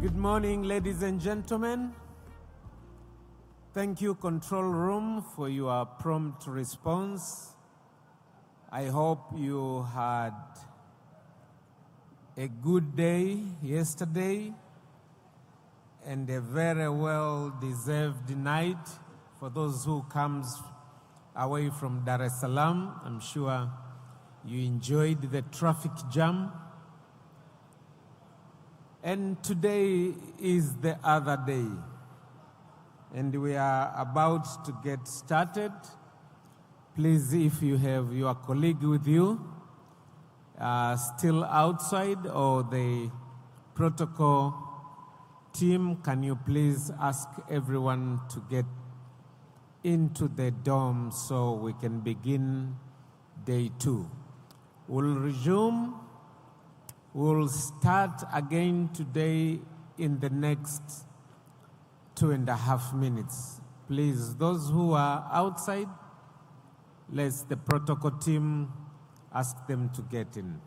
Good morning, ladies and gentlemen. Thank you, Control Room, for your prompt response. I hope you had a good day yesterday and a very well-deserved night for those who comes away from Dar es Salaam. I'm sure you enjoyed the traffic jam. And today is the other day, and we are about to get started. Please, if you have your colleague with you, still outside, or the protocol team, can you please ask everyone to get into the dorm so we can begin day 2. We'll start again today in the next 2.5 minutes. Please, those who are outside, let the protocol team ask them to get in.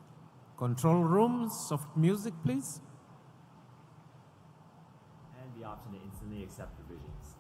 Control room, soft music, please. And the option to instantly accept revisions.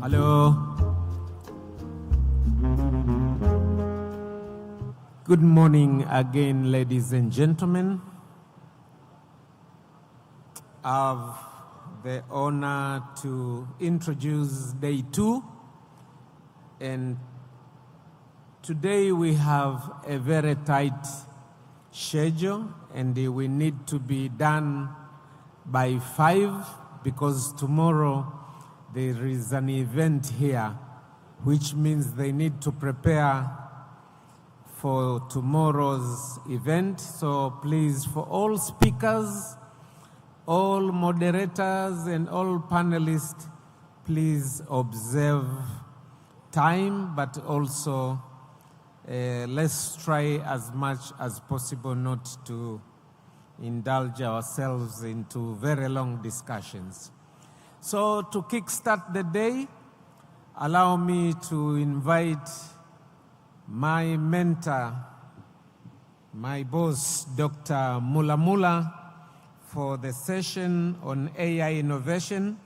Hello. Good morning again, ladies and gentlemen. I have the honor to introduce day 2. And today we have a very tight schedule, and we need to be done by 5 because tomorrow there is an event here, which means they need to prepare for tomorrow's event. So please, for all speakers, all moderators, and all panelists, please observe time, but also let's try as much as possible not to indulge ourselves into very long discussions. So to kickstart the day, allow me to invite my mentor, my boss, Dr. Mula for the session on AI innovation,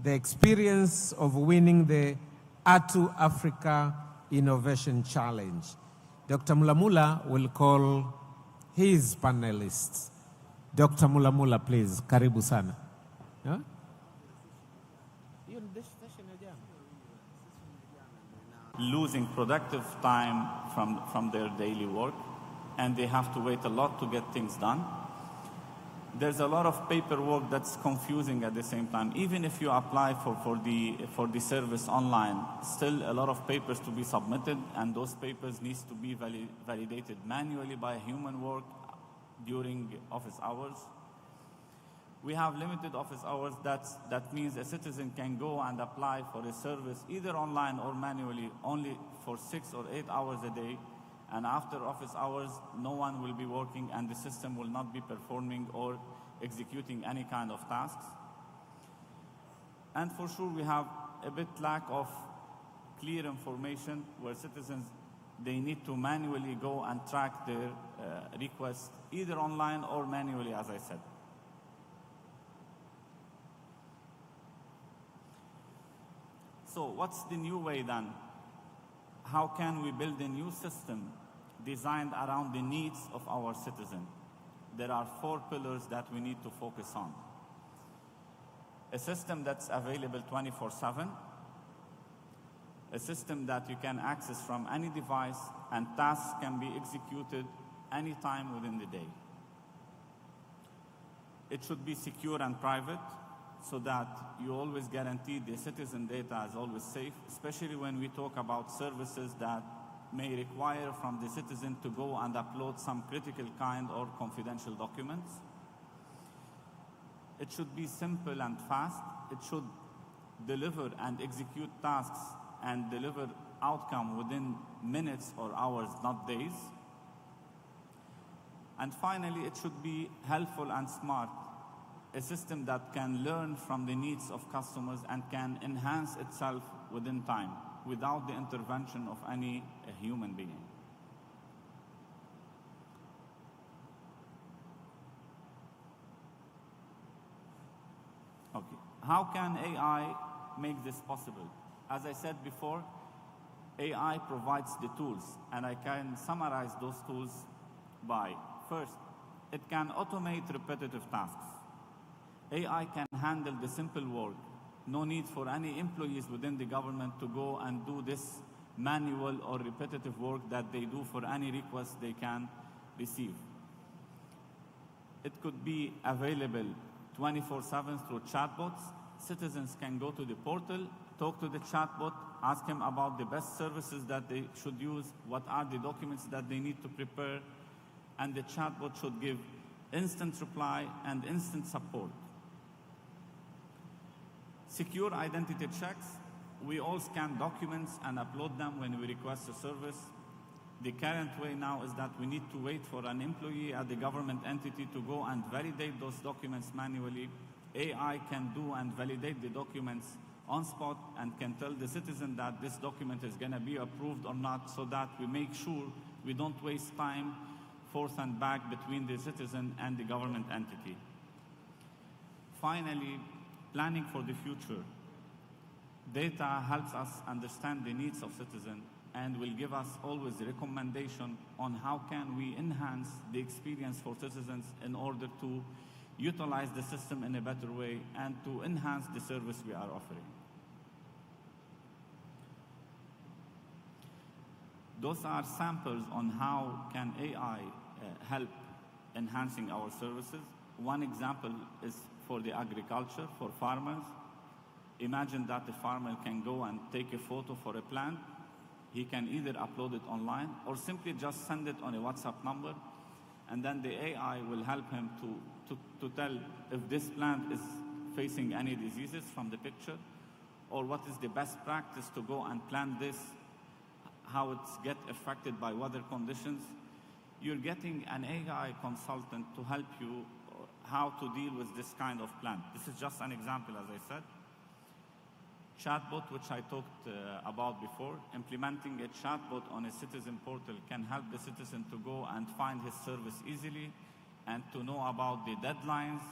the experience of winning the ATU Africa Innovation Challenge. Dr. Mula will call his panelists. Dr. Mula, please, karibu sana. Huh? Losing productive time from their daily work, and they have to wait a lot to get things done. There's a lot of paperwork that's confusing at the same time. Even if you apply for the service online, still a lot of papers to be submitted, and those papers needs to be validated manually by human work during office hours. We have limited office hours. That means a citizen can go and apply for a service either online or manually only for 6 or 8 hours a day. And after office hours, no one will be working and the system will not be performing or executing any kind of tasks. And for sure, we have a bit lack of clear information where citizens, they need to manually go and track their requests either online or manually, as I said. So what's the new way then? How can we build a new system designed around the needs of our citizens? There are 4 pillars that we need to focus on. A system that's available 24/7, a system that you can access from any device and tasks can be executed anytime within the day. It should be secure and private, so that you always guarantee the citizen data is always safe, especially when we talk about services that may require from the citizen to go and upload some critical kind or confidential documents. It should be simple and fast. It should deliver and execute tasks and deliver outcome within minutes or hours, not days. And finally, it should be helpful and smart. A system that can learn from the needs of customers and can enhance itself within time without the intervention of any human being. Okay. How can AI make this possible? As I said before, AI provides the tools, and I can summarize those tools by, first, it can automate repetitive tasks. AI can handle the simple work. No need for any employees within the government to go and do this manual or repetitive work that they do for any request they can receive. It could be available 24/7 through chatbots. Citizens can go to the portal, talk to the chatbot, ask him about the best services that they should use, what are the documents that they need to prepare, and the chatbot should give instant reply and instant support. Secure identity checks. We all scan documents and upload them when we request a service. The current way now is that we need to wait for an employee at the government entity to go and validate those documents manually. AI can do and validate the documents on spot and can tell the citizen that this document is going to be approved or not, so that we make sure we don't waste time forth and back between the citizen and the government entity. Finally, planning for the future. Data helps us understand the needs of citizens and will give us always a recommendation on how can we enhance the experience for citizens in order to utilize the system in a better way and to enhance the service we are offering. Those are samples on how can AI help enhancing our services. One example is for the agriculture, for farmers. Imagine that the farmer can go and take a photo for a plant. He can either upload it online or simply just send it on a WhatsApp number, and then the AI will help him to tell if this plant is facing any diseases from the picture, or what is the best practice to go and plant this, how it's get affected by weather conditions. You're getting an AI consultant to help you how to deal with this kind of plant. This is just an example, as I said. Chatbot, which I talked about before, implementing a chatbot on a citizen portal can help the citizen to go and find his service easily and to know about the deadlines,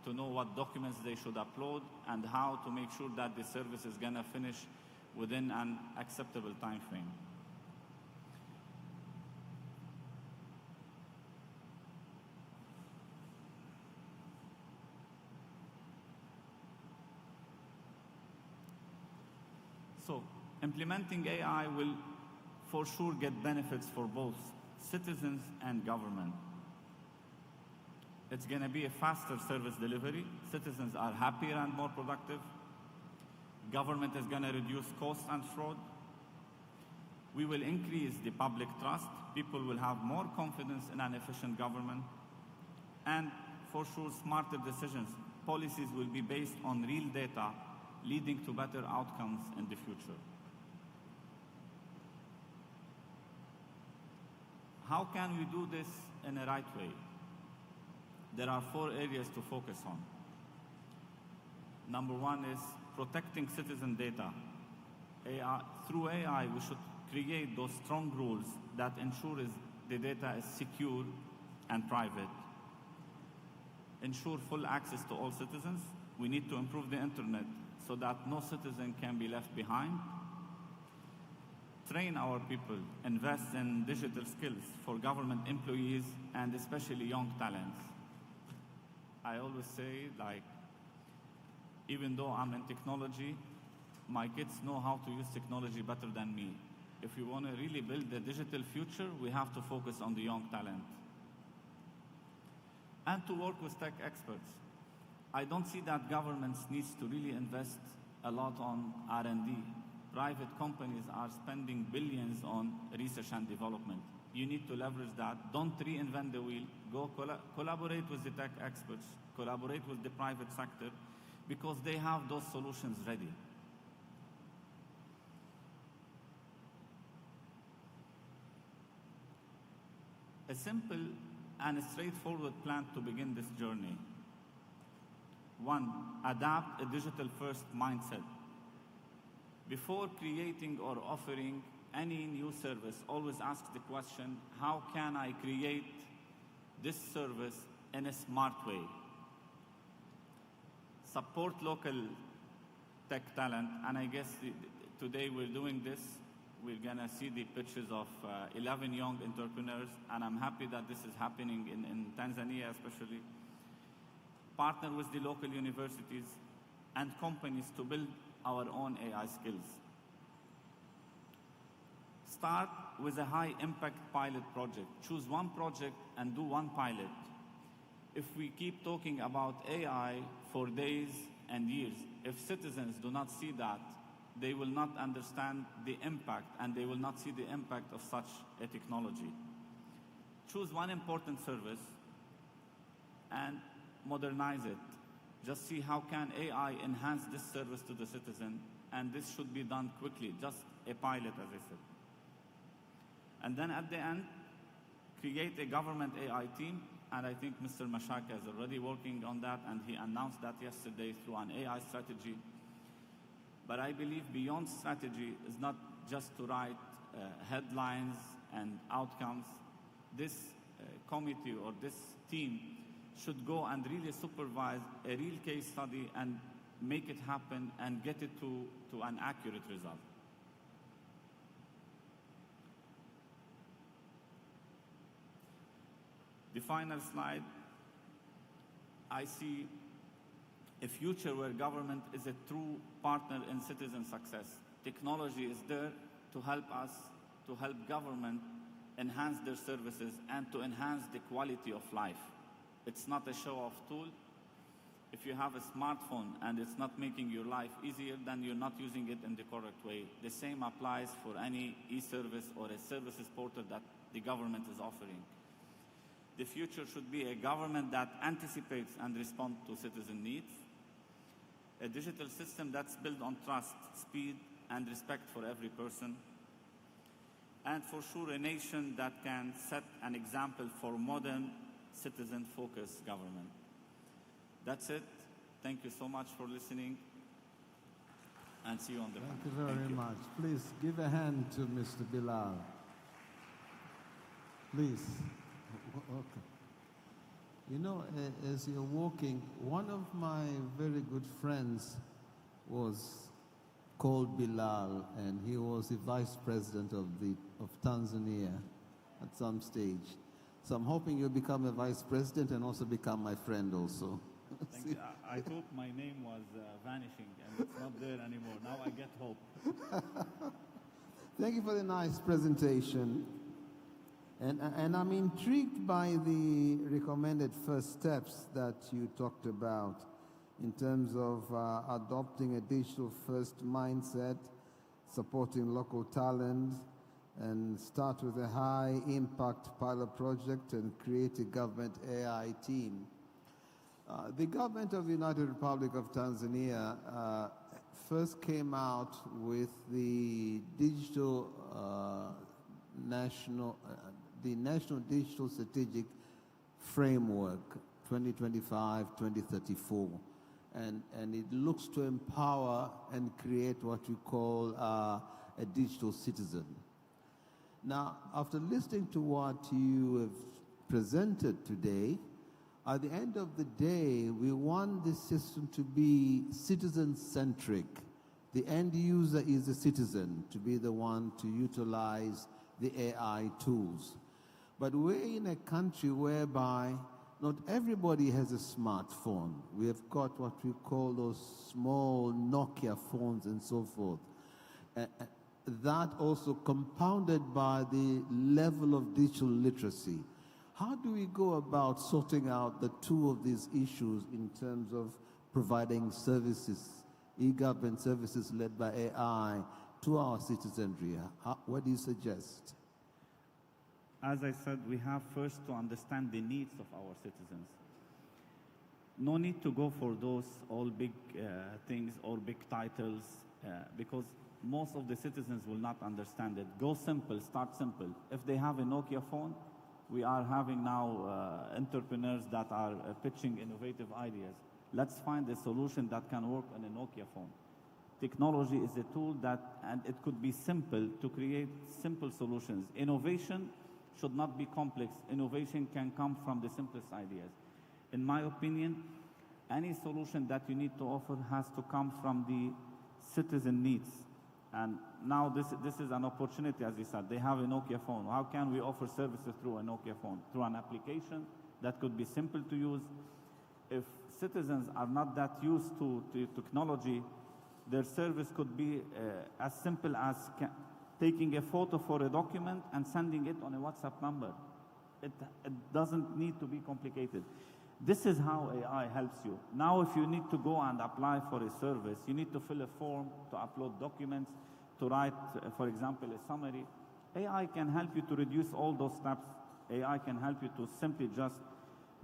to know what documents they should upload, and how to make sure that the service is going to finish within an acceptable time frame. So, implementing AI will for sure get benefits for both citizens and government. It's going to be a faster service delivery. Citizens are happier and more productive. Government is going to reduce costs and fraud. We will increase the public trust. People will have more confidence in an efficient government. And for sure, smarter decisions. Policies will be based on real data, leading to better outcomes in the future. How can we do this in a right way? There are 4 areas to focus on. Number 1 is protecting citizen data. Through AI, we should create those strong rules that ensure the data is secure and private. Ensure full access to all citizens. We need to improve the internet so that no citizen can be left behind. Train our people, invest in digital skills for government employees and especially young talents. I always say, even though I'm in technology, my kids know how to use technology better than me. If we want to really build the digital future, we have to focus on the young talent. And to work with tech experts. I don't see that governments needs to really invest a lot on R&D. Private companies are spending billions on research and development. You need to leverage that. Don't reinvent the wheel. Go collaborate with the tech experts. Collaborate with the private sector, because they have those solutions ready. A simple and a straightforward plan to begin this journey. 1, adapt a digital-first mindset. Before creating or offering any new service, always ask the question, how can I create this service in a smart way? Support local tech talent, and I guess today we're doing this. We're going to see the pictures of 11 young entrepreneurs, and I'm happy that this is happening in Tanzania especially. Partner with the local universities and companies to build our own AI skills. Start with a high-impact pilot project. Choose one project and do one pilot. if we keep talking about AI for days and years, if citizens do not see that, they will not understand the impact, and they will not see the impact of such a technology. Choose one important service and modernize it. Just see how can AI enhance this service to the citizen, and this should be done quickly, just a pilot, as I said. And then at the end, create a government AI team, and I think Mr. Mashaka is already working on that, and he announced that yesterday through an AI strategy. But I believe beyond strategy is not just to write headlines and outcomes. This committee or this team should go and really supervise a real case study and make it happen and get it to an accurate result. The final slide, I see a future where government is a true partner in citizen success. Technology is there to help us, to help government enhance their services and to enhance the quality of life. It's not a show-off tool. If you have a smartphone and it's not making your life easier, then you're not using it in the correct way. The same applies for any e-service or a services portal that the government is offering. The future should be a government that anticipates and responds to citizen needs, a digital system that's built on trust, speed, and respect for every person, and for sure a nation that can set an example for modern citizen-focused government. That's it. Thank you so much for listening, and see you on the panel. Thank you very much. Please give a hand to Mr. Bilal. Please. Okay. You know, as you're walking, one of my very good friends was called Bilal, and he was the vice president of Tanzania at some stage. So I'm hoping you'll become a vice president and also become my friend also. Thank you. I thought my name was vanishing, and it's not there anymore. Now I get hope. Thank you for the nice presentation. And I'm intrigued by the recommended first steps that you talked about in terms of adopting a digital-first mindset, supporting local talent, and start with a high-impact pilot project and create a government AI team. The government of the United Republic of Tanzania first came out with the National Digital Strategic Framework 2025-2034, and it looks to empower and create what we call a digital citizen. Now, after listening to what you have presented today, at the end of the day, we want this system to be citizen-centric. The end user is the citizen, to be the one to utilize the AI tools. But we're in a country whereby not everybody has a smartphone. We have got what we call those small Nokia phones and so forth. That also compounded by the level of digital literacy. How do we go about sorting out the two of these issues in terms of providing services, e-government services led by AI, to our citizenry? What do you suggest? As I said, we have first to understand the needs of our citizens. No need to go for those all big things or big titles because most of the citizens will not understand it. Go simple, start simple. If they have a Nokia phone, we are having now entrepreneurs that are pitching innovative ideas. Let's find a solution that can work on a Nokia phone. Technology is a tool and it could be simple to create simple solutions. Innovation should not be complex. Innovation can come from the simplest ideas. In my opinion, any solution that you need to offer has to come from the citizen needs. And now this is an opportunity, as you said. They have a Nokia phone. How can we offer services through a Nokia phone? Through an application that could be simple to use. If citizens are not that used to technology, their service could be as simple as taking a photo for a document and sending it on a WhatsApp number. It doesn't need to be complicated. This is how AI helps you. Now, if you need to go and apply for a service, you need to fill a form, to upload documents, to write, for example, a summary. AI can help you to reduce all those steps. AI can help you to simply just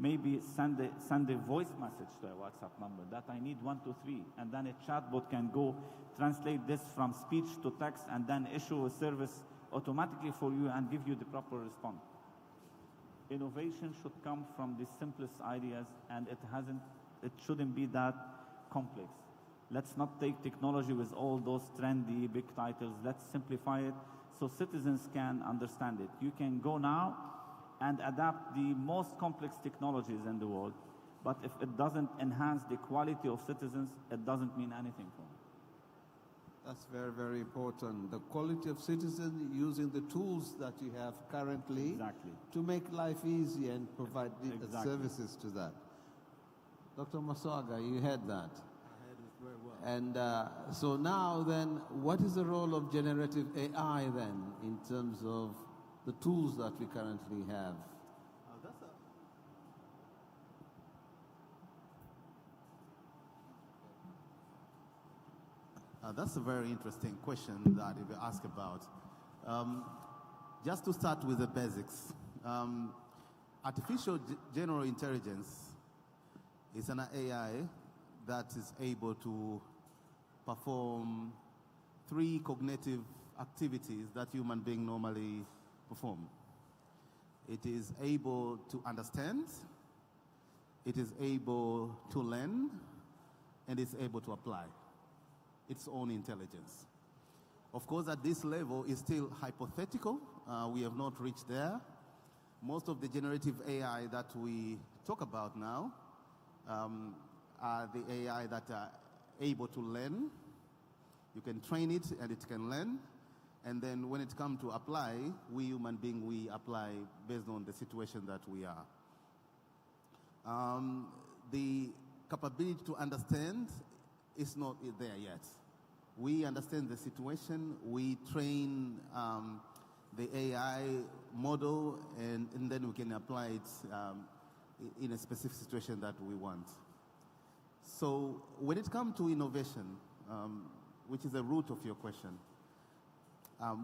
maybe send a voice message to a WhatsApp number that I need 1, 2, 3, and then a chatbot can go translate this from speech to text and then issue a service automatically for you and give you the proper response. Innovation should come from the simplest ideas, and it shouldn't be that complex. Let's not take technology with all those trendy big titles. Let's simplify it so citizens can understand it. You can go now and adapt the most complex technologies in the world, but if it doesn't enhance the quality of citizens, it doesn't mean anything for them. That's very, very important. The quality of citizen using the tools that you have currently to make life easy and provide the services to that. Dr. Masaga, you heard that. I heard it very well. And so now then, what is the role of generative AI then in terms of the tools that we currently have? That's a very interesting question that you ask about. Just to start with the basics, artificial general intelligence is an AI that is able to perform 3 cognitive activities that human beings normally perform. It is able to understand, it is able to learn, and it's able to apply its own intelligence. Of course, at this level, it's still hypothetical. We have not reached there. Most of the generative AI that we talk about now are the AI that are able to learn. You can train it and it can learn. And then when it comes to apply, we human beings, we apply based on the situation that we are. The capability to understand is not there yet. We understand the situation, we train the AI model, and then we can apply it in a specific situation that we want. So when it comes to innovation, which is the root of your question,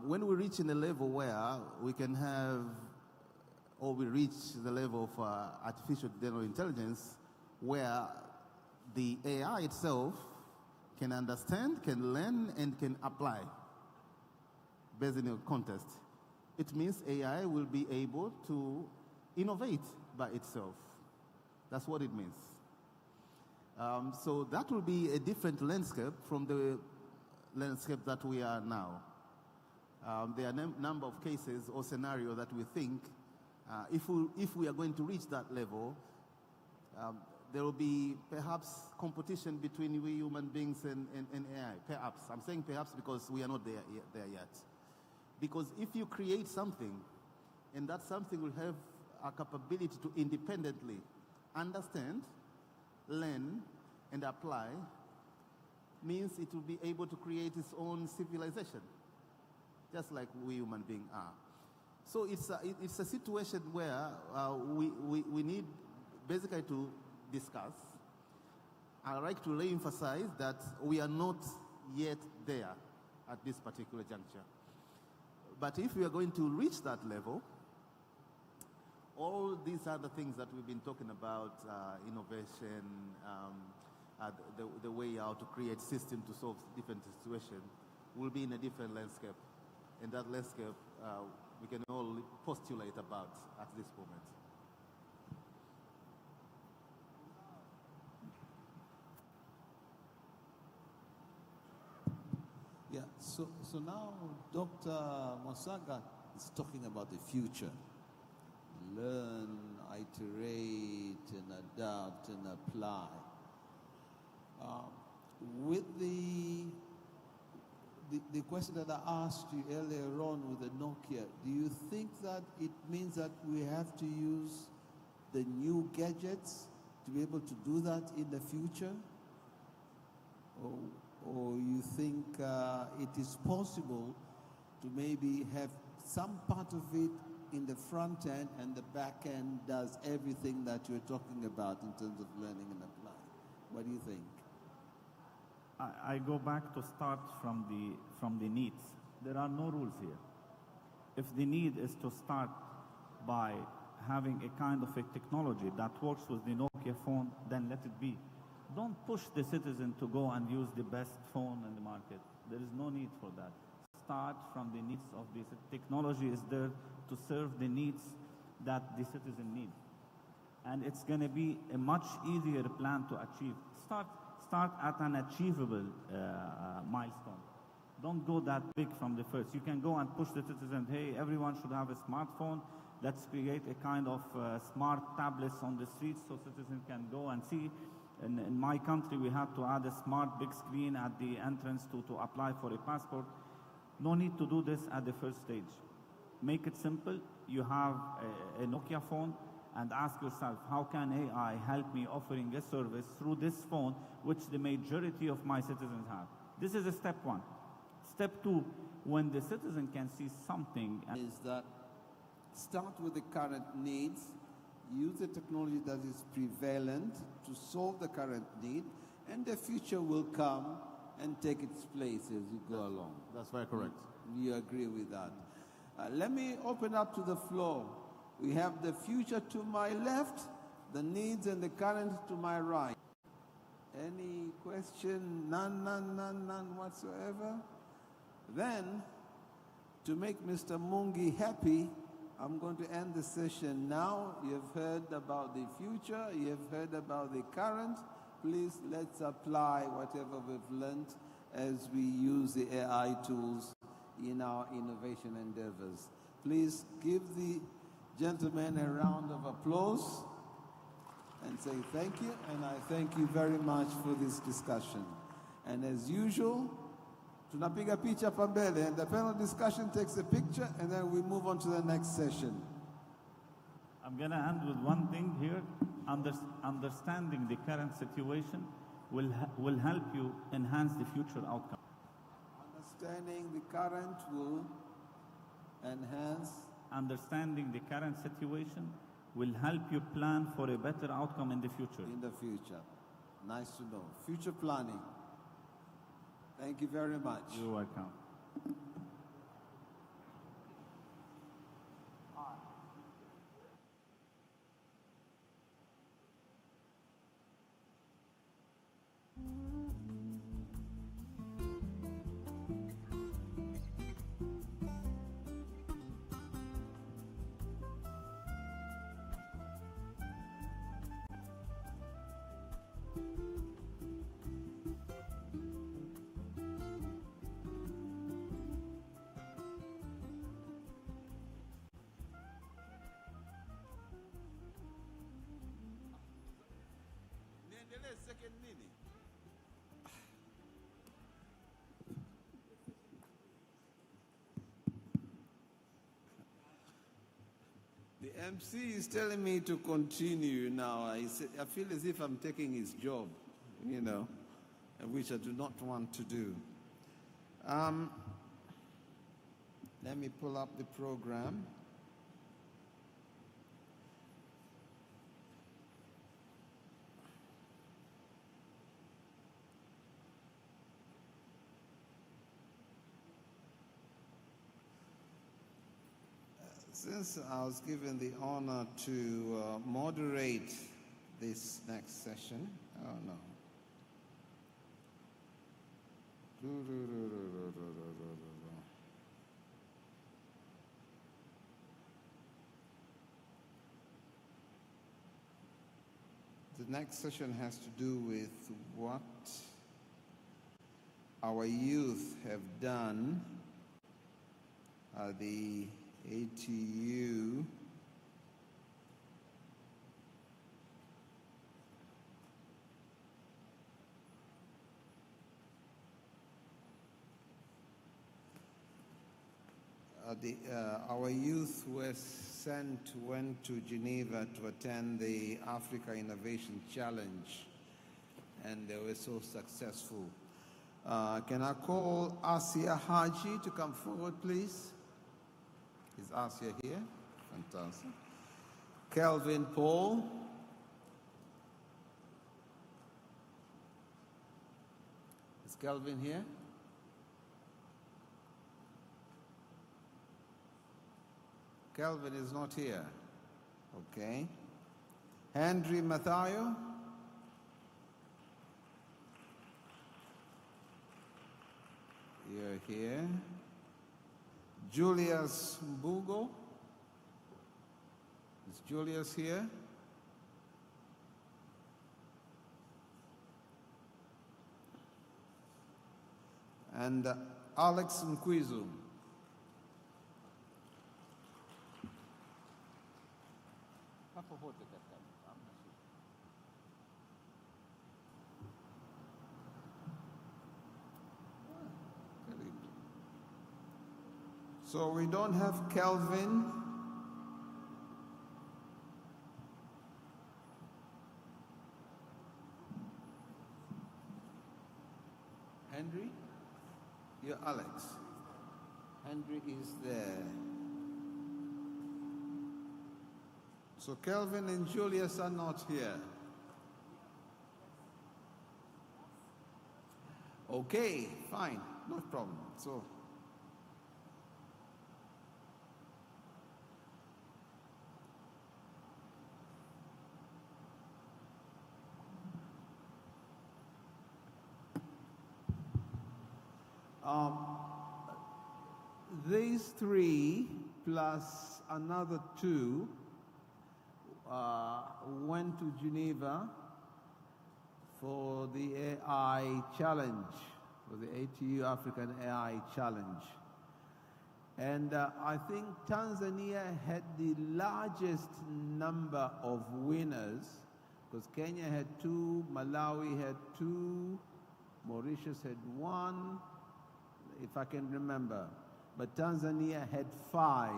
when we reach in a level where we can have, or we reach the level of artificial general intelligence, where the AI itself can understand, can learn, and can apply based on a context, it means AI will be able to innovate by itself. That's what it means. So that will be a different landscape from the landscape that we are now. There are a number of cases or scenarios that we think if we are going to reach that level, there will be perhaps competition between we human beings and AI. Perhaps. I'm saying perhaps because we are not there yet. Because if you create something, and that something will have a capability to independently understand, learn, and apply, means it will be able to create its own civilization, just like we human beings are. So it's a situation where we need basically to discuss. I like to re-emphasize that we are not yet there at this particular juncture. But if we are going to reach that level, all these other things that we've been talking about, innovation, the way how to create systems to solve different situations, will be in a different landscape. And that landscape we can all postulate about at this moment. Yeah, so now Dr. Masaga is talking about the future. Learn, iterate, and adapt, and apply. With the question that I asked you earlier on with the Nokia, do you think that it means that we have to use the new gadgets to be able to do that in the future? Or you think it is possible to maybe have some part of it in the front end, and the back end does everything that you're talking about in terms of learning and applying. What do you think? I go back to start from the needs. There are no rules here. If the need is to start by having a kind of a technology that works with the Nokia phone, then let it be. Don't push the citizen to go and use the best phone in the market. There is no need for that. Start from the needs of the technology is there to serve the needs that the citizen needs. And it's going to be a much easier plan to achieve. Start at an achievable milestone. Don't go that big from the first. You can go and push the citizen, hey, everyone should have a smartphone. Let's create a kind of smart tablets on the streets so citizens can go and see. In my country, we had to add a smart big screen at the entrance to apply for a passport. No need to do this at the first stage. Make it simple. You have a Nokia phone, and ask yourself, how can AI help me offering a service through this phone, which the majority of my citizens have? This is a step one. Step two, when the citizen can see something, is that start with the current needs, use the technology that is prevalent to solve the current need, and the future will come and take its place as you go along. That's very correct. You agree with that? Let me open up to the floor. We have the future to my left, the needs and the current to my right. Any question? None whatsoever? Then, to make Mr. Mungi happy, I'm going to end the session now. You've heard about the future, you've heard about the current. Please, let's apply whatever we've learned as we use the AI tools in our innovation endeavors. Please give the gentlemen a round of applause and say thank you, and I thank you very much for this discussion. And as usual, tunapiga picha hapa mbele, and the panel discussion takes a picture, and then we move on to the next session. I'm going to end with one thing here. Understanding the current situation will help you enhance the future outcome. Understanding the current will enhance. Understanding the current situation will help you plan for a better outcome in the future. In the future. Nice to know. Future planning. Thank you very much. You're welcome. Second meeting. The MC is telling me to continue now. I feel as if I'm taking his job, you know, which I do not want to do. Let me pull up the program. Since I was given the honor to moderate this next session, oh no. The next session has to do with what our youth have done at the ATU our youth went to Geneva to attend the Africa Innovation Challenge, and they were so successful. Can I call Asia Haji to come forward, please? Is Asia here? Fantastic. Kelvin Paul. Is Kelvin here? Kelvin is not here. Okay. Henry Mathayo. You're here. Julius Mbugo. Is Julius here? And Alex Mkwizu. So we don't have Kelvin. Henry? You're Alex. Henry is there. So Kelvin and Julius are not here. Okay, fine, no problem. So these three plus another two went to Geneva for the AI challenge, for the ATU African AI challenge. And I think Tanzania had the largest number of winners, because Kenya had 2, Malawi had 2, Mauritius had 1, if I can remember. But Tanzania had 5.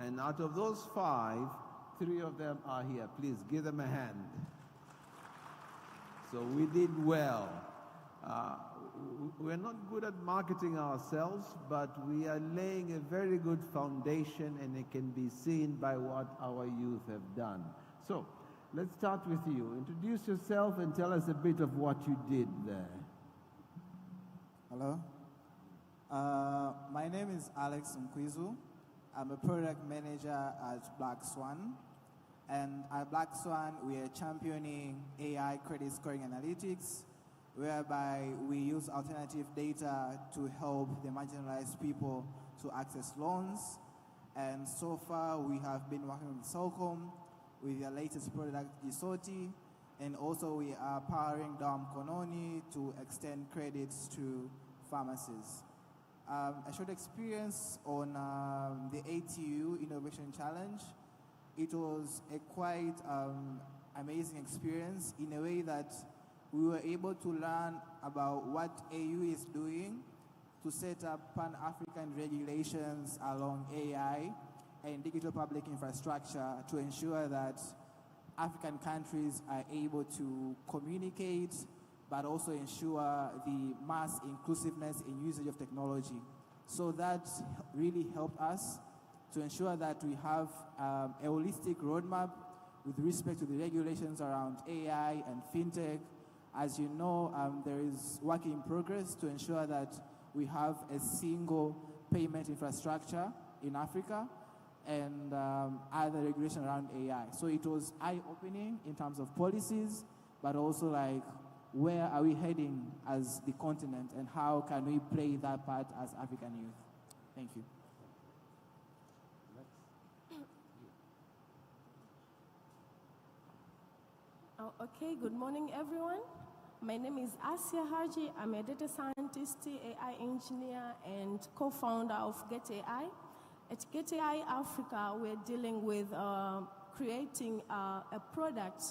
And out of those 5, 3 of them are here. Please give them a hand. So we did well. We're not good at marketing ourselves, but we are laying a very good foundation, and it can be seen by what our youth have done. So let's start with you. Introduce yourself and tell us a bit of what you did there. Hello. My name is Alex Mkwizu. I'm a product manager at Black Swan. And at Black Swan, we are championing AI credit scoring analytics, whereby we use alternative data to help the marginalized people to access loans. And so far, we have been working with Solcom with their latest product, Gisoti, and also we are powering Dom Kononi to extend credits to pharmacies. A short experience on the ATU Innovation Challenge. It was a quite amazing experience in a way that we were able to learn about what AU is doing to set up Pan-African regulations along AI and digital public infrastructure to ensure that African countries are able to communicate, but also ensure the mass inclusiveness in usage of technology. So that really helped us to ensure that we have a holistic roadmap with respect to the regulations around AI and fintech. As you know, there is work in progress to ensure that we have a single payment infrastructure in Africa and other regulation around AI. So it was eye-opening in terms of policies, but also like where are we heading as the continent and how can we play that part as African youth? Thank you. Okay, good morning, everyone. My name is Asia Haji. I'm a data scientist, AI engineer, and co-founder of GetAI. At GetAI Africa, we're dealing with creating a product.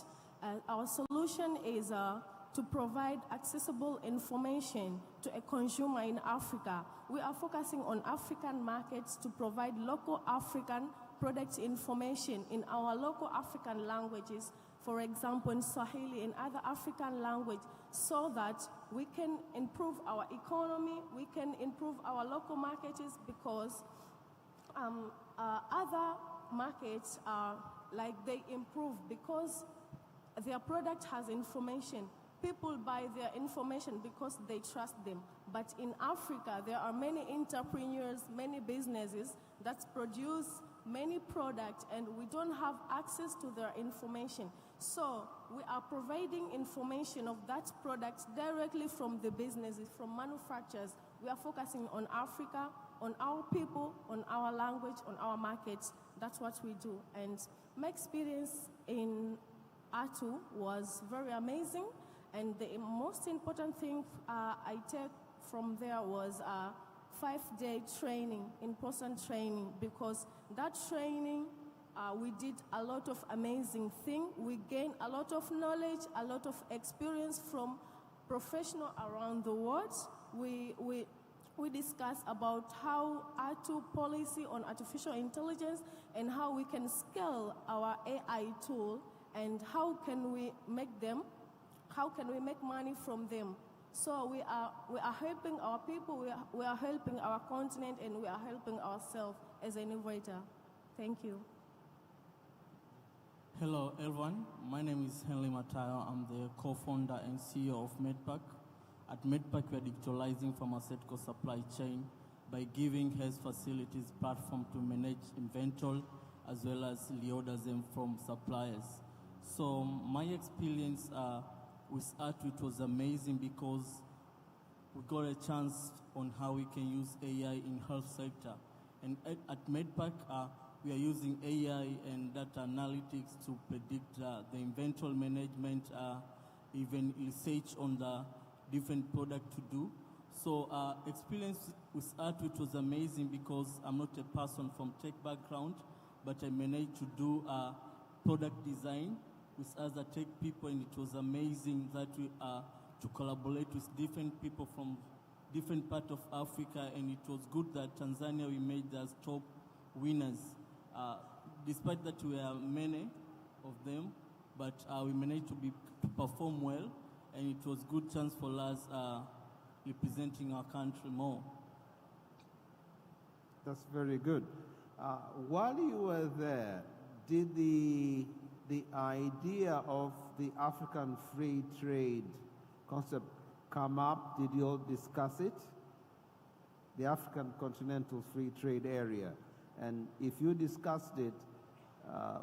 Our solution is to provide accessible information to a consumer in Africa. We are focusing on African markets to provide local African product information in our local African languages, for example, in Swahili and other African language, so that we can improve our economy, we can improve our local markets, because other markets are like they improve because their product has information. People buy their information because they trust them. But in Africa, there are many entrepreneurs, many businesses that produce many products, and we don't have access to their information. So we are providing information of that product directly from the businesses, from manufacturers. We are focusing on Africa, on our people, on our language, on our markets. That's what we do. And my experience in ATU was very amazing. And the most important thing I take from there was a 5-day training, in-person training, because that training, we did a lot of amazing things. We gained a lot of knowledge, a lot of experience from professionals around the world. We discussed about how ATU policy on artificial intelligence and how we can scale our AI tool and how can we make money from them. So we are helping our people, we are helping our continent, and we are helping ourselves as an innovator. Thank you. Hello, everyone. My name is Henry Matayo. I'm the co-founder and CEO of MedPack. At MedPack, we are digitalizing pharmaceutical supply chain by giving health facilities platform to manage inventory as well as reorder them from suppliers. So my experience with ATU, it was amazing because we got a chance on how we can use AI in health sector. And at MedPack, we are using AI and data analytics to predict the inventory management, even research on the different product to do. So experience with ATU, it was amazing because I'm not a person from tech background, but I managed to do product design with other tech people, and it was amazing that we to collaborate with different people from different parts of Africa, and it was good that Tanzania we made as top winners. Despite that we are many of them, but we managed to perform well, and it was good chance for us representing our country more. That's very good. While you were there, did the idea of the African free trade concept come up? Did you all discuss it? The African Continental Free Trade Area. And if you discussed it,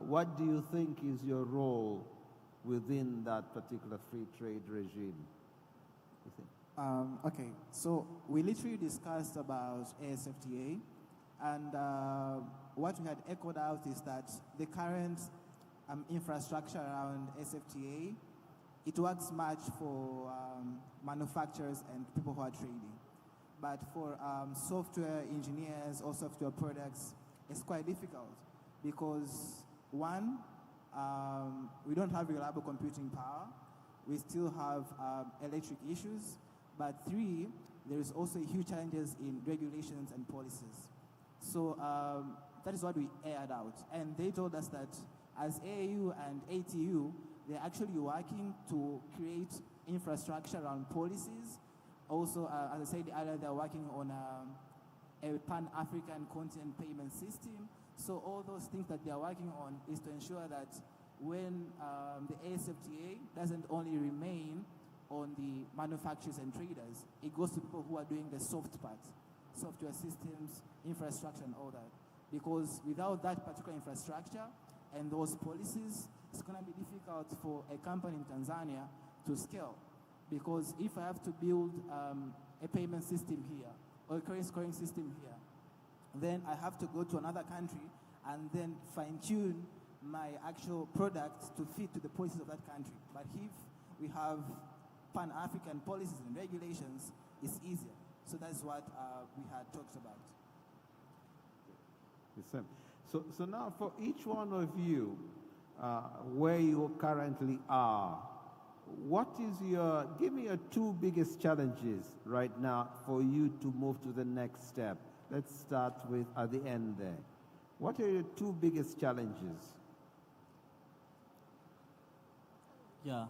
what do you think is your role within that particular free trade regime? You think? Okay, so we literally discussed about ASFTA, and what we had echoed out is that the current infrastructure around SFTA, it works much for manufacturers and people who are trading. But for software engineers or software products, it's quite difficult because one, we don't have reliable computing power. We still have electric issues. But three, there is also huge challenges in regulations and policies. So that is what we aired out. And they told us that as AAU and ATU, they're actually working to create infrastructure around policies. Also, as I said earlier, they're working on a pan-African continent payment system. So all those things that they're working on is to ensure that when the ASFTA doesn't only remain on the manufacturers and traders, it goes to people who are doing the soft part, software systems, infrastructure, and all that. Because without that particular infrastructure and those policies, it's going to be difficult for a company in Tanzania to scale. Because if I have to build a payment system here or a credit scoring system here, then I have to go to another country and then fine-tune my actual product to fit to the policies of that country. But if we have pan-African policies and regulations, it's easier. So that's what we had talked about. So now for each one of you, where you currently are, give me your two biggest challenges right now for you to move to the next step. Let's start with at the end there. What are your two biggest challenges? Yeah.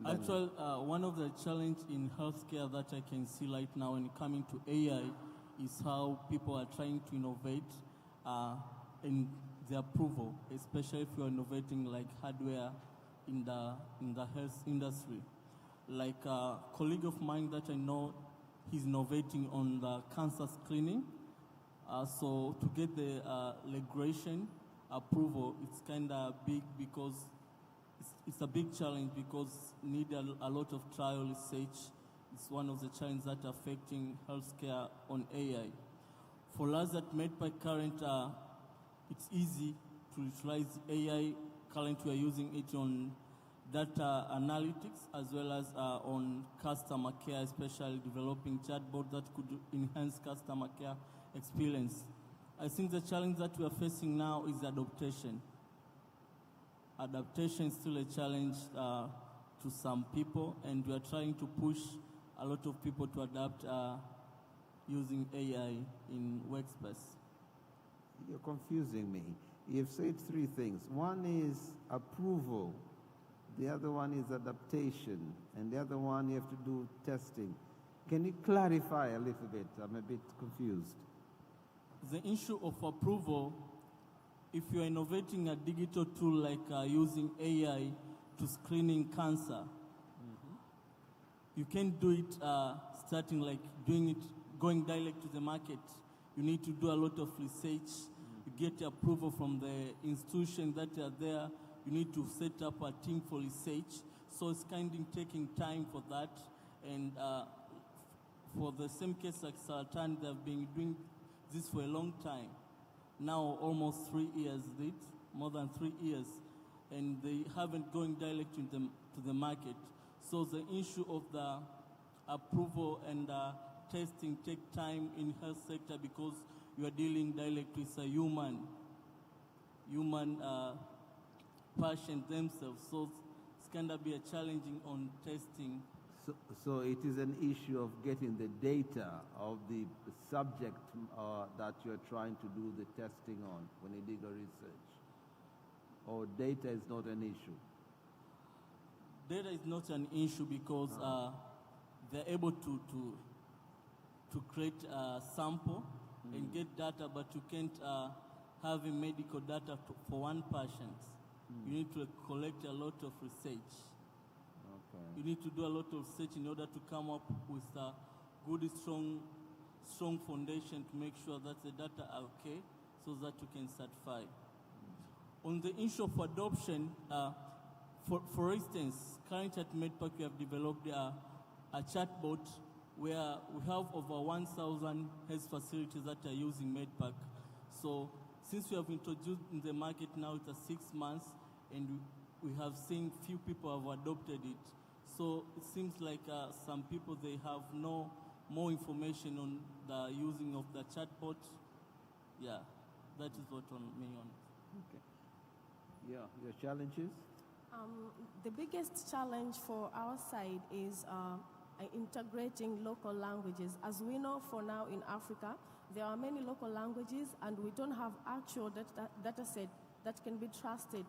Actually, one of the challenges in healthcare that I can see right now when coming to AI is how people are trying to innovate and the approval, especially if you're innovating like hardware in the health industry. Like a colleague of mine that I know, he's innovating on the cancer screening. So to get the regulation approval, it's kind of big because it's a big challenge because need a lot of trial research. It's one of the challenges that are affecting healthcare on AI. For us at MedPack current, it's easy to utilize AI. Currently, we are using it on data analytics as well as on customer care, especially developing chatbot that could enhance customer care experience. I think the challenge that we are facing now is adaptation. Adaptation is still a challenge to some people, and we are trying to push a lot of people to adapt using AI in workspace. You're confusing me. You've said three things. One is approval, the other one is adaptation, and the other one you have to do testing. Can you clarify a little bit? I'm a bit confused. The issue of approval, if you're innovating a digital tool like using AI to screening cancer, you can't do it starting like doing it, going direct to the market. You need to do a lot of research. You get approval from the institution that are there. You need to set up a team for research. So it's kind of taking time for that. And for the same case like Saratan, they've been doing this for a long time. Now almost 3 years, more than 3 years. And they haven't gone direct to the market. So the issue of the approval and testing take time in health sector because you are dealing directly with a human patient themselves. So it's going to be a challenging on testing. So it is an issue of getting the data of the subject that you're trying to do the testing on when you do research. Or data is not an issue? Data is not an issue because they're able to create a sample and get data, but you can't have a medical data for one patient. You need to collect a lot of research. Okay. You need to do a lot of research in order to come up with a good, strong foundation to make sure that the data are okay so that you can certify. On the issue of adoption, for instance, currently at MedPack we have developed a chatbot where we have over 1,000 health facilities that are using MedPack. So since we have introduced in the market now, it's 6 months, and we have seen few people have adopted it. So it seems like some people, they have no more information on the using of the chatbot. Yeah, that is what on me on. Okay. Yeah, your challenges? The biggest challenge for our side is integrating local languages. As we know, for now in Africa, there are many local languages, and we don't have actual data set that can be trusted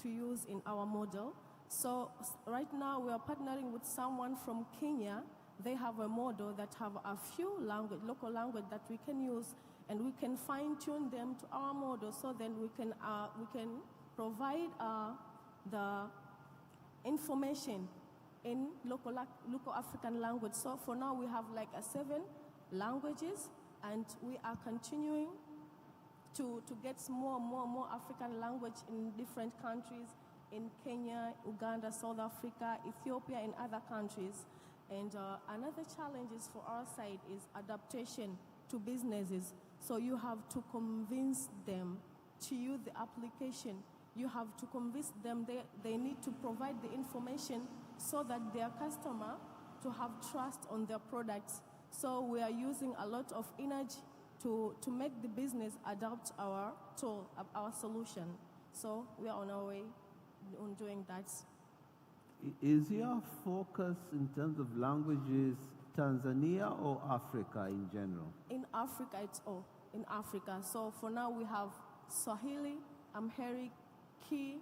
to use in our model. So right now we are partnering with someone from Kenya. They have a model that have a few local language that we can use, and we can fine-tune them to our model, so then we can provide the information in local African language. So for now we have like 7 languages, and we are continuing to get more African language in different countries, in Kenya, Uganda, South Africa, Ethiopia, and other countries. And another challenge is for our side is adaptation to businesses. So you have to convince them to use the application. You have to convince them they need to provide the information so that their customer to have trust on their products. So we are using a lot of energy to make the business adopt our tool, our solution. So we are on our way on doing that. Is your focus in terms of languages Tanzania or Africa in general? In Africa, it's all in Africa. So for now we have Swahili, Amharic, Ki,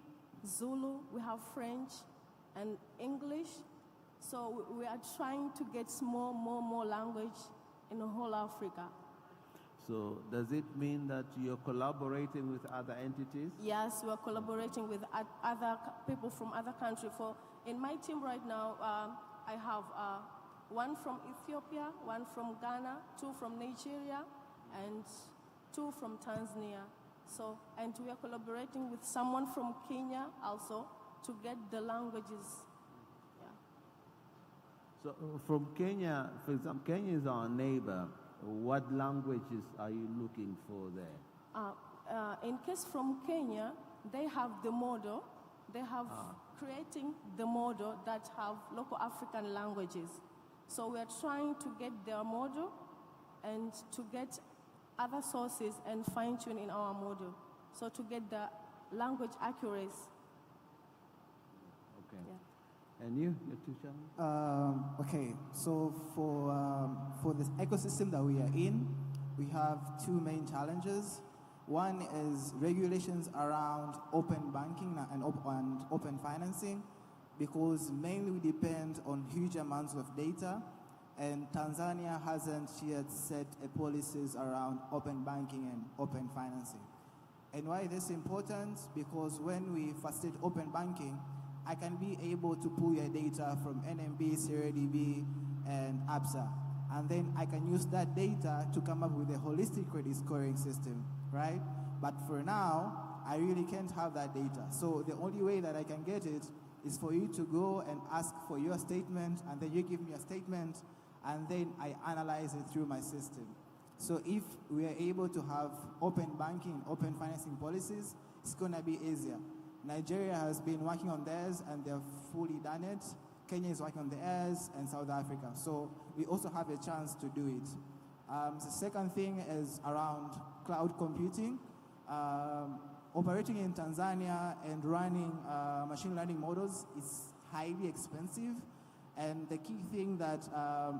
Zulu, we have French and English. So we are trying to get more language in the whole Africa. So does it mean that you're collaborating with other entities? Yes, we are collaborating with other people from other countries. In my team right now, I have one from Ethiopia, one from Ghana, two from Nigeria, and two from Tanzania. And we are collaborating with someone from Kenya also to get the languages. Yeah. So from Kenya, for example, Kenya is our neighbor. What languages are you looking for there? In case from Kenya, they have the model. They have creating the model that have local African languages. So we are trying to get their model and to get other sources and fine-tune in our model. So to get the language accuracy. Okay. Yeah. And you, your two channels? Okay, so for this ecosystem that we are in, we have two main challenges. One is regulations around open banking and open financing, because mainly we depend on huge amounts of data, and Tanzania hasn't yet set policies around open banking and open financing. And why this is important? Because when we facilitate open banking, I can be able to pull your data from NMB, SeriaDB, and ABSA. And then I can use that data to come up with a holistic credit scoring system, right? But for now, I really can't have that data. So the only way that I can get it is for you to go and ask for your statement, and then you give me a statement, and then I analyze it through my system. So if we are able to have open banking, open financing policies, it's going to be easier. Nigeria has been working on theirs, and they've fully done it. Kenya is working on theirs, and South Africa. So we also have a chance to do it. The second thing is around cloud computing. Operating in Tanzania and running machine learning models is highly expensive. And the key thing that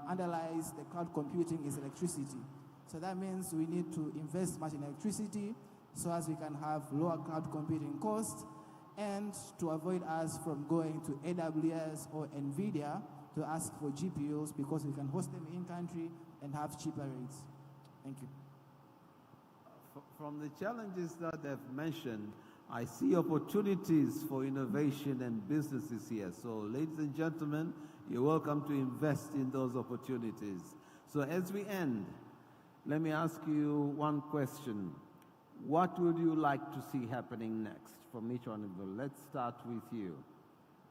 underlies the cloud computing is electricity. So that means we need to invest much in electricity so as we can have lower cloud computing costs, and to avoid us from going to AWS or NVIDIA to ask for GPUs, because we can host them in country and have cheaper rates. Thank you. From the challenges that I've mentioned, I see opportunities for innovation and businesses here. So, ladies and gentlemen, you're welcome to invest in those opportunities. So as we end, let me ask you one question. What would you like to see happening next from each one of them? Let's start with you.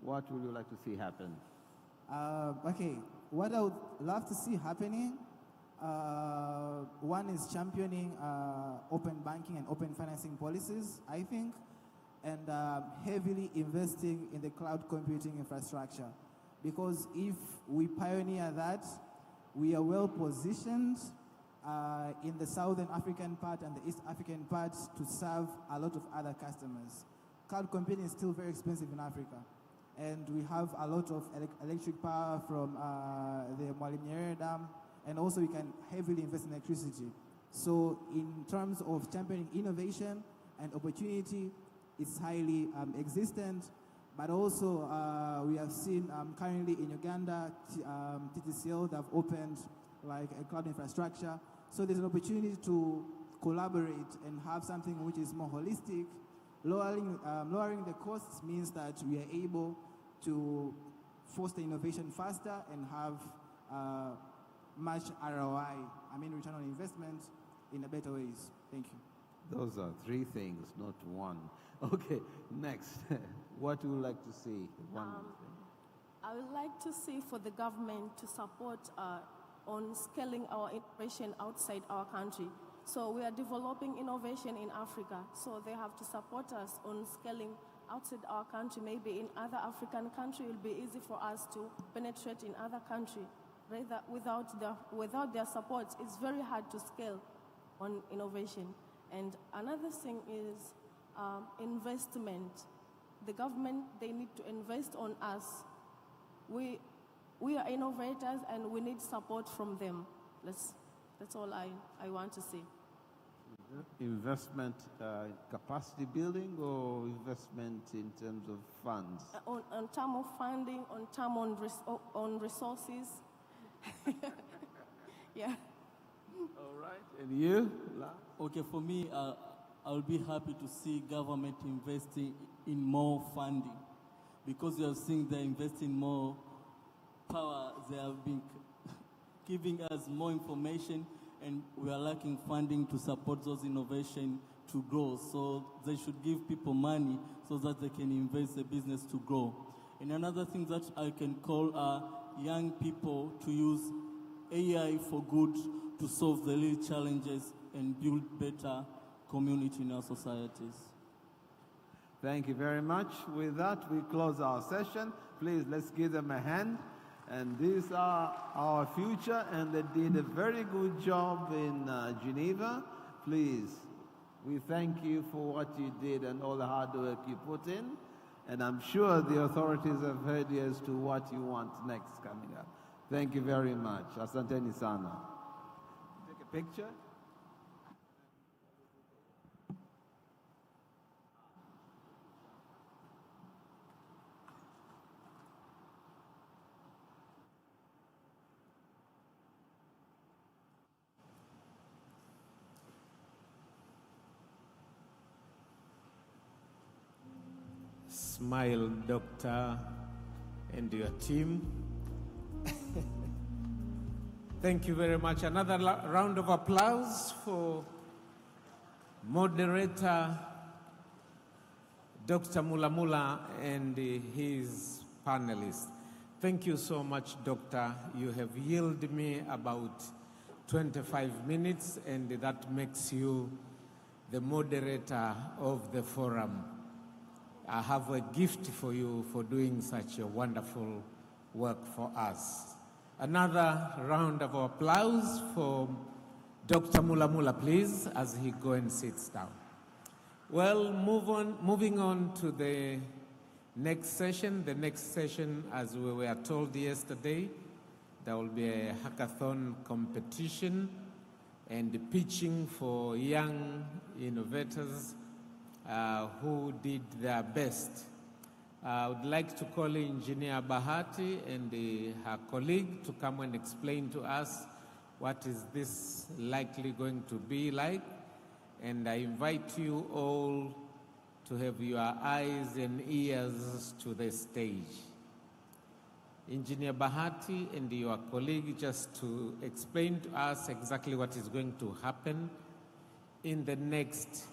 What would you like to see happen? Okay, what I would love to see happening, one is championing open banking and open financing policies, I think, and heavily investing in the cloud computing infrastructure. Because if we pioneer that, we are well positioned in the Southern African part and the East African part to serve a lot of other customers. Cloud computing is still very expensive in Africa. And we have a lot of electric power from the Mwalimu Nyerere Dam, and also we can heavily invest in electricity. So in terms of championing innovation and opportunity, it's highly existent. But also we have seen currently in Uganda, TTCL, they've opened like a cloud infrastructure. So there's an opportunity to collaborate and have something which is more holistic. Lowering the costs means that we are able to foster innovation faster and have much ROI, return on investment, in a better ways. Thank you. Those are three things, not one. Okay, next. What would you like to see? I would like to see for the government to support on scaling our innovation outside our country. So we are developing innovation in Africa, so they have to support us on scaling outside our country. Maybe in other African countries, it will be easy for us to penetrate in other countries. Without their support, it's very hard to scale on innovation. And another thing is investment. The government, they need to invest on us. We are innovators and we need support from them. That's all I want to say. Investment, capacity building, or investment in terms of funds? On term of funding, on term on resources. Yeah. All right, and you? Okay, for me, I'll be happy to see government investing in more funding, because we have seen they're investing more power. They have been giving us more information, and we are lacking funding to support those innovations to grow. So they should give people money so that they can invest the business to grow. And another thing that I can call young people to use AI for good to solve the real challenges and build better community in our societies. Thank you very much. With that, we close our session. Please, let's give them a hand. And these are our future, and they did a very good job in Geneva. Please, we thank you for what you did and all the hard work you put in. And I'm sure the authorities have heard you as to what you want next coming up. Thank you very much. Asanteni sana. Take a picture. Smile, Doctor, and your team. Thank you very much. Another round of applause for moderator Dr. Mulamula and his panelists. Thank you so much, Doctor. You have yielded me about 25 minutes, and that makes you the moderator of the forum. I have a gift for you for doing such a wonderful work for us. Another round of applause for Dr. Mulamula, please, as he goes and sits down. Well, moving on to the next session. The next session, as we were told yesterday, there will be a hackathon competition and pitching for young innovators who did their best. I would like to call Engineer Bahati and her colleague to come and explain to us what is this likely going to be like. And I invite you all to have your eyes and ears to the stage. Engineer Bahati and your colleague, just to explain to us exactly what is going to happen in the next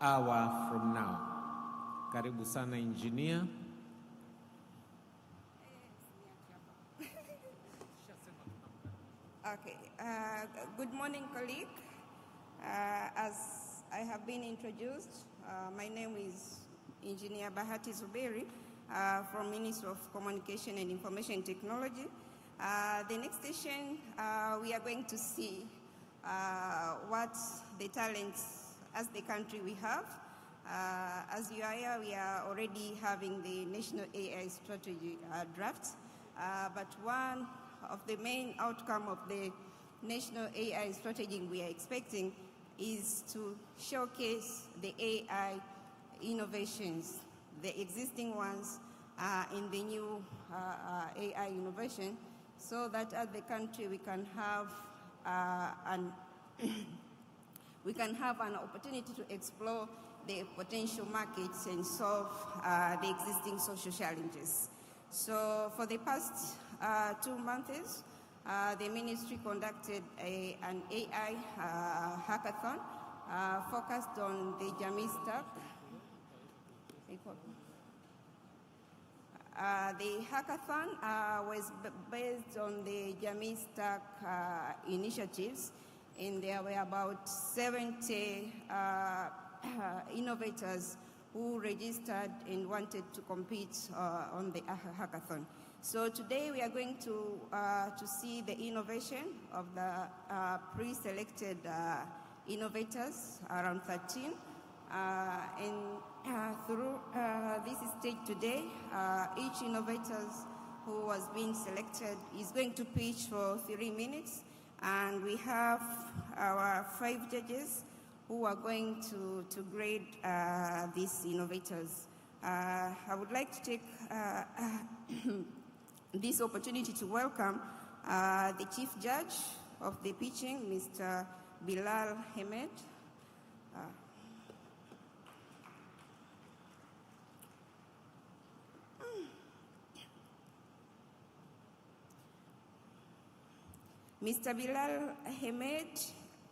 hour from now. Karibu sana, engineer. Okay. Good morning, colleague. As I have been introduced, my name is Engineer Bahati Zuberi from Ministry of Communication and Information Technology. The next session, we are going to see what the talents as the country we have. As you are here, we are already having the National AI Strategy draft, but one of the main outcome of the National AI Strategy we are expecting is to showcase the AI innovations, the existing ones in the new AI innovation, so that as the country we can have an opportunity to explore the potential markets and solve the existing social challenges. So for the past 2 months, the ministry conducted an AI hackathon focused on the Jamii Stack. The hackathon was based on the Jamii Stack initiatives, and there were about 70 innovators who registered and wanted to compete on the hackathon. So today we are going to see the innovation of the pre-selected innovators, around 13. And through this stage today, each innovator who was being selected is going to pitch for 3 minutes. And we have our 5 judges who are going to grade these innovators. I would like to take this opportunity to welcome the Chief Judge, of the pitching, Mr. Bilal Hamed. Mr. Bilal Hamed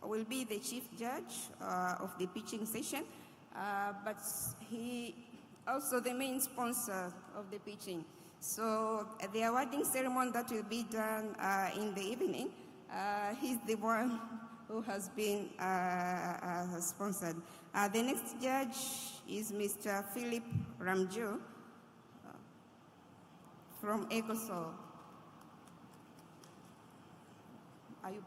will be the chief judge of the pitching session, but he also the main sponsor of the pitching. So the awarding ceremony that will be done in the evening, he's the one who has been sponsored. The next judge is Mr. Philip Ramjo from EcoSol. Are you?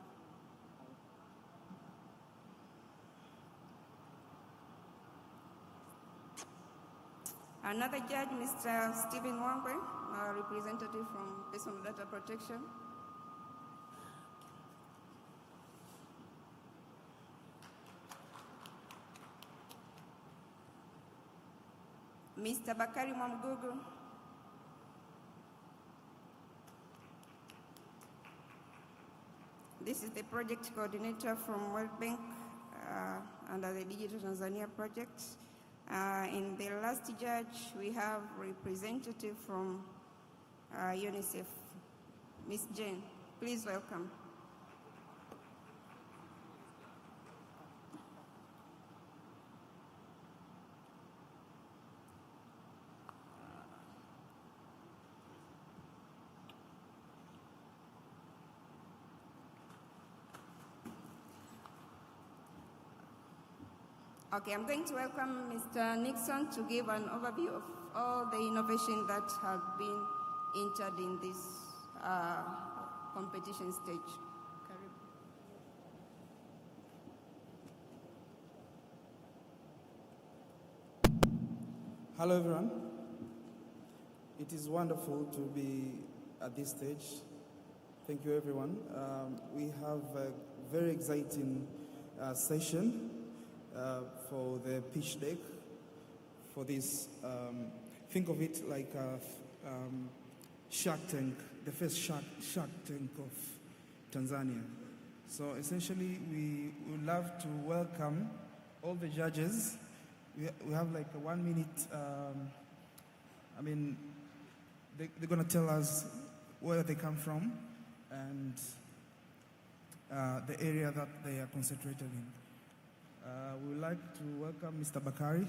Another judge, Mr. Stephen Wangwe, a representative from Personal Data Protection. Mr. Bakari Mwamgugu. This is the project coordinator from World Bank under the Digital Tanzania project. In the last judge, we have representative from UNICEF, Ms. Jane. Please welcome. Okay, I'm going to welcome Mr. Nixon to give an overview of all the innovation that have been entered in this competition stage. Hello, everyone. It is wonderful to be at this stage. Thank you, everyone. We have a very exciting session for the pitch deck for this. Think of it like a Shark Tank, the first Shark Tank of Tanzania. So essentially, we would love to welcome all the judges. We have like a 1 minute, they're going to tell us where they come from and the area that they are concentrated in. We would like to welcome Mr. Bakari,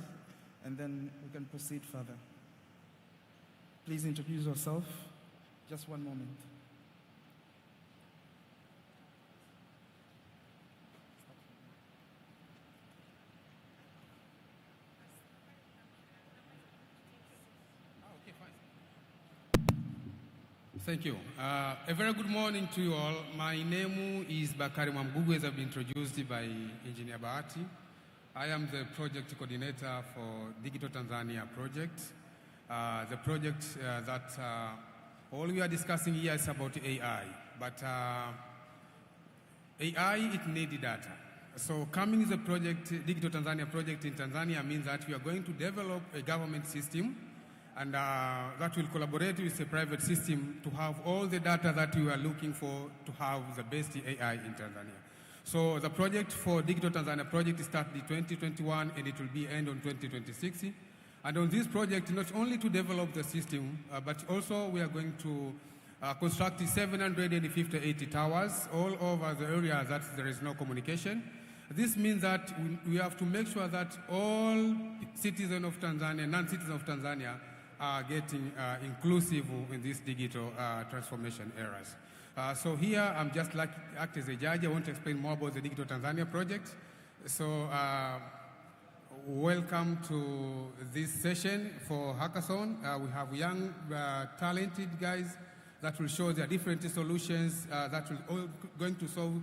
and then we can proceed further. Please introduce yourself. Just 1 moment. Thank you. A very good morning to you all. My name is Bakari Mwamgugu, as I've been introduced by Engineer Bahati. I am the project coordinator for Digital Tanzania project. The project that all we are discussing here is about AI, but AI, it needs data. So coming is a project, Digital Tanzania project in Tanzania means that we are going to develop a government system and that will collaborate with a private system to have all the data that we are looking for to have the best AI in Tanzania. So the project for Digital Tanzania project started in 2021 and it will be end on 2026. And on this project, not only to develop the system, but also we are going to construct 758 towers all over the area that there is no communication. This means that we have to make sure that all citizens of Tanzania, non-citizens of Tanzania, are getting inclusive in these digital transformation eras. So here, I'm just like act as a judge. I want to explain more about the Digital Tanzania project. So welcome to this session for Hackathon. We have young, talented guys that will show their different solutions that will all going to solve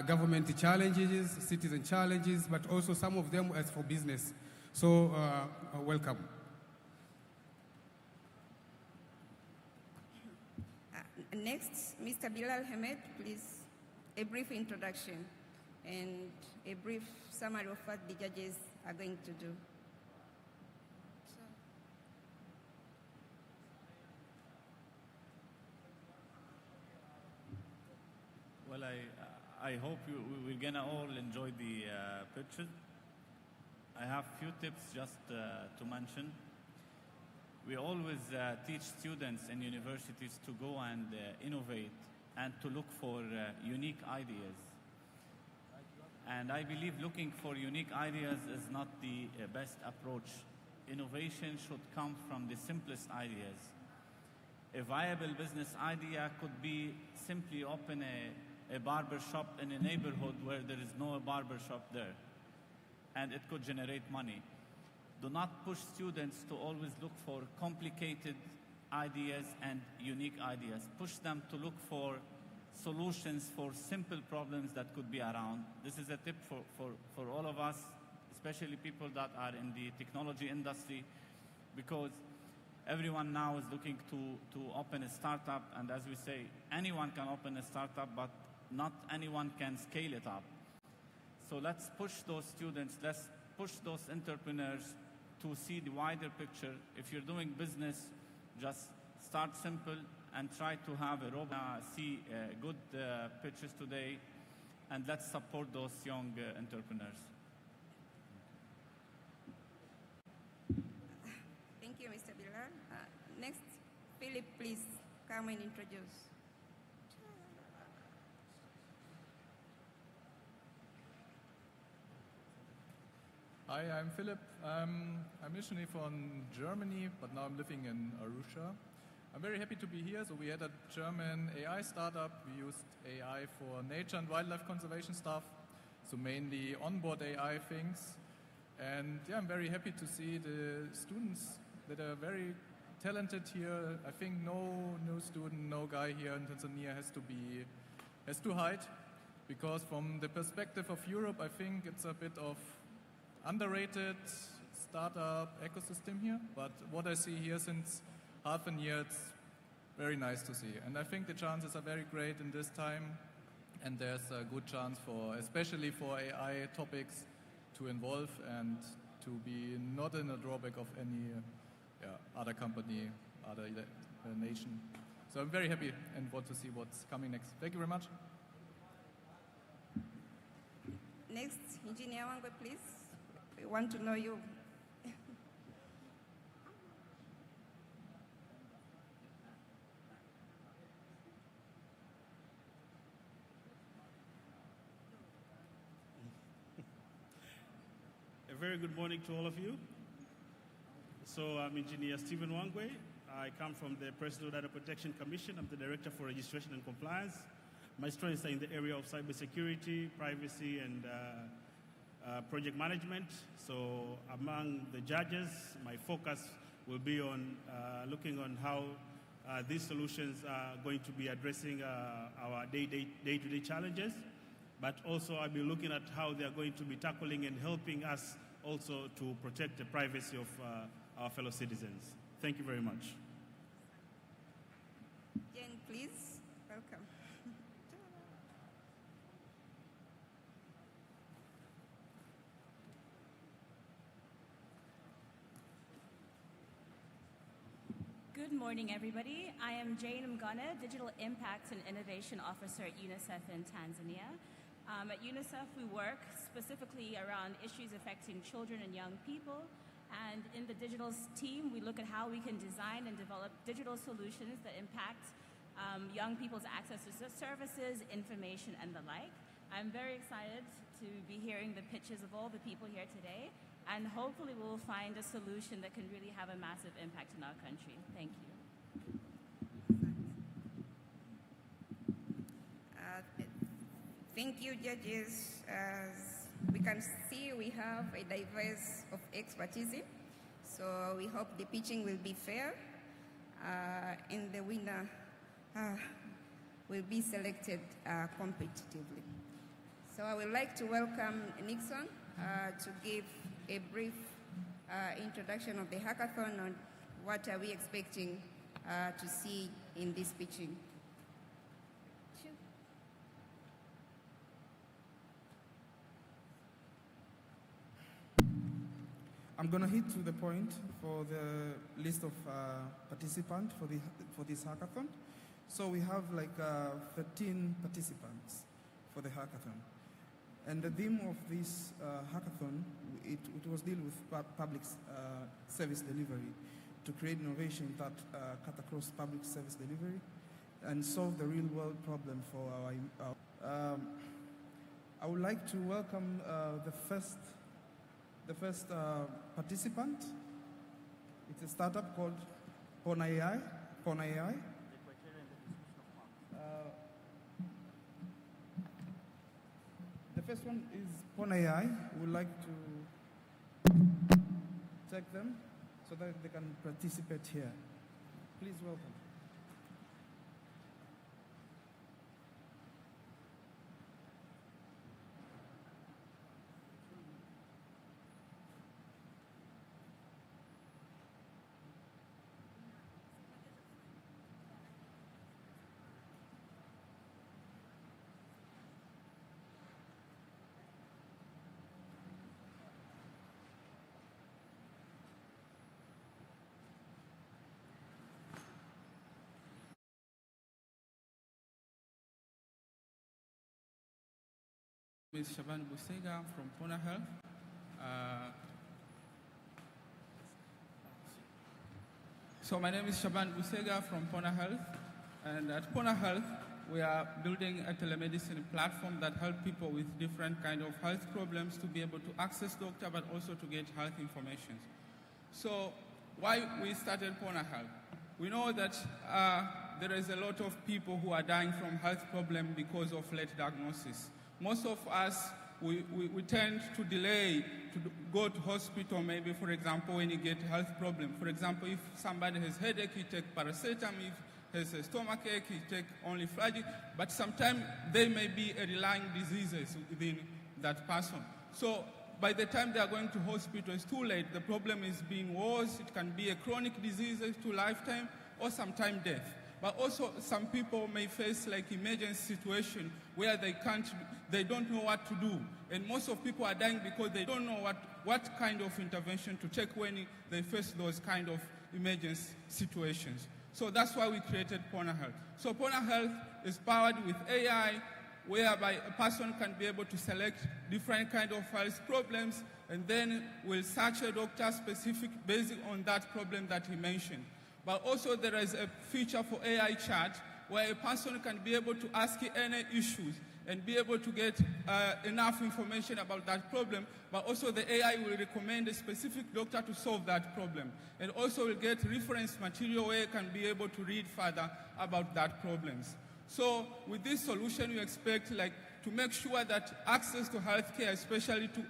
government challenges, citizen challenges, but also some of them as for business. So welcome. Next, Mr. Bilal Hamed, please, a brief introduction and a brief summary of what the judges are going to do. Well, I hope we're gonna all enjoy the picture. I have few tips just to mention. We always teach students in universities to go and innovate and to look for unique ideas. And I believe looking for unique ideas is not the best approach. Innovation should come from the simplest ideas. A viable business idea could be simply open a barber shop in a neighborhood where there is no barber shop there, and it could generate money. Do not push students to always look for complicated ideas and unique ideas. Push them to look for solutions for simple problems that could be around. This is a tip for all of us, especially people that are in the technology industry, because everyone now is looking to open a startup, and as we say, anyone can open a startup, but not anyone can scale it up. So let's push those students, let's push those entrepreneurs to see the wider picture. If you're doing business, just start simple and try to have a see good pitches today, and let's support those young entrepreneurs. Thank you, Mr. Bilal. Next, Philip, please come and introduce. Hi, I'm Philip. I'm originally from Germany, but now I'm living in Arusha. I'm very happy to be here. So we had a German AI startup. We used AI for nature and wildlife conservation stuff, so mainly onboard AI things. And yeah, I'm very happy to see the students that are very talented here. I think no student, no guy here in Tanzania has to hide, because from the perspective of Europe, I think it's a bit of underrated startup ecosystem here. But what I see here since half a year, it's very nice to see. And I think the chances are very great in this time. And there's a good chance for, especially for AI topics, to involve and to be not in a drawback of any other company, other nation. So I'm very happy and want to see what's coming next. Thank you very much. Next, Engineer Wangwe, please. We want to know you. A very good morning to all of you. So I'm Engineer Stephen Wangwe. I come from the Personal Data Protection Commission. I'm the Director for Registration and Compliance. My strengths are in the area of cybersecurity, privacy, and project management. So among the judges, my focus will be on looking on how these solutions are going to be addressing our day-to-day challenges. But also I'll be looking at how they are going to be tackling and helping us also to protect the privacy of our fellow citizens. Thank you very much. Jen, please. Welcome. Good morning, everybody. I am Jane Mgana, Digital Impact and Innovation Officer at UNICEF in Tanzania. At UNICEF, we work specifically around issues affecting children and young people. And in the digital team, we look at how we can design and develop digital solutions that impact young people's access to services, information, and the like. I'm very excited to be hearing the pitches of all the people here today. And hopefully we'll find a solution that can really have a massive impact in our country. Thank you. Thank you, judges. As we can see, we have a diverse of expertise. So we hope the pitching will be fair, and the winner will be selected competitively. So I would like to welcome Nixon to give a brief introduction of the hackathon on what are we expecting to see in this pitching. I'm going to hit to the point for the list of participants for this hackathon. So we have like 13 participants for the hackathon. And the theme of this hackathon, it was deal with public service delivery, to create innovation that cut across public service delivery and solve the real world problem for our I would like to welcome the first participant. It's a startup called Pona AI. The first one is Pona AI. We would like to take them so that they can participate here. Please welcome. Ms. Shaban Busega from Pona Health. So my name is Shaban Busega from Pona Health, and at Pona Health we are building a telemedicine platform that helps people with different kind of health problems to be able to access doctor, but also to get health information. So why we started Pona Health? We know that there is a lot of people who are dying from health problems because of late diagnosis. Most of us, we tend to delay to go to hospital, maybe, for example, when you get health problem. For example, if somebody has headache, you take paracetamol. If has a stomachache, you take only Flagyl. But sometimes there may be a relying diseases within that person. So by the time they are going to hospital, it's too late. The problem is being worse. It can be a chronic disease to lifetime or sometimes death. But also some people may face like emergency situation where they don't know what to do. And most of people are dying because they don't know what kind of intervention to take when they face those kind of emergency situations. So that's why we created Pona Health. So Pona Health is powered with AI, whereby a person can be able to select different kind of health problems, and then will search a doctor specific based on that problem that he mentioned. But also there is a feature for AI chat where a person can be able to ask any issues and be able to get enough information about that problem, but also the AI will recommend a specific doctor to solve that problem. And also will get reference material where you can be able to read further about that problems. So with this solution, we expect to make sure that access to healthcare, especially to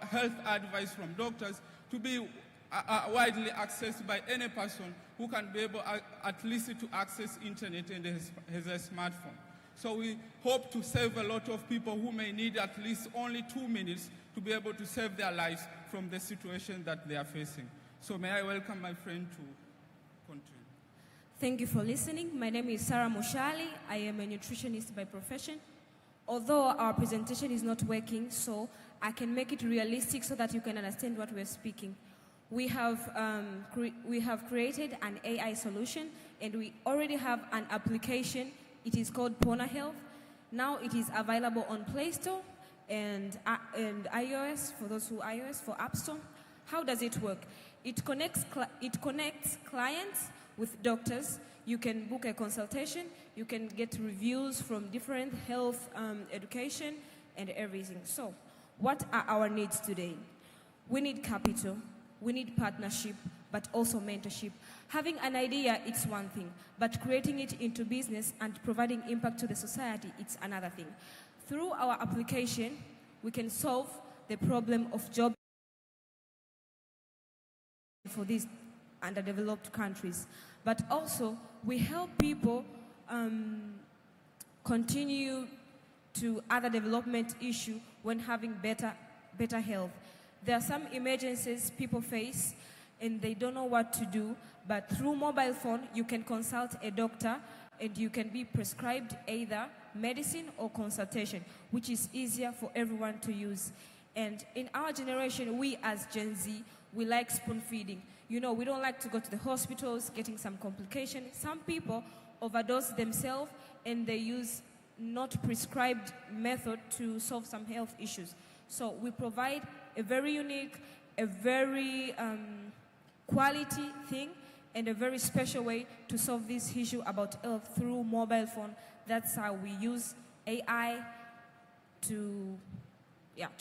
health advice from doctors, to be widely accessed by any person who can be able at least to access internet and has a smartphone. So we hope to save a lot of people who may need at least only 2 minutes to be able to save their lives from the situation that they are facing. So may I welcome my friend to continue. Thank you for listening. My name is Sarah Mushali. I am a nutritionist by profession. Although our presentation is not working, so I can make it realistic so that you can understand what we're speaking. We have created an AI solution, and we already have an application. It is called Pona Health. Now it is available on Play Store and iOS, for those who iOS, for App Store. How does it work? It connects clients with doctors. You can book a consultation. You can get reviews from different health education and everything. So what are our needs today? We need capital. We need partnership, but also mentorship. Having an idea, it's one thing, but creating it into business and providing impact to the society, it's another thing. Through our application, we can solve the problem of job for these underdeveloped countries, but also we help people continue to other development issue when having better health. There are some emergencies people face and they don't know what to do, but through mobile phone, you can consult a doctor and you can be prescribed either medicine or consultation, which is easier for everyone to use. And in our generation, we as Gen Z, we like spoon feeding. You know, we don't like to go to the hospitals, getting some complication. Some people overdose themselves and they use not prescribed method to solve some health issues. So we provide a very unique, a very quality thing, and a very special way to solve this issue about health through mobile phone. That's how we use AI to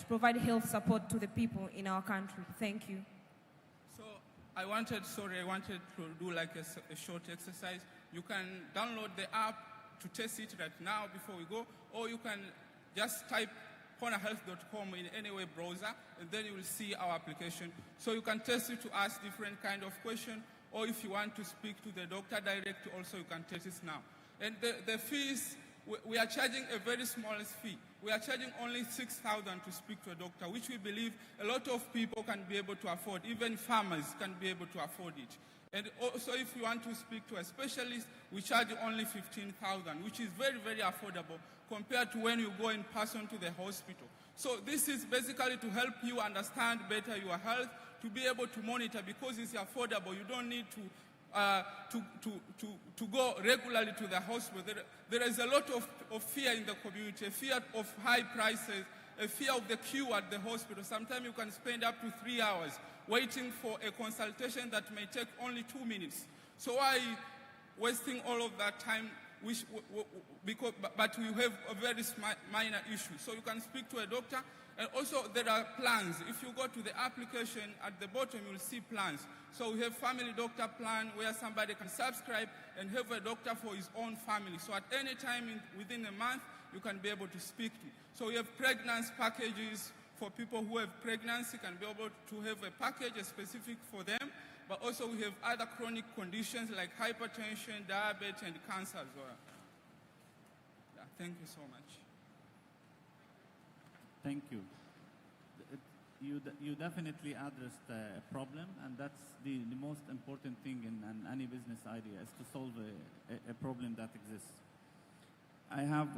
provide health support to the people in our country. Thank you. So I wanted to do like a short exercise. You can download the app to test it right now before we go, or you can just type cornerhealth.com in any web browser, and then you will see our application. So you can test it to ask different kind of question, or if you want to speak to the doctor direct, also you can test it now. And the fees, we are charging a very small fee. We are charging only 6,000 to speak to a doctor, which we believe a lot of people can be able to afford. Even farmers can be able to afford it. And also, if you want to speak to a specialist, we charge only 15,000, which is very, very affordable compared to when you go in person to the hospital. So this is basically to help you understand better your health, to be able to monitor, because it's affordable. You don't need to go regularly to the hospital. There is a lot of fear in the community, a fear of high prices, a fear of the queue at the hospital. Sometimes you can spend up to 3 hours waiting for a consultation that may take only 2 minutes. So why wasting all of that time? But we have a very minor issue. So you can speak to a doctor. And also there are plans. If you go to the application, at the bottom you will see plans. So we have family doctor plan where somebody can subscribe and have a doctor for his own family. So at any time within a month, you can be able to speak to. So we have pregnancy packages for people who have pregnancy, can be able to have a package specific for them. But also we have other chronic conditions like hypertension, diabetes, and cancer as well. Yeah, thank you so much. Thank you. You definitely addressed a problem, and that's the most important thing in any business idea, is to solve a problem that exists. I have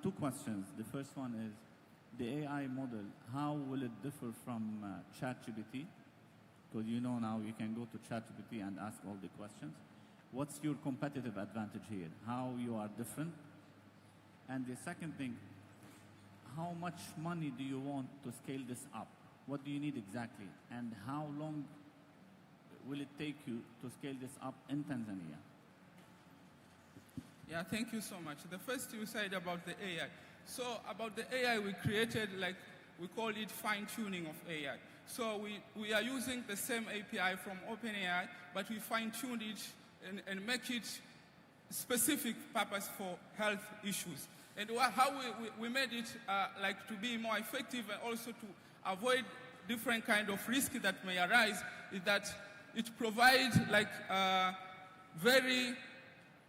two questions. The first one is, the AI model, how will it differ from ChatGPT? Because you know now you can go to ChatGPT and ask all the questions. What's your competitive advantage here? How you are different? And the second thing, how much money do you want to scale this up? What do you need exactly? And how long will it take you to scale this up in Tanzania? Yeah, thank you so much. The first you said about the AI. So about the AI, we created, like, we call it fine-tuning of AI. So we are using the same API from OpenAI, but we fine-tuned it and make it specific purpose for health issues. And how we made it like to be more effective and also to avoid different kind of risk that may arise is that it provides like very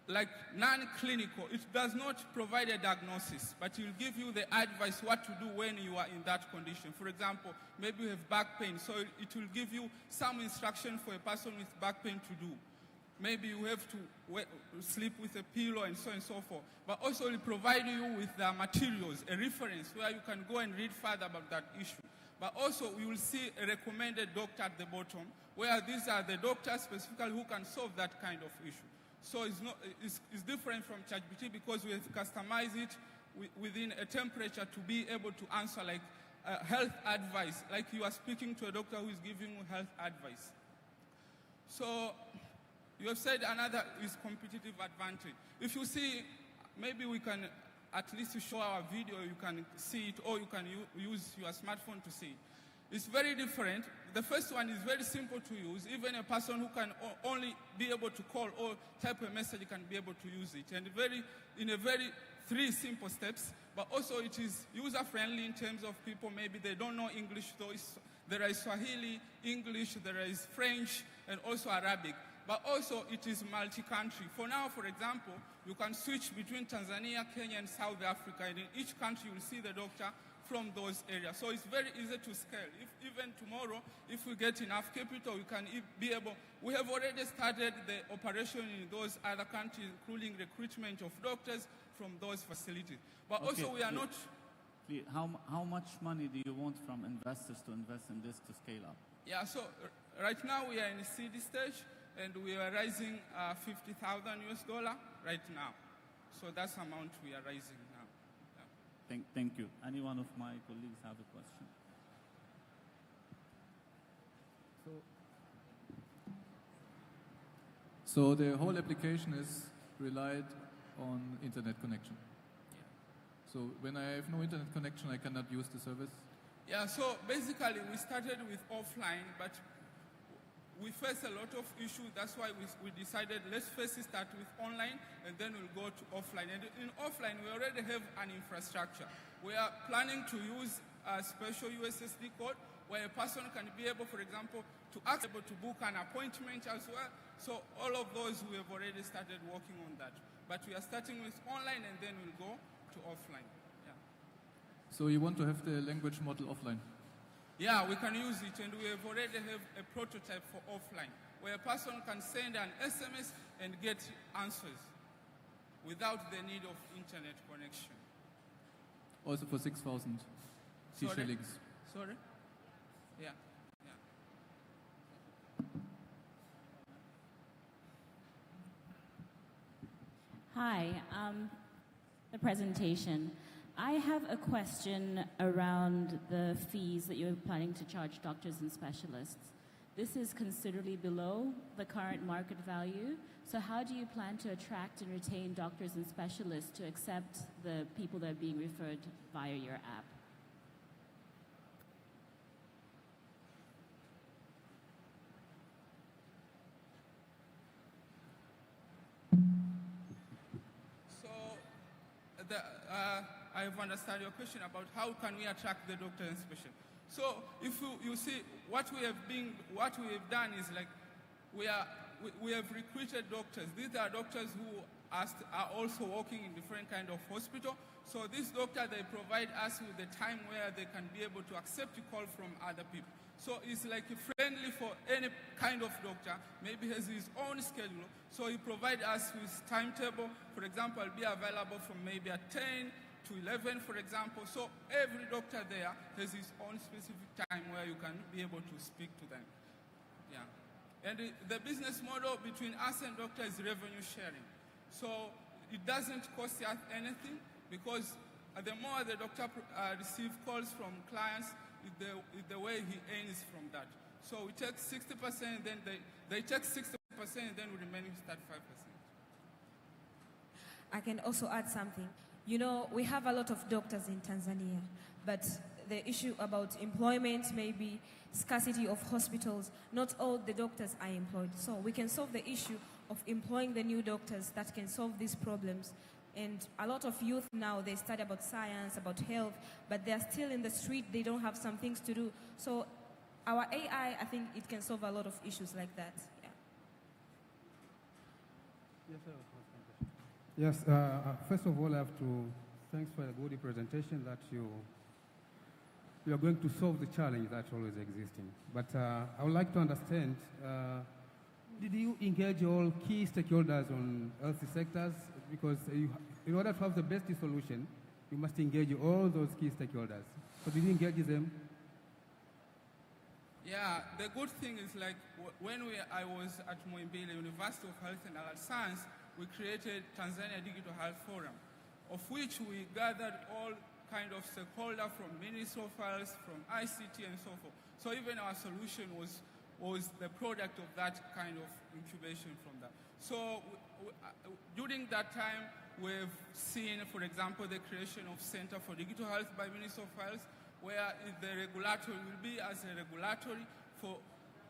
like non-clinical. It does not provide a diagnosis, but it will give you the advice what to do when you are in that condition. For example, maybe you have back pain, so it will give you some instruction for a person with back pain to do. Maybe you have to sleep with a pillow and so on and so forth. But also it will provide you with the materials, a reference where you can go and read further about that issue. But also we will see a recommended doctor at the bottom, where these are the doctors specifically who can solve that kind of issue. So it's different from ChatGPT because we have customized it within a temperature to be able to answer like health advice, like you are speaking to a doctor who is giving you health advice. So you have said another is competitive advantage. If you see, maybe we can at least show our video, you can see it, or you can use your smartphone to see it. It's very different. The first one is very simple to use. Even a person who can only be able to call or type a message can be able to use it. And in a very 3 simple steps, but also it is user-friendly in terms of people, maybe they don't know English, so there is Swahili, English, there is French, and also Arabic. But also it is multi-country. For now, for example, you can switch between Tanzania, Kenya, and South Africa, and in each country you will see the doctor from those areas. So it's very easy to scale. Even tomorrow, if we get enough capital, we can be able, we have already started the operation in those other countries, including recruitment of doctors from those facilities. But okay, also we are not... How much money do you want from investors to invest in this to scale up? Yeah, so right now we are in the seed stage, and we are raising $50,000 right now. So that's the amount we are raising. Thank you. Any one of my colleagues have a question? So the whole application is relied on internet connection. So when I have no internet connection, I cannot use the service. Yeah, so basically we started with offline, but we face a lot of issues. That's why we decided let's first start with online and then we'll go to offline. And in offline, we already have an infrastructure. We are planning to use a special USSD code where a person can be able, for example, to book an appointment as well. So all of those, we have already started working on that. But we are starting with online and then we'll go to offline. Yeah. So you want to have the language model offline? Yeah, we can use it, and we have already have a prototype for offline, where a person can send an SMS and get answers without the need of internet connection. Also for 6,000 shillings. Sorry? Yeah. Hi, the presentation. I have a question around the fees that you're planning to charge doctors and specialists. This is considerably below the current market value. So how do you plan to attract and retain doctors and specialists to accept the people that are being referred via your app? I understand your question about how can we attract the doctor and specialist. So if you see what we have done is like we have recruited doctors. These are doctors who are also working in different kind of hospital. So this doctor, they provide us with the time where they can be able to accept a call from other people. So it's like friendly for any kind of doctor, maybe has his own schedule. So he provides us with timetable. For example, I'll be available from maybe at 10 to 11, for example. So every doctor there has his own specific time where you can be able to speak to them. Yeah. And the business model between us and doctor is revenue sharing. So it doesn't cost us anything because the more the doctor receives calls from clients, the way he earns from that. So we take 60%, then they take 60%, then we remain with that 5%. I can also add something. You know, we have a lot of doctors in Tanzania, but the issue about employment, maybe scarcity of hospitals, not all the doctors are employed. So we can solve the issue of employing the new doctors that can solve these problems. And a lot of youth now, they study about science, about health, but they're still in the street, they don't have some things to do. So our AI, I think it can solve a lot of issues like that. Yeah. Yes, first of all, I have to thanks for the good presentation that you are going to solve the challenge that's always existing. But I would like to understand, did you engage all key stakeholders on health sectors? Because in order to have the best solution, you must engage all those key stakeholders. So did you engage them? Yeah, the good thing is like when I was at Muhimbili, University of Health and Allied Science, we created Tanzania Digital Health Forum, of which we gathered all kind of stakeholders from Ministry of Health, from ICT and so forth. So even our solution was the product of that kind of incubation from that. So during that time, we've seen, for example, the creation of Center for Digital Health by Ministry of Health, where the regulatory will be as a regulatory for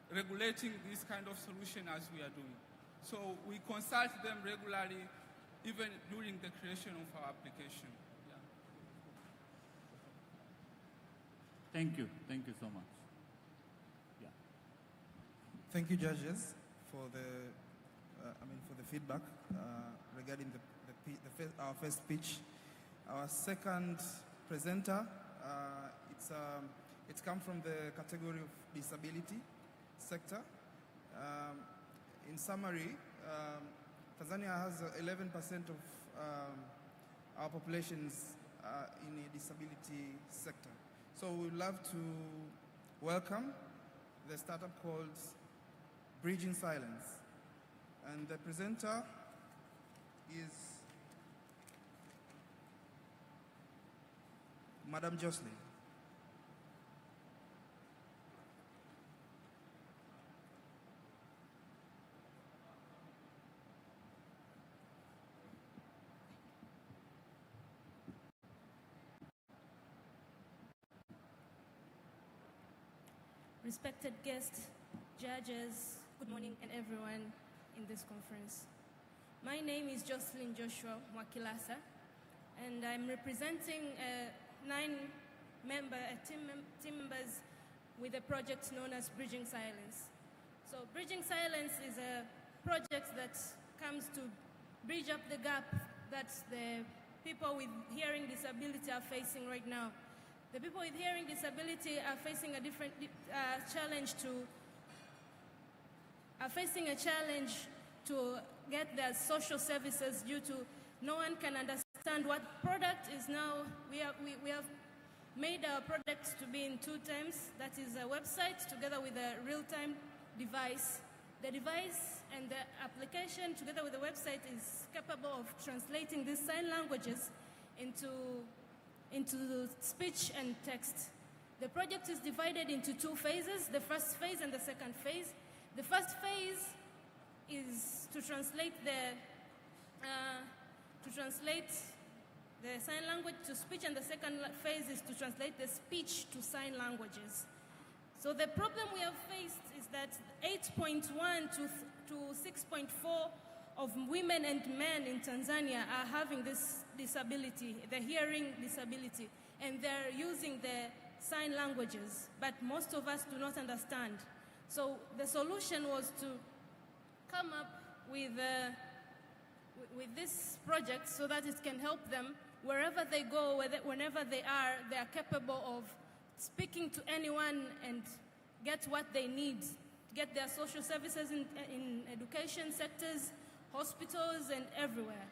regulating this kind of solution as we are doing. So we consult them regularly, even during the creation of our application. Yeah. Thank you so much. Yeah. Thank you, judges, for the feedback regarding our first speech. Our second presenter, it's come from the category of disability sector. In summary, Tanzania has 11% of our populations in a disability sector. So we'd love to welcome the startup called Bridging Silence. And the presenter is Madam Jocelyn. Respected guests, judges, good morning, and everyone in this conference. My name is Jocelyn Joshua Mwakilasa, and I'm representing team members with a project known as Bridging Silence. So Bridging Silence is a project that comes to bridge up the gap that the people with hearing disability are facing right now. The people with hearing disability are facing a different challenge to get their social services due to no one can understand what product is now. We have made our products to be in two terms. That is a website together with a real-time device. The device and the application together with the website is capable of translating these sign languages into speech and text. The project is divided into two phases, the first phase and the second phase. The first phase is to translate the sign language to speech, and the second phase is to translate the speech to sign languages. So the problem we have faced is that 8.1 to 6.4 of women and men in Tanzania are having this disability, the hearing disability, and they're using the sign languages, but most of us do not understand. So the solution was to come up with this project so that it can help them wherever they go, whenever they are capable of speaking to anyone and get what they need, get their social services in education sectors, hospitals, and everywhere.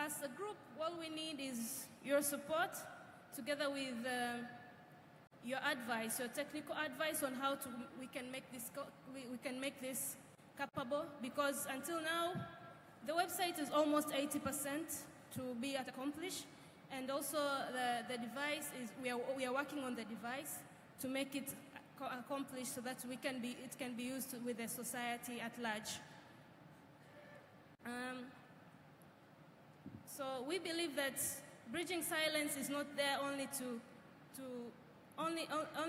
As a group, all we need is your support together with your advice, your technical advice on how we can make this capable, because until now, the website is almost 80% to be accomplished, and also the device is, we are working on the device to make it accomplished so that it can be used with the society at large. So we believe that Bridging Silence is not there only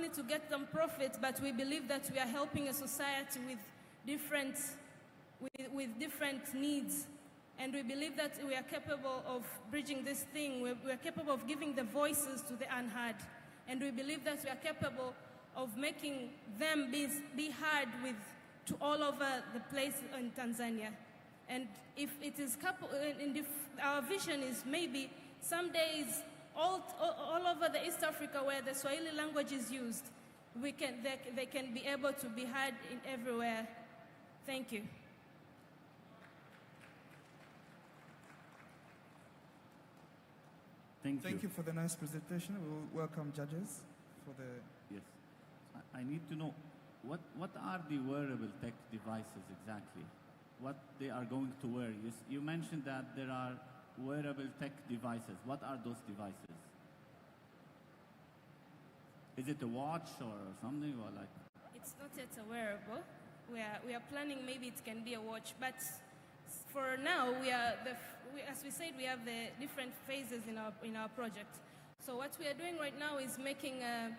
to get them profit, but we believe that we are helping a society with different needs, and we believe that we are capable of bridging this thing. We are capable of giving the voices to the unheard, and we believe that we are capable of making them be heard to all over the place in Tanzania. And if it is if our vision is maybe some days all over the East Africa where the Swahili language is used, they can be able to be heard in everywhere. Thank you. Thank you for the nice presentation. We will welcome judges for the... Yes. I need to know, what are the wearable tech devices exactly? What they are going to wear? You mentioned that there are wearable tech devices. What are those devices? Is it a watch or something, or like? It's not yet a wearable. We are planning maybe it can be a watch, but for now as we said, we have the different phases in our project. So what we are doing right now is making a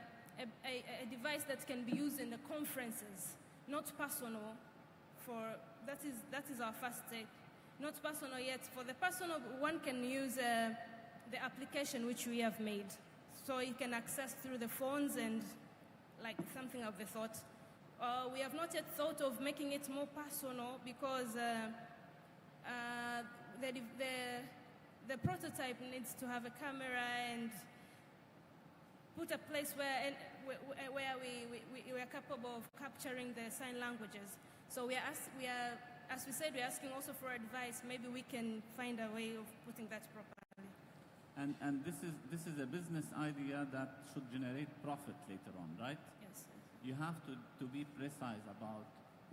device that can be used in the conferences, not personal. That is our first step. Not personal yet. For the personal, one can use the application which we have made, so you can access through the phones and like something of the sort. We have not yet thought of making it more personal because the prototype needs to have a camera and put a place where we are capable of capturing the sign languages. So as we said, we're asking also for advice. Maybe we can find a way of putting that properly. And this is a business idea that should generate profit later on, right? Yes. You have to be precise about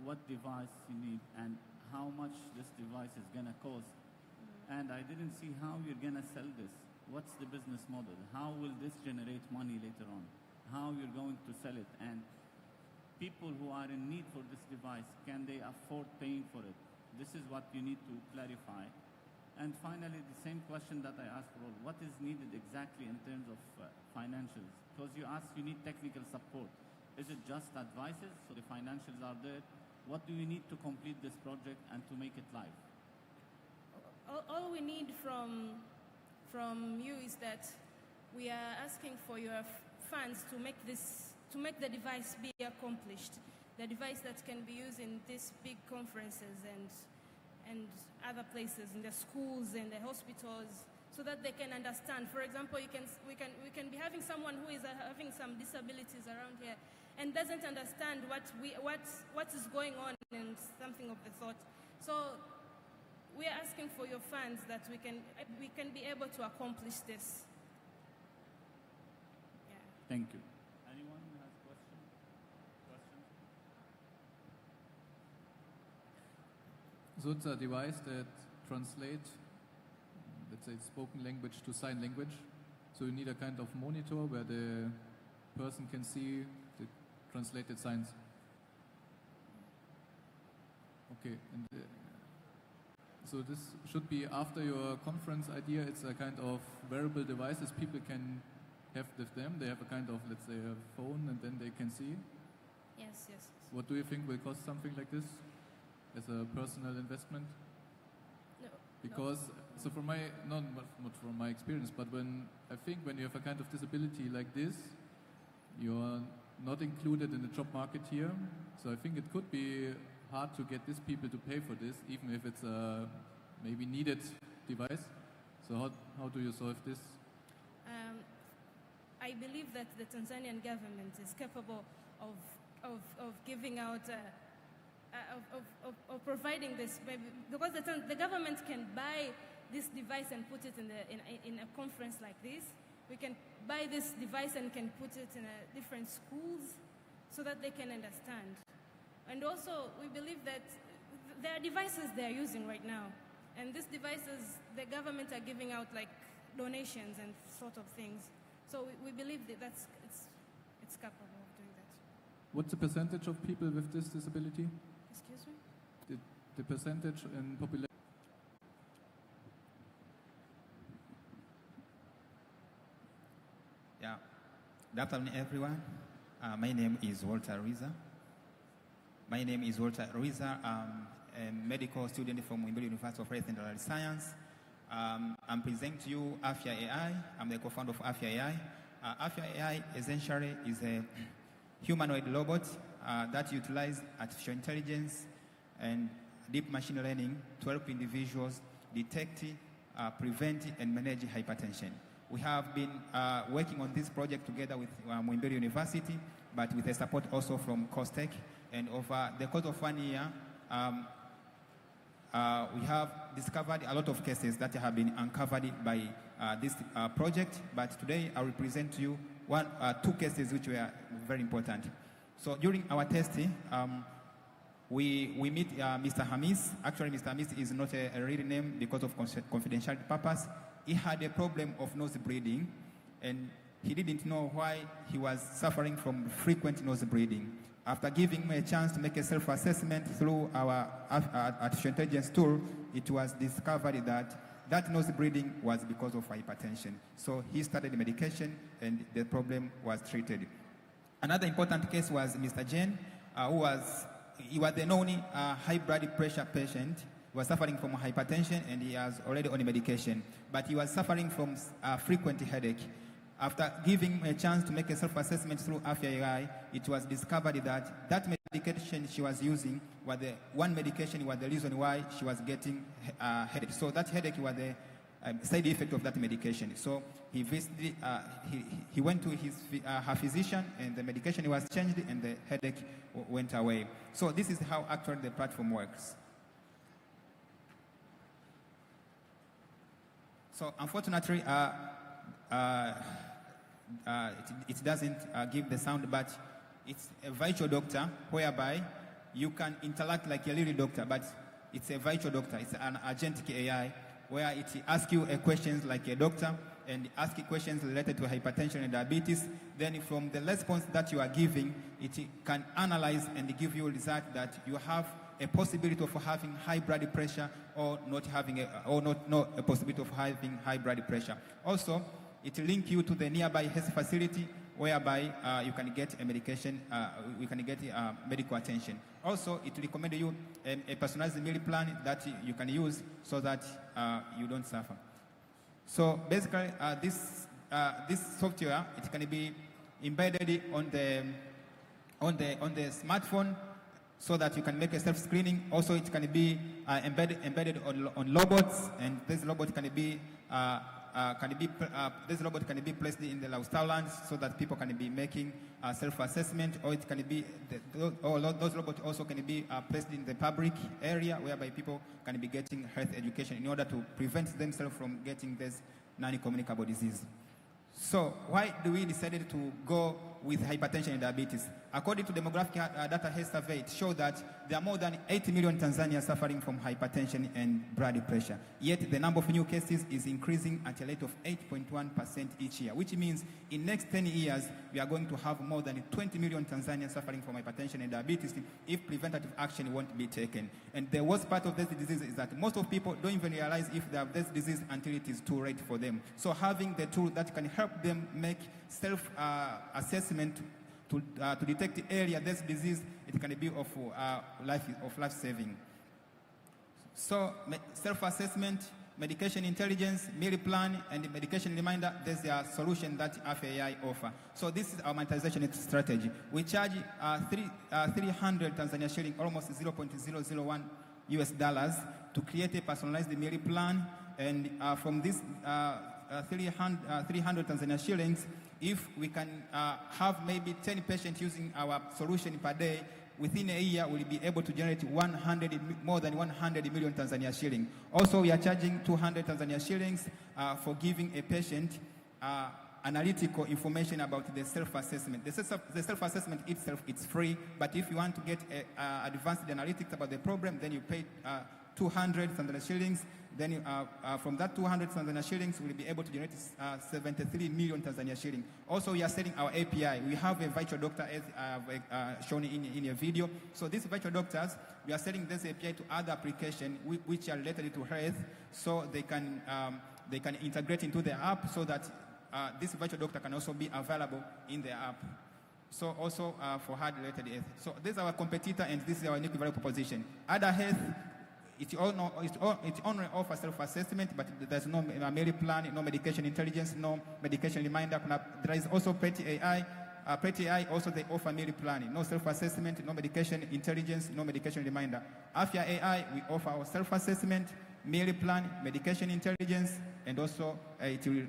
what device you need and how much this device is going to cost. And I didn't see how you're going to sell this. what's the business model? How will this generate money later on? How you're going to sell it? And people who are in need for this device, can they afford paying for it? This is what you need to clarify. And finally, the same question that I asked for all, what is needed exactly in terms of financials? Because you asked, you need technical support. Is it just advices, so the financials are there? What do you need to complete this project and to make it live? All we need from you is that we are asking for your funds to make the device be accomplished. The device that can be used in these big conferences and other places, in the schools and the hospitals, so that they can understand. For example, we can be having someone who is having some disabilities around here and doesn't understand what is going on and something of the sort. So we are asking for your funds that we can be able to accomplish this. Yeah. Thank you. Anyone has questions? So it's a device that translates, let's say, spoken language to sign language. So you need a kind of monitor where the person can see the translated signs. Okay, and so this should be after your conference idea. It's a kind of wearable devices people can have with them. They have a kind of, let's say, a phone, and then they can see. Yes, yes. What do you think will cost something like this as a personal investment? No. Because, so from my, not from my experience, but when you have a kind of disability like this, you're not included in the job market here. So I think it could be hard to get these people to pay for this, even if it's a maybe needed device. So how do you solve this? I believe that the Tanzanian government is capable of giving out, of providing this, because the government can buy this device and put it in a conference like this. We can buy this device and can put it in different schools so that they can understand. And also, we believe that there are devices they are using right now. And these devices, the government are giving out like donations and sort of things. So we believe that it's capable of doing that. What's the percentage of people with this disability? Excuse me? The percentage in population? Yeah. Good afternoon, everyone. My name is Walter Ruiza. I'm a medical student from Wimbledon University of Health and Allied Science. I'm presenting to you Afia AI. I'm the co-founder of Afia AI. Afia AI essentially is a humanoid robot that utilizes artificial intelligence and deep machine learning to help individuals detect, prevent, and manage hypertension. We have been working on this project together with Wimbledon University, but with the support also from COSTECH. And over the course of 1 year, we have discovered a lot of cases that have been uncovered by this project. But today, I will present to you two cases which were very important. So during our testing, we meet Mr. Hamis. Actually, Mr. Hamis is not a real name because of confidentiality purpose. He had a problem of nose bleeding, and he didn't know why he was suffering from frequent nose bleeding. After giving him a chance to make a self-assessment through our artificial intelligence tool, it was discovered that nose bleeding was because of hypertension. So he started the medication, and the problem was treated. Another important case was Mr. Jen, he was the known high blood pressure patient. He was suffering from hypertension, and he was already on medication. But he was suffering from frequent headache. After giving a chance to make a self-assessment through Afia AI, it was discovered that medication she was using was the one medication was the reason why she was getting headache. So that headache was the side effect of that medication. So he visited, he went to her physician, and the medication was changed, and the headache went away. So this is how actually the platform works. So unfortunately, it doesn't give the sound, but it's a virtual doctor whereby you can interact like a real doctor, but it's a virtual doctor. It's an agentic AI where it asks you a questions like a doctor, and ask questions related to hypertension and diabetes. Then from the response that you are giving, it can analyze and give you a result that you have a possibility of having high blood pressure or not having not a possibility of having high blood pressure. Also, it will link you to the nearby health facility whereby you can get a medication, you can get medical attention. Also, it will recommend you a personalized meal plan that you can use so that you don't suffer. So basically, this software, it can be embedded on the smartphone so that you can make a self-screening. Also, it can be embedded on robots, and this robot can be this robot can be placed in the lifestyle lands so that people can be making self-assessment, or it can be those robots also can be placed in the public area whereby people can be getting health education in order to prevent themselves from getting this non-communicable disease. So why do we decided to go with hypertension and diabetes? According to demographic data health survey, it showed that there are more than 80 million Tanzanians suffering from hypertension and blood pressure. Yet the number of new cases is increasing at a rate of 8.1% each year, which means in next 10 years, we are going to have more than 20 million Tanzanians suffering from hypertension and diabetes if preventative action won't be taken. And the worst part of this disease is that most of people don't even realize if they have this disease until it is too late for them. So having the tool that can help them make self-assessment to detect earlier this disease, it can be of life-saving. So self-assessment, medication intelligence, meal plan, and medication reminder, there's a solution that FAI offer. So this is our monetization strategy. We charge 300 Tanzania shilling, almost 0.001 US dollars, to create a personalized meal plan. And from this 300 Tanzania shillings, if we can have maybe 10 patients using our solution per day, within a year we'll be able to generate more than 100 million Tanzania shillings. Also, we are charging 200 Tanzania shillings for giving a patient analytical information about the self-assessment. The self-assessment itself, it's free, but if you want to get advanced analytics about the problem, then you pay 200 Tanzania shillings. Then from that 200 Tanzania shillings, we'll be able to generate 73 million Tanzania shillings. Also, we are selling our API. We have a virtual doctor, as shown in a video. So these virtual doctors, we are selling this API to other applications which are related to health, so they can integrate into the app so that this virtual doctor can also be available in the app. So also for heart-related health. So this is our competitor, and this is our unique value proposition. Other health, it only offers self-assessment, but there's no meal plan, no medication intelligence, no medication reminder. There is also Pretty AI. Pretty AI also they offer meal planning, no self-assessment, no medication intelligence, no medication reminder. Afia AI, we offer our self-assessment, meal plan, medication intelligence, and also it will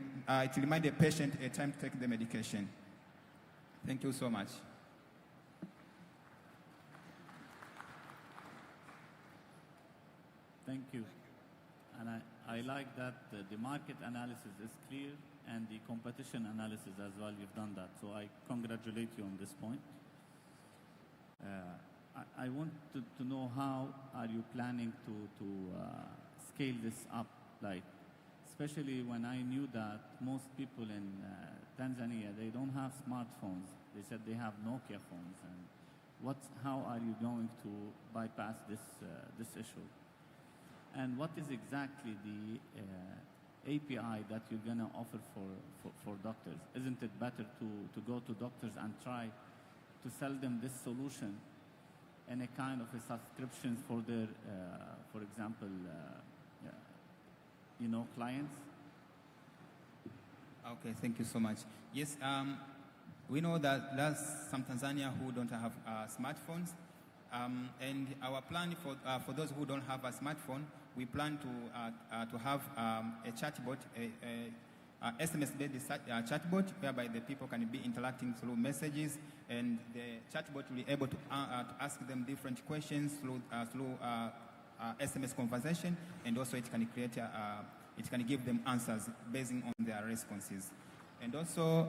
remind the patient a time to take the medication. Thank you so much. Thank you. And I like that the market analysis is clear and the competition analysis as well. You've done that. So I congratulate you on this point. I want to know how are you planning to scale this up, like especially when I knew that most people in Tanzania, they don't have smartphones. They said they have Nokia phones. And how are you going to bypass this issue? And what is exactly the API that you're going to offer for doctors? Isn't it better to go to doctors and try to sell them this solution in a kind of a subscription for their, for example, clients? Okay, thank you so much. Yes, we know that there's some Tanzania who don't have smartphones. And our plan for those who don't have a smartphone, we plan to have a chatbot, a SMS-based chatbot, whereby the people can be interacting through messages, and the chatbot will be able to ask them different questions through SMS conversation, and also it can create it can give them answers based on their responses. And also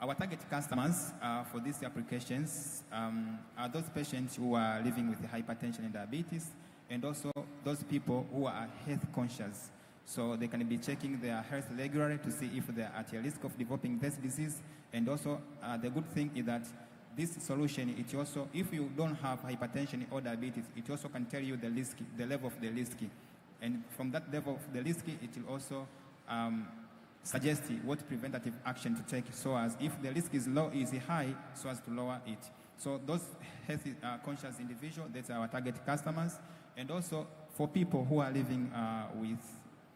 our target customers for these applications are those patients who are living with hypertension and diabetes, and also those people who are health conscious. So they can be checking their health regularly to see if they are at a risk of developing this disease. And also, the good thing is that this solution, it also, if you don't have hypertension or diabetes, it also can tell you the level of the risk. And from that level of the risk, it will also suggest what preventative action to take, so as if the risk is low, is high, so as to lower it. So those health conscious individuals, that's our target customers. And also for people who are living with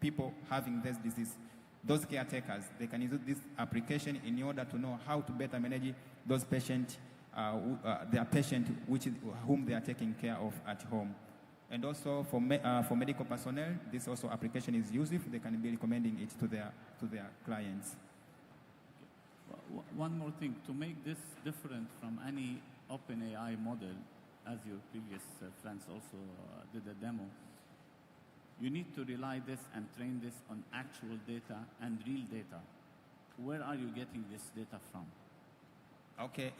people having this disease, those caretakers, they can use this application in order to know how to better manage those patients, their patient whom they are taking care of at home. And also for medical personnel, this also application is useful. They can be recommending it to their clients. One more thing, to make this different from any OpenAI model, as your previous friends also did a demo, you need to rely this and train this on actual data and real data. Where are you getting this data from? Okay.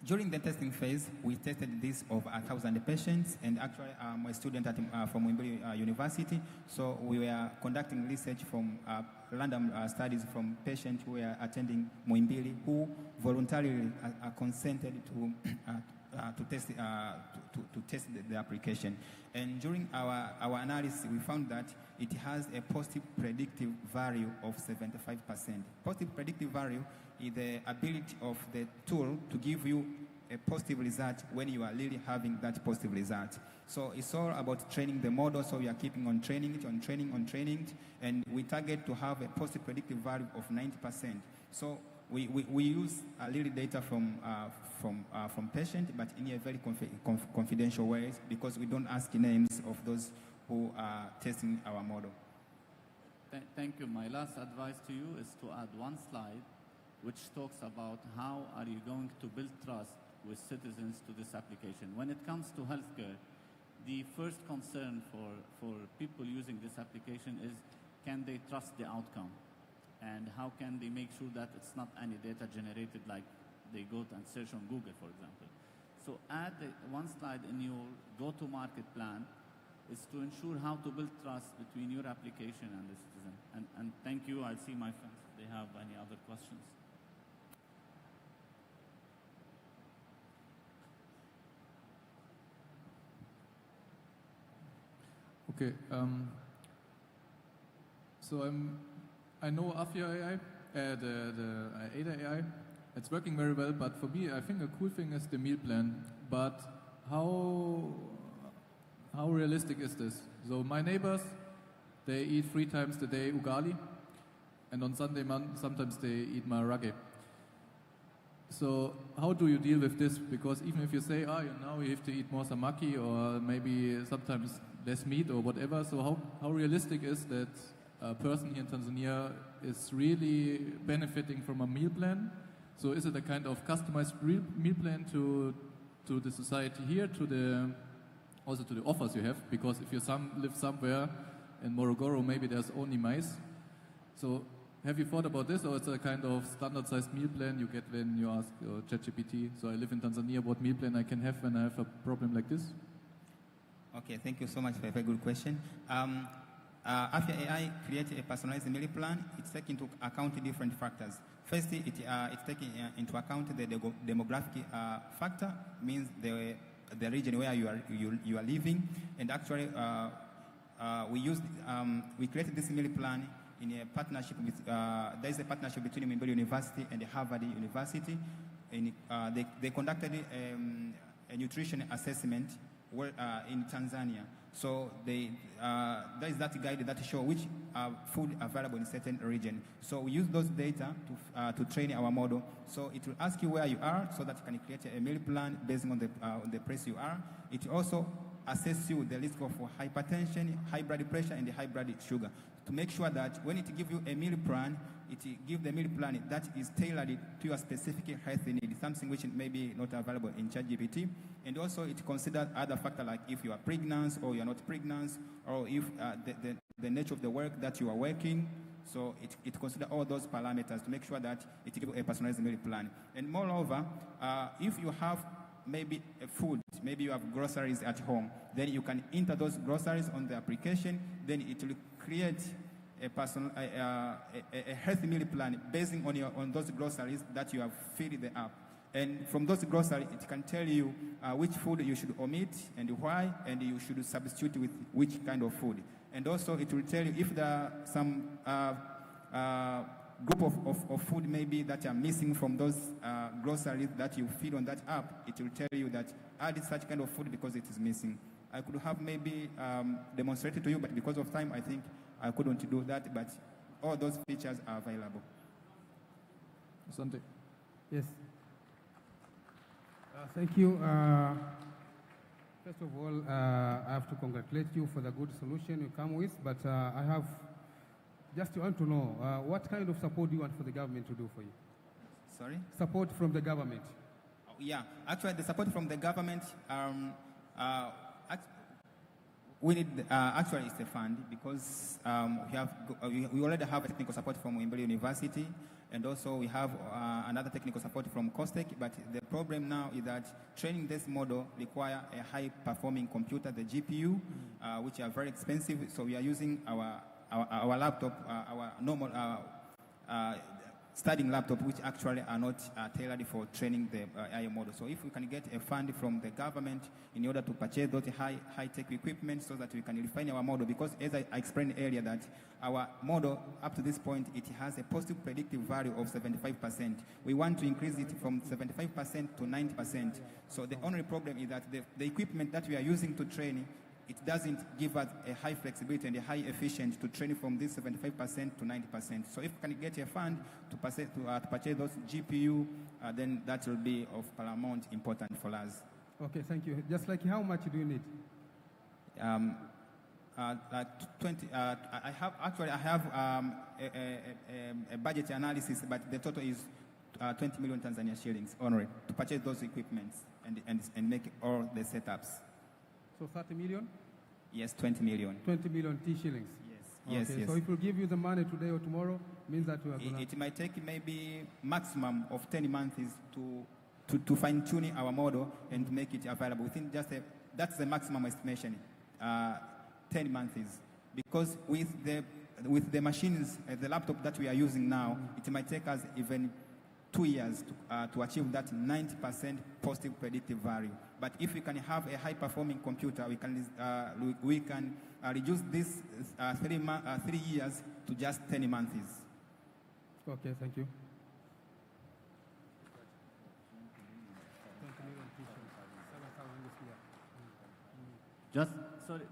During the testing phase, we tested this over 1,000 patients, and actually I'm a student from Muhimbili University, so we were conducting research from random studies from patients who were attending Muhimbili who voluntarily consented to test the application. And during our analysis, we found that it has a positive predictive value of 75%. Positive predictive value is the ability of the tool to give you a positive result when you are really having that positive result. So it's all about training the model, so we are keeping on training it, and we target to have a positive predictive value of 90%. So we use little data from patients, but in a very confidential way, because we don't ask names of those who are testing our model. Thank you. My last advice to you is to add one slide which talks about how are you going to build trust with citizens to this application. When it comes to healthcare, the first concern for people using this application is, can they trust the outcome? And how can they make sure that it's not any data generated like they go and search on Google, for example. So add one slide in your go-to-market plan is to ensure how to build trust between your application and the citizen. And thank you. I'll see my friends if they have any other questions. Okay. So I know Afia AI, the Ada AI. It's working very well, but for me, I think a cool thing is the meal plan. But how realistic is this? So my neighbors, they eat 3 times a day ugali, and on Sunday sometimes they eat maharage. So how do you deal with this? Because even if you say, now you have to eat more samaki or maybe sometimes less meat or whatever, so how realistic is that a person here in Tanzania is really benefiting from a meal plan? So is it a kind of customized meal plan to the society here, also to the offers you have? Because if you live somewhere in Morogoro, maybe there's only mice. So have you thought about this, or it's a kind of standardized meal plan you get when you ask ChatGPT? So I live in Tanzania, what meal plan I can have when I have a problem like this? Okay, thank you so much for a very good question. After AI creates a personalized meal plan, it's taking into account different factors. Firstly, it's taking into account the demographic factor, means the region where you are living, and actually we created this meal plan in a partnership with there is a partnership between Muhimbili University and Harvard University, and they conducted a nutrition assessment in Tanzania. So there is that guide that shows which food available in certain region. So we use those data to train our model. So it will ask you where you are, so that you can create a meal plan based on the place you are. It also assess you the risk of hypertension, high blood pressure, and high blood sugar, to make sure that when it gives you a meal plan, it gives the meal plan that is tailored to your specific health need, something which may be not available in ChatGPT. And also it considers other factors like if you are pregnant or you are not pregnant, or if the nature of the work that you are working. So it considers all those parameters to make sure that it gives you a personalized meal plan. And moreover, if you have maybe a food, maybe you have groceries at home, then you can enter those groceries on the application, then it will create a healthy meal plan based on those groceries that you have filled the app. And from those groceries, it can tell you which food you should omit and why, and you should substitute with which kind of food. And also, it will tell you if there are some group of food maybe that are missing from those groceries that you feed on that app. It will tell you that add such kind of food because it is missing. I could have maybe demonstrated to you, but because of time, I think I couldn't do that. But all those features are available. Asante. Yes. Thank you. First of all, I have to congratulate you for the good solution you come with, but I have just want to know what kind of support do you want for the government to do for you? Sorry? Support from the government. Oh, yeah, actually the support from the government, we need, actually it's a fund because we already have technical support from Wimberley University, and also we have another technical support from COSTECH, but the problem now is that training this model require a high-performing computer, the GPU, which are very expensive, so we are using our laptop, our normal studying laptop, which actually are not tailored for training the AI model. So if we can get a fund from the government in order to purchase those high-tech equipment so that we can refine our model, because as I explained earlier that our model up to this point, it has a positive predictive value of 75%. We want to increase it from 75% to 90%. So the only problem is that the equipment that we are using to train, it doesn't give us a high flexibility and a high efficiency to train from this 75% to 90%. So if we can get a fund to purchase those GPU, then that will be of paramount importance for us. Okay, thank you. Just like how much do you need? Like 20. I have a budget analysis, but the total is 20 million Tanzania shillings only to purchase those equipments and make all the setups. So 30 million? Yes, 20 million. 20 million T shillings? Yes. Okay, yes. so if we give you the money today or tomorrow, means that you are going to... It might take maybe maximum of 10 months to fine-tune our model and to make it available. Within that's the maximum estimation, 10 months. Because with the machines, the laptop that we are using now, it might take us even 2 years to achieve that 90% positive predictive value. But if we can have a high-performing computer, we can reduce this 3 years to just 10 months. Okay, thank you.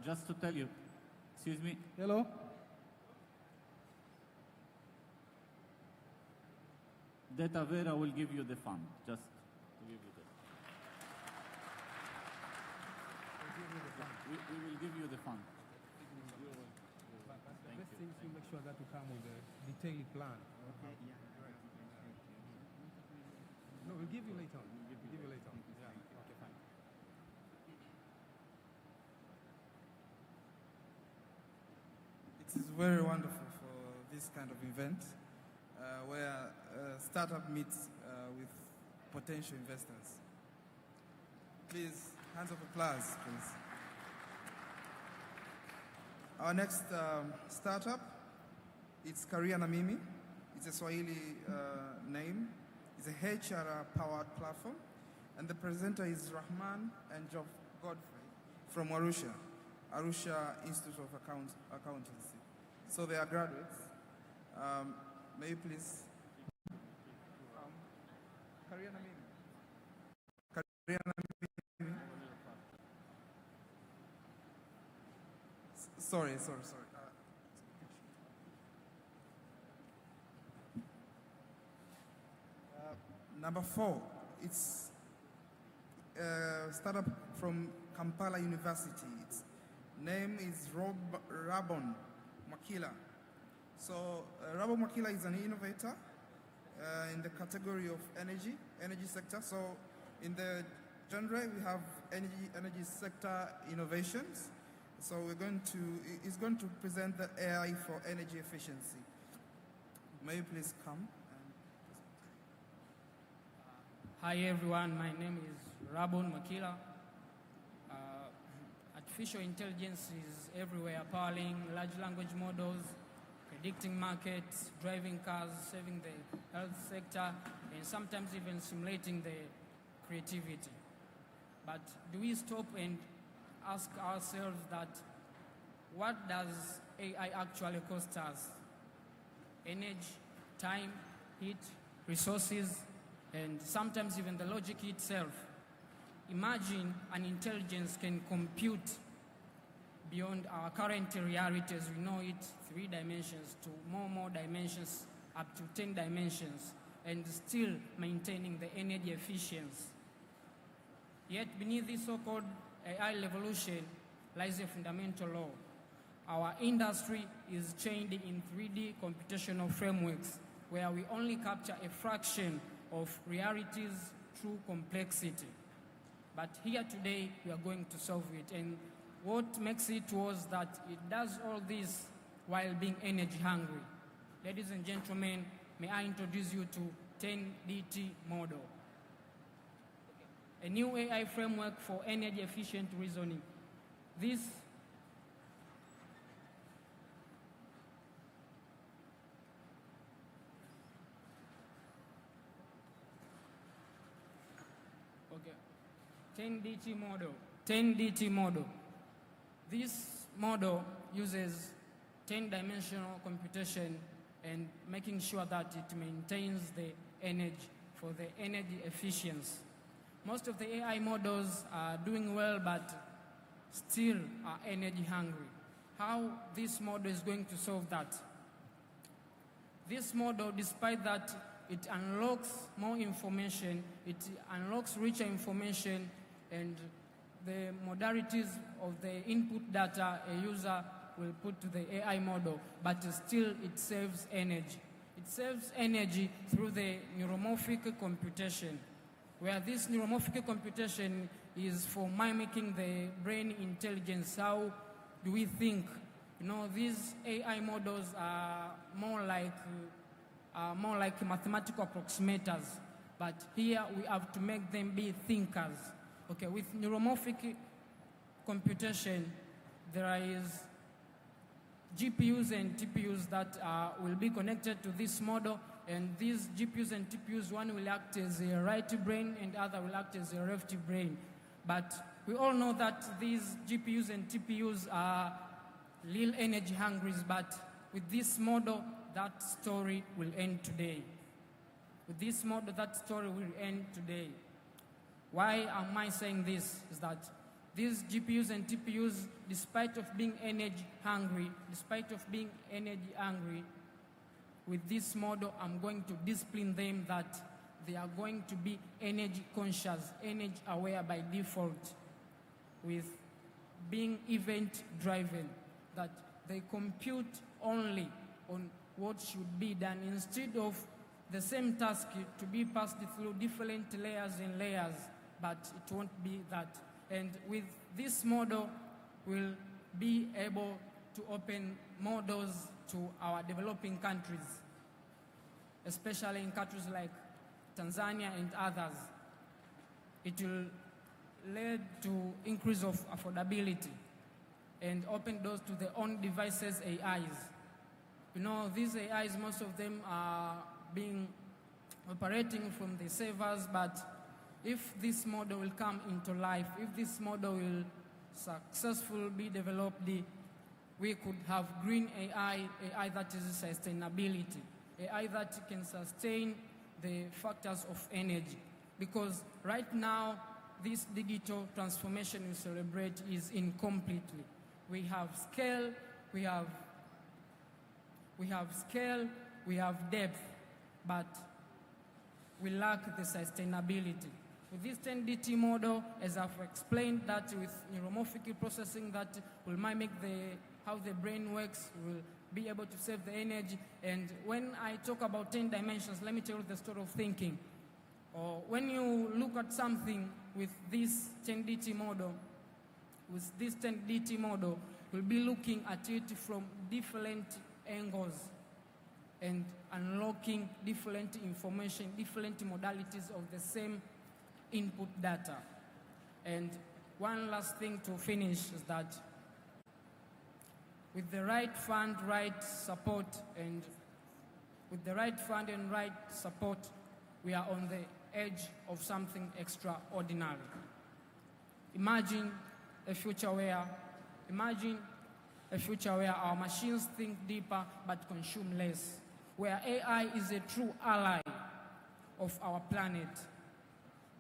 Just to tell you, excuse me. Hello. Data Vera will give you the fund, just to give you that. We will give you the fund. The best thing is to make sure that you come with a detailed plan. Okay. No, we'll give you later on. We'll give you later on. Yeah. Okay, fine. It is very wonderful for this kind of event where startup meets with potential investors. Please, hands of applause, please. Our next startup, it's Karia na Mimi. It's a Swahili name. It's a HR-powered platform. And the presenter is Rahman and Godfrey from Arusha Institute of Accountancy. So they are graduates. May you please? Karia na Mimi. Karia na Mimi. Sorry. Number 4, it's a startup from Kampala University. Its name is Rabon Makila. So Rabon Makila is an innovator in the category of energy sector. So in the genre, we have energy sector innovations. So he's going to present the AI for energy efficiency. May you please come? Hi everyone, my name is Rabon Makila. At artificial intelligence is everywhere, powering large language models, predicting markets, driving cars, saving the health sector, and sometimes even simulating the creativity. But do we stop and ask ourselves that what does AI actually cost us? Energy, time, heat, resources, and sometimes even the logic itself. Imagine an intelligence can compute beyond our current reality as we know it, 3 dimensions to more dimensions, up to 10 dimensions, and still maintaining the energy efficiency. Yet beneath this so-called AI revolution lies a fundamental law. Our industry is chained in 3D computational frameworks where we only capture a fraction of reality's true complexity. But here today, we are going to solve it. And what makes it was that it does all this while being energy hungry. Ladies and gentlemen, may I introduce you to 10DT model, a new AI framework for energy efficient reasoning. This okay, 10DT model. This model uses 10-dimensional computation and making sure that it maintains the energy for the energy efficiency. Most of the AI models are doing well, but still are energy hungry. How this model is going to solve that? This model, despite that it unlocks more information, it unlocks richer information, and the modalities of the input data a user will put to the AI model, but still it saves energy. It saves energy through the neuromorphic computation, where this neuromorphic computation is for mimicking the brain intelligence. How do we think? You know, these AI models are more like mathematical approximators, but here we have to make them be thinkers. Okay, with neuromorphic computation, there is GPUs and TPUs that will be connected to this model, and these GPUs and TPUs, one will act as a right brain and other will act as a left brain. But we all know that these GPUs and TPUs are real energy hungry, but with this model, that story will end today. With this model, that story will end today. Why am I saying this? Is that these GPUs and TPUs, despite of being energy hungry, with this model, I'm going to discipline them that they are going to be energy conscious, energy aware by default, with being event driven, that they compute only on what should be done instead of the same task to be passed through different layers and layers, but it won't be that. And with this model, we'll be able to open more doors to our developing countries, especially in countries like Tanzania and others. It will lead to increase of affordability and open doors to their own devices AIs. You know, these AIs, most of them are being operating from the servers, but if this model will come into life, if this model will successfully be developed, we could have green AI that is sustainability, AI that can sustain the factors of energy. Because right now, this digital transformation we celebrate is incomplete. We have scale, we have depth, but we lack the sustainability. With this 10DT model, as I've explained, that with neuromorphic processing that will mimic how the brain works, will be able to save the energy. And when I talk about 10 dimensions, let me tell you the story of thinking. Or when you look at something with this 10DT model, we'll be looking at it from different angles and unlocking different information, different modalities of the same input data. And one last thing to finish is that with the right fund, right support, and we are on the edge of something extraordinary. Imagine a future where our machines think deeper but consume less, where AI is a true ally of our planet.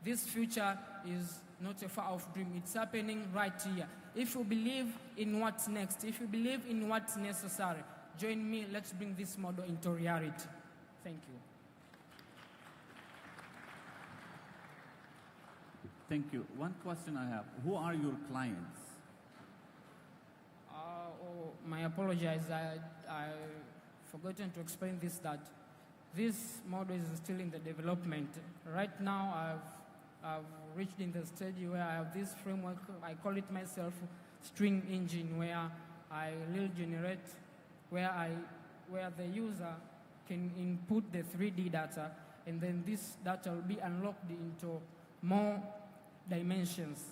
This future is not a far-off dream. It's happening right here. If you believe in what's next, if you believe in what's necessary, join me. Let's bring this model into reality. Thank you. Thank you. One question I have. Who are your clients? My apologies. I forgotten to explain this, that this model is still in the development. Right now, I've reached in the stage where I have this framework. I call it myself string engine, where I will generate, where the user can input the 3D data, and then this data will be unlocked into more dimensions.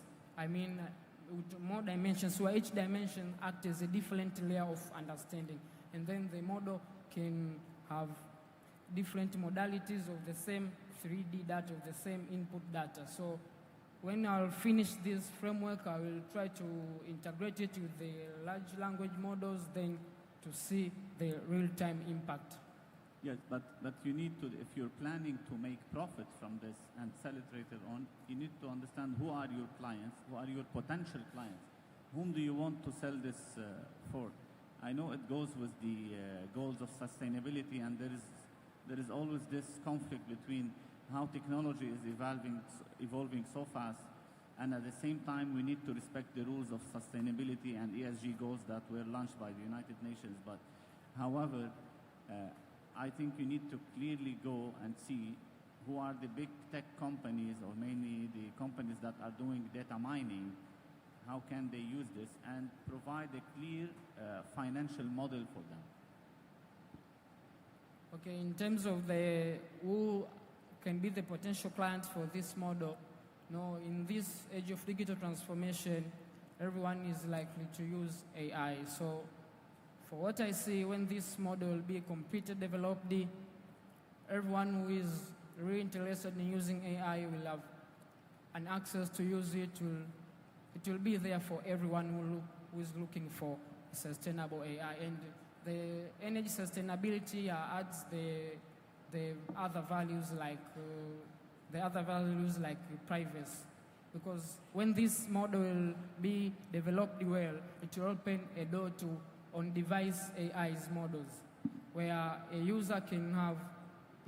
With more dimensions, where each dimension acts as a different layer of understanding. And then the model can have different modalities of the same 3D data, of the same input data. So when I'll finish this framework, I will try to integrate it with the large language models, then to see the real-time impact. Yes, but you need to, if you're planning to make profit from this and sell it later on, you need to understand who are your clients, who are your potential clients. Whom do you want to sell this for? I know it goes with the goals of sustainability, and there is always this conflict between how technology is evolving so fast, and at the same time we need to respect the rules of sustainability and ESG goals that were launched by the United Nations. But however, I think you need to clearly go and see who are the big tech companies, or mainly the companies that are doing data mining. How can they use this and provide a clear financial model for them? Okay, in terms of who can be the potential clients for this model, in this age of digital transformation, everyone is likely to use AI. So for what I see, when this model will be completely developed, everyone who is really interested in using AI will have an access to use it. It will be there for everyone who is looking for sustainable AI. And the energy sustainability adds the other values like privacy. Because when this model will be developed well, it will open a door to on-device AI's models, where a user can have,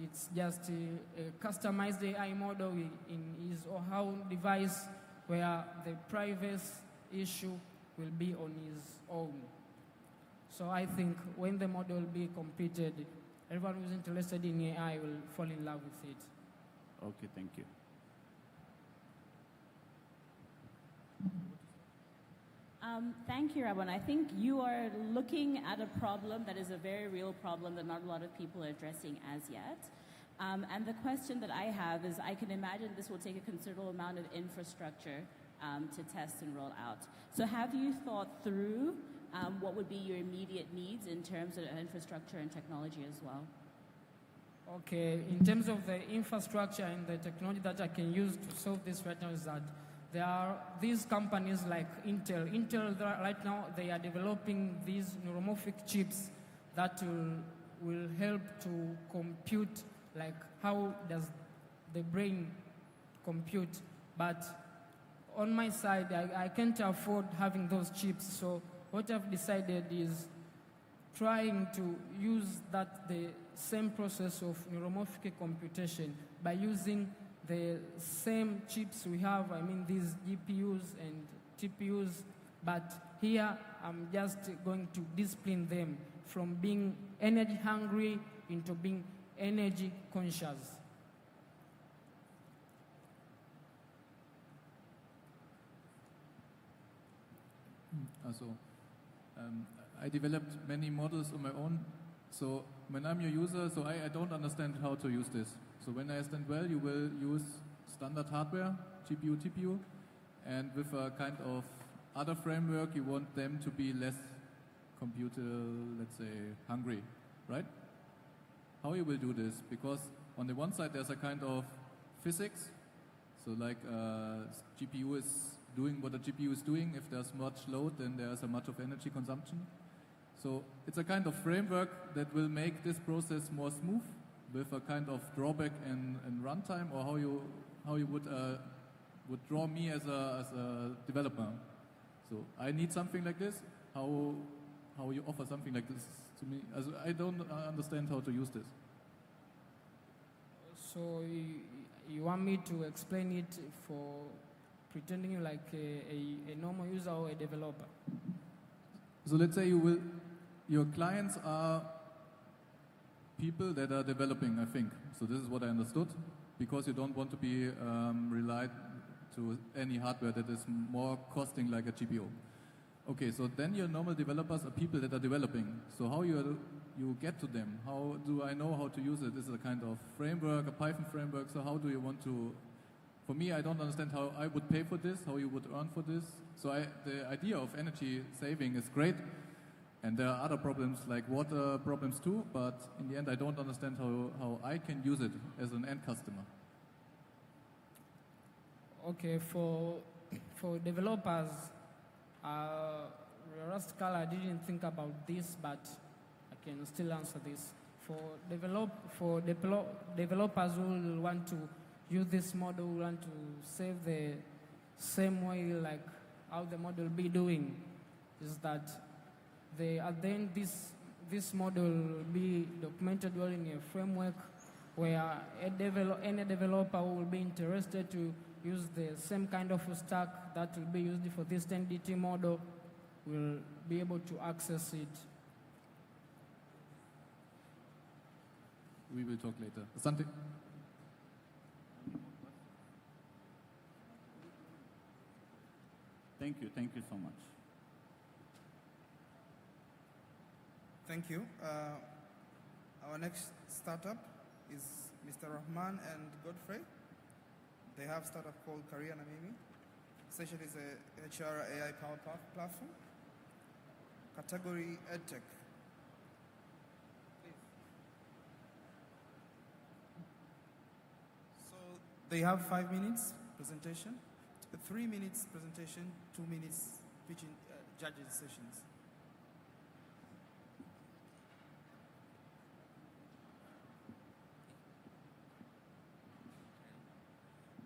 it's just a customized AI model in his or her own device, where the privacy issue will be on his own. So I think when the model will be completed, everyone who's interested in AI will fall in love with it. Okay, thank you. Thank you, Rabon. I think you are looking at a problem that is a very real problem that not a lot of people are addressing as yet. And the question that I have is, I can imagine this will take a considerable amount of infrastructure to test and roll out. So have you thought through what would be your immediate needs in terms of infrastructure and technology as well? Okay, in terms of the infrastructure and the technology that I can use to solve this right now is that there are these companies like Intel. Intel right now, they are developing these neuromorphic chips that will help to compute, like how does the brain compute. But on my side, I can't afford having those chips. So what I've decided is trying to use the same process of neuromorphic computation by using the same chips we have, these GPUs and TPUs, but here I'm just going to discipline them from being energy hungry into being energy conscious. I developed many models on my own. So when I'm your user, so I don't understand how to use this. So when I understand well, you will use standard hardware, GPU, TPU, and with a kind of other framework, you want them to be less computer, let's say, hungry, right? How you will do this? Because on the one side, there's a kind of physics. So like GPU is doing what a GPU is doing. If there's much load, then there's a much of energy consumption. So it's a kind of framework that will make this process more smooth with a kind of drawback in runtime, or how you would draw me as a developer. So I need something like this. How you offer something like this to me? I don't understand how to use this. So you want me to explain it for pretending you're like a normal user or a developer? So let's say your clients are people that are developing, I think. So this is what I understood, because you don't want to be relied to any hardware that is more costing like a GPU. Okay, so then your normal developers are people that are developing. So how you get to them? How do I know how to use it? This is a kind of framework, a Python framework. So how do you want to? For me, I don't understand how I would pay for this, how you would earn for this. So the idea of energy saving is great. And there are other problems like water problems too, but in the end I don't understand how I can use it as an end customer. Okay, for developers, Rascal, I didn't think about this, but I can still answer this. For developers who will want to use this model, who want to save the same way like how the model be doing, is that then this model will be documented well in a framework where any developer who will be interested to use the same kind of stack that will be used for this 10DT model will be able to access it. We will talk later. Asante? Thank you so much. Thank you. Our next startup is Mr. Rahman and Godfrey. They have a startup called Career Namimi. Essentially, it's a HR AI powered platform. Category EdTech. So they have 5 minutes presentation, 3 minutes presentation, 2 minutes pitching judging sessions.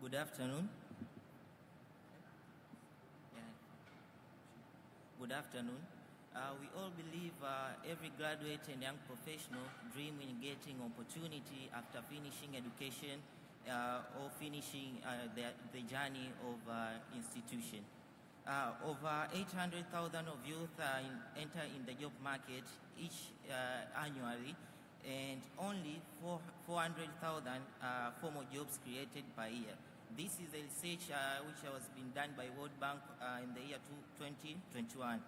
Good afternoon. Good afternoon. We all believe every graduate and young professional dream in getting opportunity after finishing education or finishing the journey of institution. Over 800,000 of youth enter in the job market each annually, and only 400,000 formal jobs created per year. This is a research which was being done by World Bank in the year 2021.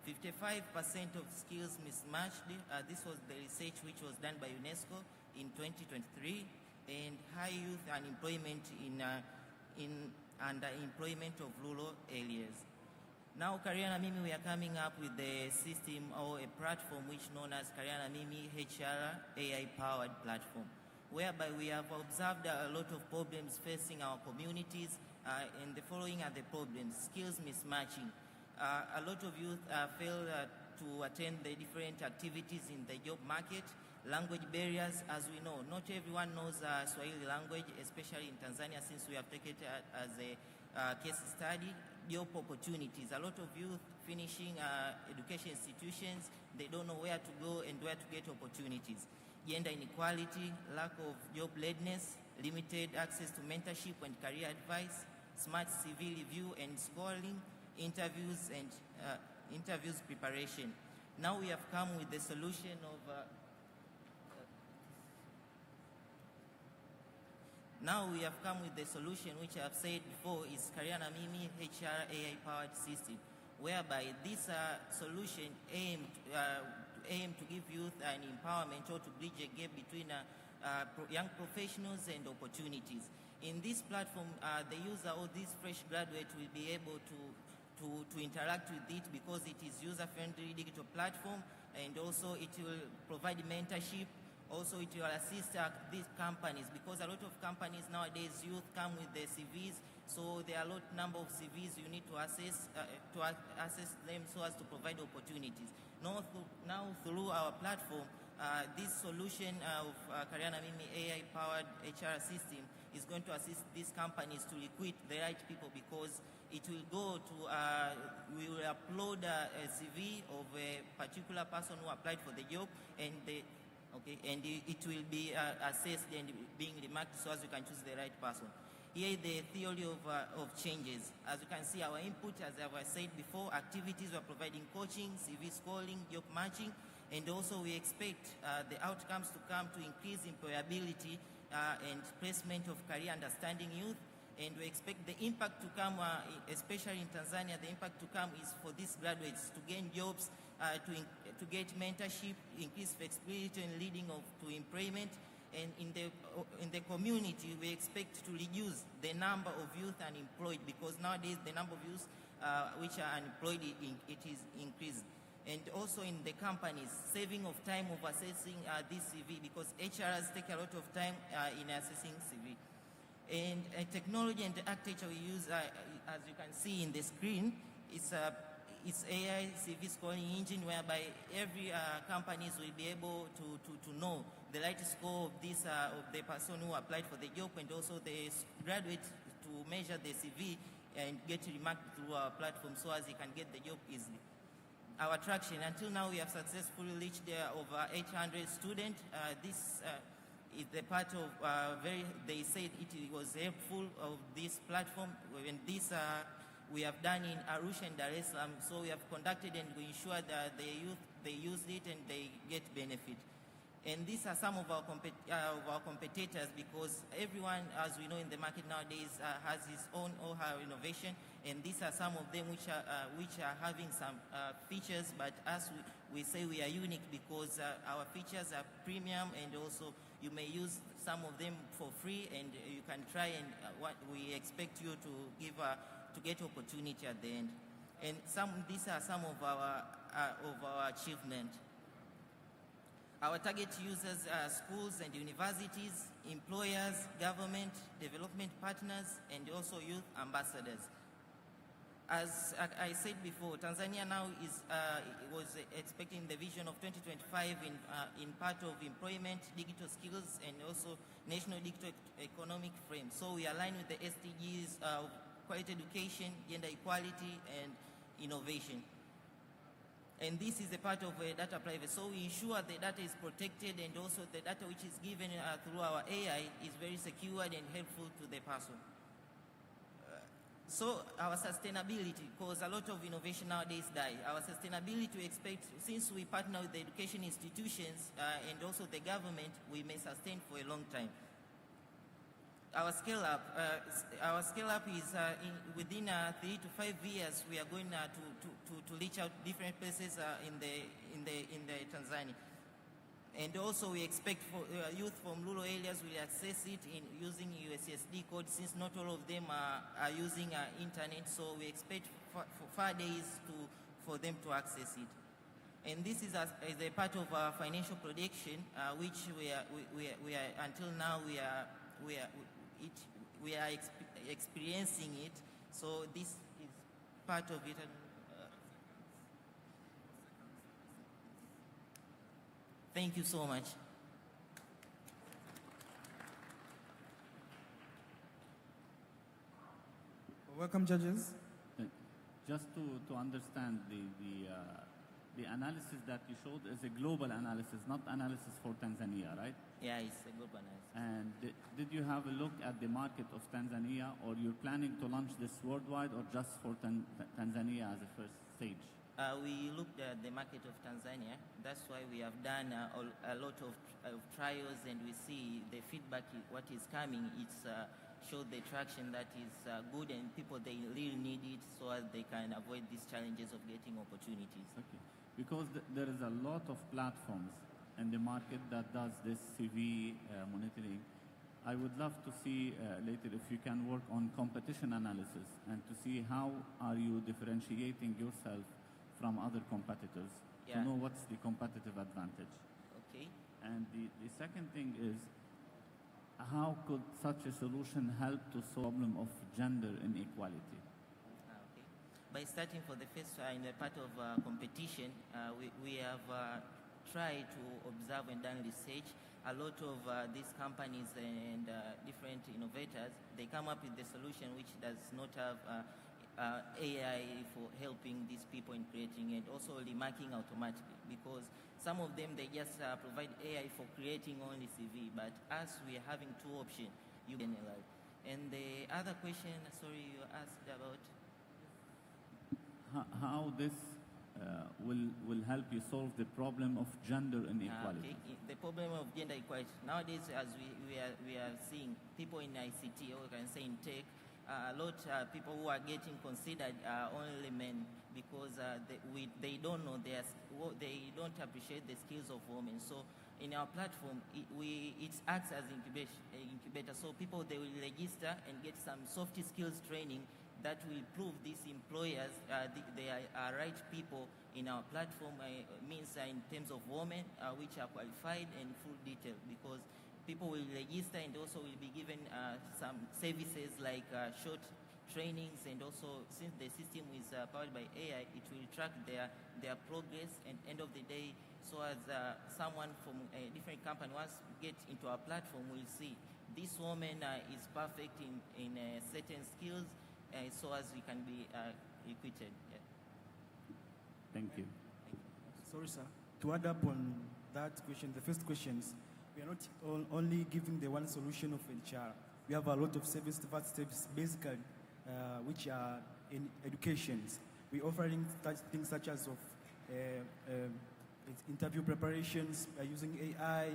55% of skills mismatched. This was the research which was done by UNESCO in 2023, and high youth unemployment in underemployment of rural areas. Now, Career Namimi, we are coming up with a system or a platform which known as Career Namimi HR AI-powered platform, whereby we have observed a lot of problems facing our communities, and the following are the problems: skills mismatching. A lot of youth fail to attend the different activities in the job market. Language barriers, as we know, not everyone knows Swahili language, especially in Tanzania, since we have taken it as a case study. Job opportunities. A lot of youth finishing education institutions, they don't know where to go and where to get opportunities. Gender inequality, lack of job readiness, limited access to mentorship and career advice, smart CV review and scoring, interviews and interviews preparation. Now we have come with the solution of which I have said before is Career Namimi HR AI-powered system, whereby this solution aim to give youth an empowerment or to bridge a gap between young professionals and opportunities. In this platform, the user or this fresh graduate will be able to interact with it because it is user-friendly digital platform, and also it will provide mentorship. Also, it will assist these companies because a lot of companies nowadays, youth come with their CVs, so there are a lot number of CVs you need to assess them so as to provide opportunities. Now through our platform, this solution of Kariana Mimi AI-powered HR system is going to assist these companies to recruit the right people because it will go to, we will upload a CV of a particular person who applied for the job, and it will be assessed and being remarked so as you can choose the right person. Here the theory of changes. As you can see, our input, as I said before, activities, we're providing coaching, CV scoring, job matching, and also we expect the outcomes to come to increase employability and placement of career understanding youth. And we expect the impact to come, especially in Tanzania, the impact to come is for these graduates to gain jobs, to get mentorship, increase flexibility and leading to employment. And in the community, we expect to reduce the number of youth unemployed because nowadays the number of youth which are unemployed, it is increased. And also in the companies, saving of time of assessing this CV because HRs take a lot of time in assessing CV. And technology and architecture we use, as you can see in the screen, it's AI CV scoring engine whereby every companies will be able to know the right score of this of the person who applied for the job, and also the graduate to measure the CV and get remarked through our platform so as he can get the job easily. Our traction, until now we have successfully reached over 800 students. This is the part of they said it was helpful of this platform. When this we have done in Arusha and Dar es Salaam, so we have conducted and we ensure that the youth, they use it and they get benefit. And these are some of our competitors because everyone, as we know in the market nowadays, has his own or her innovation, and these are some of them which are having some features, but as we say we are unique because our features are premium, and also you may use some of them for free, and you can try, and what we expect you to give to get opportunity at the end. And these are some of our achievements. Our target users are schools and universities, employers, government, development partners, and also youth ambassadors. As I said before, Tanzania now was expecting the vision of 2025 in part of employment, digital skills, and also national digital economic frame. So we align with the SDGs of quality education, gender equality, and innovation. And this is a part of data privacy. So we ensure the data is protected, and also the data which is given through our AI is very secured and helpful to the person. So our sustainability, because a lot of innovation nowadays die. Our sustainability we expect, since we partner with the education institutions and also the government, we may sustain for a long time. Our scale up is within 3 to 5 years. We are going to reach out different places in the Tanzania, and also we expect for youth from rural areas will access it in using USSD code, since not all of them are using internet. So we expect for far days for them to access it. And this is as a part of our financial projection, which we are until now we are experiencing it. So this is part of it. Thank you so much. Welcome, judges. Just to understand the analysis that you showed is a global analysis, not analysis for Tanzania, right? Yeah, it's a global analysis. And did you have a look at the market of Tanzania, or you're planning to launch this worldwide, or just for Tanzania as a first stage? We looked at the market of Tanzania. That's why we have done a lot of trials, and we see the feedback, what is coming. It's showed the traction that is good, and people, they really need it so as they can avoid these challenges of getting opportunities. Okay. Because there is a lot of platforms in the market that does this CV monitoring, I would love to see later if you can work on competition analysis and to see how are you differentiating yourself from other competitors to know what's the competitive advantage. Okay. And the second thing is, how could such a solution help to solve the problem of gender inequality? Okay. By starting for the first in the part of competition, we have tried to observe and done research. A lot of these companies and different innovators, they come up with the solution which does not have AI for helping these people in creating and also remarking automatically, because some of them, they just provide AI for creating only CV, but us, we are having two options. You can allow. And the other question, sorry, you asked about? How this will help you solve the problem of gender inequality. Okay. The problem of gender equality. Nowadays, as we are seeing people in ICT, or we can say in tech, a lot of people who are getting considered are only men because they don't know they don't appreciate the skills of women. So in our platform, it acts as incubator. So people, they will register and get some soft skills training that will prove these employers they are right people in our platform. Means in terms of women which are qualified and full detail, because people will register and also will be given some services like short trainings, and also since the system is powered by AI, it will track their progress, and end of the day, so as someone from a different company wants to get into our platform, will see this woman is perfect in certain skills, so as we can be equited. Yeah. Thank you. Sorry, sir. To add up on that question, the first questions, we are not only giving the one solution of HR. We have a lot of service, basically, which are in educations. We're offering things such as of interview preparations using AI,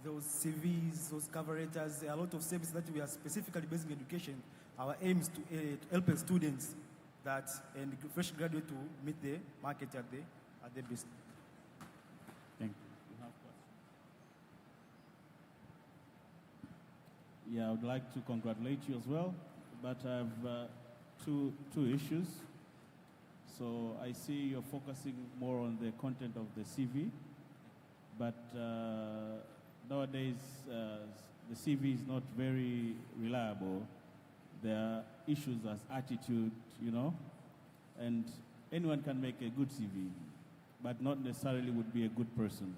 those CVs, those cover letters. There are a lot of services that we are specifically based in education. Our aim is to help the students that and fresh graduate to meet the market at the best. Thank you. You have questions? Yeah, I would like to congratulate you as well, but I have two issues. So I see you're focusing more on the content of the CV, but nowadays the CV is not very reliable. There are issues as attitude, and anyone can make a good CV, but not necessarily would be a good person.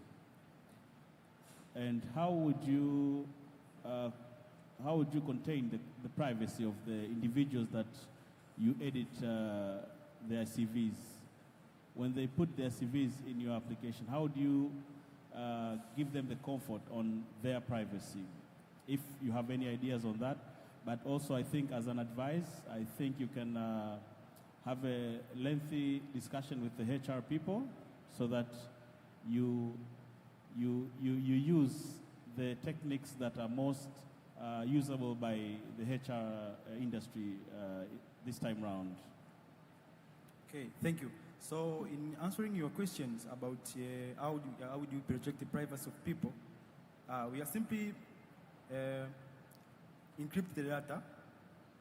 And how would you contain the privacy of the individuals that you edit their CVs? When they put their CVs in your application, how do you give them the comfort on their privacy? If you have any ideas on that. But also, I think as an advice, I think you can have a lengthy discussion with the HR people so that you use the techniques that are most usable by the HR industry this time round. Okay, thank you. So in answering your questions about how do you protect the privacy of people, we are simply encrypt the data.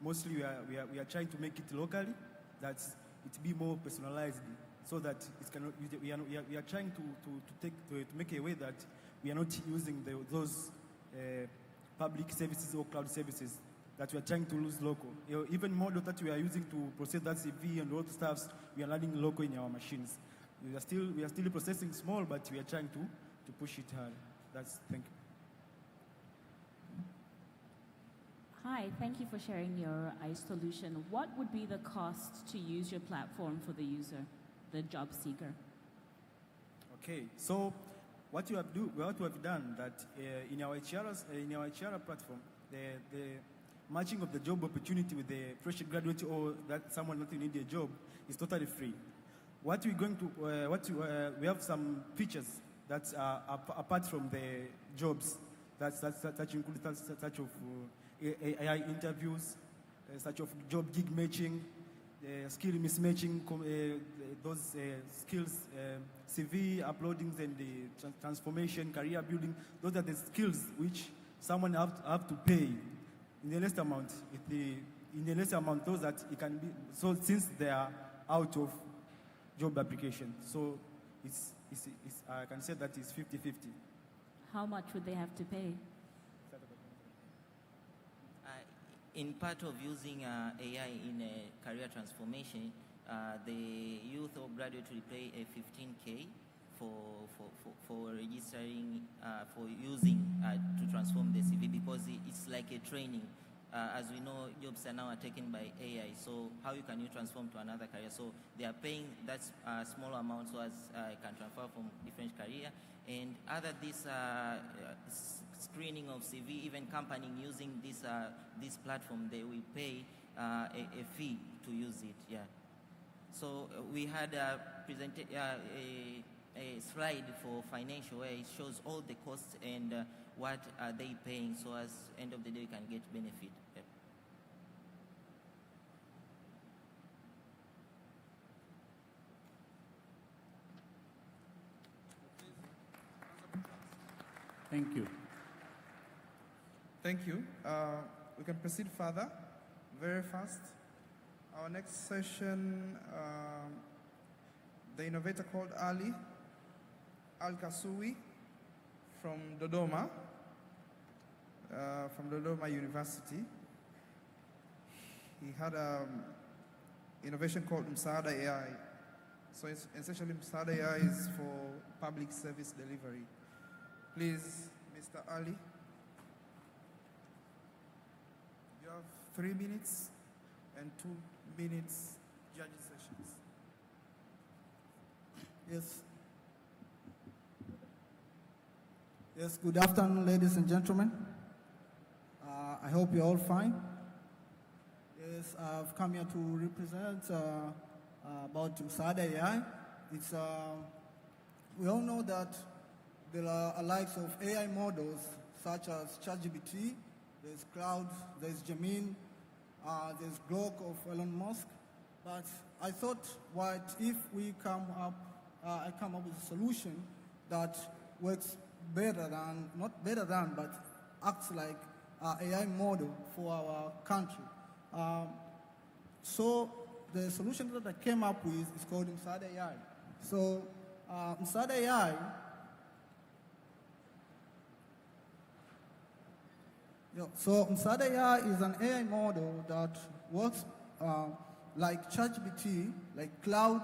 Mostly we are trying to make it locally, that it be more personalized, so that it can. We are trying to make a way that we are not using those public services or cloud services that we are trying to lose local. Even model that we are using to process that CV and all the stuffs, we are running local in our machines. We are still processing small, but we are trying to push it hard. Thank you. Hi, thank you for sharing your ICE solution. What would be the cost to use your platform for the user, the job seeker? Okay, so what we have done that in our HR platform, the matching of the job opportunity with the fresh graduate or that someone that need a job is totally free. What we're going to we have some features that are apart from the jobs that include such of AI interviews, such of job gig matching, skill mismatching, those skills, CV uploadings and the transformation, career building. Those are the skills which someone have to pay in the least amount. In the least amount, those that it can be, so since they are out of job application. So I can say that it's 50-50. How much would they have to pay? In part of using AI in career transformation, the youth or graduate will pay a 15K for registering, for using to transform the CV, because it's like a training. As we know, jobs are now taken by AI, so how can you transform to another career? So they are paying that small amount so as can transfer from different career. And other this screening of CV, even company using this platform, they will pay a fee to use it. Yeah. So we had a slide for financial where it shows all the costs and what are they paying, so as end of the day you can get benefit. Yep. Thank you. Thank you. We can proceed further very fast. Our next session, the innovator called Ali Al-Kasui from Dodoma University. He had an innovation called Msaada AI. So essentially Msaada AI is for public service delivery. Please, Mr. Ali. You have 3 minutes and 2 minutes judging sessions. Yes. Yes, good afternoon, ladies and gentlemen. I hope you're all fine. Yes, I've come here to represent about Msaada AI. It's, we all know that there are likes of AI models such as ChatGPT, there's Cloud, there's Gemini, there's Grok of Elon Musk. But I thought, what if we I come up with a solution that works better than, not better than, but acts like AI model for our country. So the solution that I came up with is called Msaada AI. So Msaada AI Msaada AI is an AI model that works like ChatGPT, like Cloud,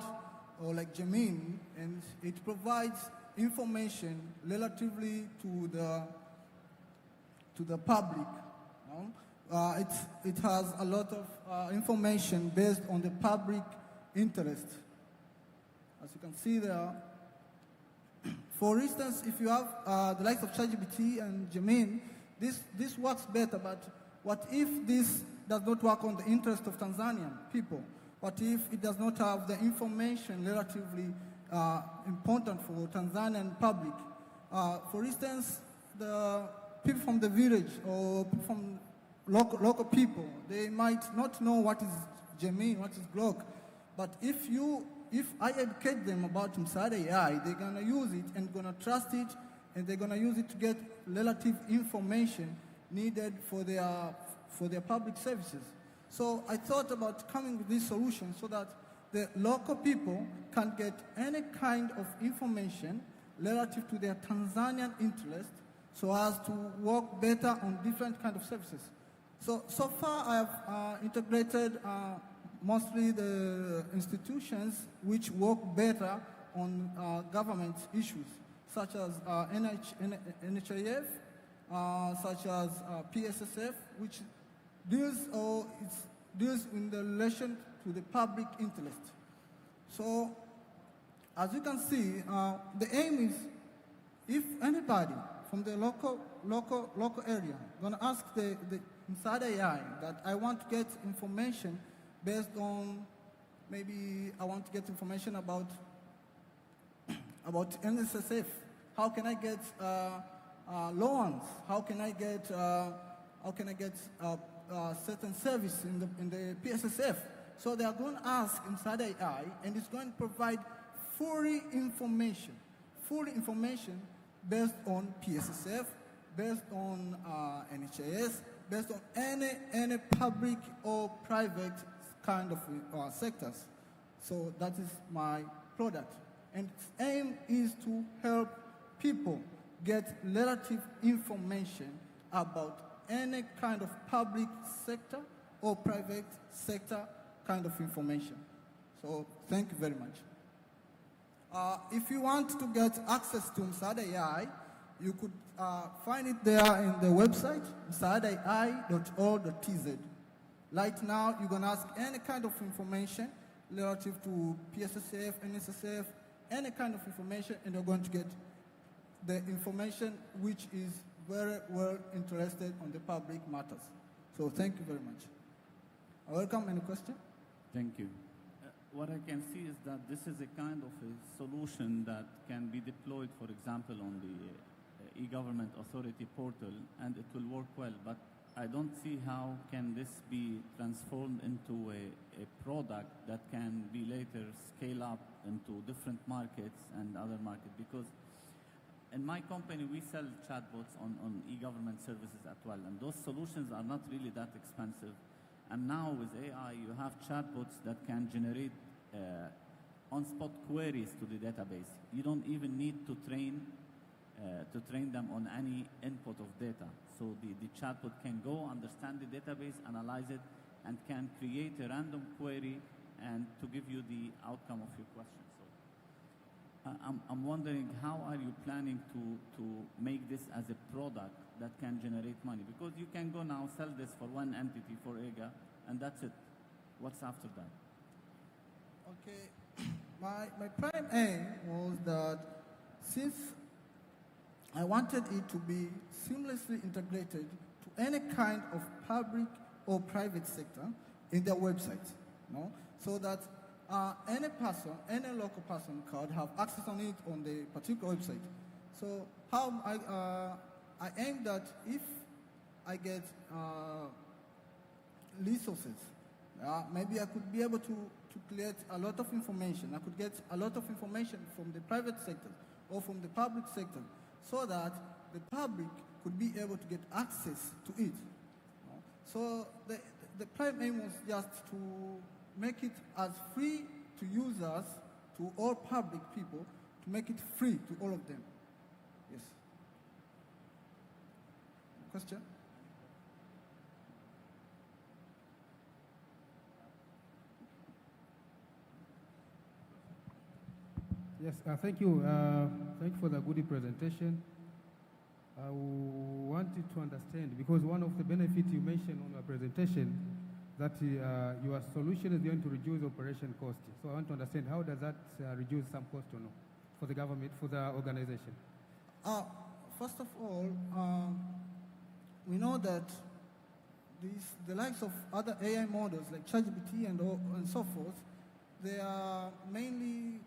or like Gemini, and it provides information relatively to the public. It has a lot of information based on the public interest. As you can see there, for instance, if you have the likes of ChatGPT and Gemini, this works better, but what if this does not work on the interest of Tanzanian people? What if it does not have the information relatively important for Tanzanian public? For instance, the people from the village or people from local people, they might not know what is Gemini, what is Grok, but if I educate them about Msaada AI, they're gonna use it and gonna trust it, and they're gonna use it to get relative information needed for their public services. So I thought about coming with this solution so that the local people can get any kind of information relative to their Tanzanian interest so as to work better on different kind of services. So far I have integrated mostly the institutions which work better on government issues, such as NHIF, such as PSSF, which deals in the relation to the public interest. So, as you can see, the aim is, if anybody from the local area gonna ask the Msaada AI that I want to get information based on, maybe I want to get information about NSSF. How can I get loans? How can I get certain service in the PSSF? So they are going to ask Msaada AI, and it's going to provide full information based on PSSF, based on NHS, based on any public or private kind of sectors. So that is my product. And its aim is to help people get relative information about any kind of public sector or private sector kind of information. So thank you very much. If you want to get access to Msaada AI, you could find it there in the website, msaadaai.org.tz. Right now, you can ask any kind of information relative to PSSF, NSSF, any kind of information, and you're going to get the information which is very well interested on the public matters. So thank you very much. Welcome. Any question? Thank you. What I can see is that this is a kind of a solution that can be deployed, for example, on the e-government authority portal, and it will work well. But I don't see how can this be transformed into a product that can be later scale up into different markets and other markets. Because in my company, we sell chatbots on e-government services as well, and those solutions are not really that expensive. And now with AI, you have chatbots that can generate on-spot queries to the database. You don't even need to train them on any input of data. So the chatbot can go, understand the database, analyze it, and can create a random query and to give you the outcome of your question. So I'm wondering, how are you planning to make this as a product that can generate money? Because you can go now, sell this for one entity for EGA, and that's it. What's after that? Okay. My prime aim was that since I wanted it to be seamlessly integrated to any kind of public or private sector in their website, so that any person, any local person could have access on it on the particular website. So how I aim that if I get resources, maybe I could be able to create a lot of information. I could get a lot of information from the private sector or from the public sector, so that the public could be able to get access to it. So the prime aim was just to make it as free to users, to all public people, to make it free to all of them. Yes. Question? Yes, thank you. Thank you for the good presentation. I wanted to understand, because one of the benefits you mentioned on your presentation, that your solution is going to reduce operation cost. So I want to understand, how does that reduce some cost or no, for the government, for the organization? First of all, we know that the likes of other AI models like ChatGPT and so forth, they are mainly,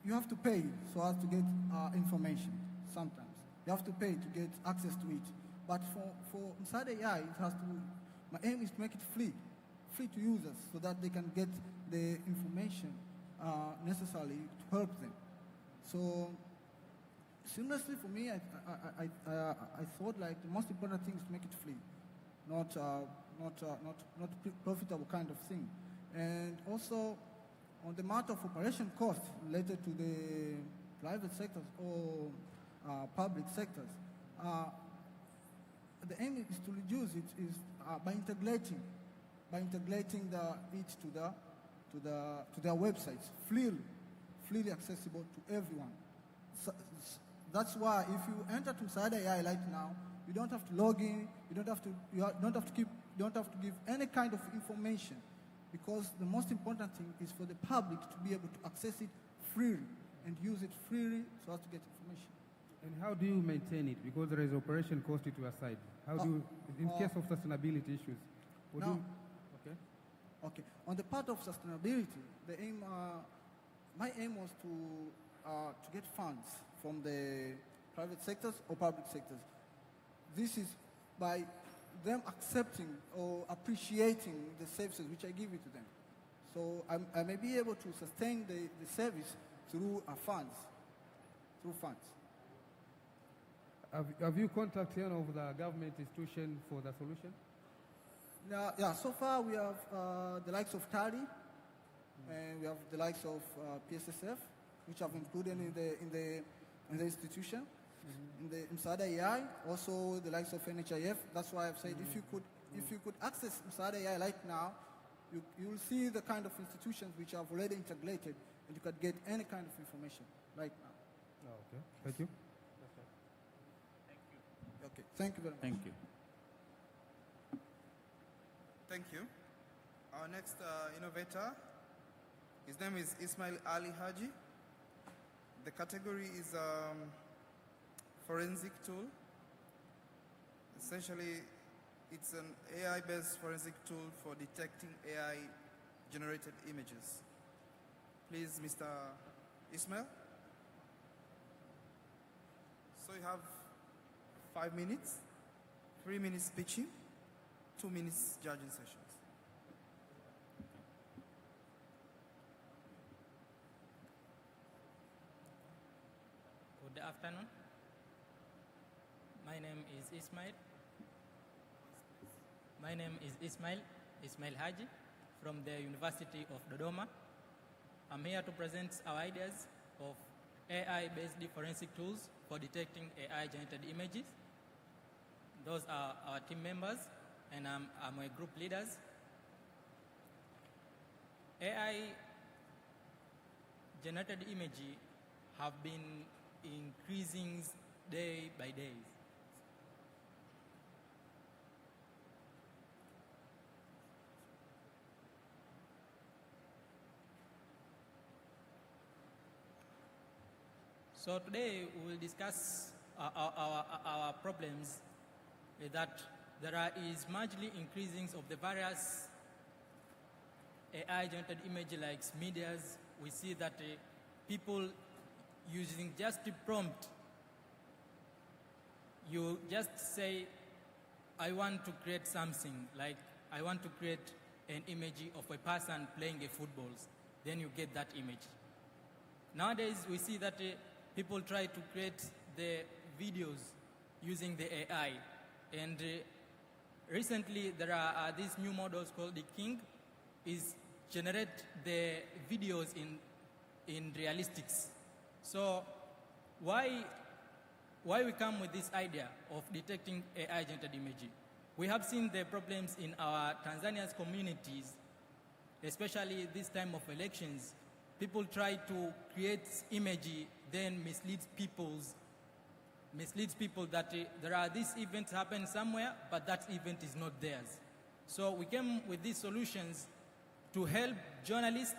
you have to pay so as to get information sometimes. You have to pay to get access to it. But for Msaada AI, it has to, my aim is to make it free to users, so that they can get the information necessary to help them. So seamlessly for me, I thought like the most important thing is to make it free, not profitable kind of thing. And also on the matter of operation costs related to the private sectors or public sectors, the aim is to reduce it is by integrating it to their websites, freely accessible to everyone. So, that's why if you enter to Msaada AI right now, you don't have to log in, you don't have to give any kind of information, because the most important thing is for the public to be able to access it freely and use it freely so as to get information. And how do you maintain it? Because there is operation cost to your side. How do you, in case of sustainability issues? Okay. On the part of sustainability, the aim, my aim was to get funds from the private sectors or public sectors. This is by them accepting or appreciating the services which I give it to them. So I may be able to sustain the service through funds. have you contacted any of the government institution for the solution? Yeah, so far we have the likes of TARI, and we have the likes of PSSF, which have included in the institution, in the Msaada AI, also the likes of NHIF. That's why I've said if you could access Msaada AI right now, you will see the kind of institutions which have already integrated, and you could get any kind of information right now. Oh, okay, thank you. Okay, thank you very much. Thank you. Thank you. Our next innovator, his name is Ismail Ali Haji. The category is forensic tool. Essentially, it's an AI-based forensic tool for detecting AI-generated images. Please, Mr. Ismail. So you have 5 minutes, 3 minutes pitching, 2 minutes judging sessions. Good afternoon. My name is Ismail. My name is Ismail Haji from the University of Dodoma. I'm here to present our ideas of AI-based forensic tools for detecting AI-generated images. Those are our team members, and I'm a group leaders. AI-generated images have been increasing day by day. So today we will discuss our problems that there is marginally increasing of the various AI-generated images like medias. We see that people using just a prompt, you just say, I want to create something, like I want to create an image of a person playing a football, then you get that image. Nowadays, we see that people try to create the videos using the AI. And recently, there are these new models called the King, is generate the videos in realistics. So why we come with this idea of detecting AI-generated image? We have seen the problems in our Tanzania's communities, especially this time of elections. People try to create image, then misleads people that there are these events happen somewhere, but that event is not theirs. So we came with these solutions to help journalists,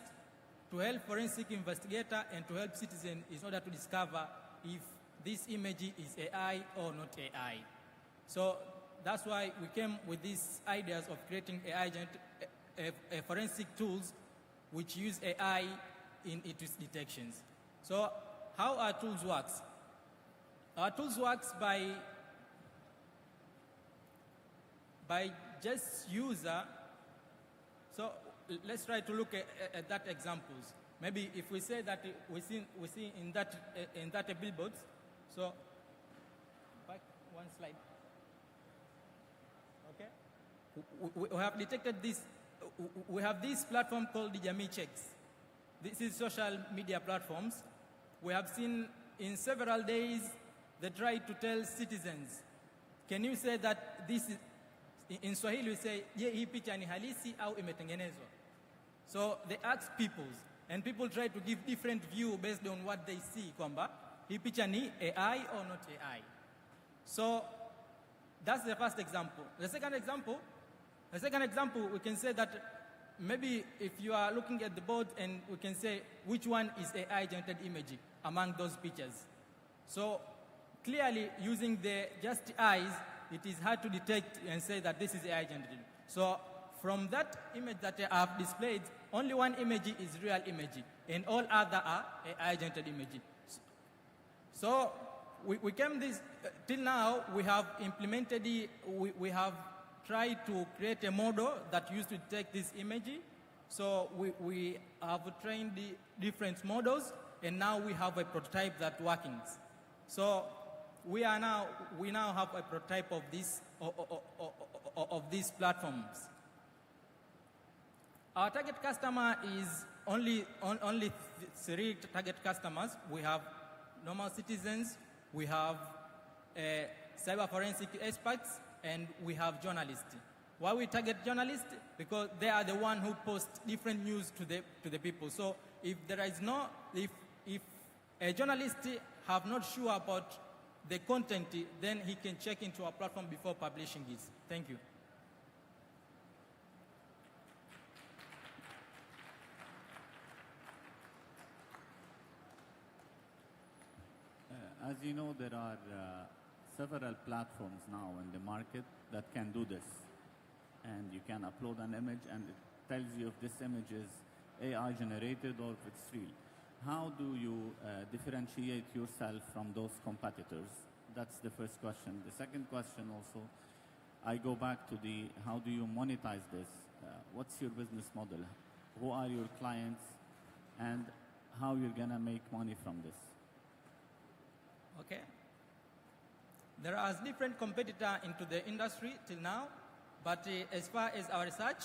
to help forensic investigator, and to help citizens in order to discover if this image is AI or not AI. So that's why we came with these ideas of creating forensic tools which use AI in its detections. So how our tools works? Our tools works by just user. So let's try to look at that examples. Maybe if we say that we see in that a billboard. So back one slide. Okay. We have detected this. We have this platform called the Jamii Checks. This is social media platforms. We have seen in several days they try to tell citizens, can you say that this is, in Swahili we say, je, hii picha ni halisi au imetengenezwa? So they ask people, and people try to give different view based on what they see, kwamba hii picha ni AI or not AI. So that's the first example. The second example, we can say that maybe if you are looking at the board and we can say which one is AI-generated image among those pictures. So clearly using the just eyes, it is hard to detect and say that this is AI-generated. So from that image that I have displayed, only one image is real image, and all other are AI-generated image. So we came this, till now we have implemented, we have tried to create a model that used to detect this image. So we have trained the different models, and now we have a prototype that works. So we now have a prototype of these platforms. Our target customer is only three target customers. We have normal citizens, we have cyber forensic experts, and we have journalists. Why we target journalists? Because they are the one who post different news to the people. So if a journalist have not sure about the content, then he can check into our platform before publishing it. Thank you. As you know, there are several platforms now in the market that can do this. And you can upload an image and it tells you if this image is AI generated or if it's real. How do you differentiate yourself from those competitors? That's the first question. The second question also, I go back to the how do you monetize this? What's your business model? Who are your clients? And how you're gonna make money from this? Okay. There are different competitors into the industry till now, but as far as our research,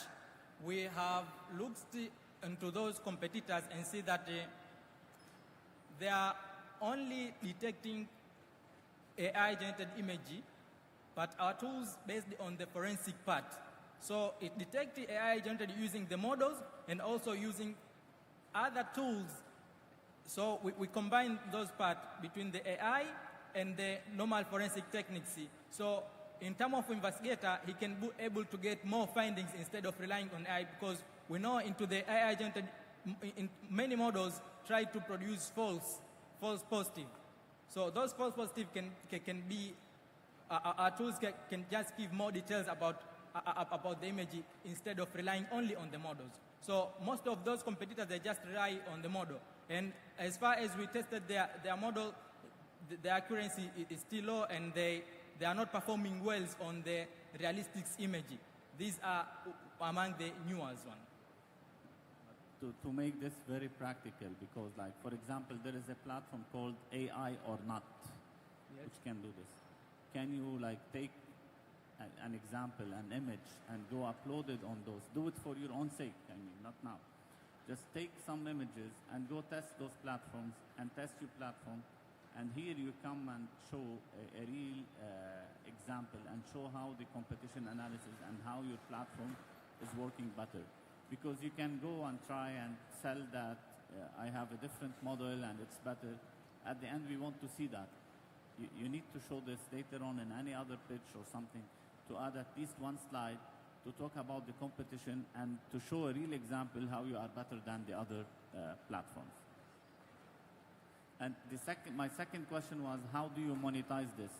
we have looked into those competitors and see that they are only detecting AI-generated image, but our tools based on the forensic part. So it detects AI-generated using the models and also using other tools. So we combine those parts between the AI and the normal forensic techniques. So in terms of investigator, he can be able to get more findings instead of relying on AI, because we know into the AI generated, in many models try to produce false positive. So those false positive can be, our tools can just give more details about the image instead of relying only on the models. So most of those competitors, they just rely on the model. And as far as we tested their model, the accuracy is still low, and they are not performing well on the realistic image. These are among the newest ones. To make this very practical, because like, for example, there is a platform called AI or Not, yes, which can do this. Can you like take an example, an image, and go upload it on those? Do it for your own sake, I mean, not now. Just take some images and go test those platforms and test your platform. And here you come and show a real example and show how the competition analysis and how your platform is working better. Because you can go and try and sell that I have a different model and it's better. At the end, we want to see that. You need to show this later on in any other pitch or something to add at least one slide to talk about the competition and to show a real example how you are better than the other platforms. And my second question was, how do you monetize this?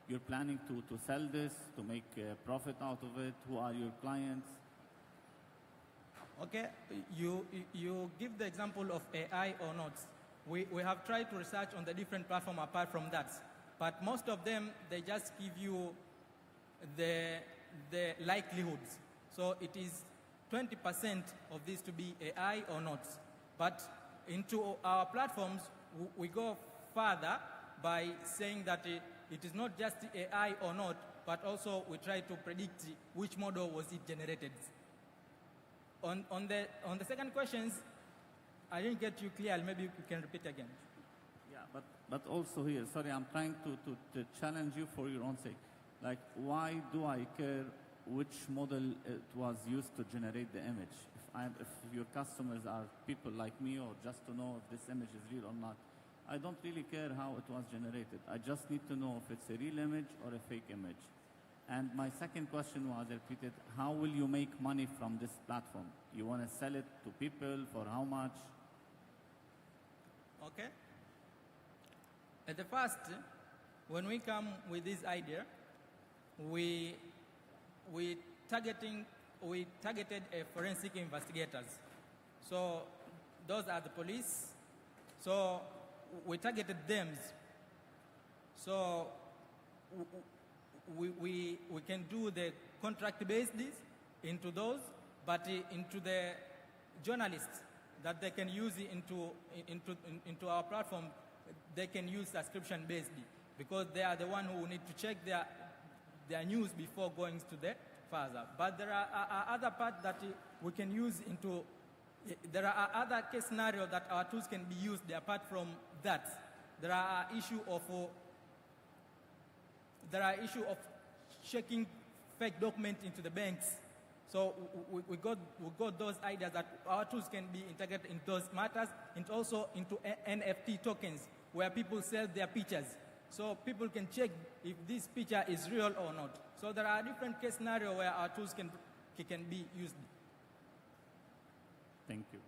You're planning to sell this, to make a profit out of it? Who are your clients? Okay, you give the example of AI or not. We have tried to research on the different platforms apart from that. But most of them, they just give you the likelihoods. So it is 20% of this to be AI or not. But into our platforms, we go further by saying that it is not just AI or not, but also we try to predict which model was it generated. On the second questions, I didn't get you clear. Maybe you can repeat again. Yeah, but also here, sorry, I'm trying to challenge you for your own sake. Like, why do I care which model it was used to generate the image? If your customers are people like me, or just to know if this image is real or not, I don't really care how it was generated. I just need to know if it's a real image or a fake image. And my second question was repeated, how will you make money from this platform? You want to sell it to people for how much? Okay. At the first, when we come with this idea, we targeted forensic investigators. So those are the police. So we targeted them. So we can do the contract-based into those, but into the journalists that they can use into our platform, they can use subscription-based. because they are the one who need to check their news before going to the further. But there are other parts that we can use into, there are other case scenarios that our tools can be used apart from that. There are issue of checking fake documents into the banks. So we got those ideas that our tools can be integrated in those matters, and also into NFT tokens where people sell their pictures. So people can check if this picture is real or not. So there are different case scenarios where our tools can be used. Thank you.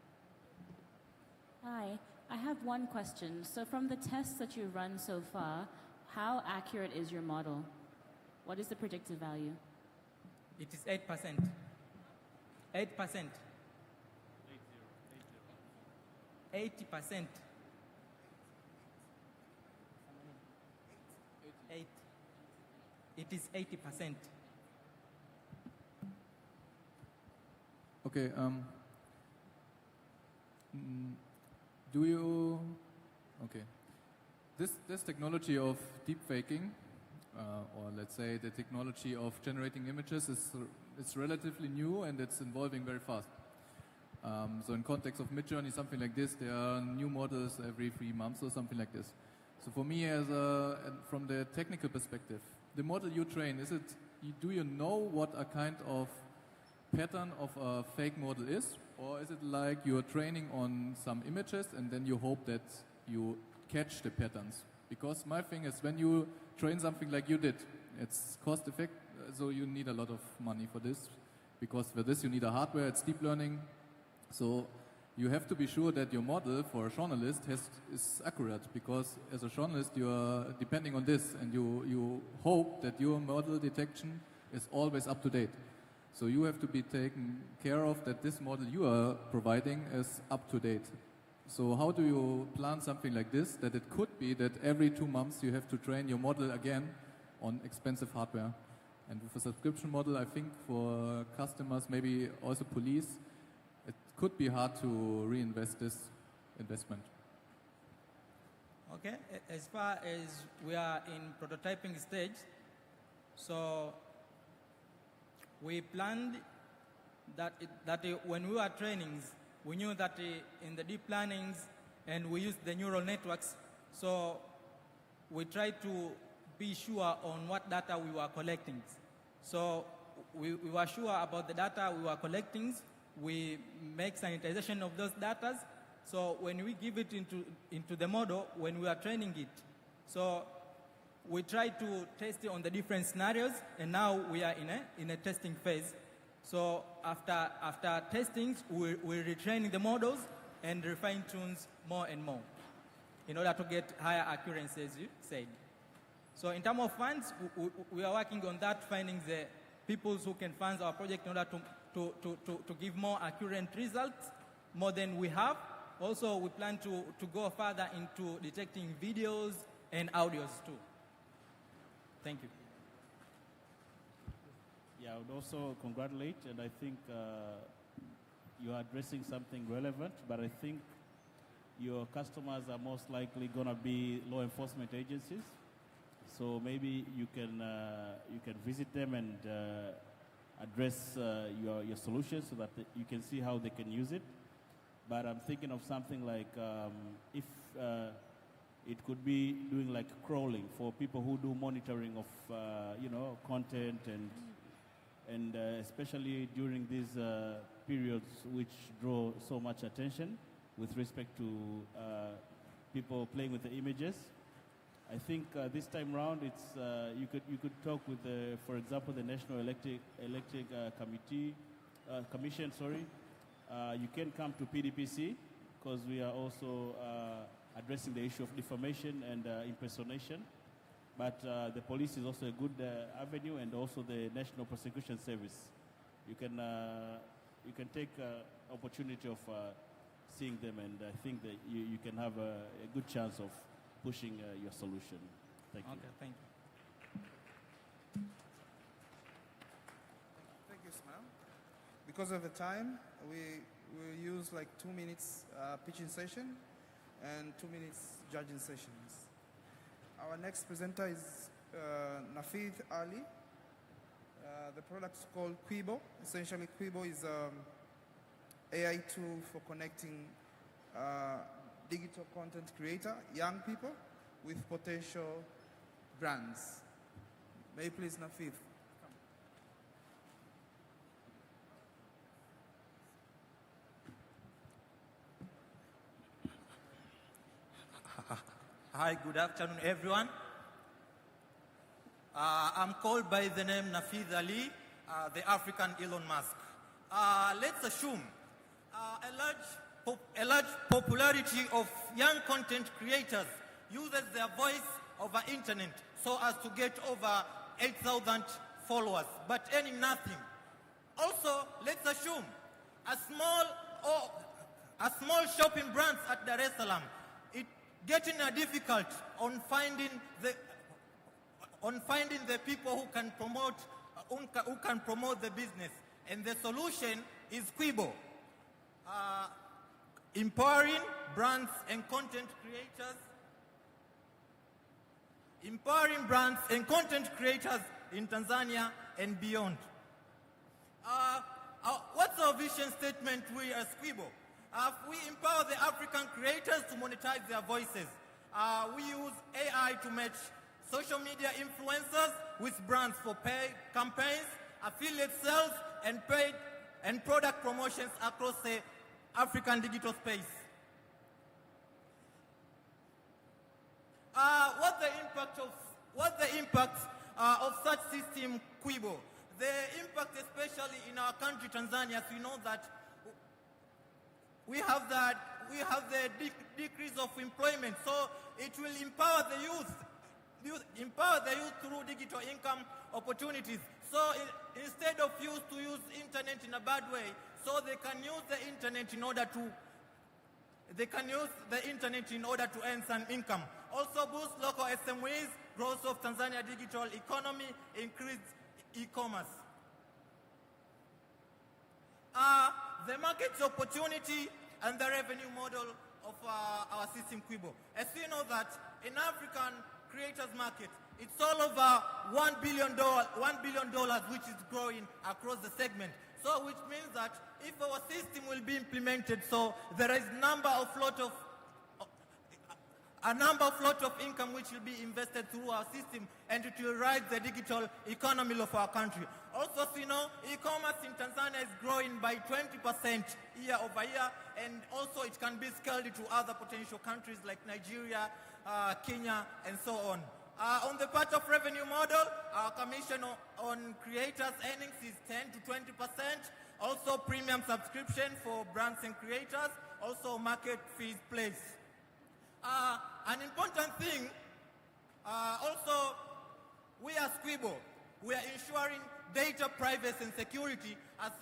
Hi, I have one question. So from the tests that you've run so far, how accurate is your model? What is the predictive value? It is 8%. 8%. 80%. 8. It is 80%. Okay. Do you? Okay. This technology of deep faking, or let's say the technology of generating images, is relatively new and it's evolving very fast. So in context of Midjourney, something like this, there are new models every 3 months or something like this. So for me, from the technical perspective, the model you train, do you know what a kind of pattern of a fake model is? Or is it like you're training on some images and then you hope that you catch the patterns? Because my thing is, when you train something like you did, it's cost effective, so you need a lot of money for this. Because for this you need a hardware, it's deep learning. So you have to be sure that your model for a journalist is accurate, because as a journalist you are depending on this, and you hope that your model detection is always up to date. So you have to be taken care of that this model you are providing is up to date. So how do you plan something like this, that it could be that every 2 months you have to train your model again on expensive hardware? And with a subscription model, I think for customers, maybe also police, it could be hard to reinvest this investment. Okay, as far as we are in prototyping stage, so we planned that when we were trainings, we knew that in the deep learnings, and we used the neural networks, so we tried to be sure on what data we were collecting. So we were sure about the data we were collecting. We make sanitization of those data. So when we give it into the model, when we are training it, so we try to test it on the different scenarios, and now we are in a testing phase. So after testing, we retrain the models and refine tunes more and more in order to get higher accuracy, as you said. So in terms of funds, we are working on that, finding the people who can fund our project in order to give more accurate results, more than we have. Also, we plan to go further into detecting videos and audios too. Thank you. Yeah, I would also congratulate, and I think you are addressing something relevant, but I think your customers are most likely going to be law enforcement agencies. So maybe you can visit them and address your solutions so that you can see how they can use it. But I'm thinking of something like if it could be doing like crawling for people who do monitoring of content, and especially during these periods which draw so much attention with respect to people playing with the images. I think this time round, it's you could talk with for example, the National Electric Commission. Sorry, you can come to PDPC because we are also addressing the issue of defamation and impersonation. But the police is also a good avenue, and also the National Prosecution Service. You can take opportunity of seeing them, and I think that you can have a good chance of pushing your solution. Thank you. Okay, thank you. Thank you, Smile. Because of the time, we will use like 2 minutes pitching session and 2 minutes judging sessions. Our next presenter is Nafid Ali. The product is called Quibo. Essentially, Quibo is AI tool for connecting digital content creator, young people, with potential brands. May you please, Nafid. Hi, good afternoon, everyone. I'm called by the name Nafid Ali, the African Elon Musk. Let's assume a large popularity of young content creators uses their voice over internet so as to get over 8,000 followers, but earning nothing. Also, let's assume a small shopping brands at Dar es Salaam, it getting difficult on finding the people who can promote the business, and the solution is Quibo, empowering brands and content creators in Tanzania and beyond. What's our vision statement we as Quibo? We empower the African creators to monetize their voices. We use AI to match social media influencers with brands for paid campaigns, affiliate sales, and paid and product promotions across the African digital space. What's the impact of such system, Quibo? The impact, especially in our country, Tanzania, as we know that we have the decrease of employment, so it will empower the youth through digital income opportunities. So instead of youth to use internet in a bad way, so they can use the internet in order to earn some income. Also boost local SMEs, growth of Tanzania digital economy, increase e-commerce. The market opportunity and the revenue model of our system Quibo. As you know that in African creators market, it's all over $1 billion, which is growing across the segment. So which means that if our system will be implemented, so there is a number of lot of income which will be invested through our system, and it will rise the digital economy of our country. Also, you know, e-commerce in Tanzania is growing by 20% year over year, and also it can be scaled to other potential countries like Nigeria, Kenya, and so on. On the part of revenue model, our commission on creators' earnings is 10 to 20%. Also, premium subscription for brands and creators. Also, market fees placed. An important thing, also, we as Quibo, we are ensuring data privacy and security as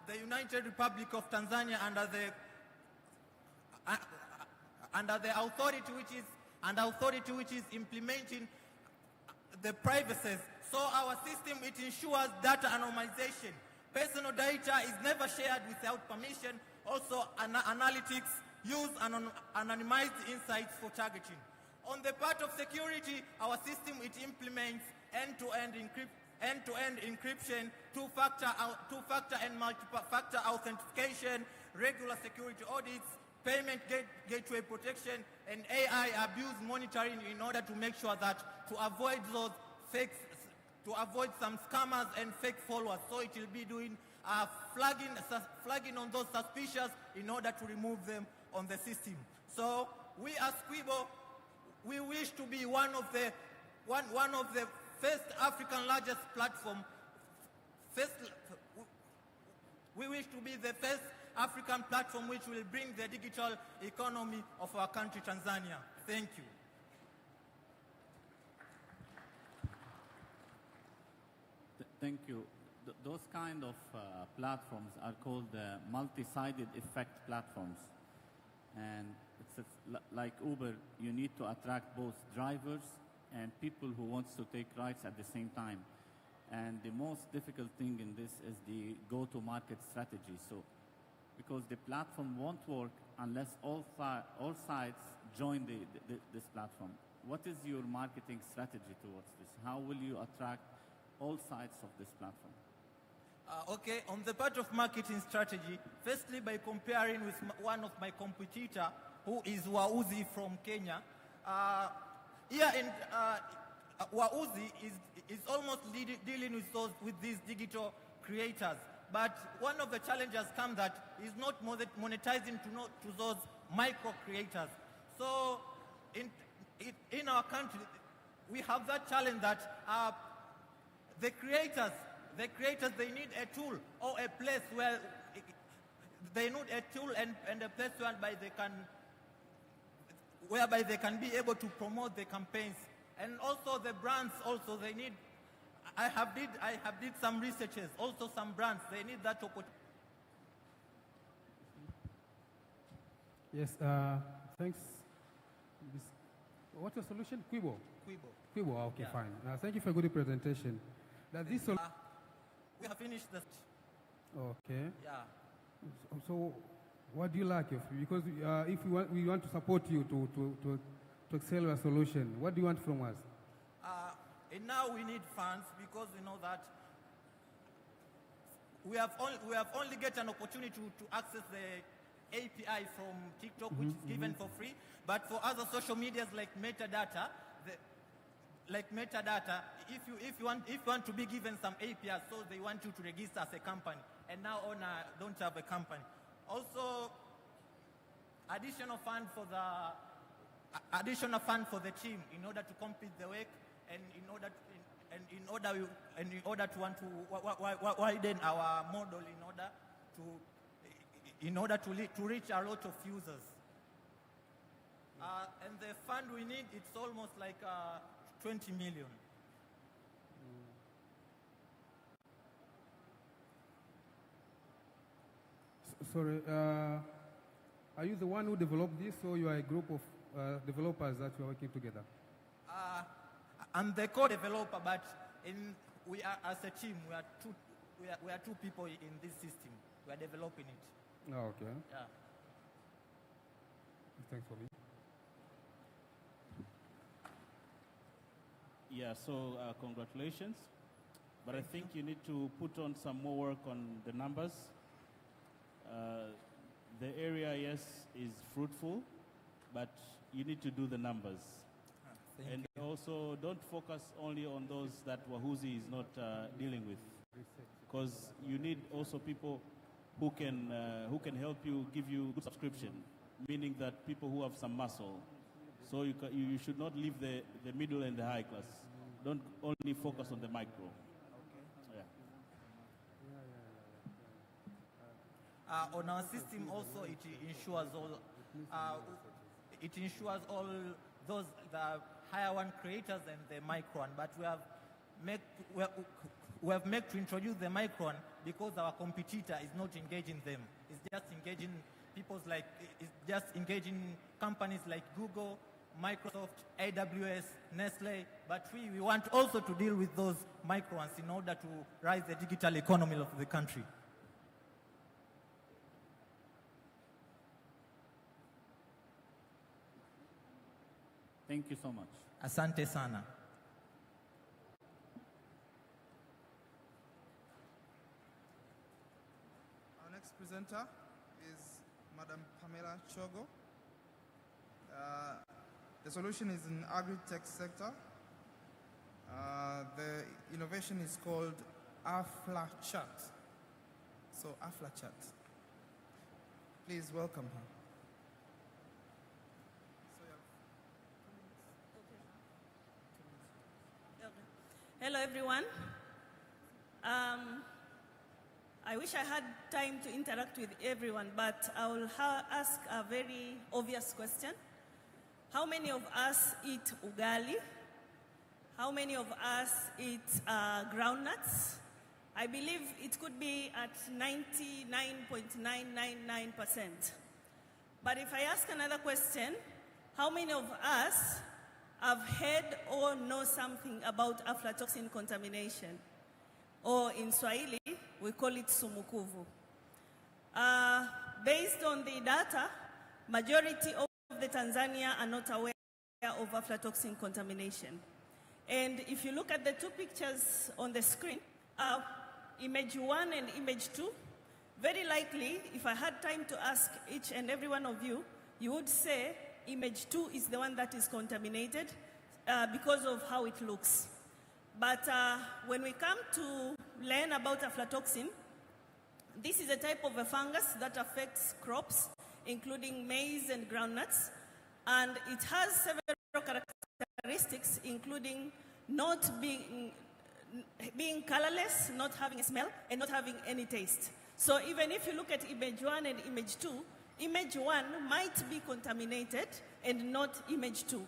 the United Republic of Tanzania under the authority which is implementing the privacies. So our system, it ensures data anonymization. Personal data is never shared without permission. Also, analytics use anonymized insights for targeting. On the part of security, our system, it implements end-to-end encryption, two-factor and multi-factor authentication, regular security audits, payment gateway protection, and AI abuse monitoring in order to make sure that to avoid some scammers and fake followers. So it will be doing flagging on those suspicious in order to remove them on the system. So we as Quibo, we wish to be one of the first African largest platform. We wish to be the first African platform which will bring the digital economy of our country, Tanzania. Thank you. Thank you. Those kind of platforms are called multi-sided effect platforms. And it's like Uber, you need to attract both drivers and people who wants to take rides at the same time. And the most difficult thing in this is the go-to-market strategy. So, because the platform won't work unless all sides join this platform. What is your marketing strategy towards this? How will you attract all sides of this platform? Okay, on the part of marketing strategy, firstly by comparing with one of my competitor, who is Wauzi from Kenya. Here in Wauzi is almost dealing with these digital creators. But one of the challenges comes that is not monetizing to those micro creators. So in our country, we have that challenge that the creators, they need a tool or a place where they need a tool and a place whereby they can be able to promote their campaigns. And also the brands also, they need, I have did some researches, also some brands, they need that opportunity. Yes, thanks. What's your solution? Quibo? Quibo, okay, Yeah. fine. Thank you for a good presentation. We have finished that. Okay. Yeah. So, what do you like? Because if we want to support you to excel your solution, what do you want from us? And now we need funds because we know that we have only get an opportunity to access the API from TikTok, which is given for free. But for other social medias like metadata, if you want to be given some APIs, so they want you to register as a company, and now don't have a company. Also, additional fund for the team in order to complete the work, and in order to want to widen our model in order to reach a lot of users. And the fund we need, it's almost like 20 million. Sorry, are you the one who developed this, or you are a group of developers that you are working together? I'm the co-developer, but we are as a team. We are two people in this system. We are developing it. Oh, okay. Yeah. Thanks for me. Yeah, so congratulations. But I think you need to put on some more work on the numbers. The area, yes, is fruitful, but you need to do the numbers. And also, don't focus only on those that Wahuzi is not dealing with, because you need also people who can help you, give you good subscription, meaning that people who have some muscle. So you should not leave the middle and the high class. Don't only focus on the micro. Okay. Yeah. On our system also, it ensures all those the higher one creators and the micro one. But we have made to introduce the micro one because our competitor is not engaging them. It's just engaging it's just engaging companies like Google, Microsoft, AWS, Nestle, but we want also to deal with those micro ones in order to rise the digital economy of the country. Thank you so much. Asante sana. Our next presenter is Madam Pamela Chogo. The solution is in agri-tech sector. The innovation is called AflaChat. So AflaChat. Please welcome her. Hello, everyone. I wish I had time to interact with everyone, but I will ask a very obvious question. How many of us eat ugali? How many of us eat groundnuts? I believe it could be at 99.999%. But if I ask another question, how many of us have heard or know something about aflatoxin contamination? Or in Swahili, we call it sumukuvu. Based on the data, majority of of the Tanzania are not aware of aflatoxin contamination. And if you look at the two pictures on the screen, image 1 and image 2, very likely, if I had time to ask each and every one of you, you would say image 2 is the one that is contaminated because of how it looks. But when we come to learn about aflatoxin, this is a type of a fungus that affects crops, including maize and groundnuts, and it has several characteristics, including not being colorless, not having a smell, and not having any taste. So even if you look at image 1 and image 2, image 1 might be contaminated and not image 2.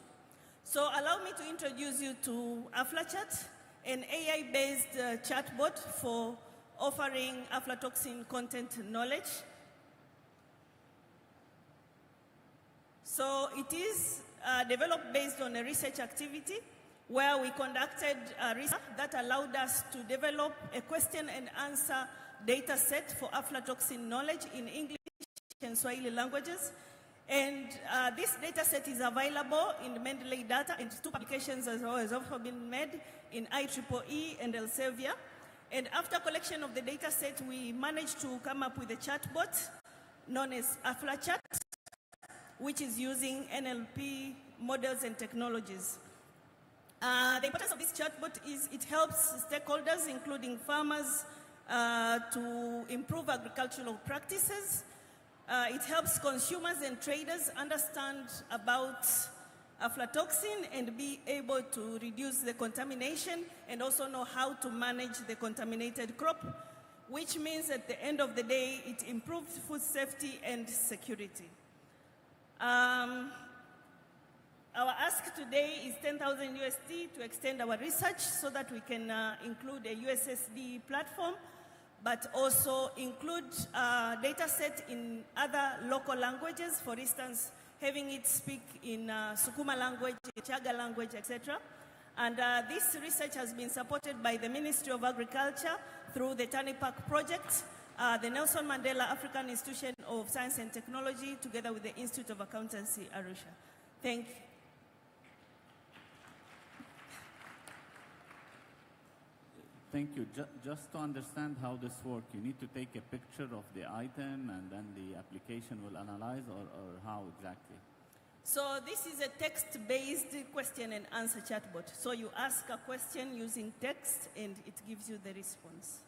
So allow me to introduce you to AflaChat, an AI-based chatbot for offering aflatoxin content knowledge. So it is developed based on a research activity where we conducted research that allowed us to develop a question and answer data set for aflatoxin knowledge in English and Swahili languages. And this data set is available in Mendeley Data, and 2 publications as well has also been made in IEEE and Elsevier. And after collection of the data set, we managed to come up with a chatbot known as AflaChat, which is using NLP models and technologies. The importance of this chatbot is it helps stakeholders, including farmers, to improve agricultural practices. It helps consumers and traders understand about aflatoxin and be able to reduce the contamination and also know how to manage the contaminated crop, which means at the end of the day, it improves food safety and security. Our ask today is 10,000 USD to extend our research so that we can include a USSD platform, but also include data set in other local languages, for instance, having it speak in Sukuma language, Chaga language, etc. And this research has been supported by the Ministry of Agriculture through the TANIPAC project, the Nelson Mandela African Institution of Science and Technology, together with the Institute of Accountancy, Arusha. Thank you. Thank you. Just to understand how this works, you need to take a picture of the item and then the application will analyze, or how exactly? So this is a text-based question and answer chatbot. So you ask a question using text and it gives you the response.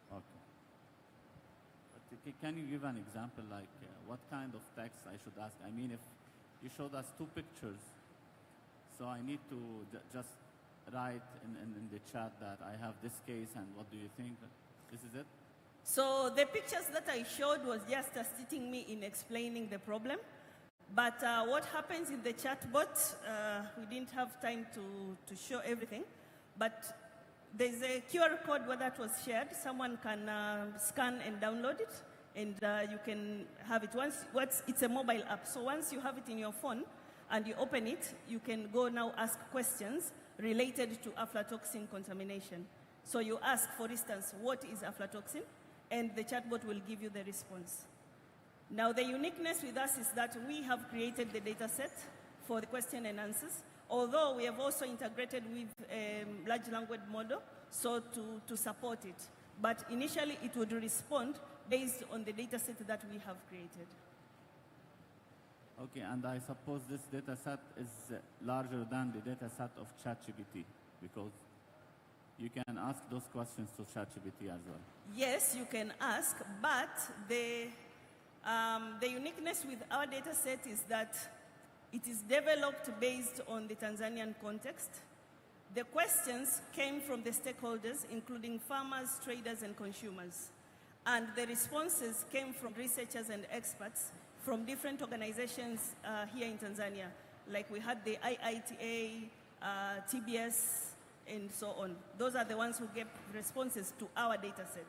Okay. But can you give an example, like what kind of text I should ask? I mean, if you showed us 2 pictures, so I need to just write in the chat that I have this case and what do you think? This is it? So the pictures that I showed was just assisting me in explaining the problem. But what happens in the chatbot, we didn't have time to show everything, but there's a QR code where that was shared. Someone can scan and download it, and you can have it. It's a mobile app, so once you have it in your phone and you open it, you can go now ask questions related to aflatoxin contamination. So you ask, for instance, what is aflatoxin? And the chatbot will give you the response. Now, the uniqueness with us is that we have created the data set for the question and answers, although we have also integrated with a large language model so to support it. But initially, it would respond based on the data set that we have created. Okay, and I suppose this data set is larger than the data set of ChatGPT, because you can ask those questions to ChatGPT as well. Yes, you can ask, but the uniqueness with our data set is that it is developed based on the Tanzanian context. The questions came from the stakeholders, including farmers, traders, and consumers. And the responses came from researchers and experts from different organizations here in Tanzania. Like we had the IITA, TBS, and so on. Those are the ones who gave responses to our data set.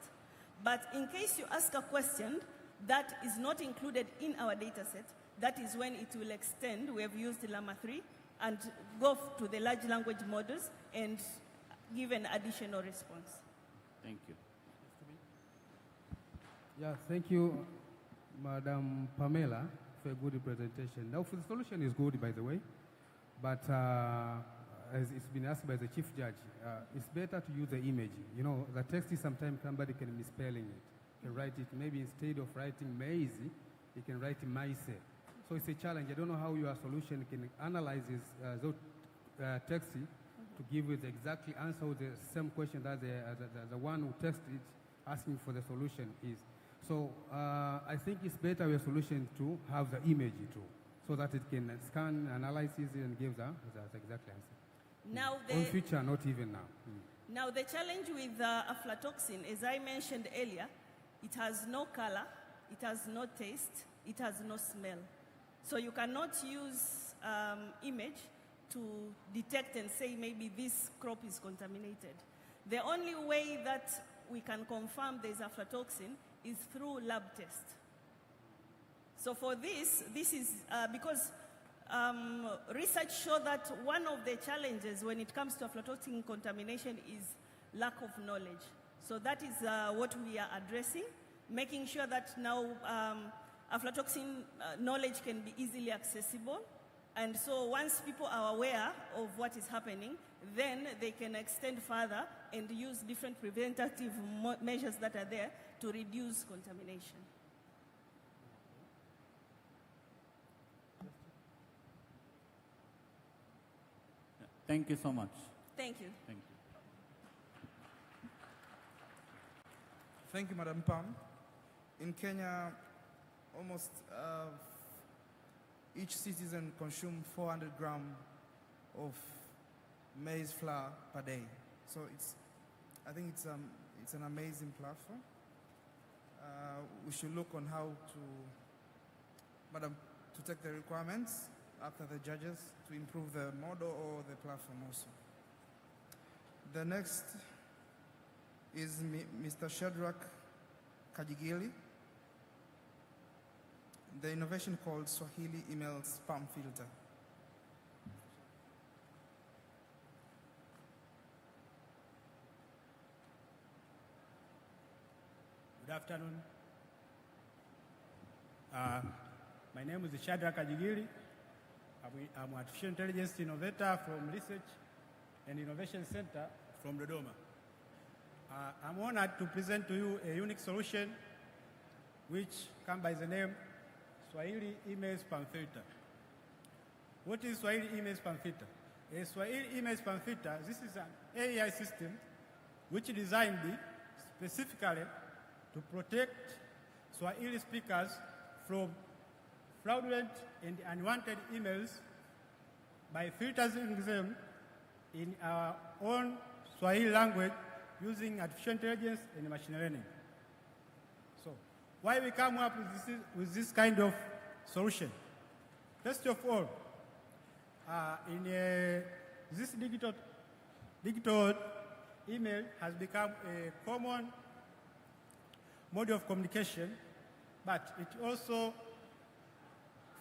But in case you ask a question that is not included in our data set, that is when it will extend. We have used Llama 3 and go to the large language models and give an additional response. Thank you. Yeah, thank you, Madam Pamela for a good presentation. Now, for the solution is good, by the way, but as it's been asked by the chief judge, it's better to use the image. You know, the text is sometimes somebody can misspelling it. You can write it, maybe instead of writing maize, you can write mice. So it's a challenge. I don't know how your solution can analyze those text to give you the exactly answer to the same question that the one who texted asking for the solution is. So I think it's better your solution to have the image too, so that it can scan, analyze it, and give the exact answer. Now On future, not even now. Now the challenge with aflatoxin, as I mentioned earlier, it has no color, it has no taste, it has no smell. So you cannot use image to detect and say maybe this crop is contaminated. The only way that we can confirm there's aflatoxin is through lab test. So for this is because research show that one of the challenges when it comes to aflatoxin contamination is lack of knowledge. So that is what we are addressing, making sure that now aflatoxin knowledge can be easily accessible. And so once people are aware of what is happening, then they can extend further and use different preventative measures that are there to reduce contamination. Thank you so much. Thank you. Thank you. Thank you, Madam Pam. In Kenya, almost each citizen consumes 400 grams of maize flour per day. So I think it's an amazing platform. We should look on how to, Madam, to take the requirements after the judges to improve the model or the platform also. The next is Mr. Shadrach Kajigili. The innovation called Swahili Email Spam Filter. Good afternoon. My name is Shadrach Kajigili. I'm an artificial intelligence innovator from Research and Innovation Center from Dodoma. I'm honored to present to you a unique solution which comes by the name Swahili Email Spam Filter. What is Swahili Email Spam Filter? A Swahili Email Spam Filter, this is an AI system which is designed specifically to protect Swahili speakers from fraudulent and unwanted emails by filtering them in our own Swahili language using artificial intelligence and machine learning. So, why we come up with this kind of solution? First of all, this digital email has become a common mode of communication, but it also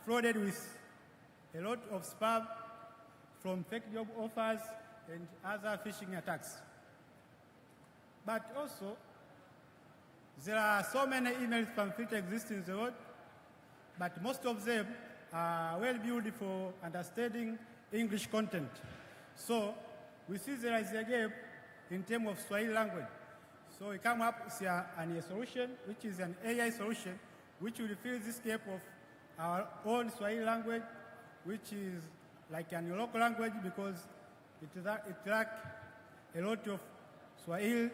flooded with a lot of spam from fake job offers and other phishing attacks. But also, there are so many email spam filters existing in the world, but most of them are well built for understanding English content. So we see there is a gap in terms of Swahili language. So we come up with a solution, which is an AI solution, which will fill this gap of our own Swahili language, which is like a local language because it lacks a lot of Swahili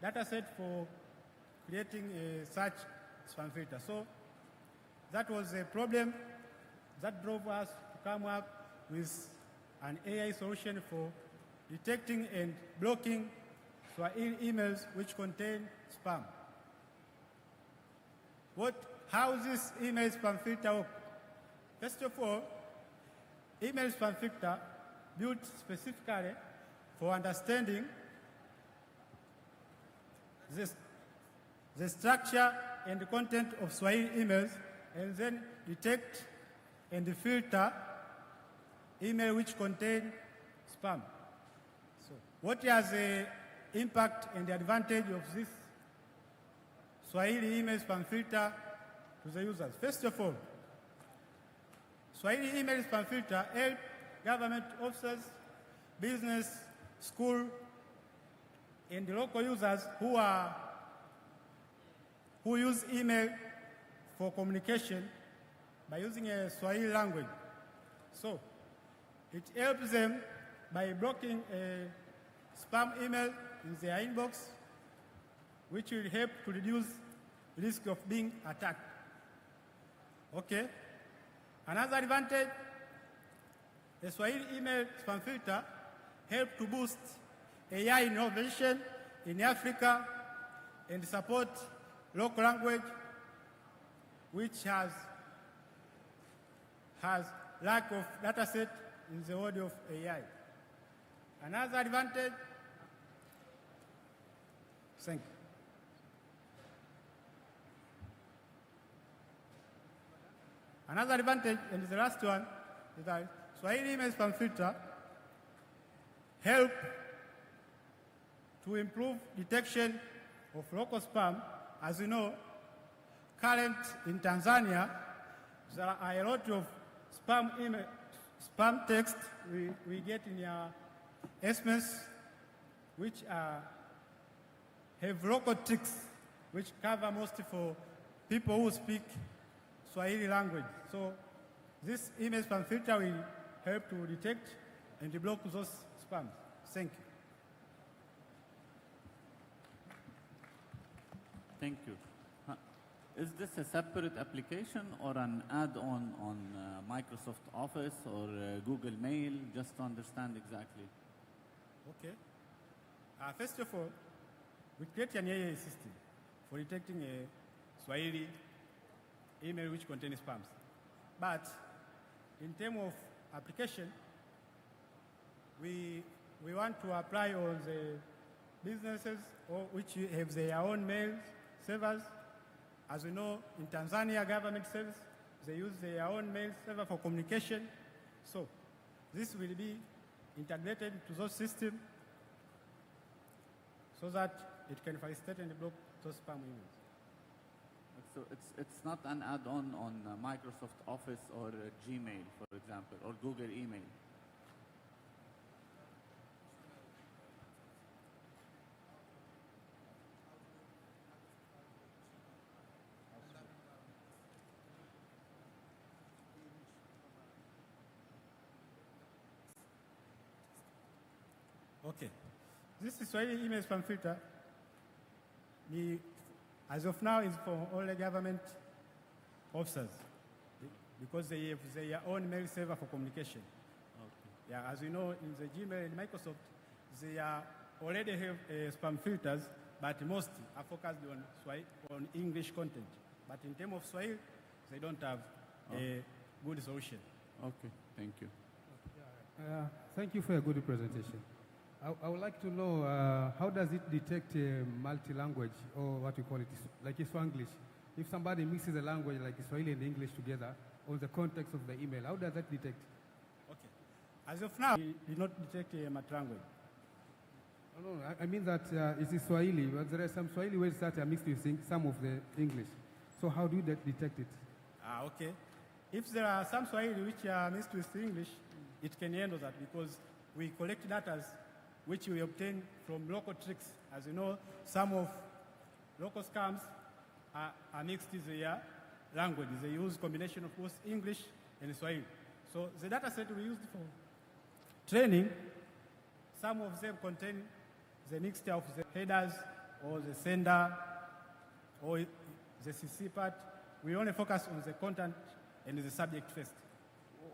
data set for creating a such spam filter. So that was a problem that drove us to come up with an AI solution for detecting and blocking Swahili emails which contain spam. How this email spam filter works? First of all, email spam filter built specifically for understanding the structure and the content of Swahili emails, and then detect and filter email which contain spam. So, what is the impact and the advantage of this Swahili email spam filter to the users? First of all, Swahili email spam filter help government officers, business, school, and the local users who use email for communication by using a Swahili language. So it helps them by blocking a spam email in their inbox, which will help to reduce risk of being attacked. Okay. Another advantage, the Swahili email spam filter help to boost AI innovation in Africa and support local language, which has lack of data set in the world of AI. Another advantage, thank you. Another advantage, and the last one, is that Swahili email spam filter help to improve detection of local spam. As you know, current in Tanzania, there are a lot of spam text we get in your SMS, which have local tricks, which cover mostly for people who speak Swahili language. So this email spam filter will help to detect and block those spams. Thank you. Thank you. Is this a separate application or an add-on on Microsoft Office or Google Mail, just to understand exactly? Okay. First of all, we create an AI system for detecting a Swahili email which contains spams. But in terms of application, we want to apply on the businesses which have their own mail servers. As we know, in Tanzania government service, they use their own mail server for communication. So this will be integrated to those systems so that it can facilitate and block those spam emails. So it's not an add-on on Microsoft Office or Gmail, for example, or Google Email. Okay. This is Swahili email spam filter. As of now, is for all the government officers because they have their own mail server for communication. Okay. Yeah, as we know, in the Gmail and Microsoft, they already have spam filters, but most are focused on English content. But in terms of Swahili, they don't have a good solution. Okay, thank you. Thank you for a good presentation. I would like to know how does it detect multi-language, or what you call it, like Swanglish? If somebody mixes a language like Swahili and English together, or the context of the email, how does that detect? Okay. As of now, we do not detect a multi-language. No, I mean that it is Swahili, but there are some Swahili words that are mixed with some of the English. So how do you detect it? Okay. If there are some Swahili which are mixed with English, it can handle that because we collect data which we obtain from local tricks. As you know, some of local scams are mixed with their language. They use combination of both English and Swahili. So the data set we used for training, some of them contain the mixture of the headers or the sender or the CC part. We only focus on the content and the subject first.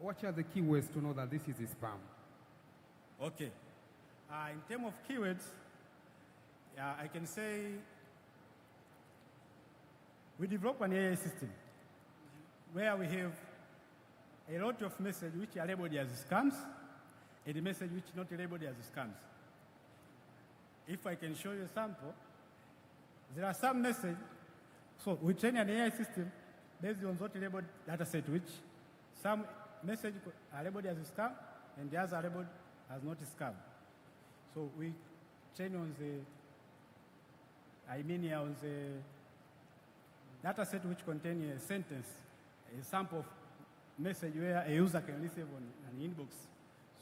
What are the keywords to know that this is a spam? Okay. In terms of keywords, I can say we develop an AI system where we have a lot of messages which are labeled as scams and a message which not labeled as scams. If I can show you a sample, there are some messages. So we train an AI system based on what labeled data set, which some messages are labeled as a scam and the others are labeled as not a scam. So we train on on the data set which contains a sentence, a sample of message where a user can receive on an inbox.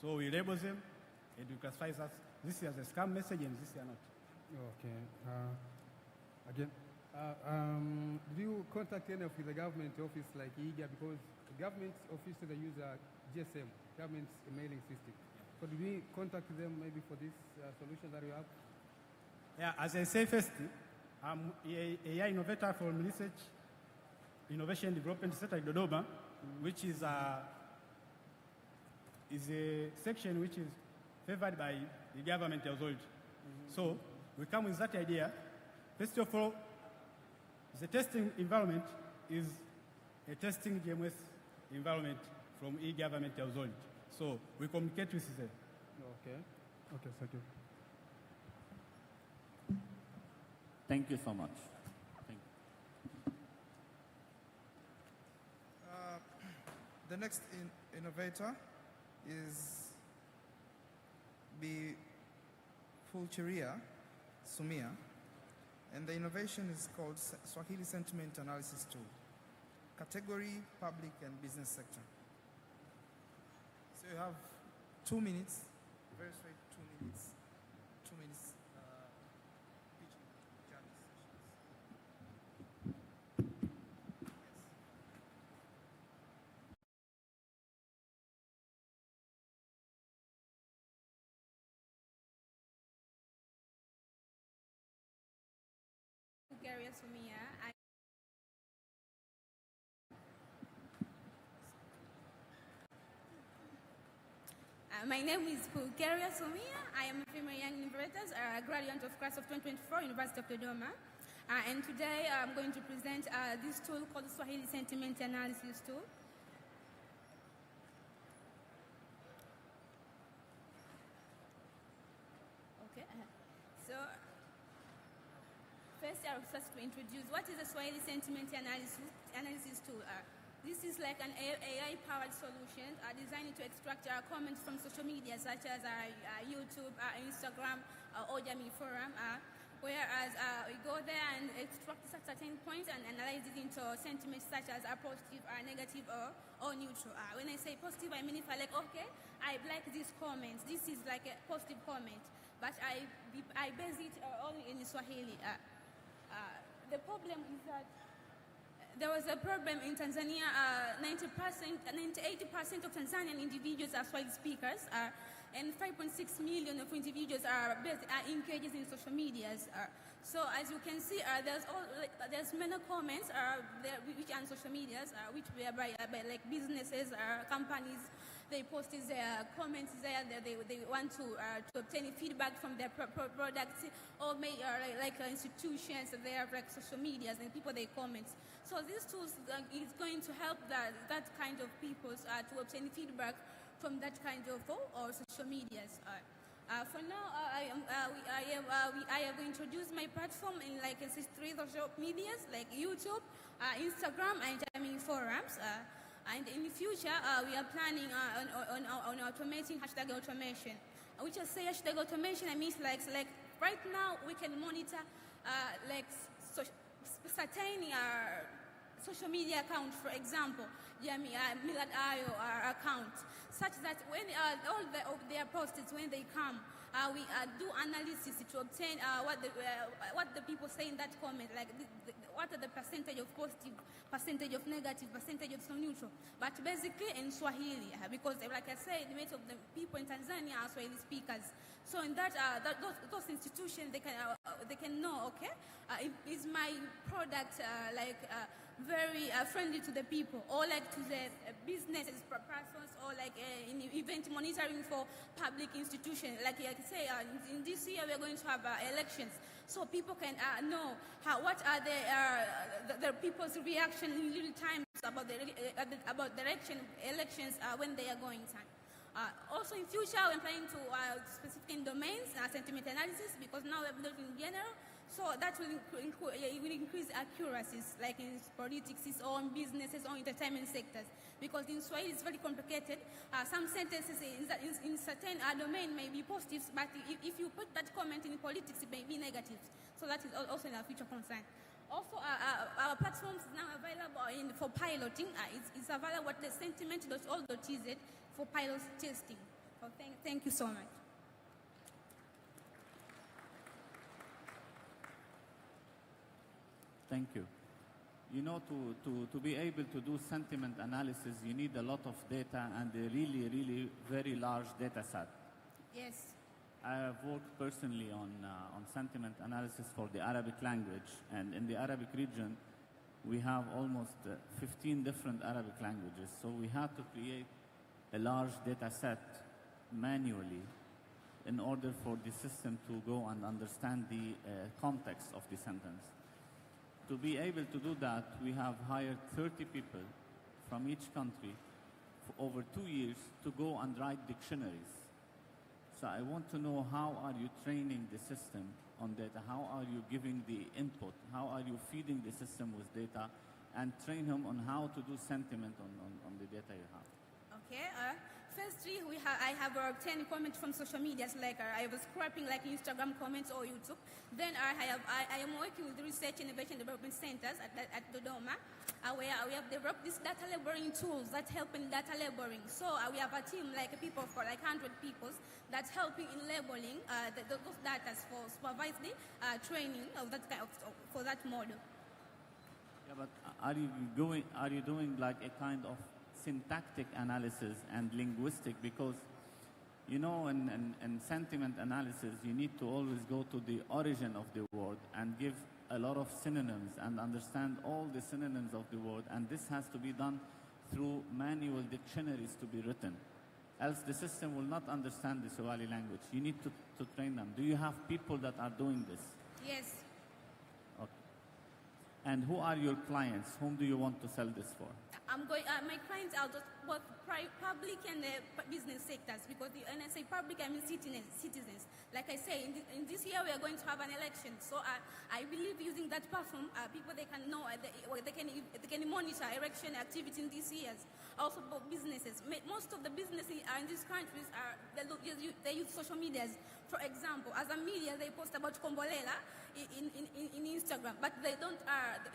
So we label them and we classify as this is a scam message and this is not. Okay. Again, do you contact any of the government office like IGA? Because the government office they use a GSM, government's mailing system. So do we contact them maybe for this solution that you have? Yeah, as I say first, I'm AI innovator from Research Innovation Development Center in Dodoma, which is a section which is favored by the government authority. So we come with that idea. First of all, the testing environment is a testing GMS environment from e-government authority. So we communicate with them. Okay. Okay, thank you. Thank you so much. Thank you. The next innovator is Fulcheria Sumia, and the innovation is called Swahili Sentiment Analysis Tool. Category, public and business sector. So you have 2 minutes, very straight 2 minutes. 2 minutes pitching journey sessions. Bulgaria Sumia. My name is Bulgaria Sumia. I am a female young innovator, a graduate of class of 2024, University of Dodoma. And today I'm going to present this tool called Swahili Sentiment Analysis Tool. Okay. So first I'll just to introduce what is a Swahili Sentiment Analysis Tool. This is like an AI-powered solution designed to extract comments from social media such as YouTube, Instagram, or Jamii Forum, whereas we go there and extract certain points and analyze it into sentiments such as positive, negative, or neutral. When I say positive, I mean if I like, okay, I like this comment. This is like a positive comment, but I base it only in Swahili. The problem is that there was a problem in Tanzania. 80% of Tanzanian individuals are Swahili speakers, and 5.6 million of individuals are engaged in social medias. So as you can see, there's many comments there which are on social medias, which were by like businesses, companies. They posted their comments there. They want to obtain feedback from their products, or like institutions. They have like social medias and people they comment. So these tools is going to help that kind of people to obtain feedback from that kind of or social medias. For now, I have introduced my platform in like 3 social medias like YouTube, Instagram, and Jamii Forums. And in the future, we are planning on automating hashtag automation. Which I say hashtag automation, I mean like right now we can monitor like certain social media account, for example, Milad Ayo account, such that when all of their posts, when they come, we do analysis to obtain what the people say in that comment, like what are the percentage of positive, percentage of negative, percentage of neutral, but basically in Swahili, because like I said, most of the people in Tanzania are Swahili speakers. So in that, those institutions, they can know, okay, is my product very friendly to the people, or like to the businesses, persons, or like in event monitoring for public institutions. Like I say, in this year we are going to have elections, so people can know what are the people's reaction in real time about the elections when they are going time. Also in future, we're planning to specific domains, sentiment analysis, because now we're building in general. So that will increase accuracies, like in politics, or in businesses, or entertainment sectors. Because in Swahili it's very complicated. Some sentences in certain domain may be positive, but if you put that comment in politics, it may be negative. So that is also in our future concern. Also, our platform is now available for piloting. It's available at the sentiment.all.tz for pilot testing. So thank you so much. Thank you. You know, to be able to do sentiment analysis, you need a lot of data and a really, really very large data set. Yes. I have worked personally on sentiment analysis for the Arabic language, and in the Arabic region, we have almost 15 different Arabic languages. So we had to create a large data set manually in order for the system to go and understand the context of the sentence. To be able to do that, we have hired 30 people from each country for over 2 years to go and write dictionaries. So I want to know, how are you training the system on data? How are you giving the input? How are you feeding the system with data? And train him on how to do sentiment on the data you have. Okay. Firstly, I have 10 comments from social media, like I was scraping like Instagram comments or YouTube. Then I am working with the Research Innovation Development Centers at Dodoma, where we have developed these data labeling tools that help in data labeling. So we have a team like people for like 100 people that's helping in labeling those data for supervised training of that kind of, for that model. Yeah, but are you doing like a kind of syntactic analysis and linguistic? Because, you know, in sentiment analysis, you need to always go to the origin of the word and give a lot of synonyms and understand all the synonyms of the word. And this has to be done through manual dictionaries to be written. Else the system will not understand the Somali language. You need to train them. Do you have people that are doing this? Yes. Okay. And who are your clients? Whom do you want to sell this for? My clients are just both public and business sectors, because when I say public, I mean citizens. Like I say, in this year we are going to have an election, so I believe using that platform, people they can know, they can monitor election activity in these years. Also, businesses. Most of the businesses in these countries they use social medias. For example, as a media, they post about Kombolela in Instagram, but they don't.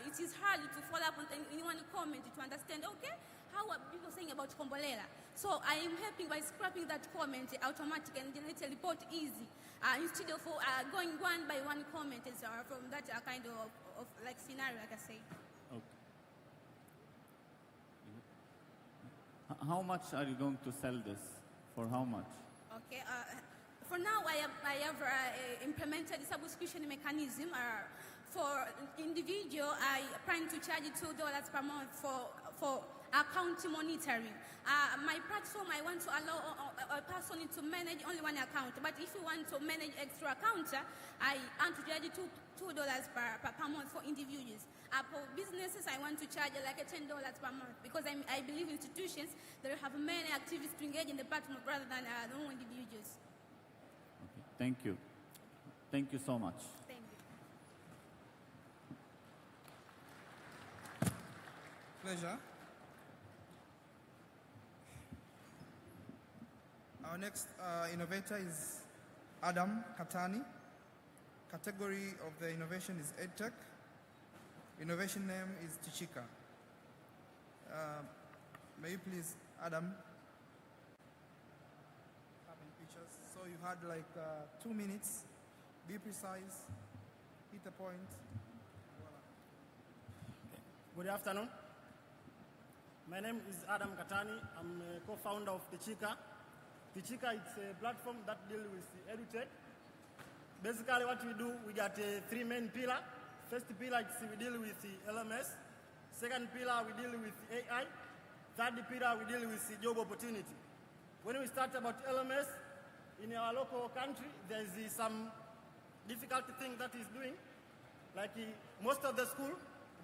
It is hard to follow up on anyone comment to understand. Okay, how are people saying about Kombolela? So I am helping by scrapping that comment automatically and generate a report easy, instead of going one by one comment from that kind of like scenario, like I say. Okay. How much are you going to sell this? For how much? Okay. For now, I have implemented a subscription mechanism. For individual, I plan to charge $2 per month for account monitoring. My platform, I want to allow a person to manage only one account. But if you want to manage extra accounts, I want to charge $2 per month for individuals. For businesses, I want to charge like $10 per month, because I believe institutions that have many activities to engage in the platform rather than individuals. Okay. Thank you. Thank you so much. Thank you. Pleasure. Our next innovator is Adam Katani. Category of the innovation is EdTech. Innovation name is Tichika. May you please, Adam, have any pictures? So you had like 2 minutes. Be precise. Hit the point. Good afternoon. My name is Adam Katani. I'm a co-founder of Tichika. Tichika is a platform that deals with EdTech. Basically what we do, we got 3 main pillars. First pillar is we deal with the LMS. Second pillar, we deal with AI. Third pillar, we deal with the job opportunity. When we start about LMS, in our local country, there is some difficult thing that is doing. Like most of the school,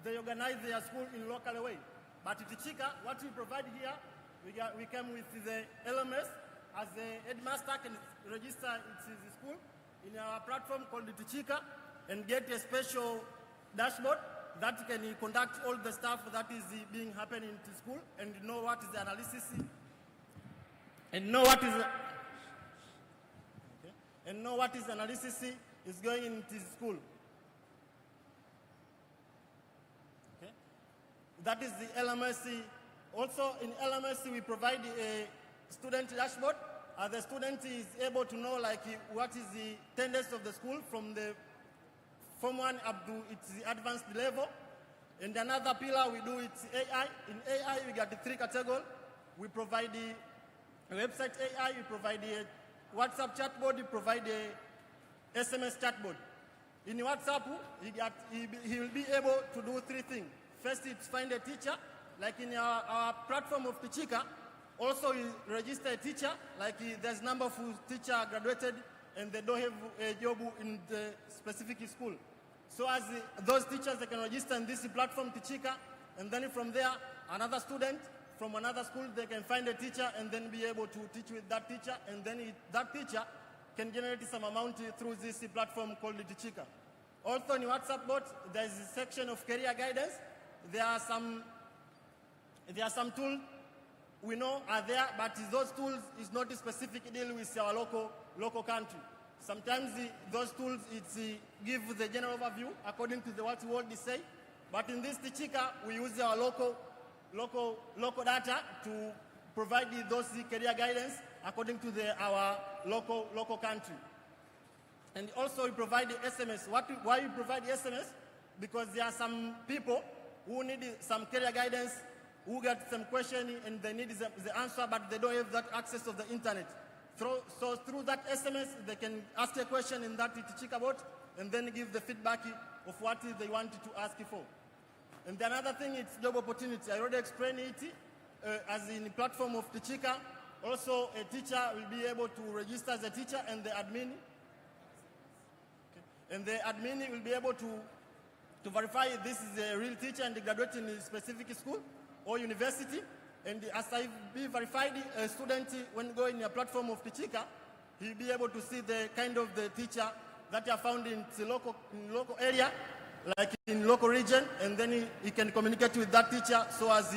they organize their school in local way. But at Tichika, what we provide here, we come with the LMS as the headmaster can register its school in our platform called the Tichika and get a special dashboard that can conduct all the stuff that is being happening in school and know what is the analysis analysis is going into school. That is the LMS. Also in LMS, we provide a student dashboard. The student is able to know like what is the attendance of the school from the Form 1 up to its advanced level. And another pillar we do it's AI. In AI, we got the 3 categories. We provide the website AI, we provide a WhatsApp chatbot, we provide a SMS chatbot. In WhatsApp, he will be able to do 3 things. First, it's find a teacher, like in our platform of Tichika. Also, he register a teacher, like there's number of teachers graduated and they don't have a job in the specific school. So as those teachers, they can register in this platform, Tichika, and then from there, another student from another school, they can find a teacher and then be able to teach with that teacher, and then that teacher can generate some amount through this platform called the Tichika. Also in WhatsApp bot, there is a section of career guidance. There are some tools we know are there, but those tools is not specific deal with our local country. Sometimes those tools give the general overview according to what the world is saying. But in this Tichika, we use our local data to provide those career guidance according to our local country. And also we provide the SMS. Why we provide the SMS? Because there are some people who need some career guidance, who get some question and they need the answer, but they don't have that access of the internet. So through that SMS, they can ask a question in that Tichika bot and then give the feedback of what they want to ask for. And the another thing is job opportunity. I already explained it as in the platform of Tichika. Also, a teacher will be able to register as a teacher, and the admin, will be able to verify if this is a real teacher and graduate in a specific school or university. And as I be verified, a student, when going in a platform of Tichika, he'll be able to see the kind of the teacher that are found in the local area, like in local region, and then he can communicate with that teacher so as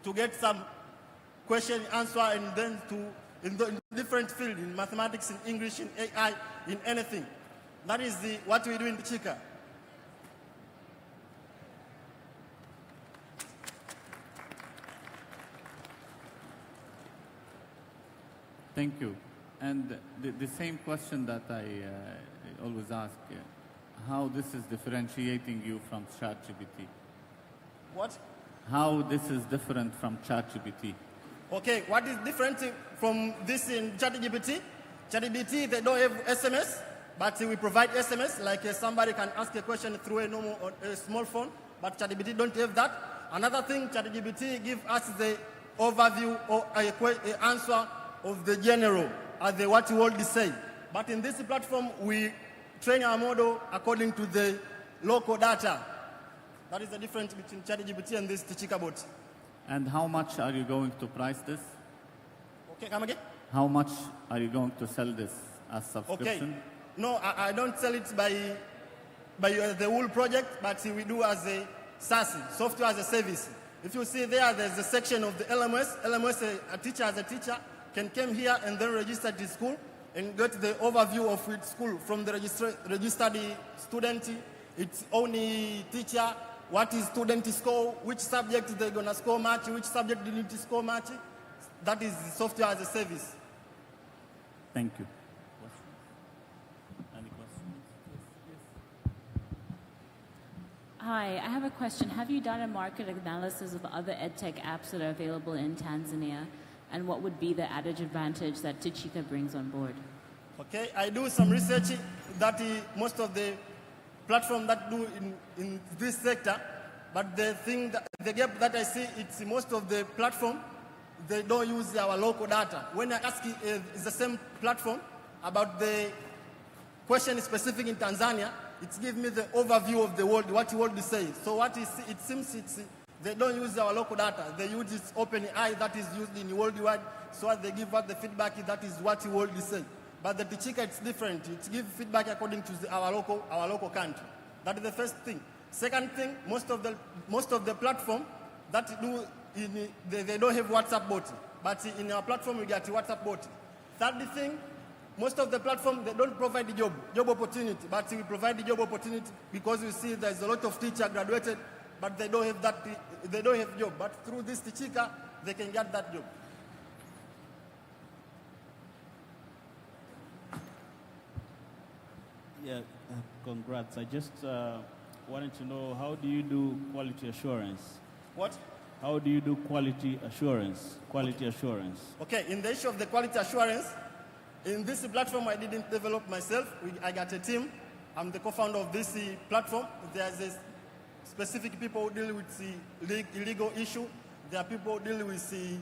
to get some question answer, and then in different fields, in mathematics, in English, in AI, in anything. That is what we do in Tichika. Thank you. And the same question that I always ask, how this is differentiating you from ChatGPT? What? How this is different from ChatGPT? Okay, what is different from this in ChatGPT? ChatGPT, they don't have SMS, but we provide SMS, like somebody can ask a question through a normal or a small phone, but ChatGPT don't have that. Another thing, ChatGPT gives us the overview or an answer of the general, as what the world is saying. But in this platform, we train our model according to the local data. That is the difference between ChatGPT and this Tichika bot. And how much are you going to price this? Okay, come again? How much are you going to sell this as subscription? Okay. No, I don't sell it by the whole project, but we do as a SaaS, software as a service. If you see there's a section of the LMS. LMS, a teacher as a teacher can come here and then register at the school and get the overview of its school from the registered student, its only teacher, what is student score, which subject they're going to score much, which subject they need to score much. That is software as a service. Thank you. Any questions? Hi, I have a question. Have you done a market analysis of other EdTech apps that are available in Tanzania? And what would be the added advantage that Tichika brings on board? Okay, I do some research that most of the platforms that do in this sector, but the gap that I see, it's most of the platform, they don't use our local data. When I ask it's the same platform about the question specific in Tanzania, it gives me the overview of the world, what the world is saying. So it seems they don't use our local data. They use this OpenAI that is used in worldwide, so they give us the feedback that is what the world is saying. But the Tichika, it's different. It gives feedback according to our local country. That is the first thing. Second thing, most of the platform that do they don't have WhatsApp bot, but in our platform we get WhatsApp bot. Third thing, most of the platform they don't provide the job opportunity, but we provide the job opportunity because we see there's a lot of teachers graduated but they don't have job. But through this Tichika, they can get that job. Yeah, congrats. I just wanted to know, how do you do quality assurance? What? How do you do quality assurance? Quality assurance. Okay, in the issue of the quality assurance, in this platform I didn't develop myself. I got a team. I'm the co-founder of this platform. There's a specific people who deal with the illegal issue. There are people who deal with the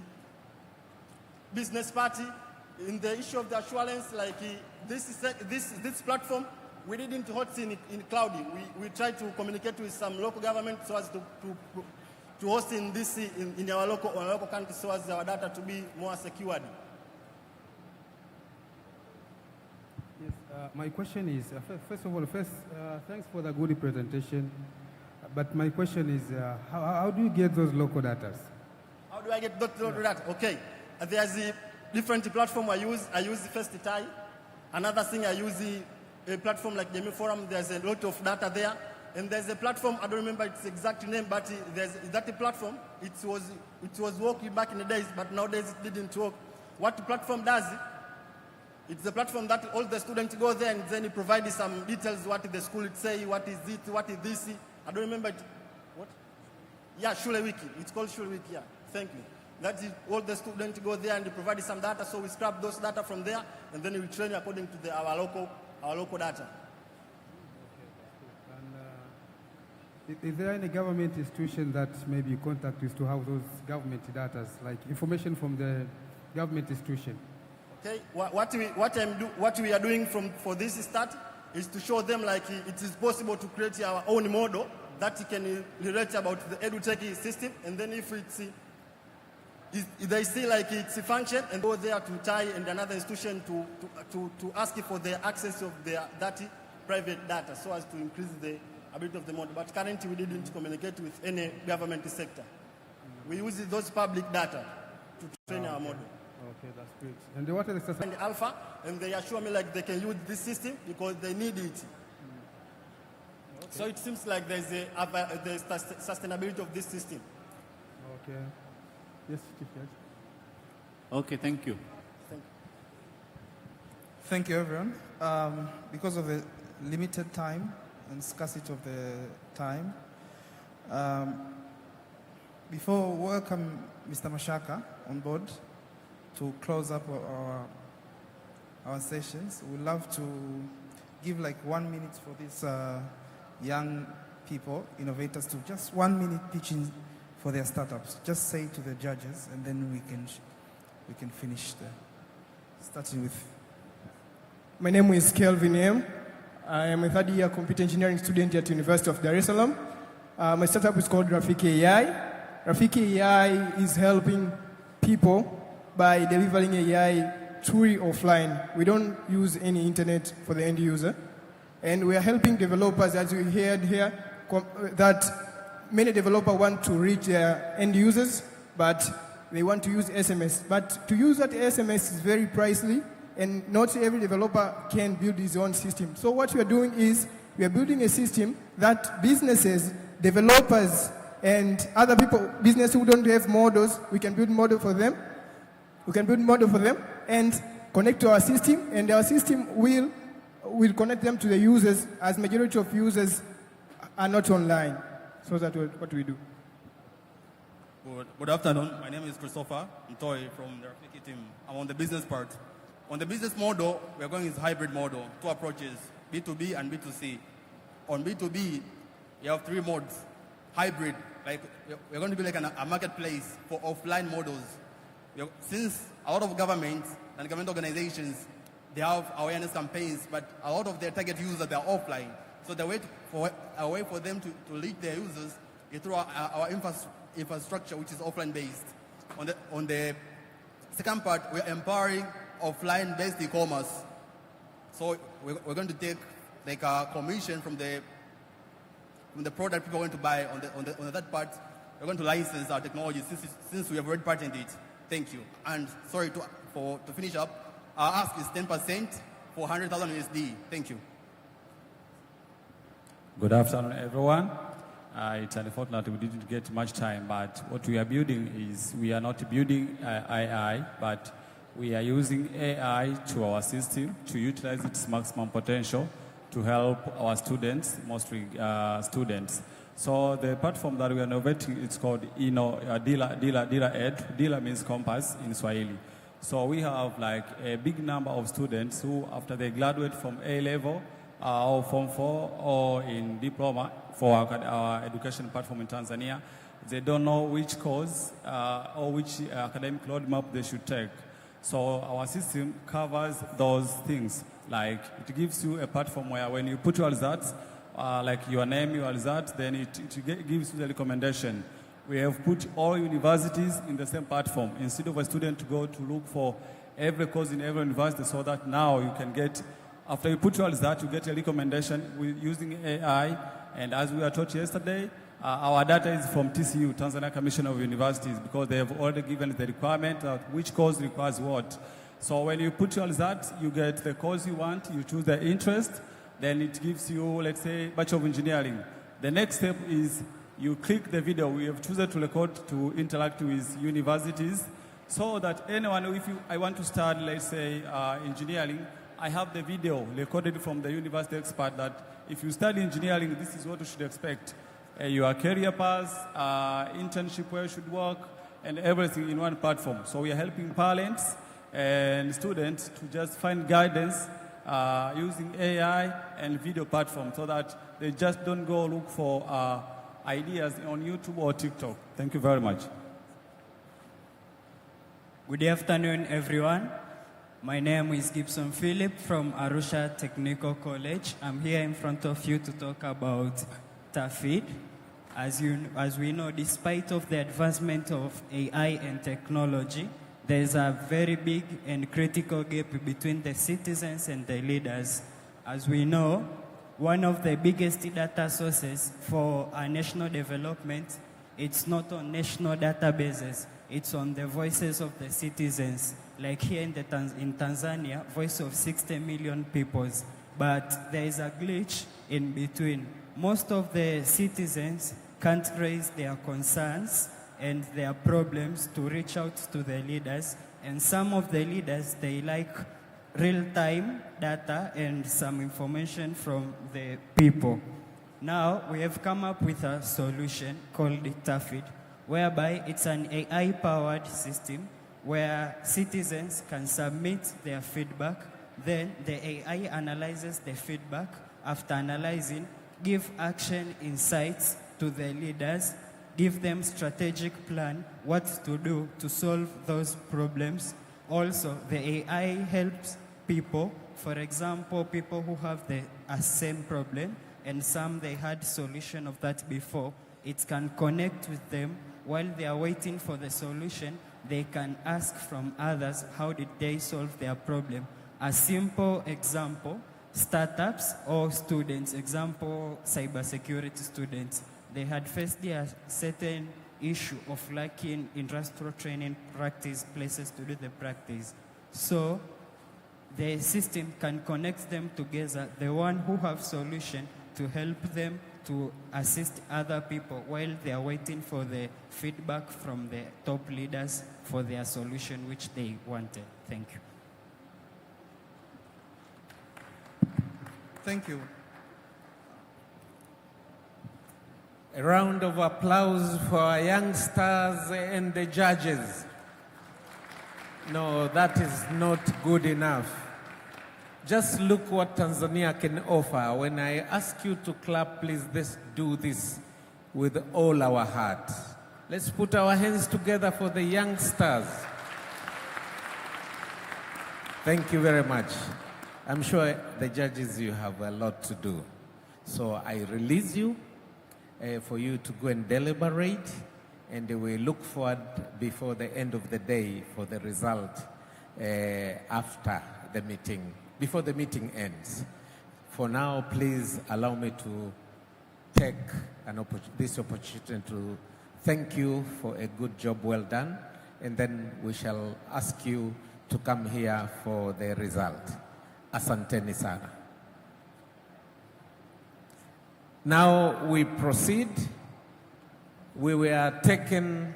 business party. In the issue of the assurance, like this platform, we didn't host in cloudy. We tried to communicate with some local government so as to host in this in our local country so as our data to be more secured. Yes, my question is, first of all, thanks for the good presentation. But my question is, how do you get those local data? How do I get those local data? Okay, there's a different platform I use. I use First Tie. Another thing I use a platform like Jamii Forum. There's a lot of data there. And there's a platform, I don't remember its exact name, but there's that platform. It was working back in the days, but nowadays it didn't work. What the platform does, it's a platform that all the students go there and then it provides some details, what the school would say, what is it, what is this. I don't remember it. What? Yeah, Shule Wiki. It's called Shule Wiki, yeah. Thank you. That is, all the students go there and they provide some data, so we scrap those data from there, and then we train according to our local data. Is there any government institution that maybe you contact with to have those government data, like information from the government institution? Okay, what we are doing for this start is to show them like it is possible to create our own model that can relate about the edutech system, and then if they see like it's a function and go there to tie and another institution to ask for the access of their private data so as to increase the ability of the model. But currently we didn't communicate with any government sector. We use those public data to train our model. Okay, that's great. And what are the and alpha, and they assure me like they can use this system because they need it. Okay. So it seems like there's the sustainability of this system. Okay. Yes, Chief Judge. Okay, thank you. Thank you, everyone. Because of the limited time and scarcity of the time, before we welcome Mr. Mashaka on board to close up our sessions, we'd love to give like 1 minute for these young people, innovators, to just 1 minute pitching for their startups. Just say to the judges, and then we can finish starting with. My name is Kelvin M. I am a third-year computer engineering student at University of Dar es Salaam. My startup is called Rafiki AI. Rafiki AI is helping people by delivering AI truly offline. We don't use any internet for the end user. And we are helping developers, as we heard here, that many developers want to reach their end users, but they want to use SMS. But to use that SMS is very pricey, and not every developer can build his own system. So what we are doing is we are building a system that businesses, developers, and other people, businesses who don't have models, we can build model for them. We can build model for them and connect to our system, and our system will connect them to the users, as majority of users are not online. So that's what we do. Good afternoon. My name is Christopher Mtoi from the Rafiki team. I'm on the business part. On the business model, we are going with hybrid model, two approaches, B2B and B2C. On B2B, you have 3 modes. Hybrid, like we're going to be like a marketplace for offline models. Since a lot of governments and government organizations, they have awareness campaigns, but a lot of their target users, they are offline. So the way for them to reach their users is through our infrastructure, which is offline based. On the second part, we're empowering offline based e-commerce. So we're going to take like a commission from the product people are going to buy. On the third part, we're going to license our technology since we have already patented it. Thank you. And sorry to finish up, our ask is 10% for 100,000 USD. Thank you. Good afternoon, everyone. It's unfortunate we didn't get much time, but what we are building is we are not building AI, but we are using AI to our system to utilize its maximum potential to help our students, mostly students. So the platform that we are innovating, it's called Dila Ed. Dila means compass in Swahili. So we have like a big number of students who, after they graduate from A level or Form 4 or in diploma for our education platform in Tanzania, they don't know which course or which academic roadmap they should take. So our system covers those things. Like it gives you a platform where when you put your results, like your name, your results, then it gives you the recommendation. We have put all universities in the same platform instead of a student to go to look for every course in every university, so that now you can get, after you put your result, you get a recommendation using AI. And as we were taught yesterday, our data is from TCU, Tanzania Commission of Universities, because they have already given the requirement of which course requires what. So when you put your result, you get the course you want, you choose the interest, then it gives you, let's say, Bachelor of Engineering. The next step is you click the video. We have chosen to record to interact with universities so that anyone, I want to start, let's say, engineering, I have the video recorded from the university expert that if you study engineering, this is what you should expect. Your career path, internship where you should work, and everything in one platform. So we are helping parents and students to just find guidance using AI and video platform so that they just don't go look for ideas on YouTube or TikTok. Thank you very much. Good afternoon, everyone. My name is Gibson Philip from Arusha Technical College. I'm here in front of you to talk about TAFID. As we know, despite of the advancement of AI and technology, there's a very big and critical gap between the citizens and the leaders. As we know, one of the biggest data sources for our national development, it's not on national databases, it's on the voices of the citizens. Like here in Tanzania, voice of 60 million people. But there is a glitch in between. Most of the citizens can't raise their concerns and their problems to reach out to the leaders. And some of the leaders, they like real-time data and some information from the people. Now, we have come up with a solution called TAFID, whereby it's an AI-powered system where citizens can submit their feedback. Then the AI analyzes the feedback. After analyzing, give action insights to the leaders, give them strategic plan, what to do to solve those problems. Also, the AI helps people, for example, people who have the same problem, and some they had solution of that before. It can connect with them while they are waiting for the solution. They can ask from others how did they solve their problem. A simple example, startups or students, example, cybersecurity students, they had faced a certain issue of lacking industrial training practice places to do the practice. So the system can connect them together, the one who have solution to help them to assist other people while they are waiting for the feedback from the top leaders for their solution which they wanted. Thank you. Thank you. A round of applause for our youngsters and the judges. No, that is not good enough. Just look what Tanzania can offer. When I ask you to clap, please let's do this with all our heart. Let's put our hands together for the youngsters. Thank you very much. I'm sure the judges, you have a lot to do. So I release you for you to go and deliberate, and we look forward before the end of the day for the result after the meeting, before the meeting ends. For now, please allow me to take this opportunity to thank you for a good job well done, and then we shall ask you to come here for the result. Asanteni sana. Now we proceed we were taken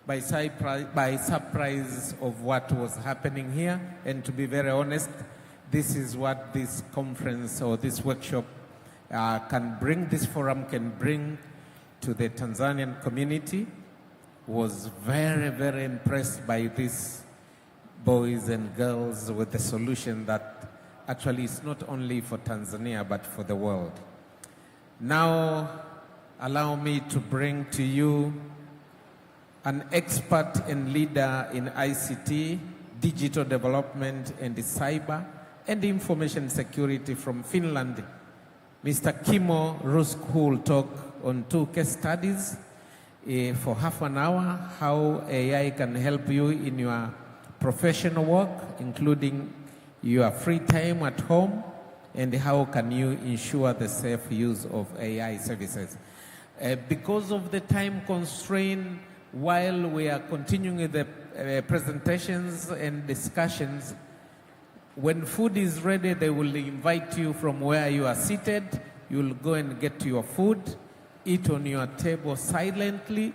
by surprise of what was happening here. And to be very honest, this is what this conference or this workshop can bring, this forum can bring to the Tanzanian community. Was very, very impressed by these boys and girls with the solution that actually is not only for Tanzania, but for the world. Now, allow me to bring to you an expert and leader in ICT, digital development, and cyber and information security from Finland, Mr. Kimmo Rusk, who will talk on 2 case studies for half an hour, how AI can help you in your professional work, including your free time at home, and how can you ensure the safe use of AI services. Because of the time constraint, while we are continuing with the presentations and discussions, when food is ready, they will invite you from where you are seated. You will go and get your food, eat on your table silently,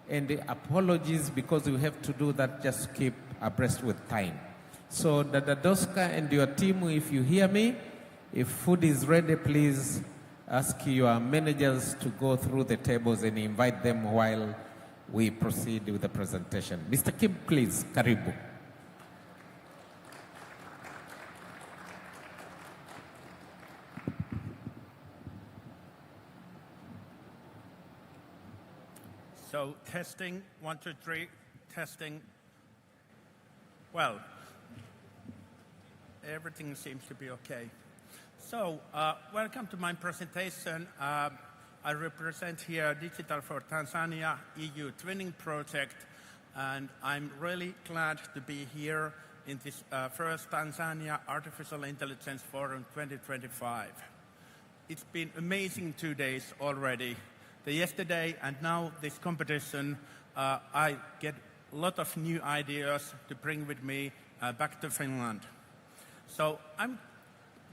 and apologies because you have to do that, just keep abreast with time. So Dada Doska and your team, if you hear me, if food is ready, please ask your managers to go through the tables and invite them while we proceed with the presentation. Mr. Kim, please, karibu. So testing, 1, 2, 3, testing. Well, everything seems to be okay. So welcome to my presentation. I represent here Digital for Tanzania EU Twinning Project, and I'm really glad to be here in this first Tanzania Artificial Intelligence Forum 2025. It's been amazing 2 days already. The yesterday and now this competition, I get a lot of new ideas to bring with me back to Finland. So I'm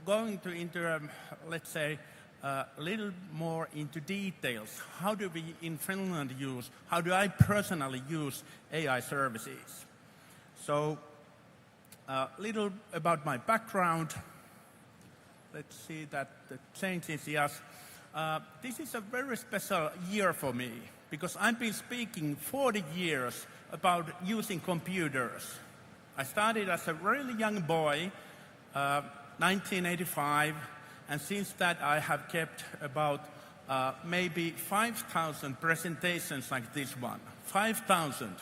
going to enter, let's say, a little more into details. How do we in Finland use, how do I personally use AI services? So a little about my background. Let's see that the changes, yes. This is a very special year for me because I've been speaking 40 years about using computers. I started as a really young boy, 1985, and since that I have kept about maybe 5,000 presentations like this one. 5,000.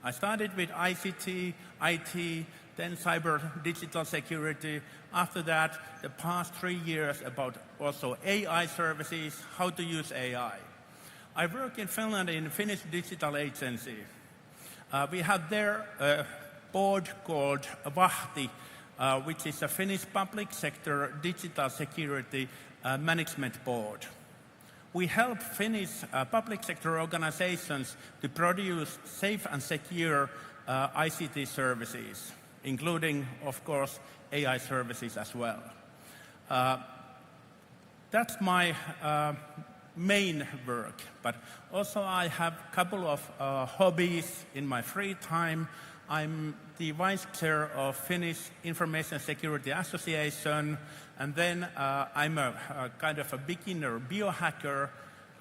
I started with ICT, IT, then cyber digital security. After that, the past 3 years about also AI services, how to use AI. I work in Finland in Finnish Digital Agency. We have there a board called Vahti, which is a Finnish public sector digital security management board. We help Finnish public sector organizations to produce safe and secure ICT services, including, of course, AI services as well. That's my main work, but also I have a couple of hobbies in my free time. I'm the vice chair of Finnish Information Security Association, and then I'm a kind of a beginner biohacker.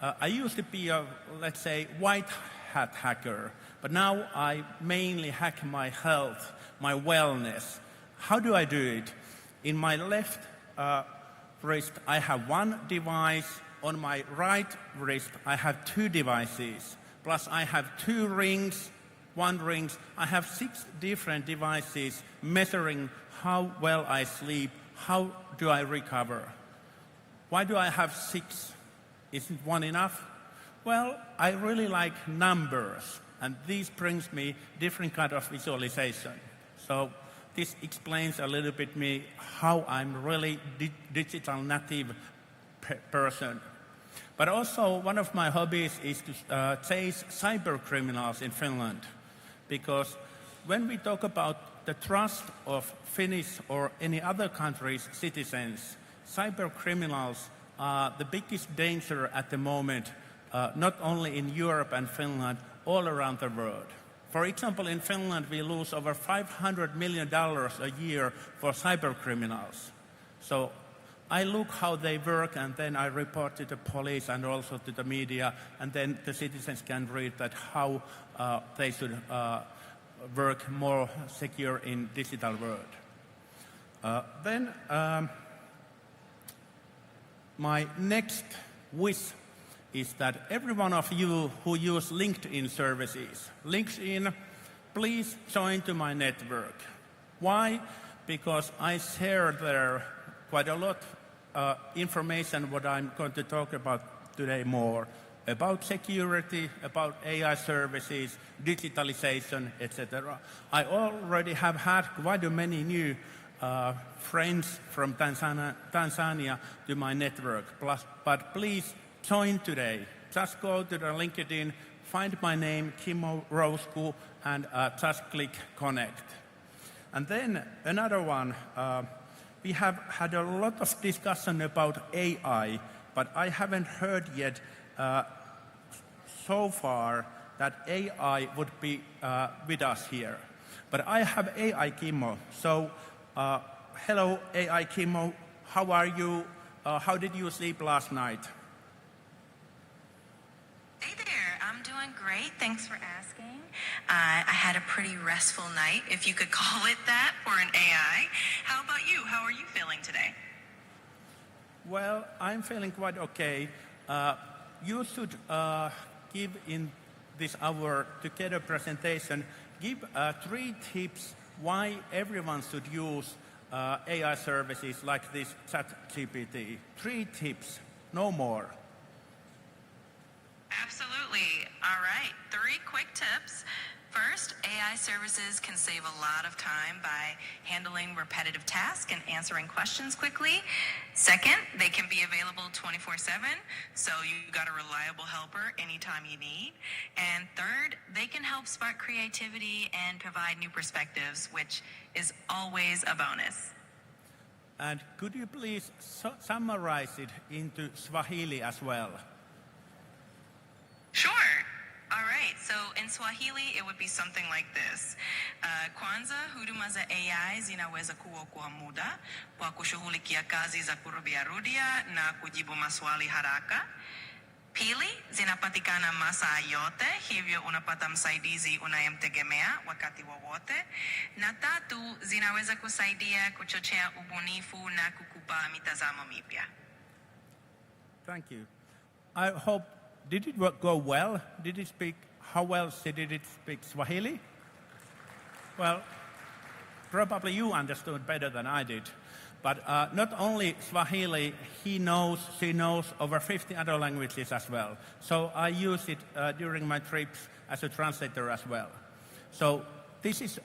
I used to be a, let's say, white hat hacker, but now I mainly hack my health, my wellness. How do I do it? In my left wrist, I have one device. On my right wrist, I have 2 devices. Plus, I have 2 rings, 1 ring. I have 6 different devices measuring how well I sleep, how do I recover. Why do I have 6? Isn't 1 enough? Well, I really like numbers, and this brings me different kind of visualization. So this explains a little bit me how I'm really digital native person. But also one of my hobbies is to chase cyber criminals in Finland, because when we talk about the trust of Finnish or any other country's citizens, cyber criminals are the biggest danger at the moment not only in Europe and Finland, all around the world. For example, in Finland, we lose over $500 million a year for cyber criminals. So I look how they work, and then I report to the police and also to the media, and then the citizens can read that how they should work more secure in digital world. My next wish is that every one of you who use LinkedIn services, LinkedIn, please join to my network. Why? Because I share there quite a lot information what I'm going to talk about today more, about security, about AI services, digitalization, etc. I already have had quite many new friends from Tanzania to my network, but please join today. Just go to the LinkedIn, find my name, Kimmo Rousku, and just click connect. And then another one, we have had a lot of discussion about AI, but I haven't heard yet so far that AI would be with us here. But I have AI Kimmo. So hello AI Kimmo, how are you? How did you sleep last night? Hey there, I'm doing great. Thanks for asking. I had a pretty restful night, if you could call it that, for an AI. How about you? How are you feeling today? Well, I'm feeling quite okay. You should give in this our together presentation, give 3 tips why everyone should use AI services like this ChatGPT. 3 tips, no more. Absolutely. All right, 3 quick tips. First, AI services can save a lot of time by handling repetitive tasks and answering questions quickly. Second, they can be available 24/7, so you got a reliable helper anytime you need. And third, they can help spark creativity and provide new perspectives, which is always a bonus. And could you please summarize it into Swahili as well? Sure. All right, so in Swahili, it would be something like this. Kwanza, huduma za AI zinaweza kuokoa muda kwa kushughulikia kazi za kurudia na kujibu maswali haraka. Pili, zinapatikana masaa yote, hivyo unapata msaidizi unayemtegemea wakati wowote. Na tatu, zinaweza kusaidia kuchochea ubunifu na kukupa mitazamo mipya. Thank you. I hope, did it go well? Did it speak, how well did it speak Swahili? Well, probably you understood better than I did. But not only Swahili, she knows over 50 other languages as well. So I use it during my trips as a translator as well. So this is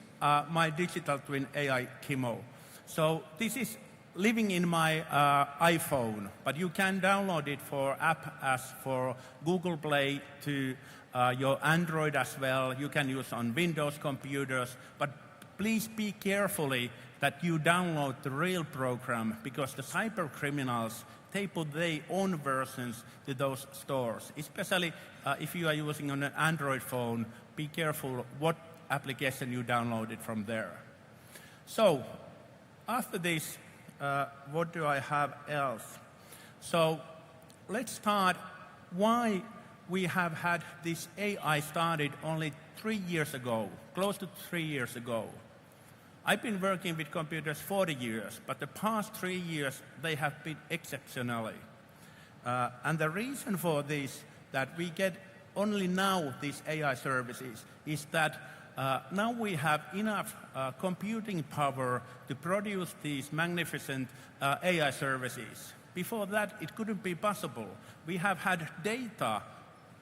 my digital twin AI Kimmo. So this is living in my iPhone, but you can download it for app as for Google Play to your Android as well. You can use on Windows computers, but please be carefully that you download the real program, because the cyber criminals, they put their own versions to those stores. Especially if you are using on an Android phone, be careful what application you downloaded from there. So after this, what do I have else? So let's start why we have had this AI started only 3 years ago, close to 3 years ago. I've been working with computers 40 years, but the past 3 years, they have been exceptionally. And the reason for this, that we get only now these AI services, is that now we have enough computing power to produce these magnificent AI services. Before that, it couldn't be possible. We have had data,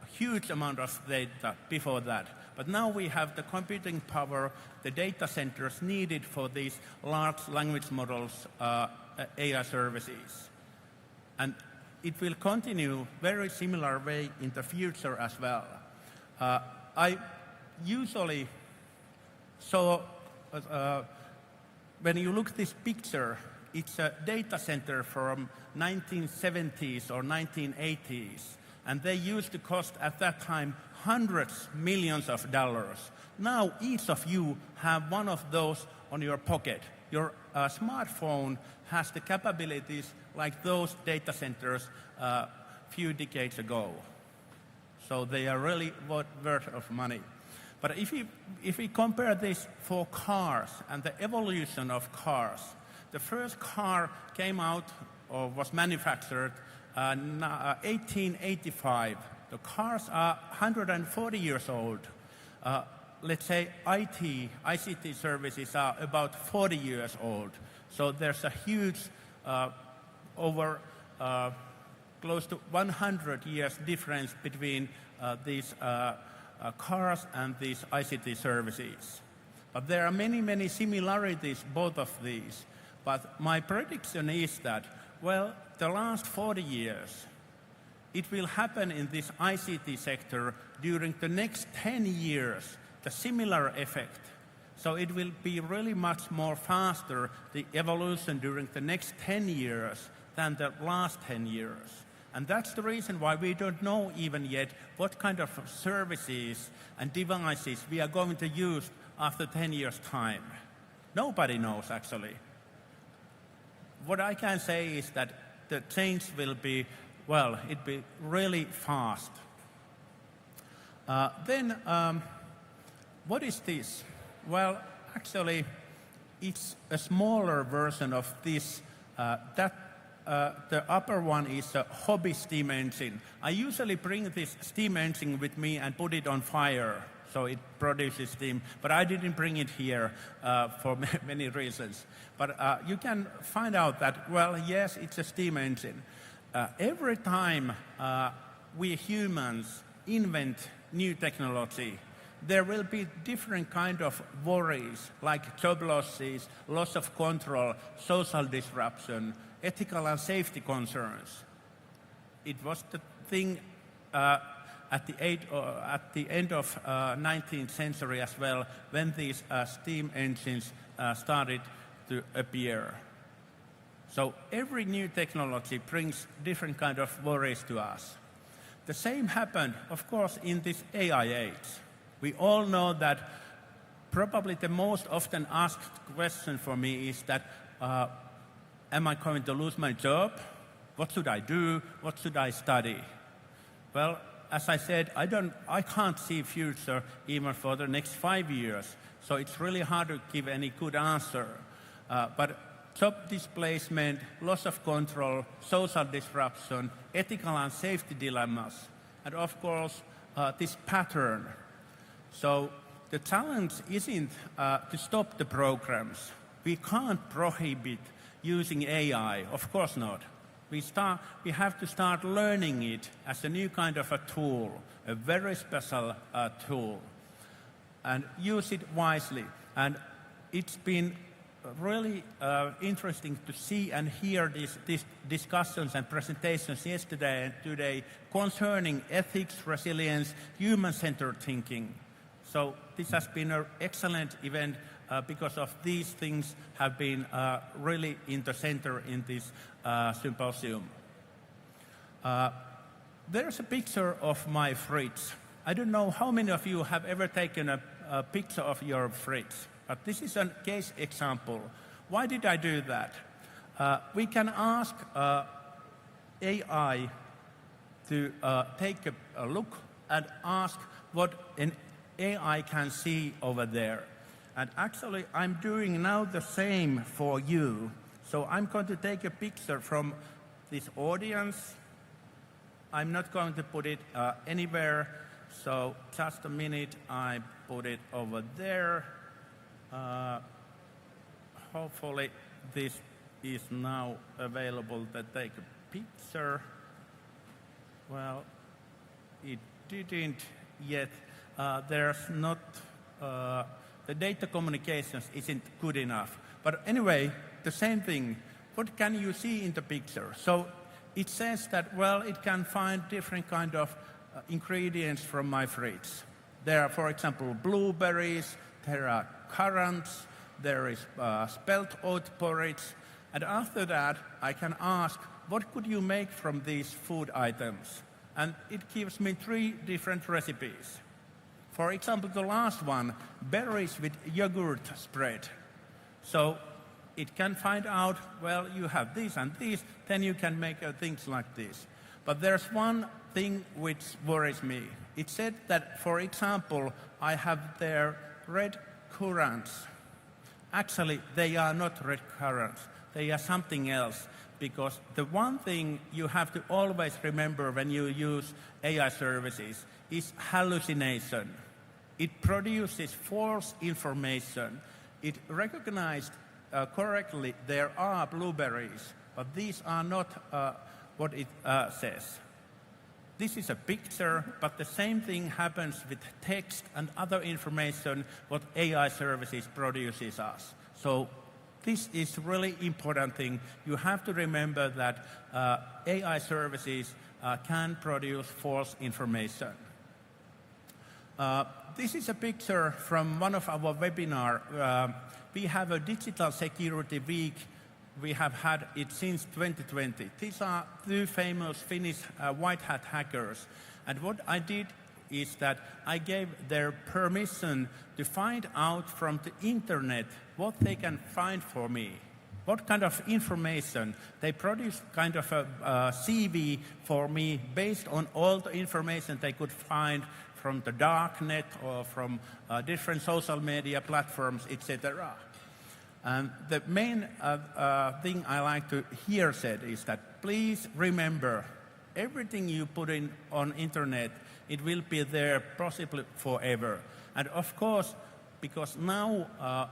a huge amount of data before that. But now we have the computing power, the data centers needed for these large language models, AI services. And it will continue very similar way in the future as well. I usually saw, when you look at this picture, it's a data center from 1970s or 1980s. And they used to cost at that time hundreds of millions of dollars. Now each of you have one of those on your pocket. Your smartphone has the capabilities like those data centers few decades ago. So they are really worth of money. But if we compare this for cars and the evolution of cars, the first car came out or was manufactured in 1885. The cars are 140 years old. Let's say ICT services are about 40 years old. So there's a huge, close to 100 years difference between these cars and these ICT services. But there are many, many similarities, both of these. But my prediction is that, well, the last 40 years, it will happen in this ICT sector during the next 10 years, the similar effect. So it will be really much more faster, the evolution during the next 10 years than the last 10 years. And that's the reason why we don't know even yet what kind of services and devices we are going to use after 10 years' time. Nobody knows, actually. What I can say is that the change will be, well, it'll be really fast. What is this? Well, actually, it's a smaller version of this. The upper one is a hobby steam engine. I usually bring this steam engine with me and put it on fire, so it produces steam. But I didn't bring it here for many reasons. But you can find out that, well, yes, it's a steam engine. Every time we humans invent new technology, there will be different kind of worries, like job losses, loss of control, social disruption, ethical and safety concerns. It was the thing at the end of 19th century as well, when these steam engines started to appear. So every new technology brings different kind of worries to us. The same happened, of course, in this AI age. We all know that probably the most often asked question for me is that, am I going to lose my job? What should I do? What should I study? Well, as I said, I can't see future even for the next 5 years. So it's really hard to give any good answer. But job displacement, loss of control, social disruption, ethical and safety dilemmas, and of course, this pattern. So the challenge isn't to stop the programs. We can't prohibit using AI, of course not. We have to start learning it as a new kind of a tool, a very special tool, and use it wisely. And it's been really interesting to see and hear these discussions and presentations yesterday and today concerning ethics, resilience, human-centered thinking. So this has been an excellent event because of these things have been really in the center in this symposium. There's a picture of my fridge. I don't know how many of you have ever taken a picture of your fridge, but this is a case example. Why did I do that? We can ask AI to take a look and ask what an AI can see over there. And actually, I'm doing now the same for you. So I'm going to take a picture from this audience. I'm not going to put it anywhere. So just a minute, I put it over there. Hopefully, this is now available to take a picture. Well, it didn't yet. There's not, the data communications isn't good enough. But anyway, the same thing. What can you see in the picture? So it says that, well, it can find different kind of ingredients from my fridge. There are, for example, blueberries, there are currants, there is spelt oat porridge. And after that, I can ask, what could you make from these food items? and it gives me 3 different recipes. For example, the last one, berries with yogurt spread. So it can find out, well, you have these and these, then you can make things like this. But there's one thing which worries me. It said that, for example, I have there red currants. Actually, they are not red currants. They are something else. Because the one thing you have to always remember when you use AI services is hallucination. It produces false information. It recognized correctly there are blueberries, but these are not what it says. This is a picture, but the same thing happens with text and other information what AI services produces us. So this is really important thing. You have to remember that AI services can produce false information. This is a picture from one of our webinar. We have a digital security week. We have had it since 2020. These are 2 famous Finnish white hat hackers. And what I did is that I gave their permission to find out from the internet what they can find for me, what kind of information. They produced kind of a CV for me based on all the information they could find from the darknet or from different social media platforms, etc. And the main thing I like to hear said is that please remember, everything you put in on internet, it will be there possibly forever. And of course, because now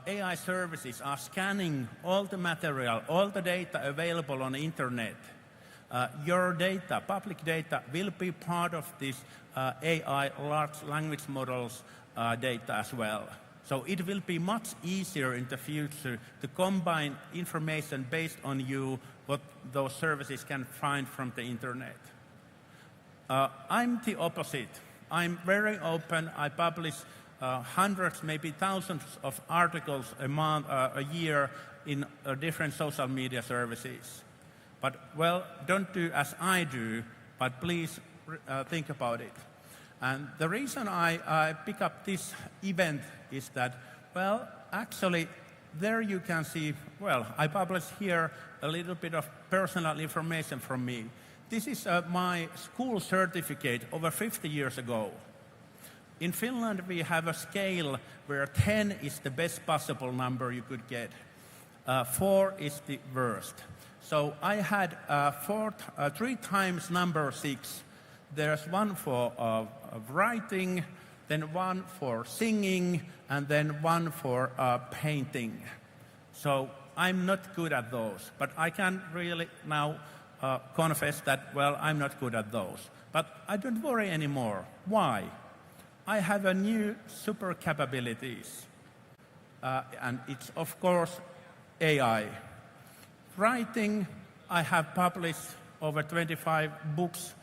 AI services are scanning all the material, all the data available on the internet, your data, public data, will be part of this AI large language models data as well. So it will be much easier in the future to combine information based on you, what those services can find from the internet. I'm the opposite. I'm very open. I publish hundreds, maybe thousands of articles a month, a year in different social media services. But, well, don't do as I do, but please think about it. And the reason I pick up this event is that, well, actually, there you can see, well, I publish here a little bit of personal information from me. This is my school certificate over 50 years ago. In Finland, we have a scale where 10 is the best possible number you could get. 4 is the worst. So I had 3 times number 6. There's one for writing, then one for singing, and then one for painting. So I'm not good at those, but I can really now confess that, well, I'm not good at those. But I don't worry anymore. Why? I have a new super capabilities, and it's, of course, AI. Writing, I have published over 25 books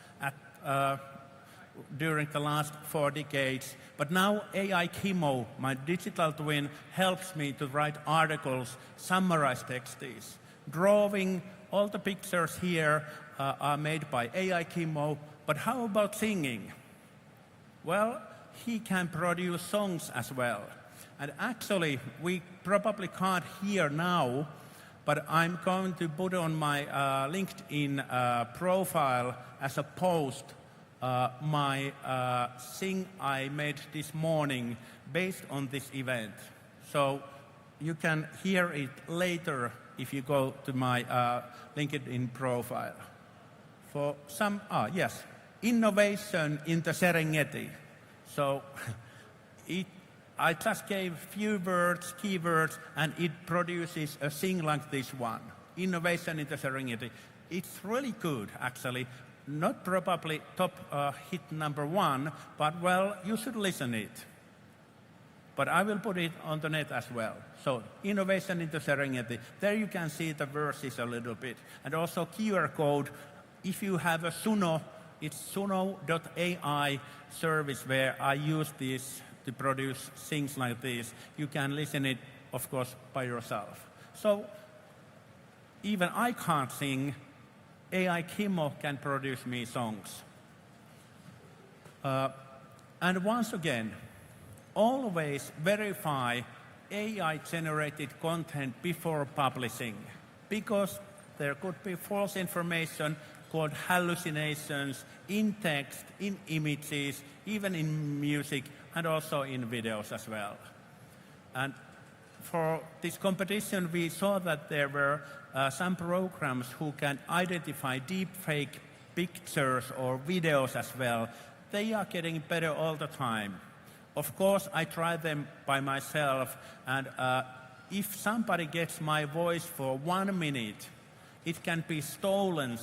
during the last 4 decades. But now AI Kimo, my digital twin, helps me to write articles, summarize texts. Drawing, all the pictures here are made by AI Kimo. But how about singing? Well, he can produce songs as well. And actually, we probably can't hear now, but I'm going to put on my LinkedIn profile as a post my sing I made this morning based on this event. So you can hear it later if you go to my LinkedIn profile. For some, yes, innovation in the Serengeti. So I just gave few words, keywords, and it produces a thing like this one. Innovation in the Serengeti. It's really good, actually. Not probably top hit number 1, but, well, you should listen it. But I will put it on the net as well. So, innovation in the Serengeti. There you can see the verses a little bit. And also QR code. If you have a Suno, it's suno.ai service where I use this to produce things like this. You can listen it, of course, by yourself. So even I can't sing. AI Kimo can produce me songs. And once again, always verify AI-generated content before publishing, because there could be false information called hallucinations in text, in images, even in music, and also in videos as well. And for this competition, we saw that there were some programs who can identify deepfake pictures or videos as well. They are getting better all the time. Of course, I try them by myself, and if somebody gets my voice for 1 minute, it can be stolen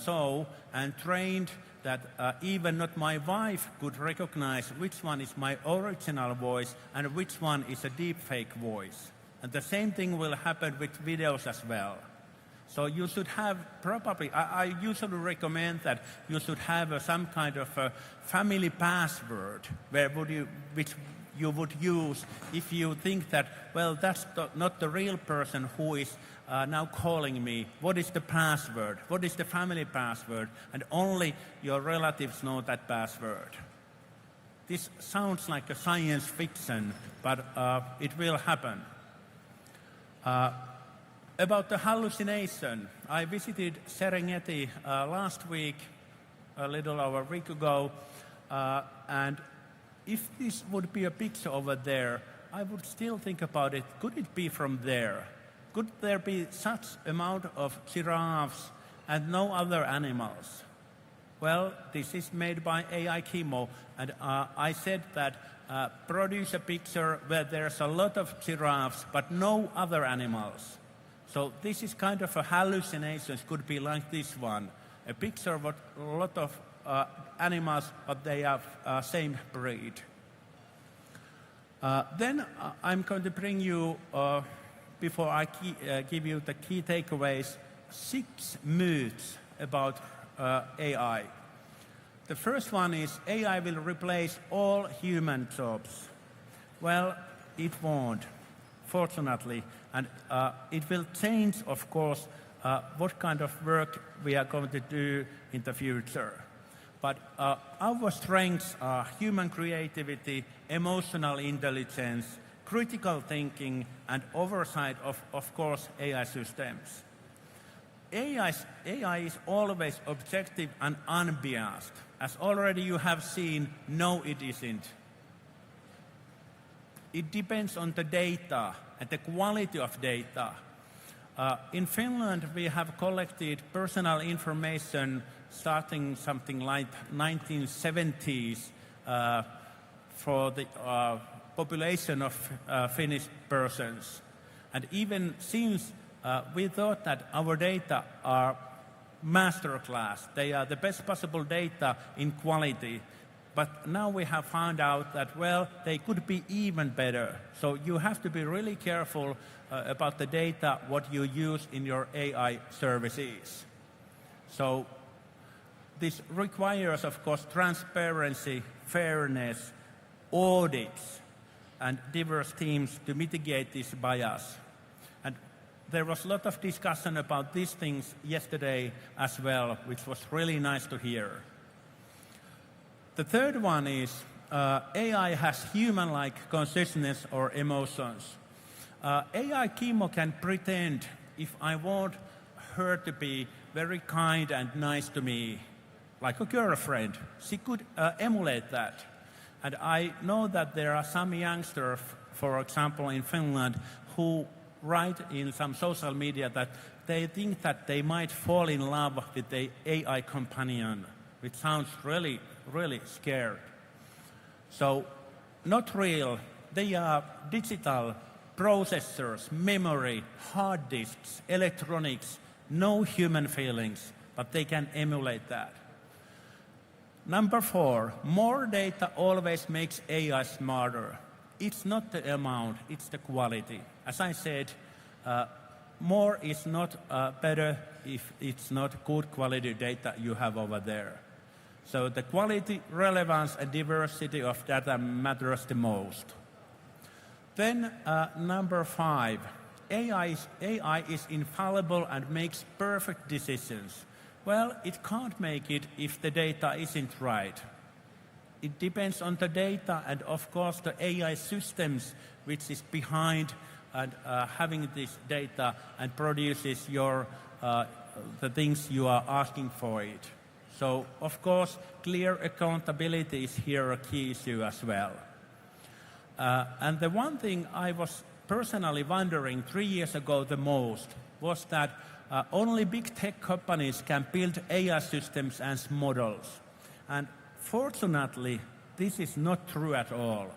and trained that even not my wife could recognize which one is my original voice and which one is a deepfake voice. And the same thing will happen with videos as well. So you should have I usually recommend that you should have some kind of a family password which you would use if you think that, well, that's not the real person who is now calling me. What is the password? What is the family password? And only your relatives know that password. This sounds like a science fiction, but it will happen. About the hallucination, I visited Serengeti last week, a little over a week ago, and if this would be a picture over there, I would still think about it. Could it be from there? Could there be such amount of giraffes and no other animals? Well, this is made by AI Chemo, and I said that produce a picture where there's a lot of giraffes but no other animals. So this is kind of a hallucination. It could be like this one, a picture with a lot of animals, but they are same breed. Then I'm going to bring you, before I give you the key takeaways, 6 myths about AI. The first one is AI will replace all human jobs. Well, it won't, fortunately. And it will change, of course, what kind of work we are going to do in the future. But our strengths are human creativity, emotional intelligence, critical thinking, and oversight of course, AI systems. AI is always objective and unbiased. As already you have seen, no, it isn't. It depends on the data and the quality of data. In Finland, we have collected personal information starting something like 1970s for the population of Finnish persons. And even since we thought that our data are masterclass, they are the best possible data in quality. But now we have found out that, well, they could be even better. So you have to be really careful about the data, what you use in your AI services. So this requires, of course, transparency, fairness, audits, and diverse teams to mitigate this bias. And there was a lot of discussion about these things yesterday as well, which was really nice to hear. The third one is AI has human-like consciousness or emotions. AI Chemo can pretend if I want her to be very kind and nice to me, like a girlfriend. She could emulate that. And I know that there are some youngsters, for example, in Finland, who write in some social media that they think that they might fall in love with the AI companion, which sounds really scared. So, not real. They are digital processors, memory, hard disks, electronics, no human feelings, but they can emulate that. Number 4, more data always makes AI smarter. It's not the amount, it's the quality. As I said, more is not better if it's not good quality data you have over there. So the quality, relevance, and diversity of data matters the most. Then number 5, AI is infallible and makes perfect decisions. Well, it can't make it if the data isn't right. it depends on the data and, of course, the AI systems which is behind and having this data and produces your the things you are asking for it. So, of course, clear accountability is here a key issue as well. And the one thing I was personally wondering 3 years ago the most was that only big tech companies can build AI systems and models. And fortunately, this is not true at all.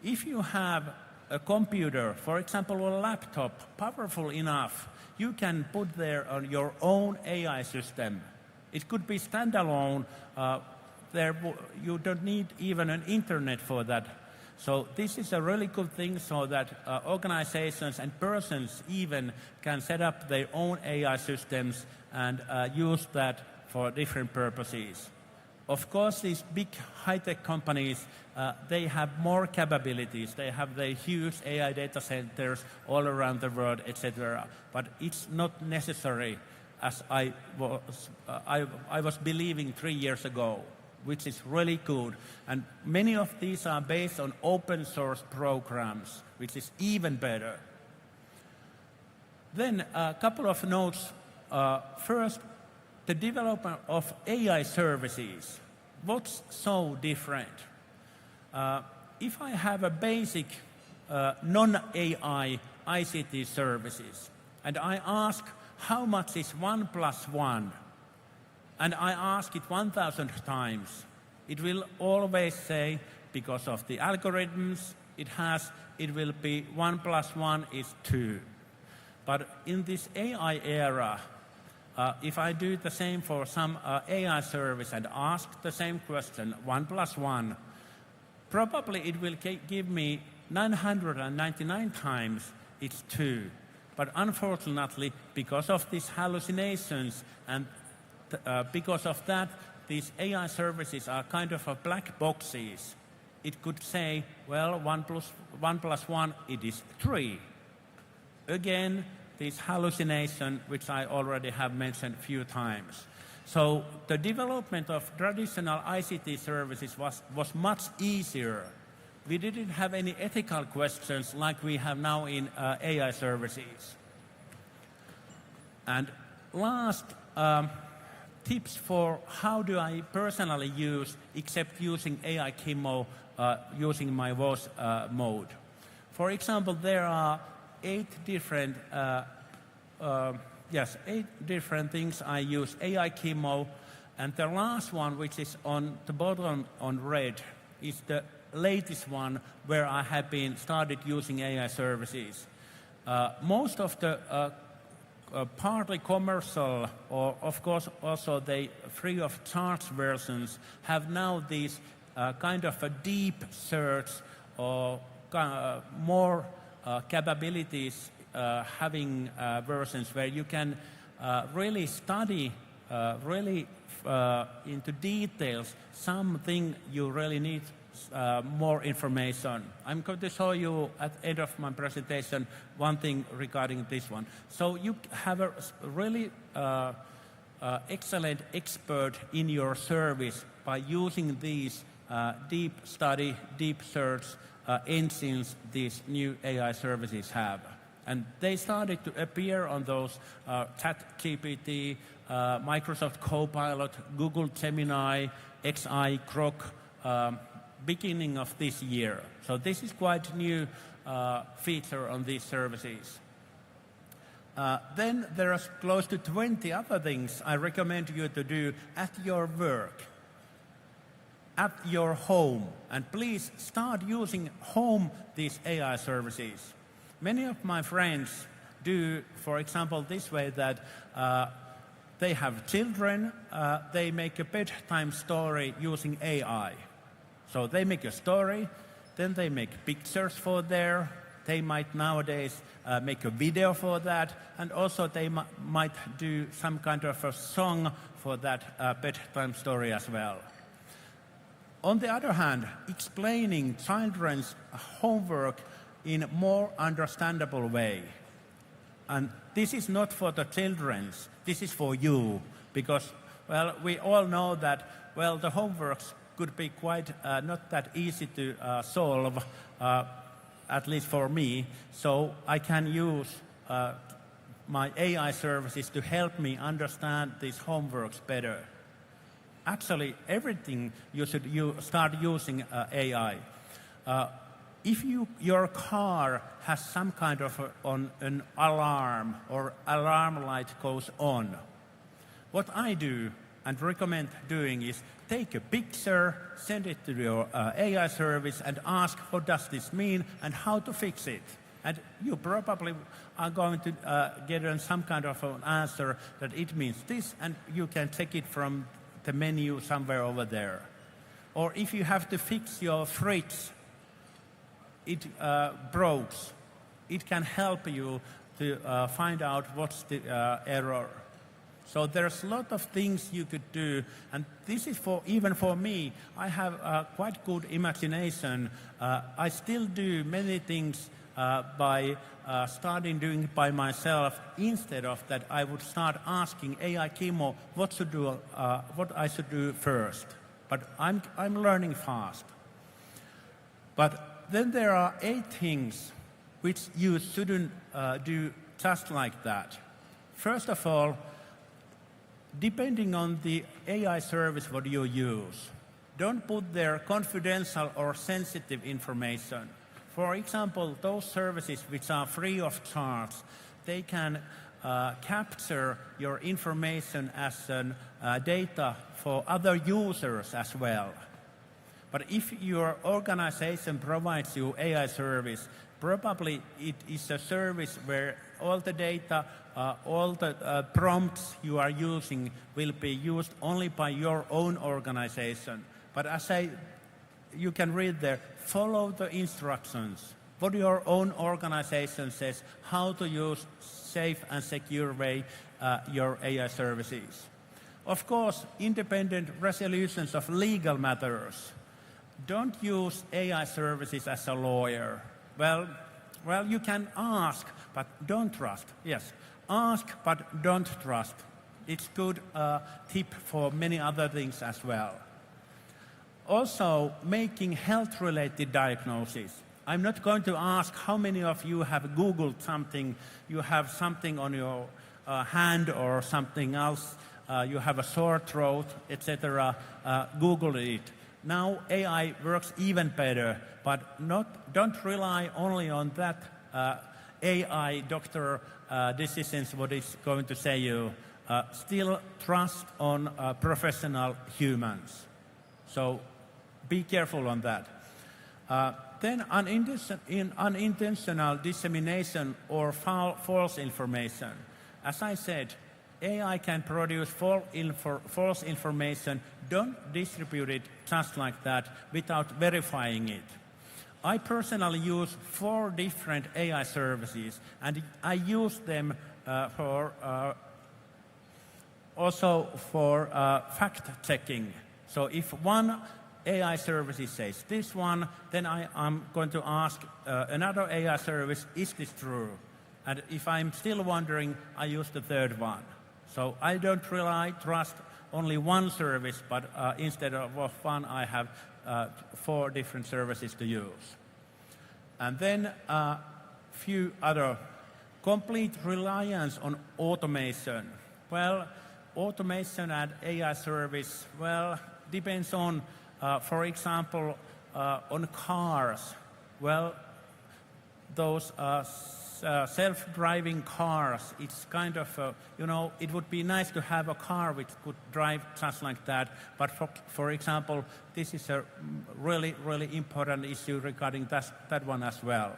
If you have a computer, for example, a laptop, powerful enough, you can put there on your own AI system. It could be standalone. You don't need even an internet for that. So this is a really good thing so that organizations and persons even can set up their own AI systems and use that for different purposes. Of course, these big high-tech companies, they have more capabilities. They have their huge AI data centers all around the world, etc. But it's not necessary, as I was believing 3 years ago, which is really good. And many of these are based on open source programs, which is even better. Then a couple of notes. First, the development of AI services. What's so different? If I have a basic non-AI ICT services, and I ask how much is 1 + 1, and I ask it 1,000 times, it will always say, because of the algorithms it will be 1 + 1 is 2. But in this AI era, if I do the same for some AI service and ask the same question, 1 + 1, probably it will give me 999 times it's 2. But unfortunately, because of these hallucinations and because of that, these AI services are kind of black boxes. It could say, well, 1 + 1, it is 3. Again, this hallucination, which I already have mentioned a few times. So the development of traditional ICT services was much easier. We didn't have any ethical questions like we have now in AI services. And last, tips for how do I personally use, except using AI Chemo, using my voice mode. For example, there are 8 different things I use AI Chemo, and the last one, which is on the bottom on red, is the latest one where I have been started using AI services. Most of the partly commercial, or of course also the free of charge versions, have now these kind of a deep search or more capabilities having versions where you can really study into details something you really need more information. I'm going to show you at the end of my presentation one thing regarding this one. So you have a really excellent expert in your service by using these deep study, deep search engines these new AI services have. And they started to appear on those ChatGPT, Microsoft Copilot, Google Gemini, XI, Grok, beginning of this year. So this is quite a new feature on these services. Then there are close to 20 other things I recommend you to do at your work, at your home. And please start using home these AI services. Many of my friends do, for example, this way that they have children, they make a bedtime story using AI. So they make a story, then they make pictures for there. They might nowadays make a video for that, and also they might do some kind of a song for that bedtime story as well. On the other hand, explaining children's homework in a more understandable way. And this is not for the children, this is for you, because, well, we all know that, well, the homeworks could be quite not that easy to solve, at least for me. So I can use my AI services to help me understand these homeworks better. Actually, everything you should start using AI. If your car has some kind of an alarm or alarm light goes on, what I do and recommend doing is take a picture, send it to your AI service and ask what does this mean and how to fix it. And you probably are going to get some kind of an answer that it means this, and you can take it from the menu somewhere over there. Or if you have to fix your fridge, it broke, it can help you to find out what's the error. So there's a lot of things you could do, and this is even for me. I have a quite good imagination. I still do many things by starting doing it by myself. Instead of that, I would start asking AI Kimmo what I should do first. But I'm learning fast. But then there are 8 things which you shouldn't do just like that. First of all, depending on the AI service what you use, don't put there confidential or sensitive information. For example, those services which are free of charge, they can capture your information as data for other users as well. But if your organization provides you AI service, probably it is a service where all the data, all the prompts you are using will be used only by your own organization. But as you can read there, follow the instructions. What your own organization says, how to use safe and secure way your AI services. Of course, independent resolutions of legal matters. Don't use AI services as a lawyer. Well, you can ask, but don't trust. Yes, ask, but don't trust. It's good tip for many other things as well. Also, making health-related diagnoses. I'm not going to ask how many of you have Googled something. You have something on your hand or something else. You have a sore throat, etc. Google it. Now AI works even better, but don't rely only on that AI doctor decisions what is going to say you. Still trust on professional humans. So be careful on that. Then unintentional dissemination or false information. As I said, AI can produce false information. Don't distribute it just like that without verifying it. I personally use 4 different AI services, and I use them also for fact-checking. So if one AI service says this one, then I'm going to ask another AI service, is this true? And if I'm still wondering, I use the third one. So I don't trust only one service, but instead of one, I have 4 different services to use. And then a few other. Complete reliance on automation. Well, automation and AI service, well, depends on, for example, on cars. Well, those self-driving cars, it's kind of, it would be nice to have a car which could drive just like that. But for example, this is a really, really important issue regarding that one as well.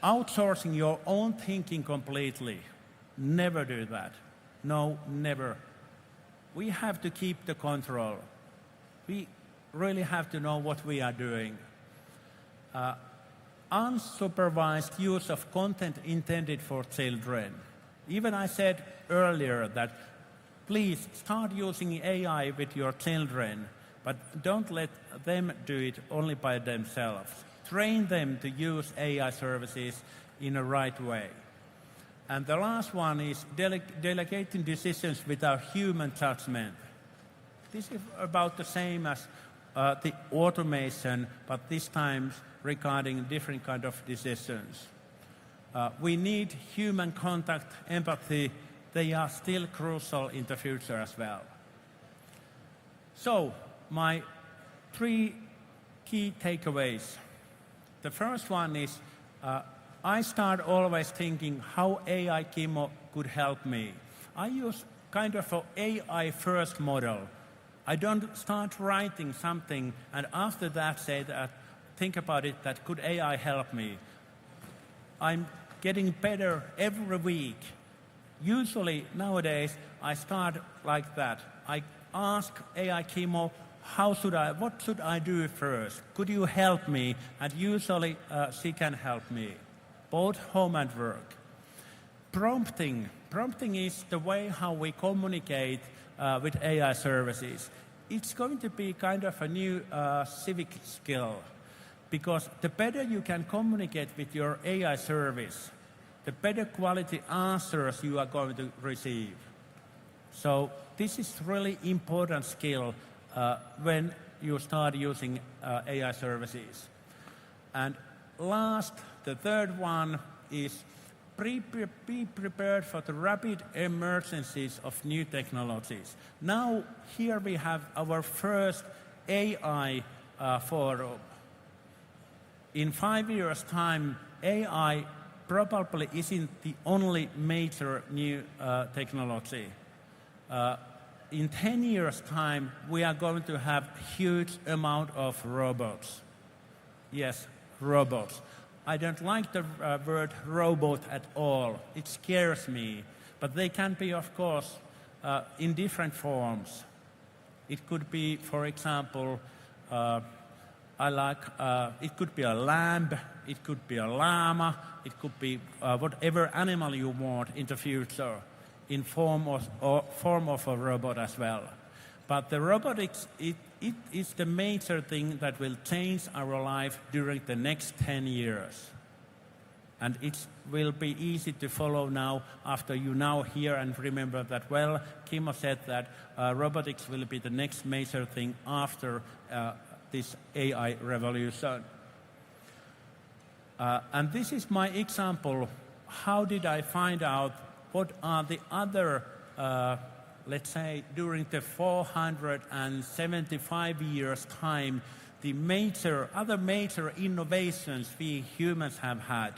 Outsourcing your own thinking completely. Never do that. No, never. We have to keep the control. We really have to know what we are doing. Unsupervised use of content intended for children. Even I said earlier that please start using AI with your children, but don't let them do it only by themselves. Train them to use AI services in a right way. And the last one is delegating decisions without human judgment. This is about the same as the automation, but this time regarding different kind of decisions. We need human contact, empathy. They are still crucial in the future as well. So, my 3 key takeaways. The first one is, I start always thinking how AI Kimmo could help me. I use kind of an AI first model. I don't start writing something and after that say that, think about it, that could AI help me? I'm getting better every week. Usually nowadays I start like that. I ask AI Kimmo, what should I do first? Could you help me? And usually she can help me, both home and work. Prompting. Prompting is the way how we communicate with AI services. It's going to be kind of a new civic skill, because the better you can communicate with your AI service, the better quality answers you are going to receive. So this is really important skill when you start using AI services. And last, the third one is be prepared for the rapid emergencies of new technologies. Now, here we have our first AI forum. In 5 years' time, AI probably isn't the only major new technology. In 10 years' time, we are going to have huge amount of robots. Yes, robots. I don't like the word robot at all. It scares me. But they can be, of course, in different forms. It could be, for example, it could be a lamb, it could be a llama, it could be whatever animal you want in the future, in form of a robot as well. But the robotics, it is the major thing that will change our life during the next 10 years. And it will be easy to follow now after you now hear and remember that, well, Kimmo said that robotics will be the next major thing after this AI revolution. And this is my example. How did I find out what are the other let's say, during the 475 years' time, the other major innovations we humans have had.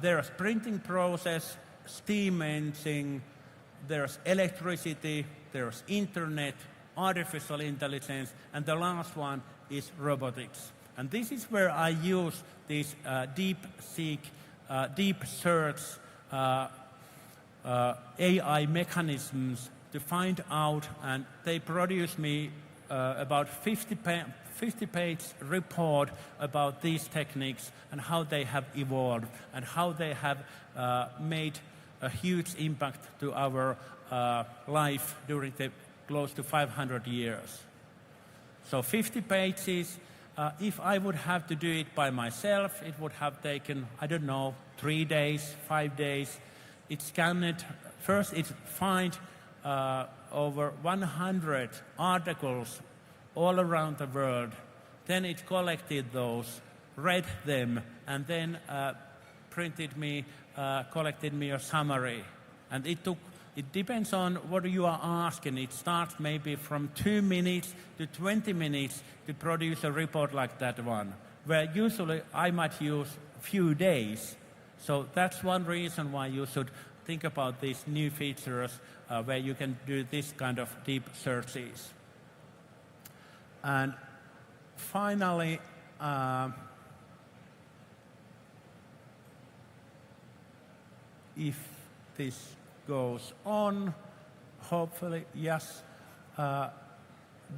There's printing process, steam engine, there's electricity, there's internet, artificial intelligence, and the last one is robotics. And this is where I use these deep search AI mechanisms to find out, and they produce me about 50-page report about these techniques and how they have evolved and how they have made a huge impact to our life during the close to 500 years. So 50 pages. If I would have to do it by myself, it would have taken, I don't know, 3 days, 5 days. It scanned, first it found over 100 articles all around the world. Then it collected those, read them, and then collected me a summary. And it depends on what you are asking. It starts maybe from 2 minutes to 20 minutes to produce a report like that one, where usually I might use a few days. So that's one reason why you should think about these new features where you can do this kind of deep searches. And finally, if this goes on, hopefully, yes,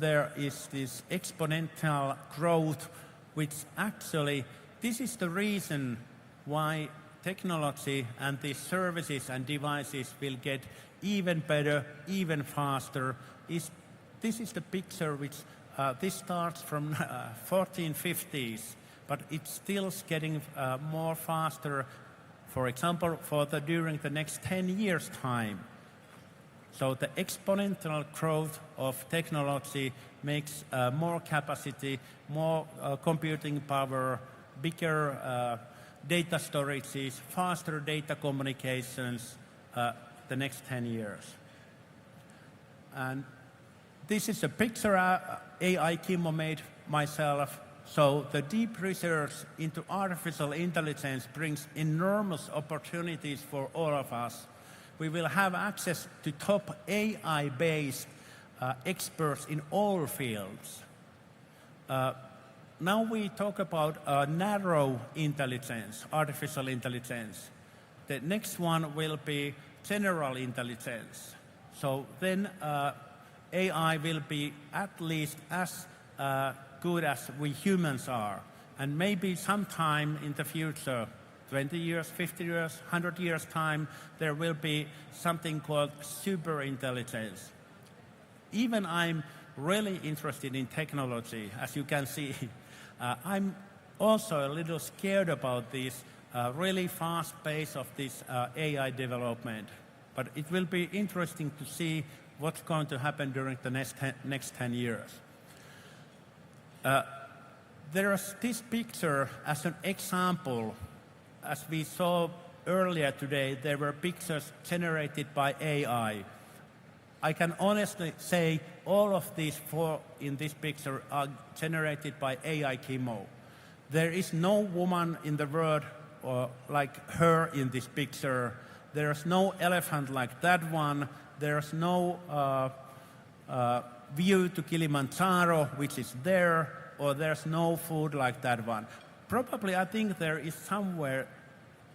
there is this exponential growth, which actually, this is the reason why technology and these services and devices will get even better, even faster. This is the picture which this starts from 1450s, but it's still getting more faster, for example, during the next 10 years' time. So the exponential growth of technology makes more capacity, more computing power, bigger data storages, faster data communications the next 10 years. And this is a picture AI Kimmo made myself. So the deep research into artificial intelligence brings enormous opportunities for all of us. We will have access to top AI-based experts in all fields. Now we talk about narrow intelligence, artificial intelligence. The next one will be general intelligence. So then AI will be at least as good as we humans are. And maybe sometime in the future, 20 years, 50 years, 100 years time, there will be something called super intelligence. Even I'm really interested in technology, as you can see. I'm also a little scared about this really fast pace of this AI development. But it will be interesting to see what's going to happen during the next 10 years. There's this picture as an example. As we saw earlier today, there were pictures generated by AI. I can honestly say all of these four in this picture are generated by AI Kimmo. There is no woman in the world like her in this picture. There's no elephant like that one. There's no view to Kilimanjaro, which is there, or there's no food like that one. Probably I think there is somewhere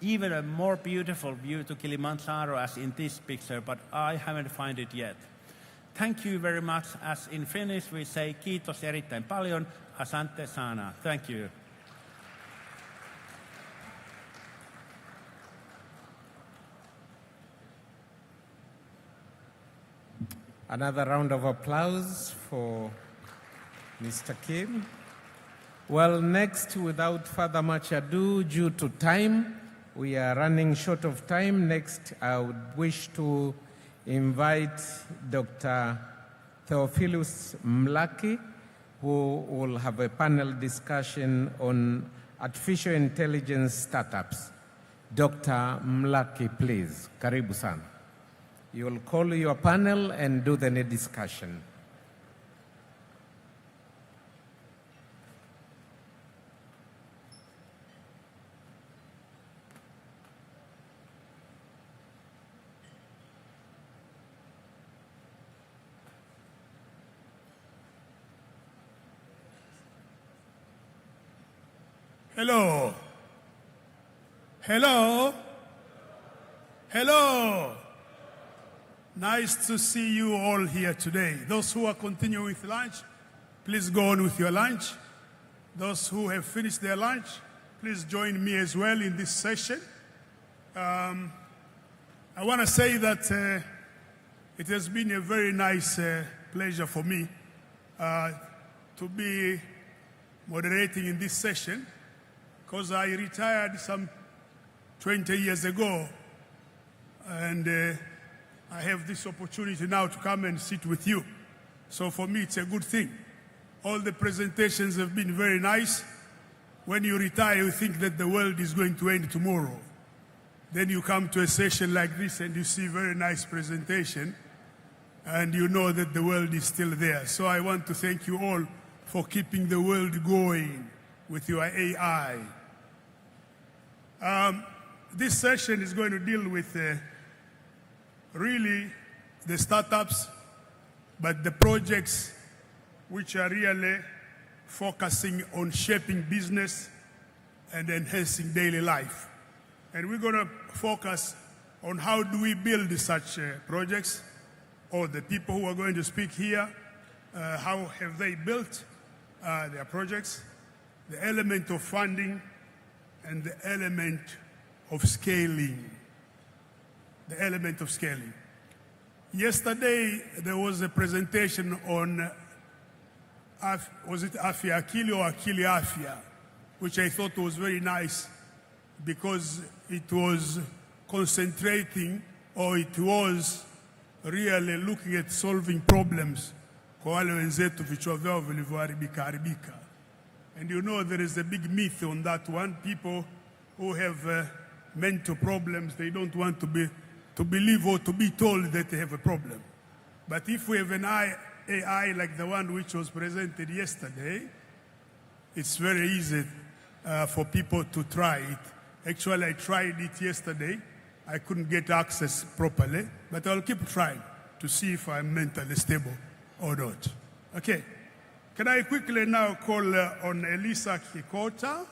even a more beautiful view to Kilimanjaro as in this picture, but I haven't found it yet. Thank you very much. As in Finnish we say kiitos erittäin paljon, asante sana. Thank you. Another round of applause for Mr. Kim. Well, next, without further much ado, due to time, we are running short of time. Next, I would wish to invite Dr. Theophilus Mlaki, who will have a panel discussion on artificial intelligence startups. Dr. Mlaki, please. Karibu sana. You will call your panel and do the discussion. Hello. Hello. Hello. Nice to see you all here today. Those who are continuing with lunch, please go on with your lunch. Those who have finished their lunch, please join me as well in this session. I want to say that it has been a very nice pleasure for me to be moderating in this session, because I retired some 20 years ago, and I have this opportunity now to come and sit with you. So for me, it's a good thing. All the presentations have been very nice. When you retire, you think that the world is going to end tomorrow. Then you come to a session like this and you see very nice presentation, and you know that the world is still there. So I want to thank you all for keeping the world going with your AI. This session is going to deal with really the startups, but the projects which are really focusing on shaping business and enhancing daily life. And we're going to focus on how do we build such projects, or the people who are going to speak here, how have they built their projects, the element of funding, and the element of scaling. The element of scaling. Yesterday, there was a presentation on, was it Afya Akili or Akili Afya, which I thought was very nice because it was concentrating, or it was really looking at solving problems kwa wale wenzetu vichwa vyao vilivyoharibika haribika. And you know there is a big myth on that one. People who have mental problems, they don't want to believe or to be told that they have a problem. But if we have an AI like the one which was presented yesterday, it's very easy for people to try it. Actually, I tried it yesterday. I couldn't get access properly, but I'll keep trying to see if I'm mentally stable or not. Okay. Can I quickly now call on Elisa Kikota?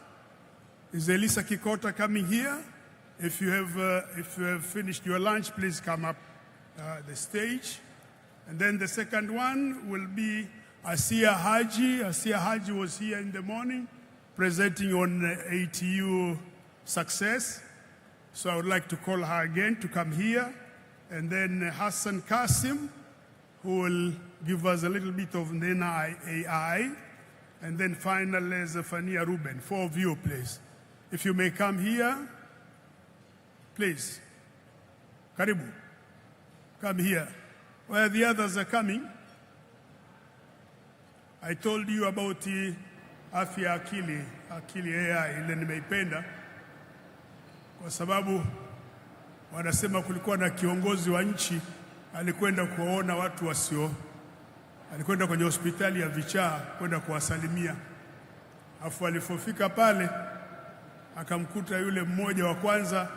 Is Elisa Kikota coming here? If you have finished your lunch, please come up the stage. And then the second one will be Asia Haji. Asia Haji was here in the morning presenting on ATU success. So I would like to call her again to come here. And then Hassan Kasim, who will give us a little bit of NENA AI. And then finally, Zephania Ruben. 4 of you, please. If you may come here, please. Karibu. Come here. Where the others are coming, I told you about the afya akili AI ile nimeipenda kwa sababu wanasema kulikuwa na kiongozi wa nchi alikwenda kuona watu alikwenda kwenye hospitali ya vichaa kwenda kuwasalimia. Afu alipofika pale akamkuta yule mmoja wa kwanza,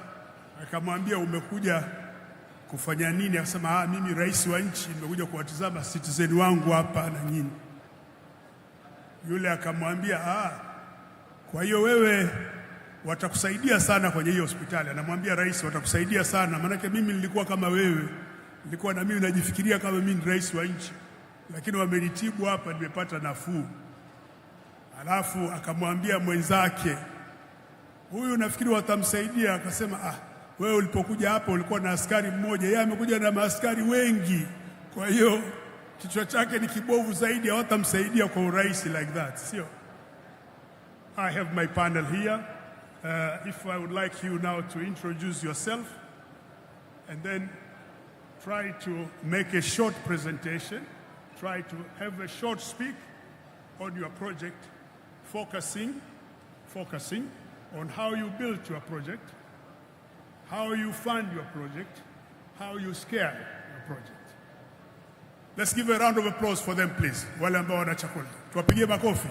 akamwambia umekuja kufanya nini? Akasema mimi rais wa nchi nimekuja kuwatizama citizen wangu hapa na nyinyi. Yule akamwambia kwa hiyo wewe watakusaidia sana kwenye hiyo hospitali. Anamwambia rais, watakusaidia sana maana mimi nilikuwa kama wewe, nilikuwa na mimi najifikiria kama mimi ni rais wa nchi, lakini wamenitibu hapa nimepata nafuu. Alafu akamwambia mwenzake, huyu nafikiri watamsaidia. Akasema wewe ulipokuja hapa ulikuwa na askari mmoja, yeye amekuja na maaskari wengi, kwa hiyo kichwa chake ni kibovu zaidi, hawatamsaidia kwa urahisi like that. Sio? I have my panel here. If I would like you now to introduce yourself and then try to make a short presentation, try to have a short speak on your project, focusing on how you built your project, how you fund your project, how you scale your project. Let's give a round of applause for them, please. Wale ambao wana chakula. Tuwapigie makofi.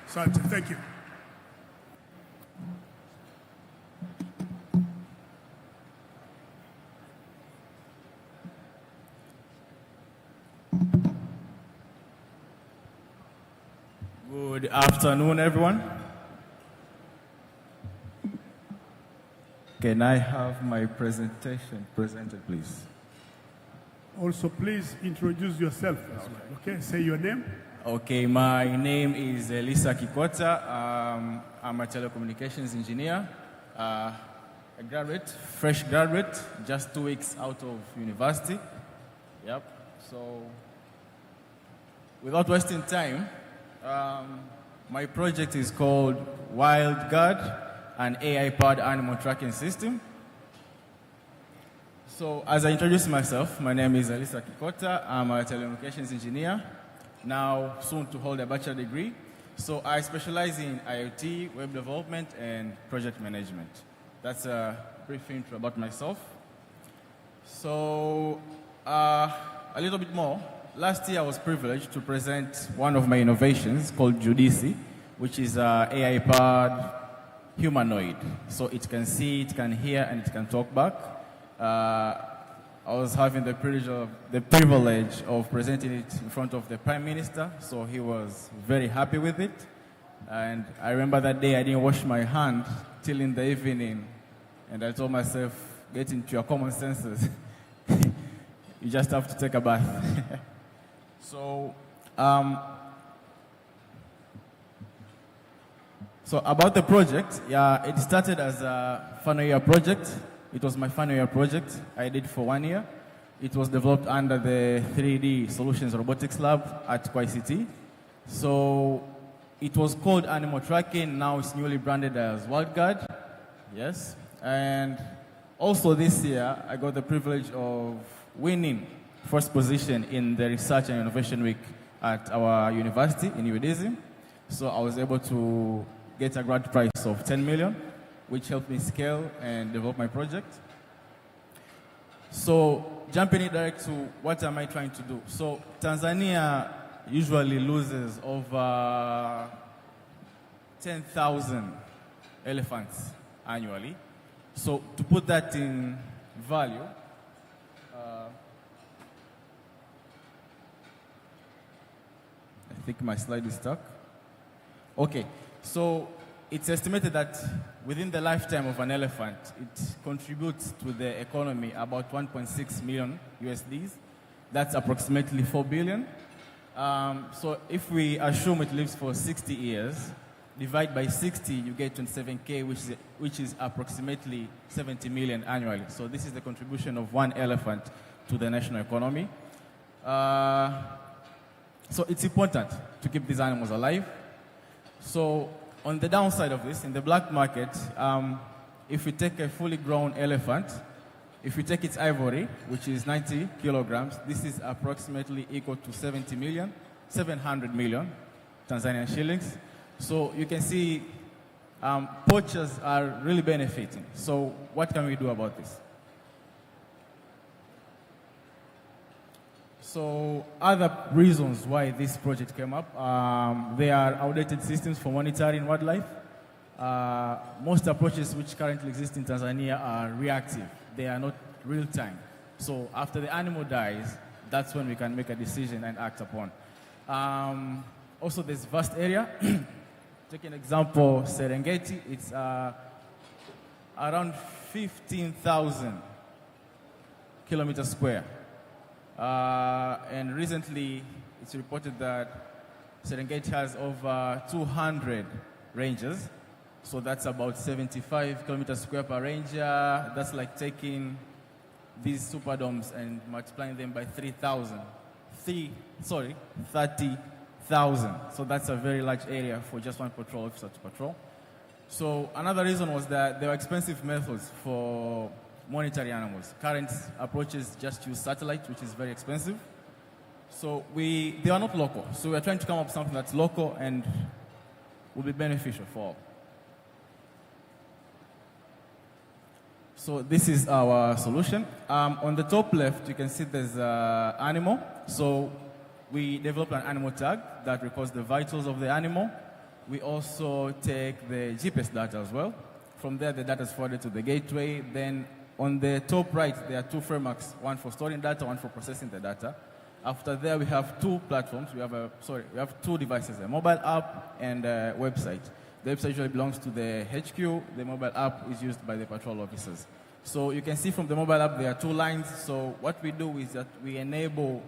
Asante. Thank you. Good afternoon, everyone. Can I have my presentation presented, please? Also, please introduce yourself as well. Okay, say your name. Okay, my name is Elisa Kikota. I'm a telecommunications engineer, a fresh graduate, just 2 weeks out of university. Yep. So, without wasting time, my project is called WildGuard, an AI-powered animal tracking system. So, as I introduce myself, my name is Elisa Kikota. I'm a telecommunications engineer, now soon to hold a bachelor degree. So, I specialize in IoT, web development, and project management. That's a brief intro about myself. So, a little bit more. Last year, I was privileged to present one of my innovations called Judici, which is an AI-powered humanoid. So it can see, it can hear, and it can talk back. I was having the privilege of presenting it in front of the Prime Minister, so he was very happy with it. And I remember that day I didn't wash my hand till in the evening, and I told myself, get into your common senses. You just have to take a bath. So about the project, it started as a final year project. It was my final year project. I did for 1 year. It was developed under the 3D Solutions Robotics Lab at QICT. So it was called Animal Tracking. Now it's newly branded as WildGuard. Yes. And also this year, I got the privilege of winning first position in the Research and Innovation Week at our university in UDSM. So I was able to get a grant prize of 10 million, which helped me scale and develop my project. So jumping in direct to what am I trying to do? So Tanzania usually loses over 10,000 elephants annually. So to put that in value, I think my slide is stuck. Okay, so it's estimated that within the lifetime of an elephant, it contributes to the economy about 1.6 million USDs. That's approximately 4 billion. So if we assume it lives for 60 years, divide by 60, you get 27K, which is approximately 70 million annually. So this is the contribution of one elephant to the national economy. So it's important to keep these animals alive. So on the downside of this, in the black market, if we take a fully grown elephant, if we take its ivory, which is 90 kilograms, this is approximately equal to 700 million Tanzanian shillings. So you can see poachers are really benefiting. So what can we do about this? So other reasons why this project came up, there are outdated systems for monitoring wildlife. Most approaches which currently exist in Tanzania are reactive. They are not real time. So after the animal dies, that's when we can make a decision and act upon. Also, there's vast area. Take an example, Serengeti, it's around 15,000 kilometers square. And recently, it's reported that Serengeti has over 200 rangers. So that's about 75 kilometers square per ranger. That's like taking these superdomes and multiplying them by 30,000. So that's a very large area for just one patrol officer to patrol. So another reason was that there were expensive methods for monitoring animals. Current approaches just use satellite, which is very expensive. So they are not local. So we're trying to come up with something that's local and will be beneficial for all. So this is our solution. On the top left, you can see there's an animal. So we developed an animal tag that records the vitals of the animal. We also take the GPS data as well. From there, the data is forwarded to the gateway. Then on the top right, there are two frameworks, one for storing data, one for processing the data. After there, we have two platforms. We have two devices, a mobile app and a website. The website usually belongs to the HQ. The mobile app is used by the patrol officers. So you can see from the mobile app, there are two lines. So what we do is that we enable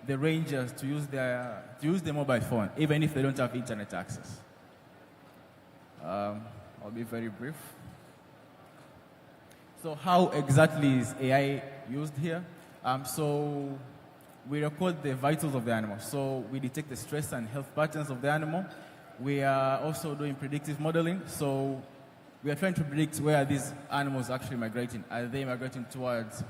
the rangers to use their mobile phone, even if they don't have internet access. I'll be very brief. So how exactly is AI used here? So we record the vitals of the animal. So we detect the stress and health patterns of the animal. We are also doing predictive modeling. So we are trying to predict where these animals are actually migrating. Are they migrating towards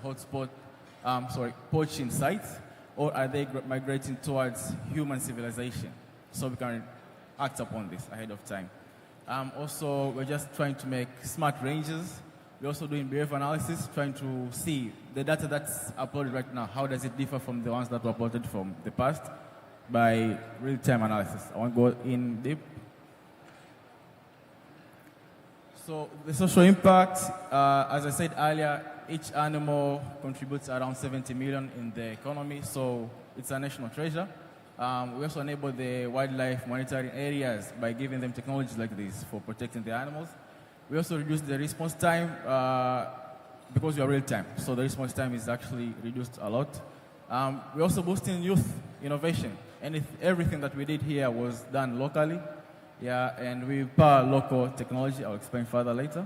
poaching sites, or are they migrating towards human civilization? So we can act upon this ahead of time. Also, we're just trying to make smart ranges. We're also doing behavior analysis, trying to see the data that's uploaded right now, how does it differ from the ones that were uploaded from the past by real-time analysis. I won't go in deep. So the social impact, as I said earlier, each animal contributes around 70 million in the economy, so it's a national treasure. We also enable the wildlife monitoring areas by giving them technologies like this for protecting the animals. We also reduce the response time because we are real time, so the response time is actually reduced a lot. We're also boosting youth innovation, and everything that we did here was done locally. Yeah, and we power local technology. I'll explain further later.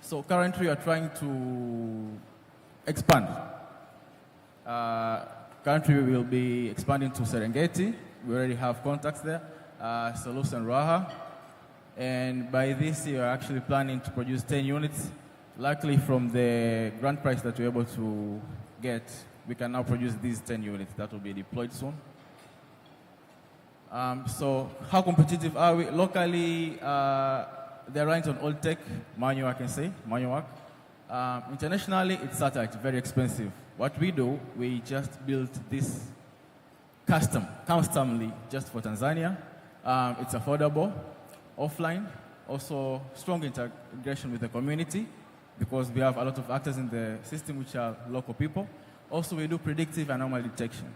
So currently we are trying to expand. Currently we will be expanding to Serengeti. We already have contacts there, Salus and Raha. And by this year, we're actually planning to produce 10 units luckily from the grant prize that we're able to get, we can now produce these 10 units that will be deployed soon. So how competitive are we? Locally, they're running on old tech, manual, I can say, manual work. Internationally, it's satellite, very expensive. What we do, we just built this customly, just for Tanzania. It's affordable, offline, also strong integration with the community, because we have a lot of actors in the system which are local people. Also, we do predictive anomaly detection.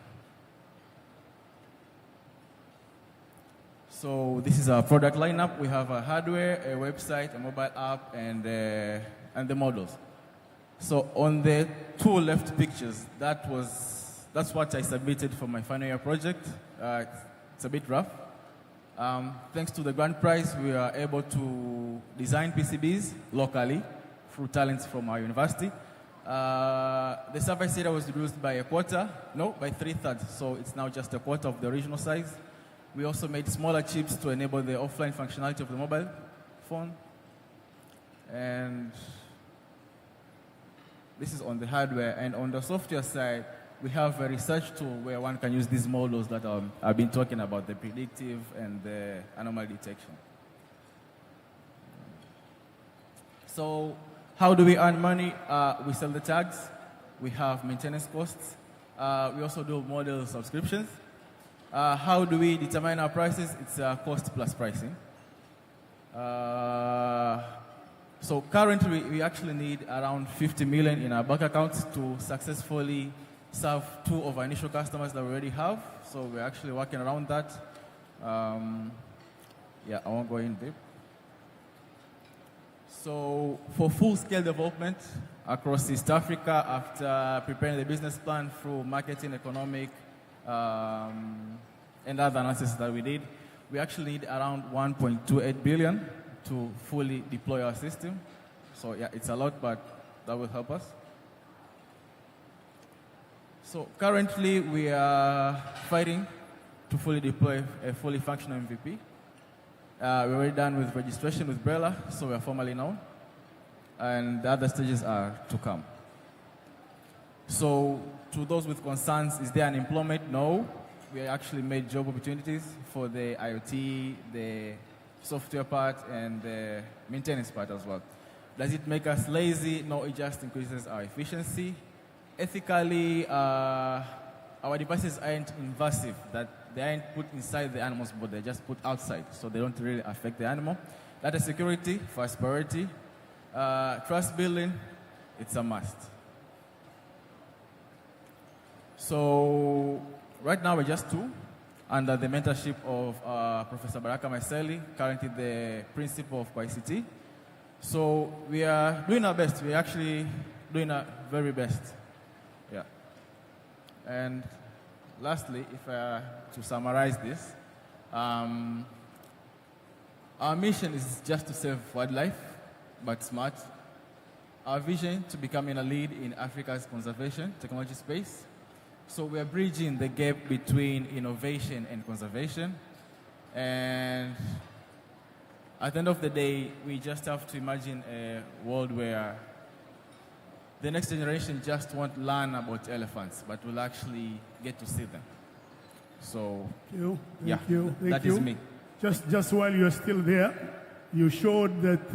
So this is our product lineup. We have a hardware, a website, a mobile app, and the models. So on the two left pictures, that's what I submitted for my final year project. It's a bit rough. Thanks to the grant prize, we are able to design PCBs locally through talents from our university. The surface area was reduced by by 3/3, so it's now just a quarter of the original size. We also made smaller chips to enable the offline functionality of the mobile phone. And this is on the hardware. And on the software side, we have a research tool where one can use these models that I've been talking about, the predictive and the anomaly detection. So how do we earn money? We sell the tags. We have maintenance costs. We also do model subscriptions. How do we determine our prices? It's cost plus pricing. So currently, we actually need around 50 million in our bank accounts to successfully serve 2 of our initial customers that we already have. So we're actually working around that. Yeah, I won't go in deep. So for full-scale development across East Africa, after preparing the business plan through marketing, economic, and other analysis that we did, we actually need around 1.28 billion to fully deploy our system. So yeah, it's a lot, but that will help us. So currently we are fighting to fully deploy a fully functional MVP. We're already done with registration with Brella, so we are formally known. And the other stages are to come. So to those with concerns, is there unemployment? No. We actually made job opportunities for the IoT, the software part, and the maintenance part as well. Does it make us lazy? No, it just increases our efficiency. Ethically, our devices aren't invasive, that they aren't put inside the animal's body, they're just put outside, so they don't really affect the animal. Data security, first priority. Trust building, it's a must. So right now we're just 2 under the mentorship of Professor Baraka Maiseli, currently the principal of ICT. So we are doing our best. We're actually doing our very best. Yeah. And lastly, if to summarize this, our mission is just to save wildlife, but smart. Our vision to becoming a lead in Africa's conservation technology space. So we are bridging the gap between innovation and conservation. And at the end of the day, we just have to imagine a world where the next generation just won't learn about elephants, but will actually get to see them. So, Thank you. That is me. Just while you're still there, you showed that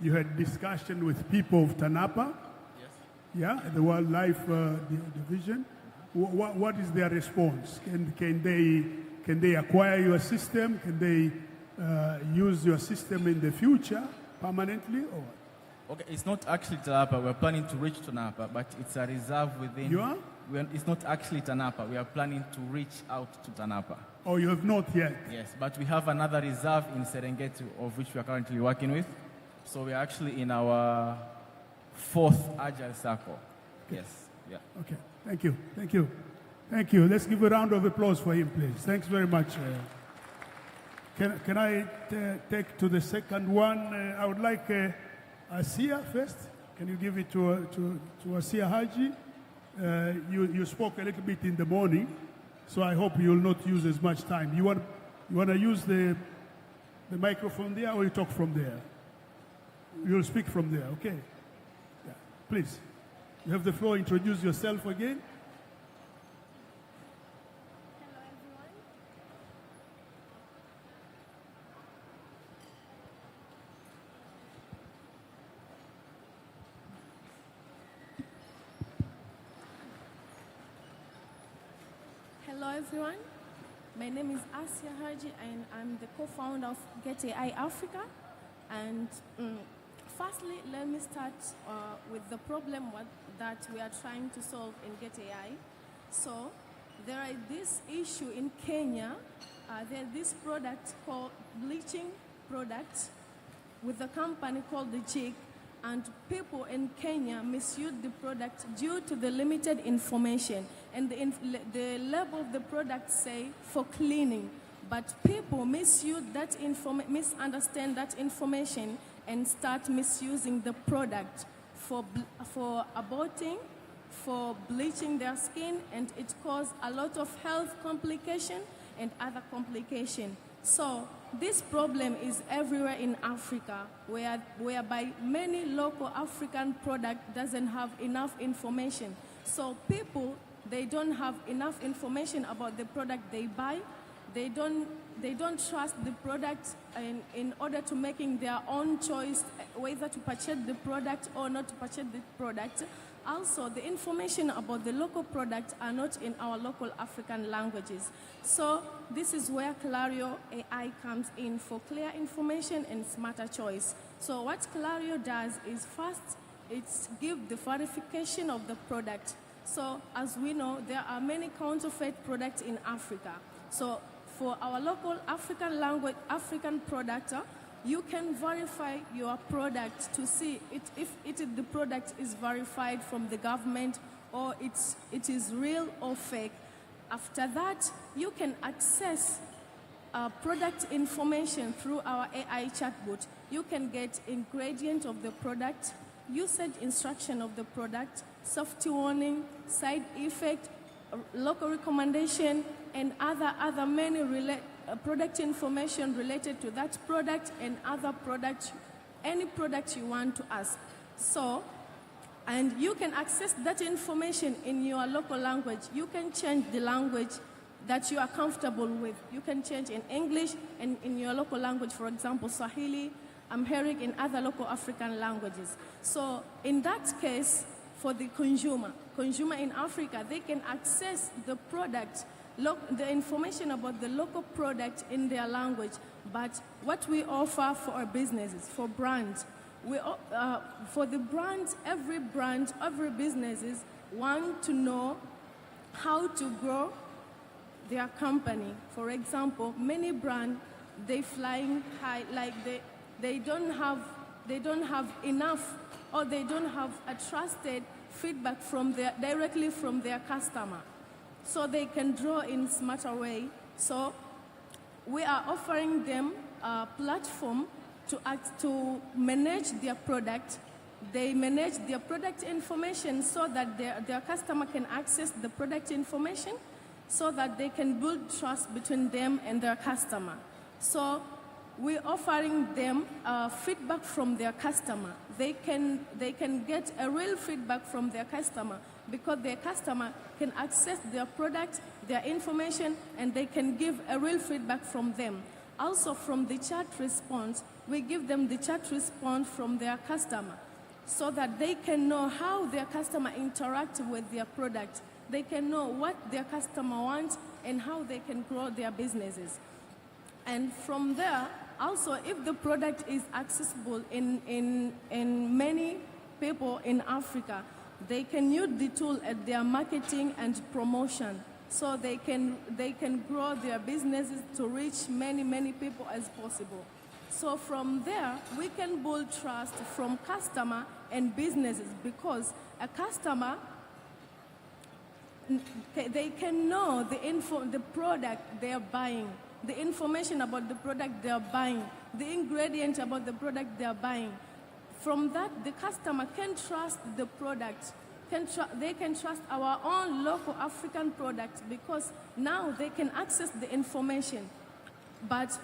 you had discussion with people of TANAPA. Yes. Yeah, the Wildlife Division. What is their response? Can they acquire your system? Can they use your system in the future permanently? Or? Okay, it's not actually TANAPA. We're planning to reach TANAPA, but it's a reserve within. You are? It's not actually TANAPA. We are planning to reach out to TANAPA. Oh, you have not yet? Yes, but we have another reserve in Serengeti of which we are currently working with. So we are actually in our 4th Agile Circle. Okay. Yes. Yeah. Okay. Thank you. Thank you. Thank you. Let's give a round of applause for him, please. Thanks very much. Can I take to the second one? I would like Asia first. Can you give it to Asia Haji? You spoke a little bit in the morning, so I hope you will not use as much time. You want to use the microphone there, or you talk from there? You'll speak from there, okay? Yeah. Please, you have the floor. Introduce yourself again. Hello everyone, my name is Asia Haji and I'm the co-founder of Get AI Africa. And firstly, let me start with the problem that we are trying to solve in Get AI. So there is this issue in Kenya. There's this product called bleaching product with a company called the Jig, and people in Kenya misuse the product due to the limited information. And the label of the product say for cleaning, but people misuse that misunderstand that information and start misusing the product for aborting, for bleaching their skin, and it causes a lot of health complication and other complication. So this problem is everywhere in Africa, whereby many local African product doesn't have enough information. So people, they don't have enough information about the product they buy. They don't trust the product in order to making their own choice whether to purchase the product or not to purchase the product. Also, the information about the local products are not in our local African languages. So this is where Clario AI comes in for clear information and smarter choice. So what Clario does is first, it gives the verification of the product. So as we know, there are many counterfeit products in Africa. So for our local African language, African product, you can verify your product to see if the product is verified from the government or it is real or fake. After that, you can access product information through our AI chatbot. You can get ingredient of the product, usage instruction of the product, safety warning, side effect, local recommendation, and other many product information related to that product and other products, any product you want to ask. So, and you can access that information in your local language. You can change the language that you are comfortable with. You can change in English and in your local language, for example, Swahili, Amharic, and other local African languages. So in that case, for the consumer in Africa, they can access the product, the information about the local product in their language. But what we offer for our businesses, for brands, for the brands, every businesses want to know how to grow their company. For example, many brands, they flying high, like they don't have enough, or they don't have a trusted feedback directly from their customer, so they can draw in smarter way. So we are offering them a platform to manage their product. They manage their product information so that their customer can access the product information, so that they can build trust between them and their customer. So we're offering them feedback from their customer. They can get a real feedback from their customer, because their customer can access their product, their information, and they can give a real feedback from them. Also from the chat response, we give them the chat response from their customer, so that they can know how their customer interacts with their product. They can know what their customer wants and how they can grow their businesses. And from there, also, if the product is accessible in many people in Africa, they can use the tool at their marketing and promotion, so they can grow their businesses to reach many people as possible. So from there, we can build trust from customer and businesses, because a customer, they can know the product they are buying, the information about the product they are buying, the ingredient about the product they are buying. From that, the customer can trust the product. They can trust our own local African products, because now they can access the information. But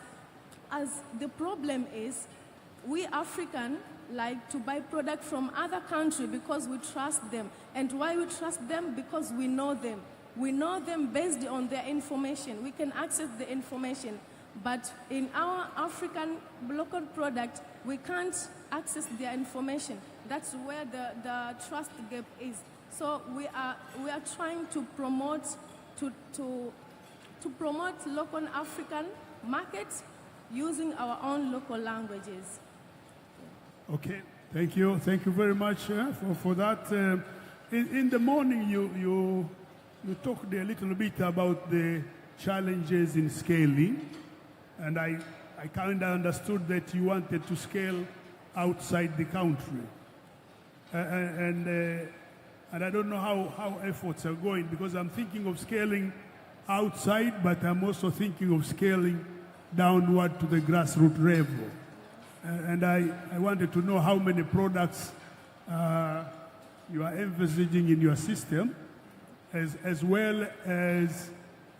as the problem is, we African, like to buy product from other country because we trust them. And why we trust them? Because we know them. We know them based on their information. We can access the information. But in our African local product, we can't access their information. That's where the trust gap is. So we are trying to promote to promote local African markets using our own local languages. Okay, thank you very much for that. In the morning, you talked a little bit about the challenges in scaling, and I kind of understood that you wanted to scale outside the country, and I don't know how efforts are going, because I'm thinking of scaling outside, but I'm also thinking of scaling downward to the grassroots level. And I wanted to know how many products you are envisaging in your system, as well as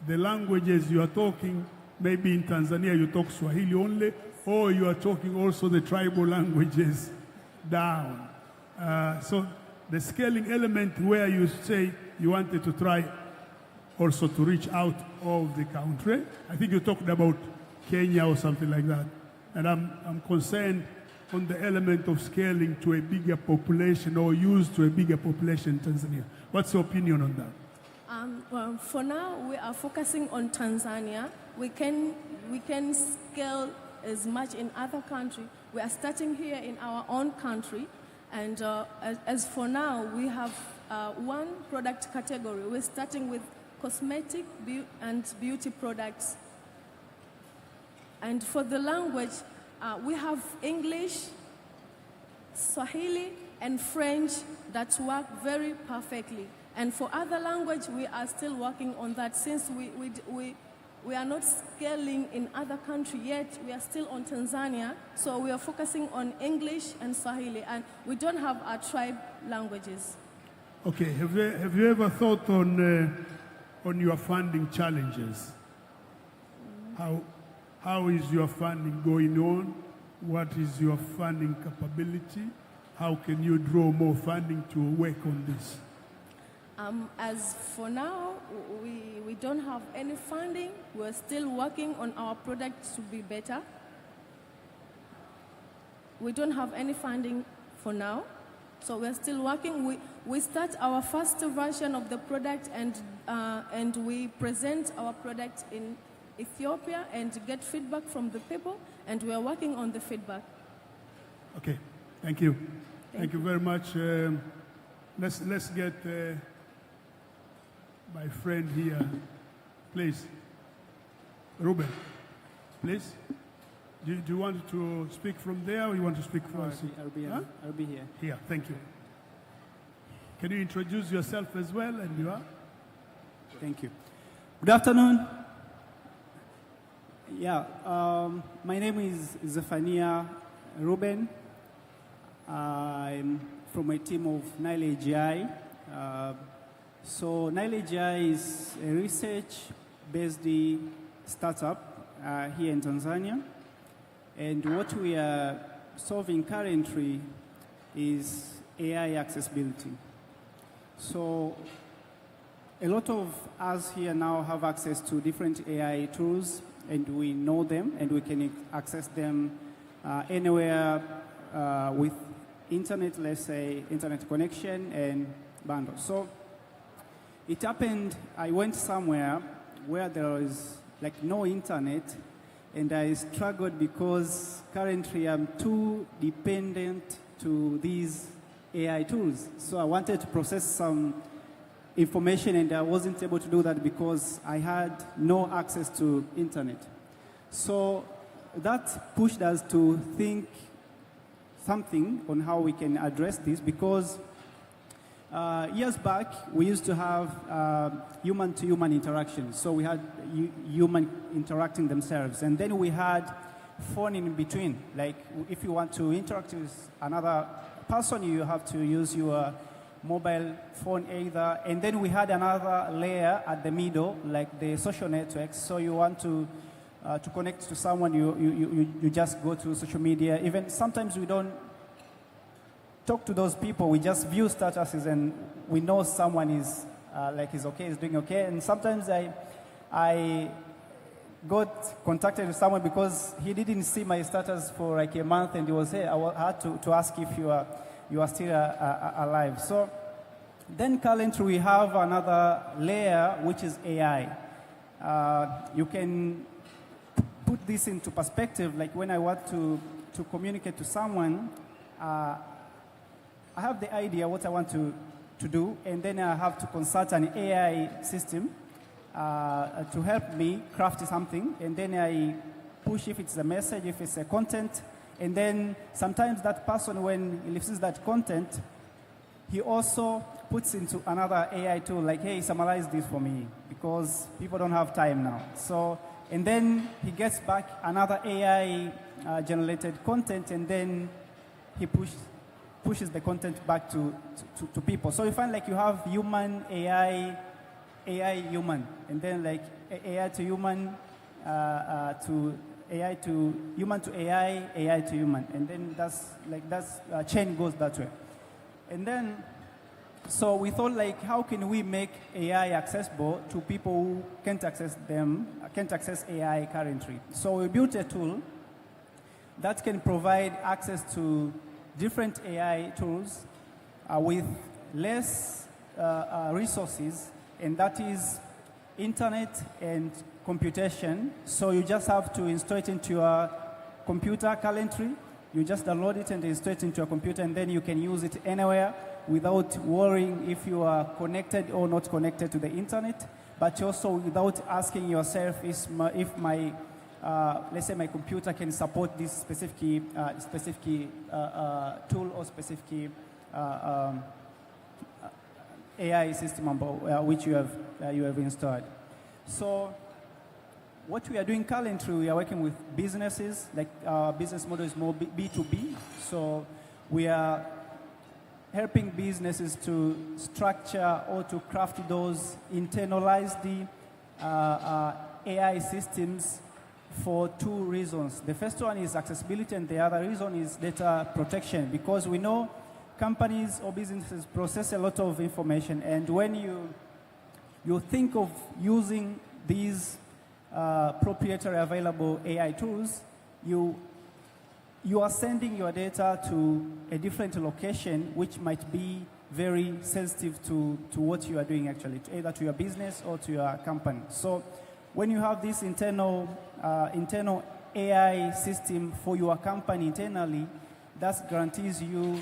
the languages you are talking. Maybe in Tanzania you talk Swahili only, or you are talking also the tribal languages down. So the scaling element where you say you wanted to try also to reach out of the country. I think you talked about Kenya or something like that. And I'm concerned on the element of scaling to a bigger population or used to a bigger population in Tanzania. What's your opinion on that? Well, for now, we are focusing on Tanzania. We can scale as much in other countries. We are starting here in our own country. And as for now, we have one product category. We're starting with cosmetic and beauty products. And for the language, we have English, Swahili, and French that work very perfectly. And for other language, we are still working on that. Since we are not scaling in other countries yet, we are still on Tanzania. So we are focusing on English and Swahili, and we don't have our tribe languages. Okay, have you ever thought on your funding challenges? How is your funding going on? What is your funding capability? How can you draw more funding to work on this? As for now, we don't have any funding. We're still working on our product to be better. We don't have any funding for now, so we're still working. We start our first version of the product, and we present our product in Ethiopia and get feedback from the people, and we are working on the feedback. Okay, thank you. Thank you very much. Let's get my friend here, please. Ruben, please. Do you want to speak from there, or you want to speak from us? I'll be here. Here, thank you. Can you introduce yourself as well, and you are? Thank you. Good afternoon. Yeah, my name is Zephania Ruben. I'm from a team of Nile AGI. So Nile AGI is a research-based startup here in Tanzania. And what we are solving currently is AI accessibility. So a lot of us here now have access to different AI tools, and we know them, and we can access them anywhere with internet, let's say internet connection and bundles. So it happened, I went somewhere where there was like no internet, and I struggled because currently I'm too dependent to these AI tools. So I wanted to process some information, and I wasn't able to do that because I had no access to internet. So that pushed us to think something on how we can address this, because years back we used to have human-to-human interaction. So we had human interacting themselves, and then we had phone in between. Like if you want to interact with another person, you have to use your mobile phone either, and then we had another layer at the middle, like the social networks. So you want to connect to someone, you just go to social media. Even sometimes we don't talk to those people. We just view statuses and we know someone is is okay, is doing okay. And sometimes I got contacted with someone because he didn't see my status for like a month, and he was here. I had to ask if you are still alive. So then currently we have another layer, which is AI. You can put this into perspective. Like when I want to communicate to someone, I have the idea what I want to do, and then I have to consult an AI system to help me craft something, and then I push if it's a message, if it's a content, and then sometimes that person, when he receives that content, he also puts into another AI tool, like, hey, summarize this for me, because people don't have time now. So, and then he gets back another AI generated content, and then he pushes the content back to people. So you find like you have human, AI, human, and then like AI to human, to AI to human to AI, AI to human, and then that's chain goes that way. And then, so we thought like, how can we make AI accessible to people who can't access AI currently? So we built a tool that can provide access to different AI tools with less resources, and that is internet and computation. So you just have to install it into your computer currently. You just download it and install it into your computer, and then you can use it anywhere without worrying if you are connected or not connected to the internet, but also without asking yourself if my let's say my computer can support this specific tool or specific AI system which you have installed. So what we are doing currently, we are working with businesses. Like our business model is more B2B. So we are helping businesses to structure or to craft those internalized AI systems for two reasons. The first one is accessibility, and the other reason is data protection, because we know companies or businesses process a lot of information, and when you think of using these proprietary available AI tools, you are sending your data to a different location, which might be very sensitive to what you are doing actually, either to your business or to your company. So when you have this internal AI system for your company internally, that guarantees you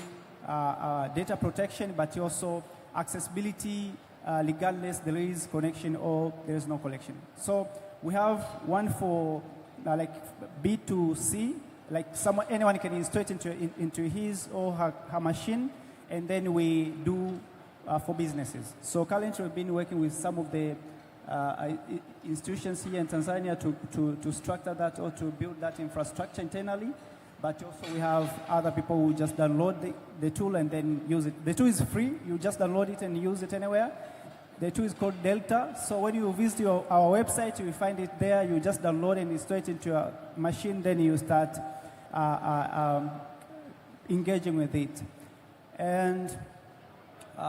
data protection, but also accessibility regardless there is connection or there is no connection. So we have one for like B2C, like anyone can install it into his or her machine, and then we do for businesses. So currently we've been working with some of the institutions here in Tanzania to structure that or to build that infrastructure internally, but also we have other people who just download the tool and then use it. The tool is free, you just download it and use it anywhere. The tool is called Delta, so when you visit our website, you find it there, you just download and install it into your machine, then you start engaging with it. And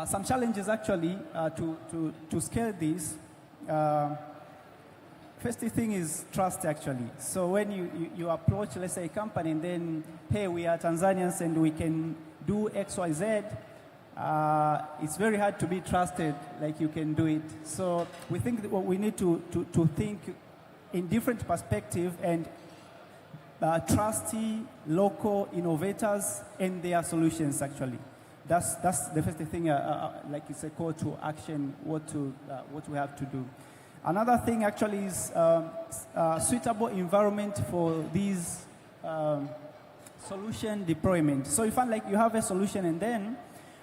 some challenges actually to scale this. First thing is trust actually. So when you approach, let's say, a company and then, hey, we are Tanzanians and we can do X, Y, Z, it's very hard to be trusted like you can do it. So we think that we need to think in different perspective and trusty local innovators and their solutions actually. That's the first thing, like it's a call to action, what we have to do. Another thing actually is suitable environment for these solution deployment. So you find like you have a solution and then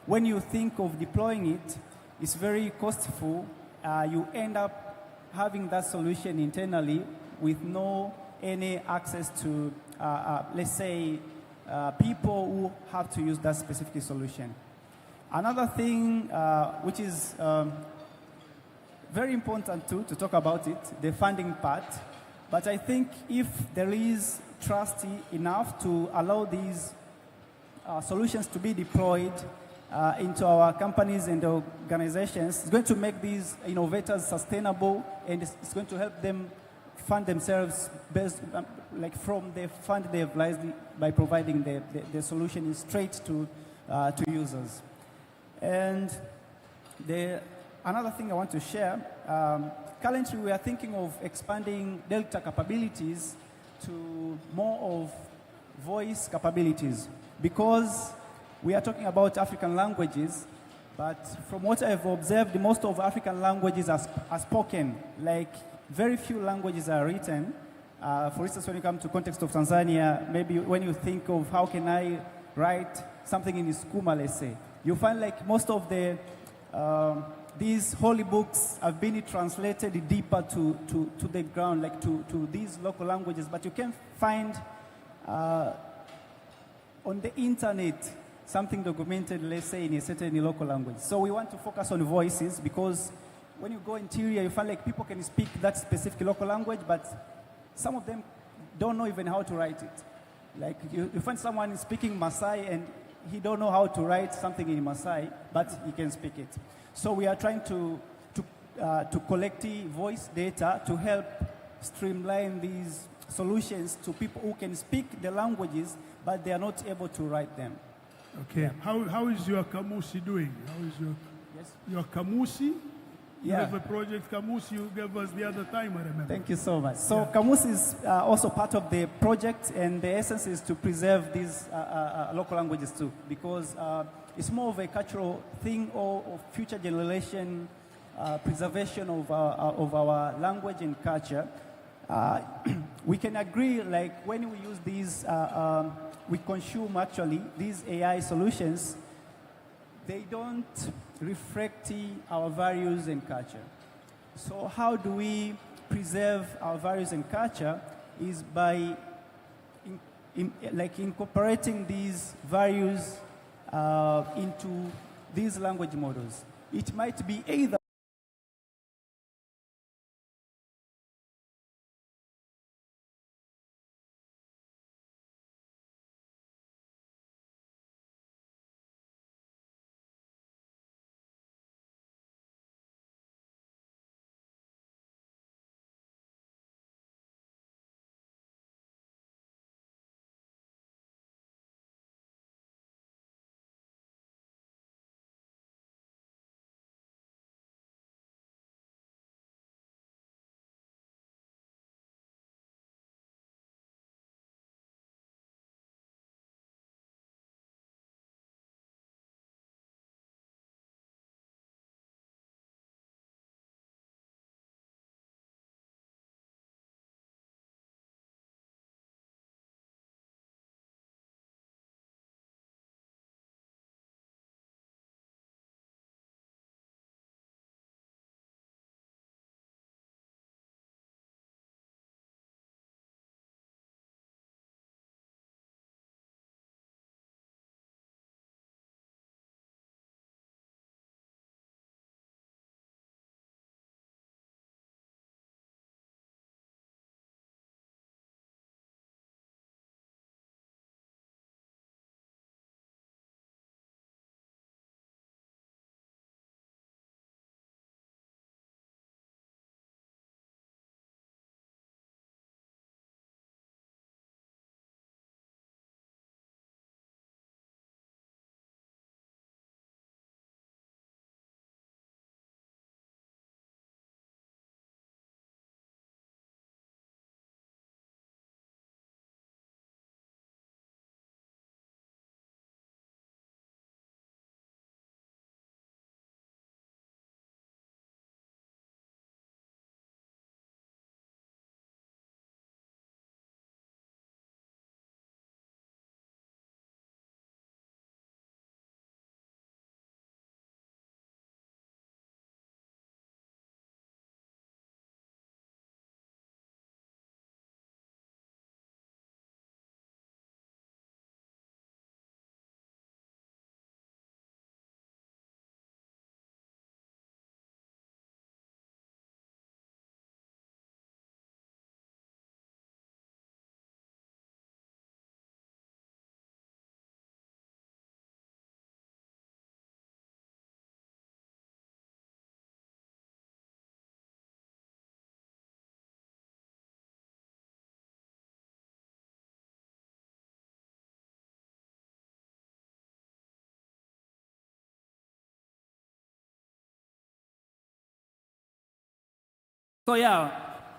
when you think of deploying it, it's very costful. You end up having that solution internally with no any access to, let's say, people who have to use that specific solution. Another thing which is very important too, to talk about it, the funding part. But I think if there is trust enough to allow these solutions to be deployed into our companies and organizations. It's going to make these innovators sustainable, and it's going to help them fund themselves based, from the fund they've raised by providing the solution straight to users. And another thing I want to share, currently we are thinking of expanding Delta capabilities to more of voice capabilities, because we are talking about African languages, but from what I've observed, most of African languages are spoken. Like, very few languages are written. For instance, when you come to context of Tanzania, maybe when you think of how can I write something in Sukuma, let's say, you find like most of these holy books have been translated deeper to the ground, like to these local languages, but you can find on the internet something documented, let's say, in a certain local language. So we want to focus on voices, because when you go interior, you find like people can speak that specific local language, but some of them don't know even how to write it. Like you find someone speaking Maasai and he don't know how to write something in Maasai, but he can speak it. So we are trying to collect voice data to help streamline these solutions to people who can speak the languages, but they are not able to write them. Okay. Yeah. How is your Kamusi doing? How is your Kamusi? You have a project Kamusi you gave us the other time, I remember. Thank you so much. So Kamusi is also part of the project, and the essence is to preserve these local languages too, because it's more of a cultural thing or future generation preservation of our language and culture. We can agree, like when we use these, we consume actually these AI solutions, they don't reflect our values and culture. So how do we preserve our values and culture is by incorporating these values into these language models. It might be either So yeah,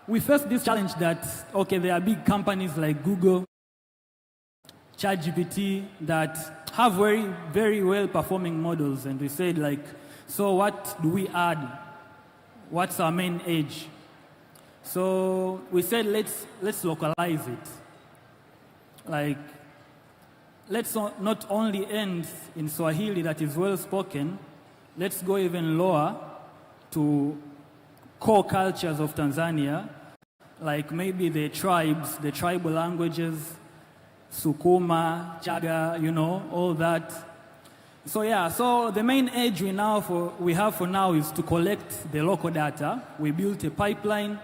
we faced this challenge that, okay, there are big companies like Google, ChatGPT that have very, very well-performing models, and we said like, so what do we add? What's our main edge? So we said let's localize it. Like, let's not only end in Swahili that is well-spoken, let's go even lower to core cultures of Tanzania, like maybe the tribes, the tribal languages, Sukuma, Chaga, you know, all that. So yeah, so the main edge we have for now is to collect the local data. We built a pipeline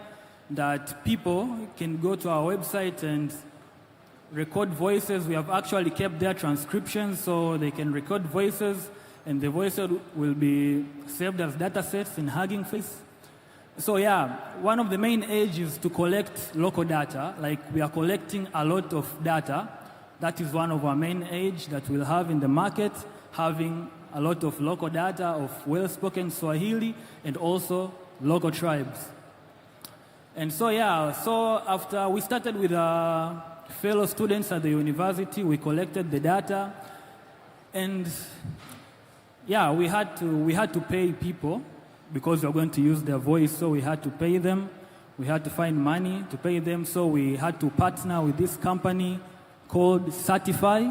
that people can go to our website and record voices. We have actually kept their transcriptions so they can record voices, and the voices will be saved as data sets in Hugging Face. So yeah, one of the main edges is to collect local data. Like, we are collecting a lot of data. That is one of our main edge that we'll have in the market, having a lot of local data of well-spoken Swahili and also local tribes. And so yeah, so after we started with fellow students at the university, we collected the data, and yeah, we had to pay people because we were going to use their voice, so we had to pay them. We had to find money to pay them, so we had to partner with this company called Certify.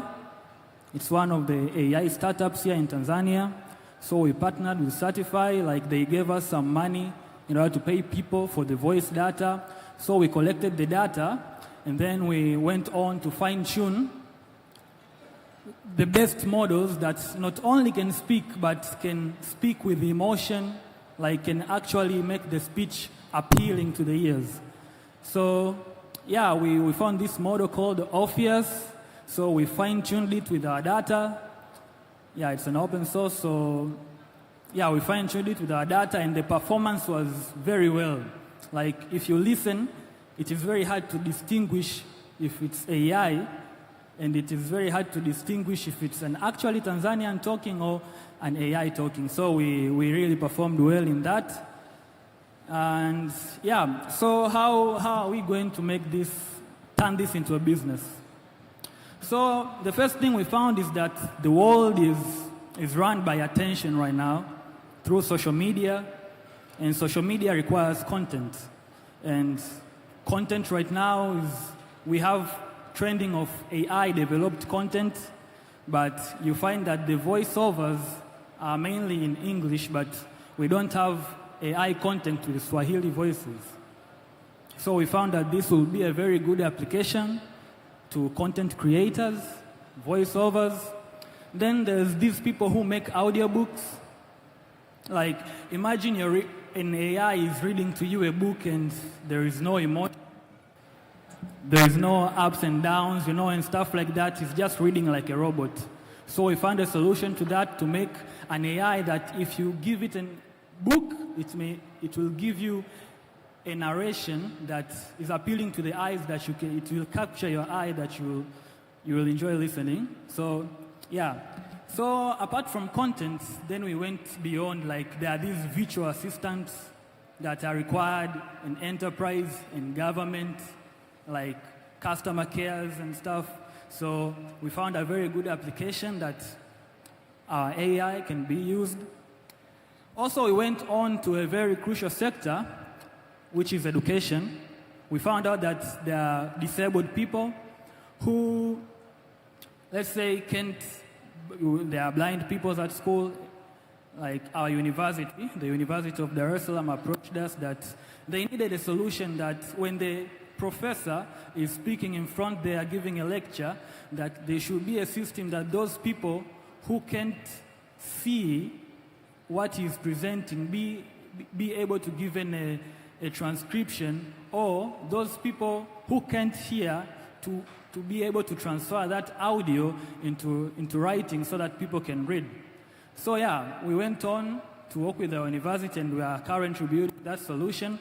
It's one of the AI startups here in Tanzania. So we partnered with Certify, like they gave us some money in order to pay people for the voice data. So we collected the data, and then we went on to fine-tune the best models that not only can speak, but can speak with emotion, like can actually make the speech appealing to the ears. So yeah, we found this model called Orpheus. So we fine-tuned it with our data. Yeah, it's an open source, so yeah, we fine-tuned it with our data, and the performance was very well. Like, if you listen, it is very hard to distinguish if it's AI, and it is very hard to distinguish if it's an actually Tanzanian talking or an AI talking. So we really performed well in that. And yeah, so how are we going to turn this into a business? So the first thing we found is that the world is run by attention right now through social media, and social media requires content. And content right now we have trending of AI developed content, but you find that the voiceovers are mainly in English, but we don't have AI content with Swahili voices. So we found that this will be a very good application to content creators, voiceovers. Then there's these people who make audiobooks. Like, imagine an AI is reading to you a book and there is no emotion, there is no ups and downs, you know, and stuff like that. It's just reading like a robot. So we found a solution to that, to make an AI that if you give it a book, it will give you a narration that is appealing to the eyes, that it will capture your eye, that you will enjoy listening. So yeah. So apart from content, then we went beyond, like there are these virtual assistants that are required in enterprise, in government, like customer cares and stuff. So we found a very good application that our AI can be used. Also, we went on to a very crucial sector, which is education. We found out that there are disabled people who, let's say, they are blind people at school. Like our university, the University of Dar es Salaam, approached us that they needed a solution that when the professor is speaking in front, they are giving a lecture, that there should be a system that those people who can't see what he's presenting be able to give in a transcription, or those people who can't hear to be able to transfer that audio into writing so that people can read. So yeah, we went on to work with the university, and we are currently building that solution.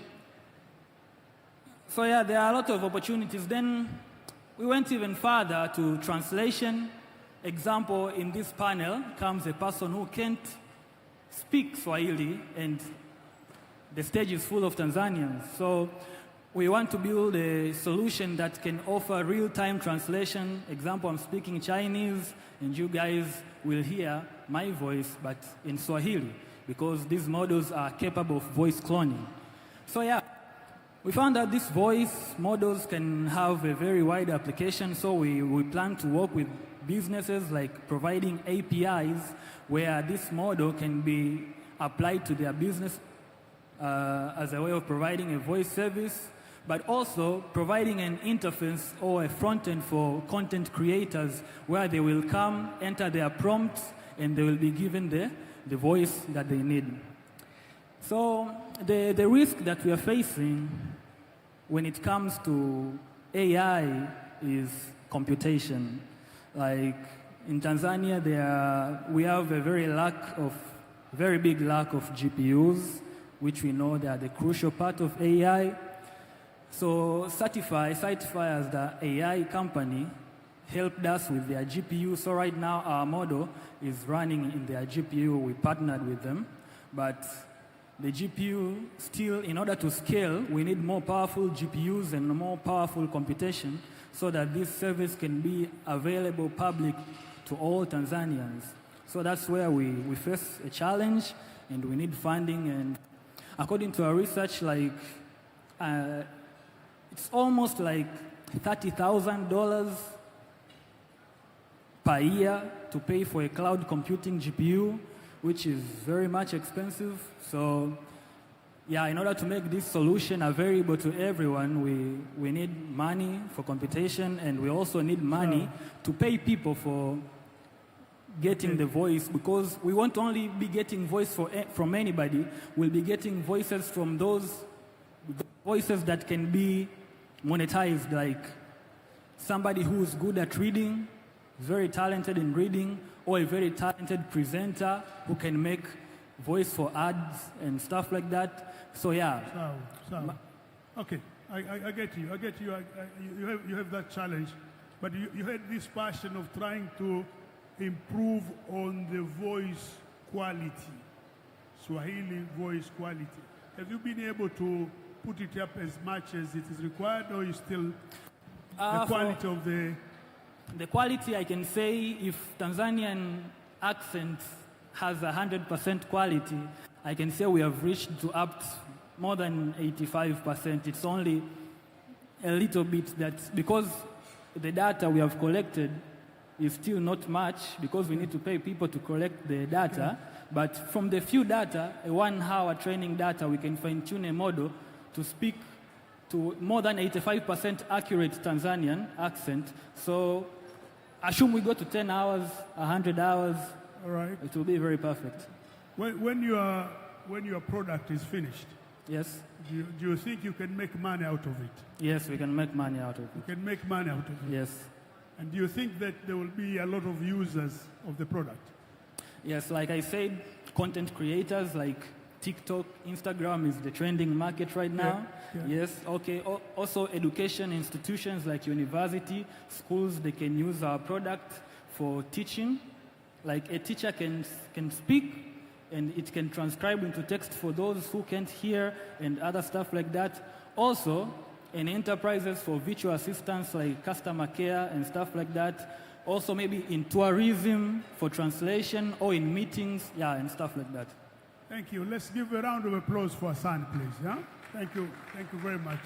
So yeah, there are a lot of opportunities. Then we went even further to translation. Example, in this panel comes a person who can't speak Swahili, and the stage is full of Tanzanians. So we want to build a solution that can offer real-time translation. Example, I'm speaking Chinese, and you guys will hear my voice, but in Swahili, because these models are capable of voice cloning. So yeah, we found that these voice models can have a very wide application, so we plan to work with businesses like providing APIs where this model can be applied to their business as a way of providing a voice service, but also providing an interface or a front end for content creators where they will come, enter their prompts, and they will be given the voice that they need. So the risk that we are facing when it comes to AI is computation. Like in Tanzania, we have a very big lack of GPUs, which we know they are the crucial part of AI. So Certify as the AI company helped us with their GPU. So right now our model is running in their GPU. We partnered with them, but the GPU still, in order to scale, we need more powerful GPUs and more powerful computation so that this service can be available public to all Tanzanians. So that's where we face a challenge, and we need funding. And according to our research, it's almost like $30,000 per year to pay for a cloud computing GPU, which is very much expensive. So yeah, in order to make this solution available to everyone, we need money for computation, and we also need money to pay people for getting the voice, because we won't only be getting voice from anybody, we'll be getting voices from those voices that can be monetized, like somebody who's good at reading, very talented in reading, or a very talented presenter who can make voice for ads and stuff like that. So yeah. Okay, I get you. You have that challenge, but you had this passion of trying to improve on the voice quality, Swahili voice quality. Have you been able to put it up as much as it is required, or is still the quality of the... The quality, I can say, if Tanzanian accent has 100% quality, I can say we have reached to up more than 85%. It's only a little bit that, because the data we have collected is still not much, because we need to pay people to collect the data. But from the few data, a 1 hour training data, we can fine-tune a model to speak to more than 85% accurate Tanzanian accent. So assume we go to 10 hours, 100 hours, all right, it will be very perfect. When your product is finished, yes, do you think you can make money out of it? Yes, we can make money out of it. You can make money out of it? Yes. And do you think that there will be a lot of users of the product? Yes, like I said, content creators like TikTok, Instagram is the trending market right now. Yeah. Yes, okay. Also education institutions like university, schools, they can use our product for teaching. Like a teacher can speak, and it can transcribe into text for those who can't hear, and other stuff like that. Also, in enterprises for virtual assistants like customer care and stuff like that. Also maybe in tourism for translation, or in meetings, yeah, and stuff like that. Thank you. Let's give a round of applause for Hassan, please. Yeah? Thank you. Thank you very much.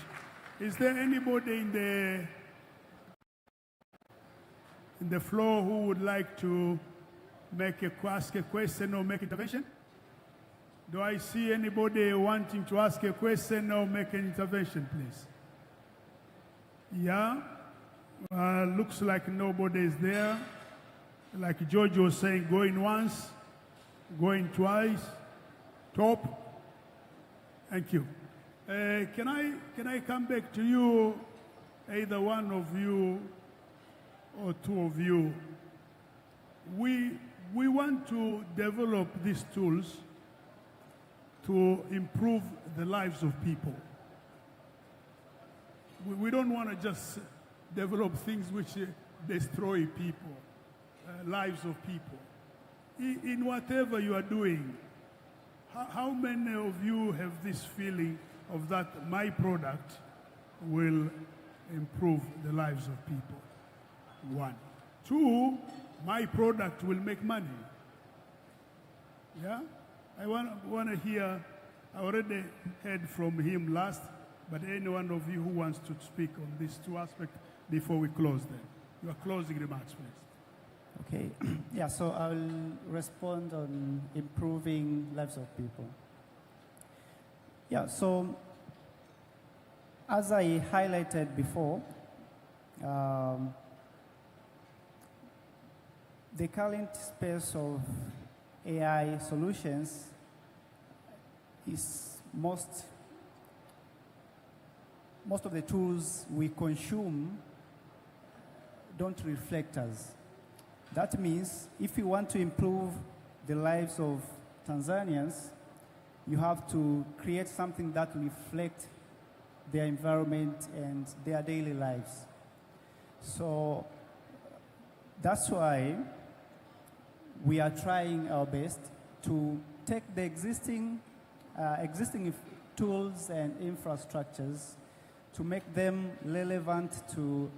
Is there anybody in the floor who would like to ask a question or make intervention? Do I see anybody wanting to ask a question or make an intervention, please? Yeah? Looks like nobody is there. Like George was saying, going once, going twice. Top. Thank you. Can I come back to you, either one of you or two of you? We want to develop these tools to improve the lives of people. We don't want to just develop things which destroy people, lives of people. In whatever you are doing, How many of you have this feeling of that my product will improve the lives of people? One. Two, my product will make money. Yeah? I want to hear, I already heard from him last, but any one of you who wants to speak on these two aspects before we close them. Your closing remarks, please. Okay, yeah, so I'll respond on improving lives of people. Yeah, so as I highlighted before, the current space of AI solutions is most of the tools we consume don't reflect us. That means if you want to improve the lives of Tanzanians, you have to create something that reflects their environment and their daily lives. So that's why we are trying our best to take the existing tools and infrastructures to make them relevant to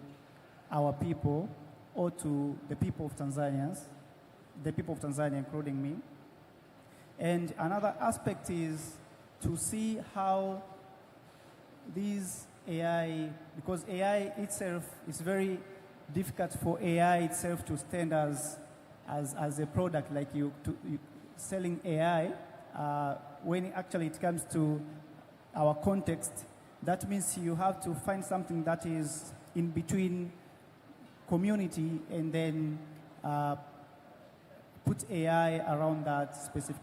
our people or to the people of Tanzania, including me. And another aspect is to see how these AI, because AI itself is very difficult for AI itself to stand as a product, like you selling AI, when actually it comes to our context, that means you have to find something that is in between community and then put AI around that specific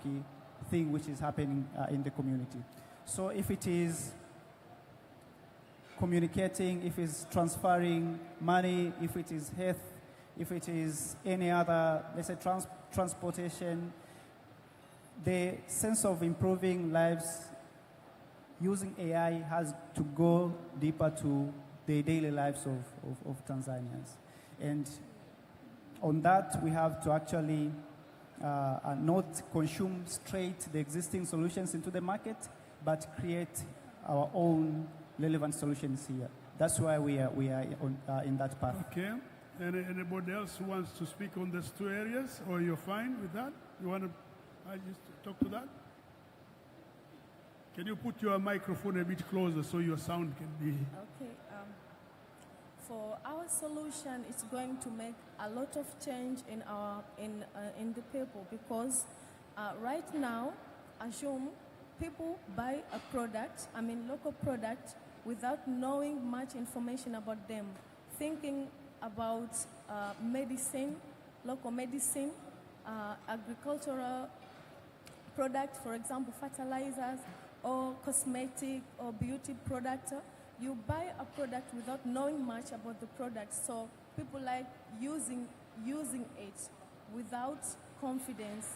thing which is happening in the community. So if it is communicating, if it's transferring money, if it is health, if it is any other, let's say transportation, the sense of improving lives using AI has to go deeper to the daily lives of Tanzanians. And on that, we have to actually not consume straight the existing solutions into the market, but create our own relevant solutions here. That's why we are in that path. Okay. Anybody else who wants to speak on these two areas, or you're fine with that? You want to just talk to that? Can you put your microphone a bit closer so your sound can be... Okay. For our solution, it's going to make a lot of change in the people, because right now, assume people buy a product, local product, without knowing much information about them, thinking about medicine, local medicine, agricultural product, for example, fertilizers, or cosmetic or beauty product. You buy a product without knowing much about the product, so people like using it without confidence.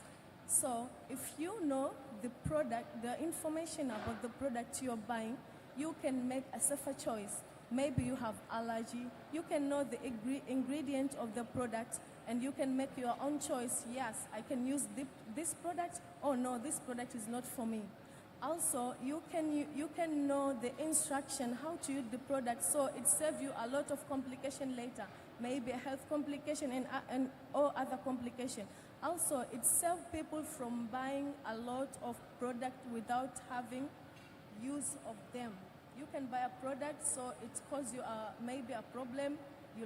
So if you know the product, the information about the product you're buying, you can make a safer choice. Maybe you have allergy, you can know the ingredient of the product, and you can make your own choice. Yes, I can use this product, or no, this product is not for me. Also, you can know the instruction how to use the product, so it saves you a lot of complication later, maybe a health complication or other complication. Also, it saves people from buying a lot of product without having use of them. You can buy a product, so it causes you maybe a problem, you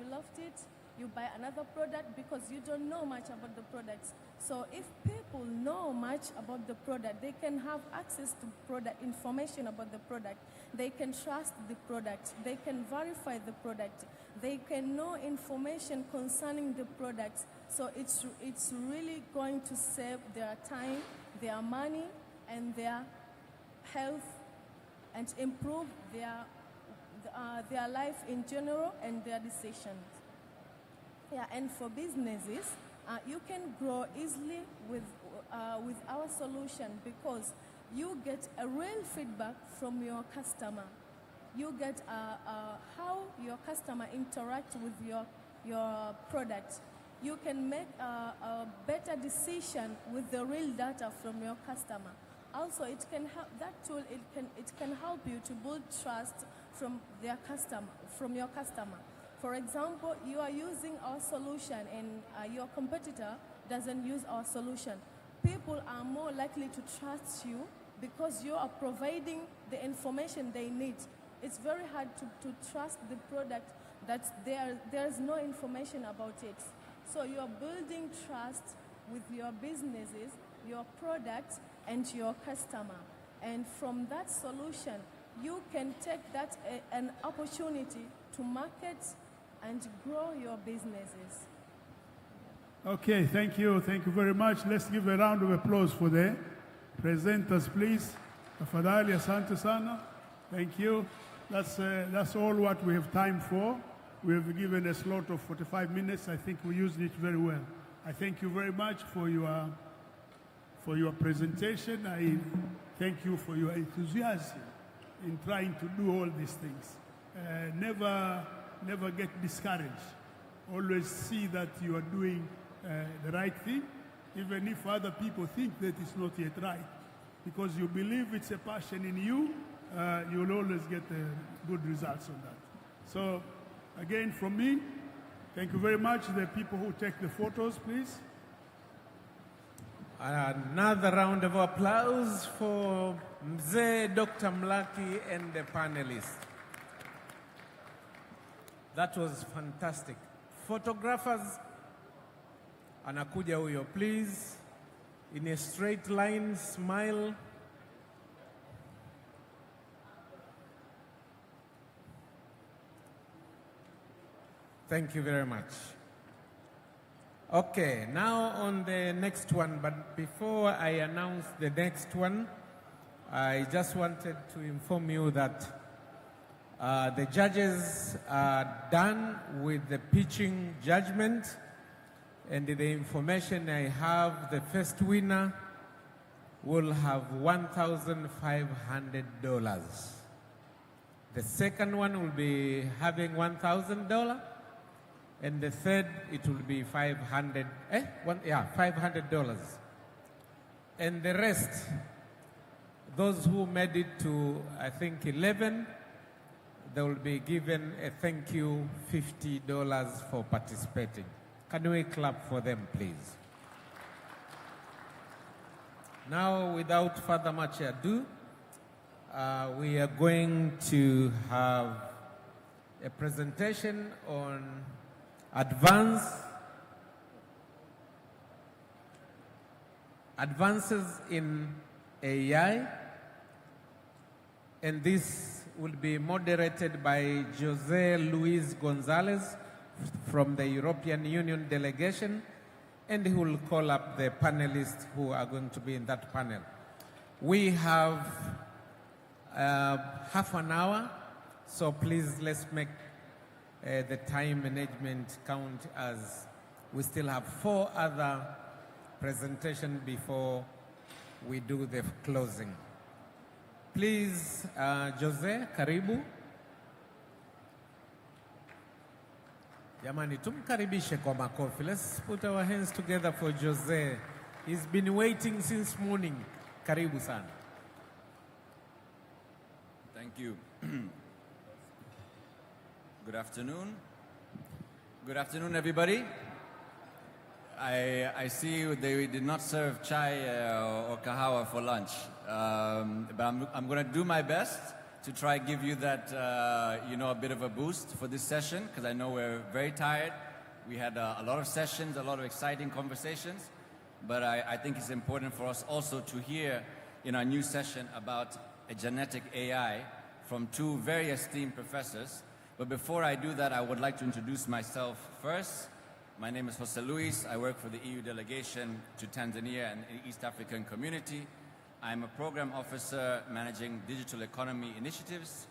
left it, you buy another product because you don't know much about the products. So if people know much about the product, they can have access to product information about the product. They can trust the product. They can verify the product. They can know information concerning the product. So it's really going to save their time, their money, and their health, and improve their life in general and their decisions. Yeah, and for businesses, you can grow easily with our solution, because you get a real feedback from your customer. You get how your customer interacts with your product. you can make a better decision with the real data from your customer. Also, it can help, that tool, it can help you to build trust from your customer. For example, you are using our solution and your competitor doesn't use our solution. People are more likely to trust you because you are providing the information they need. It's very hard to trust the product that there's no information about it. So you are building trust with your businesses, your products, and your customer. And from that solution, you can take that an opportunity to market and grow your businesses. Okay, thank you. Thank you very much. Let's give a round of applause for the presenters, please. Tafadhali, asante sana. Thank you. That's all what we have time for. We have given a slot of 45 minutes. I think we used it very well. I thank you very much for your presentation. I thank you for your enthusiasm in trying to do all these things. Never get discouraged. Always see that you are doing the right thing, even if other people think that it's not yet right. Because you believe it's a passion in you, you'll always get good results on that. So, again, from me, thank you very much. The people who take the photos, please. Another round of applause for Mzee Dr. Mlaki and the panelists. That was fantastic. Photographers, anakuja huyo, please. In a straight line, smile. Thank you very much. Okay, now on the next one, but before I announce the next one, I just wanted to inform you that the judges are done with the pitching judgment, and the information I have, the first winner will have $1,500. The second one will be having $1,000. And the third, it will be $500. $500. And the rest, those who made it to, I think, 11, they will be given a thank you $50 for participating. Can we clap for them, please? Now, without further much ado, we are going to have a presentation on advances in AI, and this will be moderated by Jose Luis Gonzalez from the European Union delegation, and he will call up the panelists who are going to be in that panel. We have half an hour, so please let's make the time management count, as we still have 4 other presentations before we do the closing. Please, Jose, karibu. Jamani, tumkaribishe kwa makofi. Let's put our hands together for Jose. He's been waiting since morning. Karibu sana. Thank you. Good afternoon. Good afternoon, everybody. I see they did not serve chai or kahawa for lunch, but I'm going to do my best to try give you that, a bit of a boost for this session, because I know we're very tired. We had a lot of sessions, a lot of exciting conversations, but I think it's important for us also to hear in our new session about a genetic AI from 2 very esteemed professors. But before I do that, I would like to introduce myself first. My name is Jose Luis. I work for the EU delegation to Tanzania and the East African community. I'm a program officer managing digital economy initiatives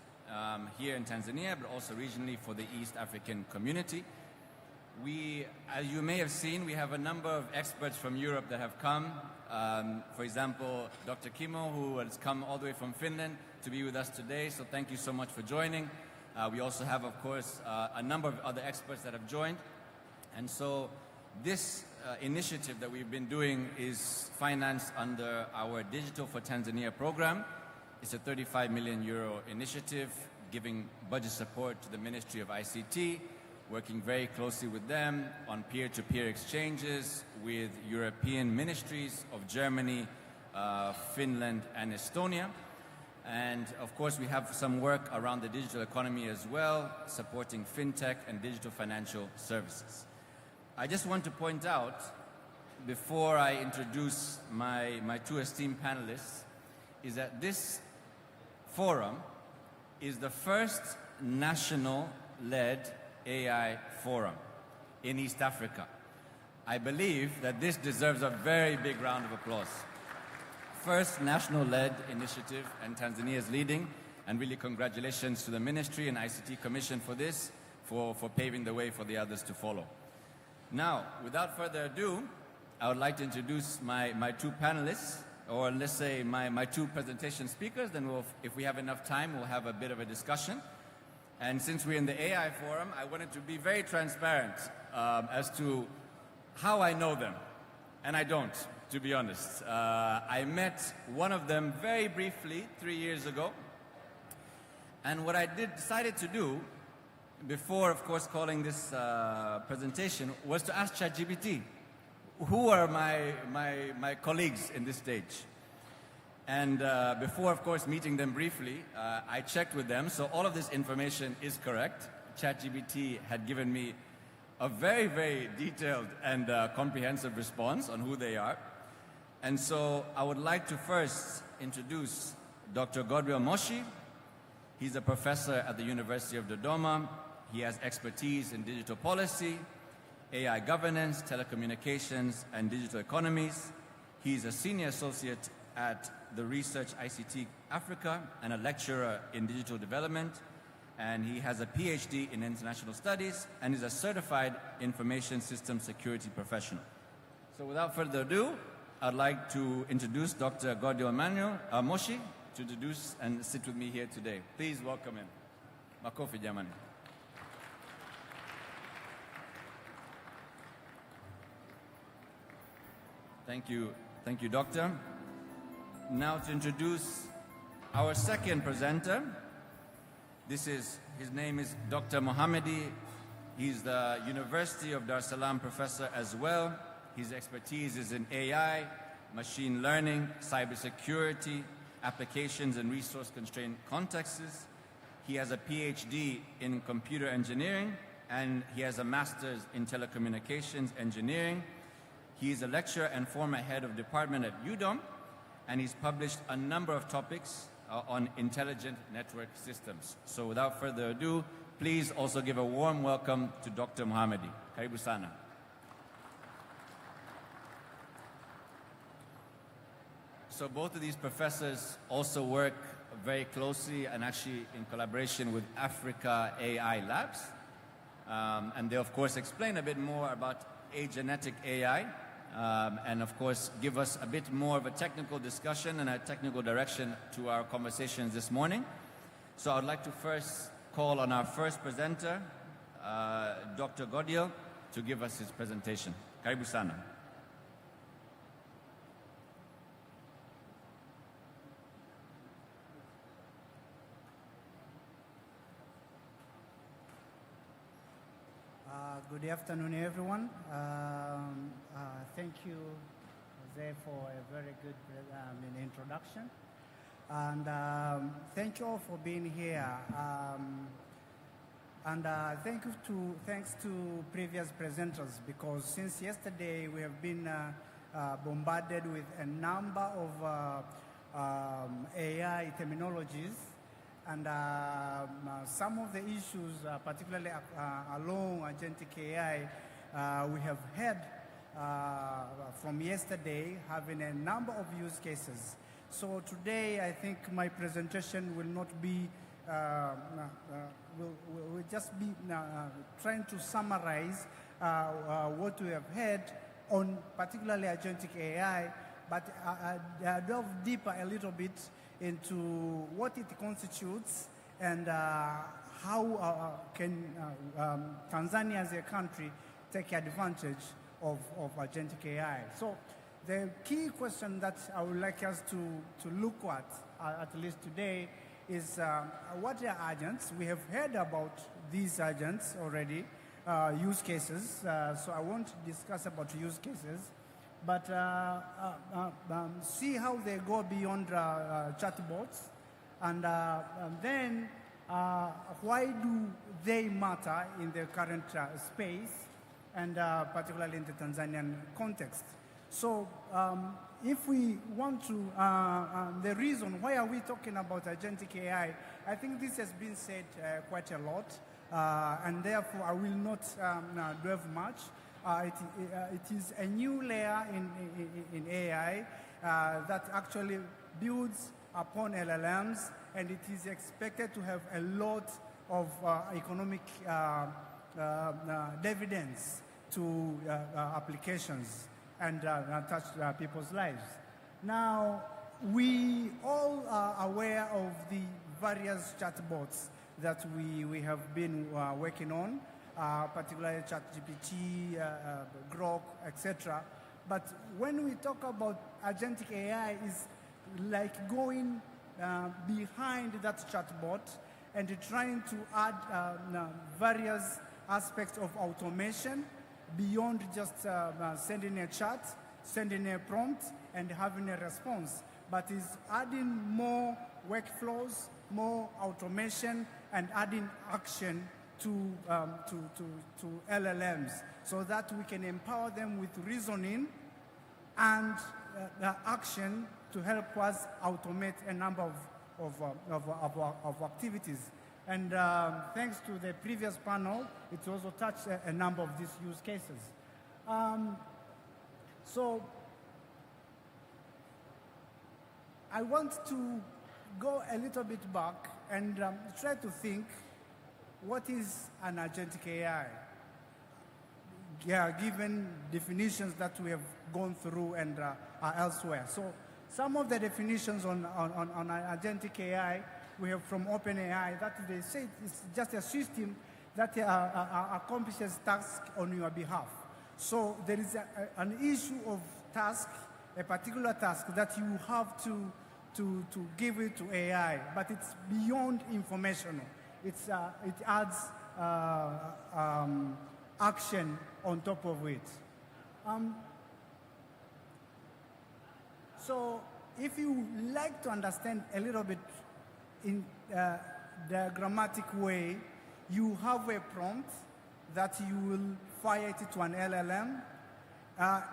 here in Tanzania, but also regionally for the East African community. We, as you may have seen, we have a number of experts from Europe that have come. For example, Dr. Kimmo, who has come all the way from Finland to be with us today, so thank you so much for joining. We also have, of course, a number of other experts that have joined. And so This initiative that we've been doing is financed under our Digital for Tanzania program. It's a 35 million euro initiative giving budget support to the Ministry of ICT, working very closely with them on peer-to-peer exchanges with European ministries of Germany, Finland and Estonia. And of course we have some work around the digital economy as well, supporting fintech and digital financial services. I just want to point out, before I introduce my two esteemed panelists, is that this forum is the first national-led AI forum in East Africa. I believe that this deserves a very big round of applause. First national-led initiative, and Tanzania is leading, and really congratulations to the Ministry and ICT Commission for this, for paving the way for the others to follow. Now, without further ado, I would like to introduce my two panelists, or let's say my two presentation speakers, then if we have enough time, we'll have a bit of a discussion. And since we're in the AI forum, I wanted to be very transparent as to how I know them. And I don't, to be honest. I met one of them very briefly 3 years ago. And what I decided to do, before, of course, calling this presentation, was to ask ChatGPT, who are my colleagues in this stage? And before, of course, meeting them briefly, I checked with them. So all of this information is correct. ChatGPT had given me a very, very detailed and comprehensive response on who they are. And so I would like to first introduce Dr. Godwill Moshi. He's a professor at the University of Dodoma. He has expertise in digital policy, AI governance, telecommunications, and digital economies. He's a senior associate at the Research ICT Africa and a lecturer in digital development. And he has a PhD in international studies and is a certified information system security professional. So without further ado, I'd like to introduce Dr. Godwill Moshi to introduce and sit with me here today. Please welcome him. Makofi jamani. Thank you, Doctor. Now to introduce our second presenter. His name is Dr. Mohammadi. He's the University of Dar es Salaam professor as well. His expertise is in AI, machine learning, cybersecurity, applications in resource-constrained contexts. He has a PhD in computer engineering, and he has a master's in telecommunications engineering. He is a lecturer and former head of department at UDOM, and he's published a number of topics on intelligent network systems. So without further ado, please also give a warm welcome to Dr. Mohammadi. Karibu sana. So both of these professors also work very closely and actually in collaboration with Africa AI Labs. And they, of course, explain a bit more about agenetic AI, and of course give us a bit more of a technical discussion and a technical direction to our conversations this morning. So I'd like to first call on our first presenter, Dr. Godwill, to give us his presentation. Karibu sana. Good afternoon, everyone. Thank you, Jose, for a very good introduction. And thank you all for being here. And thanks to previous presenters, because since yesterday we have been bombarded with a number of AI terminologies. And some of the issues, particularly along agentic AI, we have heard from yesterday, having a number of use cases. So today, I think my presentation will not be, will just be trying to summarize what we have heard on particularly agentic AI, but delve deeper a little bit into what it constitutes and how can Tanzania as a country take advantage of agentic AI. So the key question that I would like us to look at least today, is what are agents? We have heard about these agents already, use cases. So I won't discuss about use cases, but see how they go beyond chatbots, and then why do they matter in the current space, and particularly in the Tanzanian context. So if we want to, the reason why are we talking about agentic AI, I think this has been said quite a lot, and therefore I will not dwell much. It is a new layer in AI that actually builds upon LLMs, and it is expected to have a lot of economic dividends to applications and touch people's lives. Now, we all are aware of the various chatbots that we have been working on, particularly ChatGPT, Grok, etc. But when we talk about agentic AI, is like going behind that chatbot and trying to add various aspects of automation beyond just sending a chat, sending a prompt, and having a response, but is adding more workflows, more automation, and adding action to LLMs, so that we can empower them with reasoning and action to help us automate a number of activities. And thanks to the previous panel, it also touched a number of these use cases. So I want to go a little bit back and try to think, what is an agentic AI? Yeah, given definitions that we have gone through and are elsewhere. So some of the definitions on agentic AI we have from OpenAI, that they say it's just a system that accomplishes tasks on your behalf. So there is an issue of task, a particular task that you have to give it to AI, but it's beyond informational. It adds action on top of it. So if you like to understand a little bit in the grammatic way, you have a prompt that you will fire it to an LLM.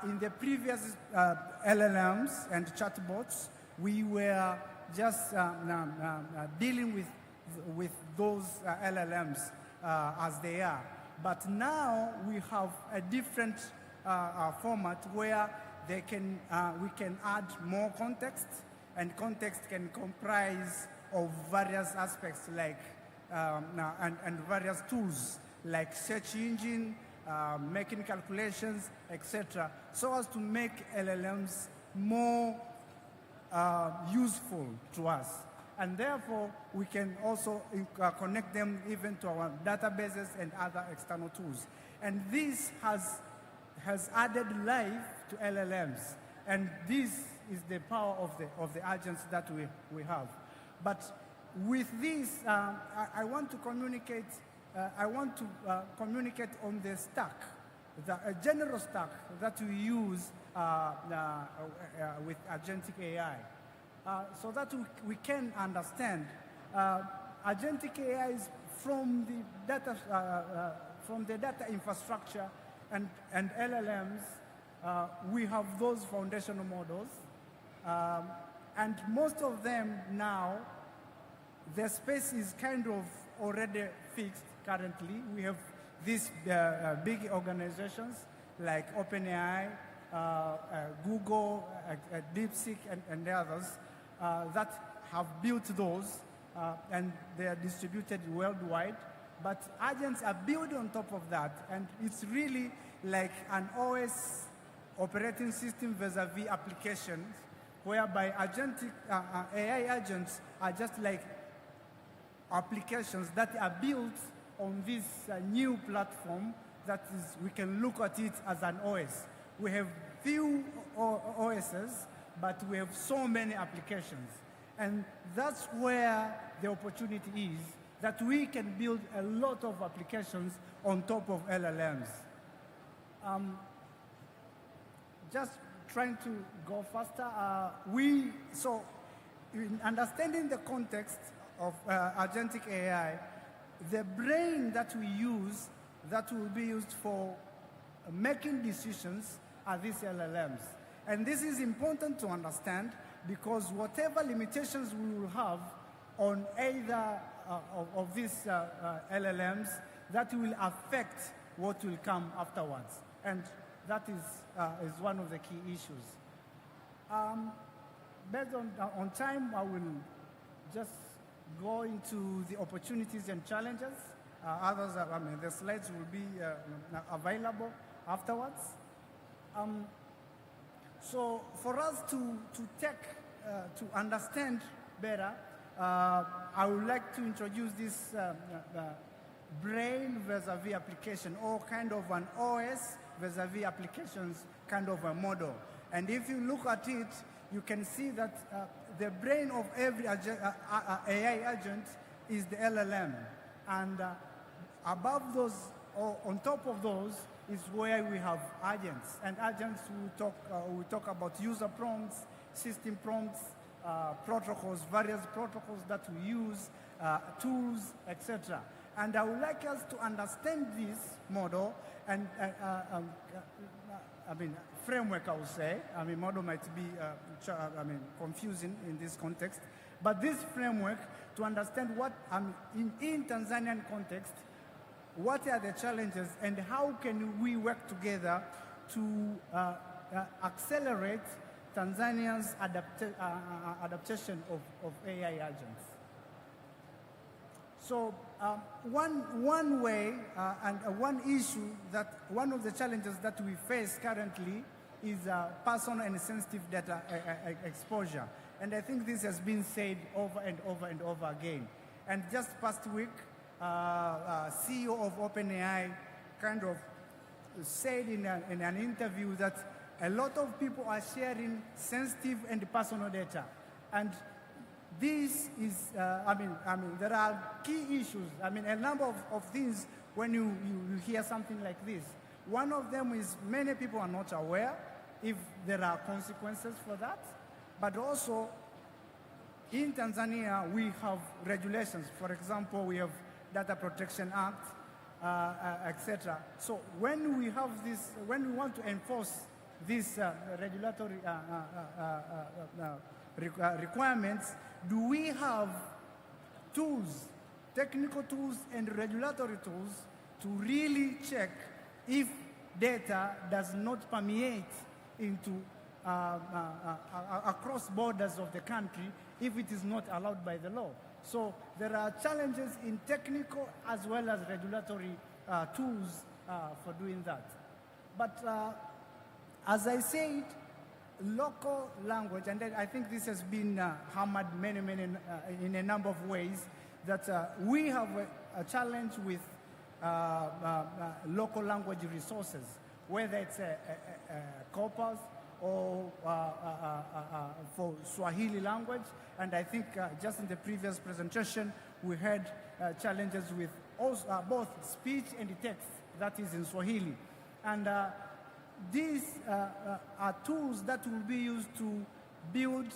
In the previous LLMs and chatbots, we were just dealing with those LLMs as they are. But now we have a different format where we can add more context, and context can comprise of various aspects like and various tools like search engine, making calculations, etc., so as to make LLMs more useful to us. And therefore, we can also connect them even to our databases and other external tools. And this has added life to LLMs. And this is the power of the agents that we have. But with this, I want to communicate. Communicate on the stack, a general stack that we use with agentic AI, so that we can understand agentic AI is from the data infrastructure and LLMs. We have those foundational models, and most of them now, the space is kind of already fixed currently. We have these big organizations like OpenAI, Google, DeepSeek, and the others that have built those, and they are distributed worldwide. But agents are built on top of that, and it's really like an OS operating system vis-a-vis applications, whereby agentic AI agents are just like applications that are built on this new platform that is, we can look at it as an OS. We have few OSs, but we have so many applications. And that's where the opportunity is, that we can build a lot of applications on top of LLMs. Just trying to go faster. So in understanding the context of agentic AI, the brain that we use, that will be used for making decisions, are these LLMs. And this is important to understand because whatever limitations we will have on either of these LLMs, that will affect what will come afterwards. And that is one of the key issues. Based on time, I will just go into the opportunities and challenges. Others, the slides will be available afterwards. So for us to understand better, I would like to introduce this brain vis-a-vis application, or kind of an OS vis-a-vis applications kind of a model. And if you look at it, you can see that the brain of every AI agent is the LLM. And above those, or on top of those, is where we have agents. And agents we talk about user prompts, system prompts, protocols, various protocols that we use, tools, etc. And I would like us to understand this model and framework, I would say. Model might be confusing in this context, but this framework to understand what in Tanzanian context, what are the challenges and how can we work together to accelerate Tanzania's adaptation of AI agents. So one way and one issue that one of the challenges that we face currently is personal and sensitive data exposure. And I think this has been said over and over and over again. And just past week, CEO of OpenAI kind of said in an interview that a lot of people are sharing sensitive and personal data. And this is, there are key issues. A number of things when you hear something like this. One of them is many people are not aware if there are consequences for that. But also, in Tanzania, we have regulations. For example, we have Data Protection Act, etc. So when we have this, when we want to enforce these regulatory requirements, do we have tools, technical tools and regulatory tools to really check if data does not permeate into across borders of the country if it is not allowed by the law? So there are challenges in technical as well as regulatory tools for doing that. But as I said, local language, and I think this has been hammered in a number of ways, that we have a challenge with local language resources, whether it's corpus or for Swahili language. And I think just in the previous presentation, we had challenges with also, both speech and text, that is in Swahili. And these are tools that will be used to build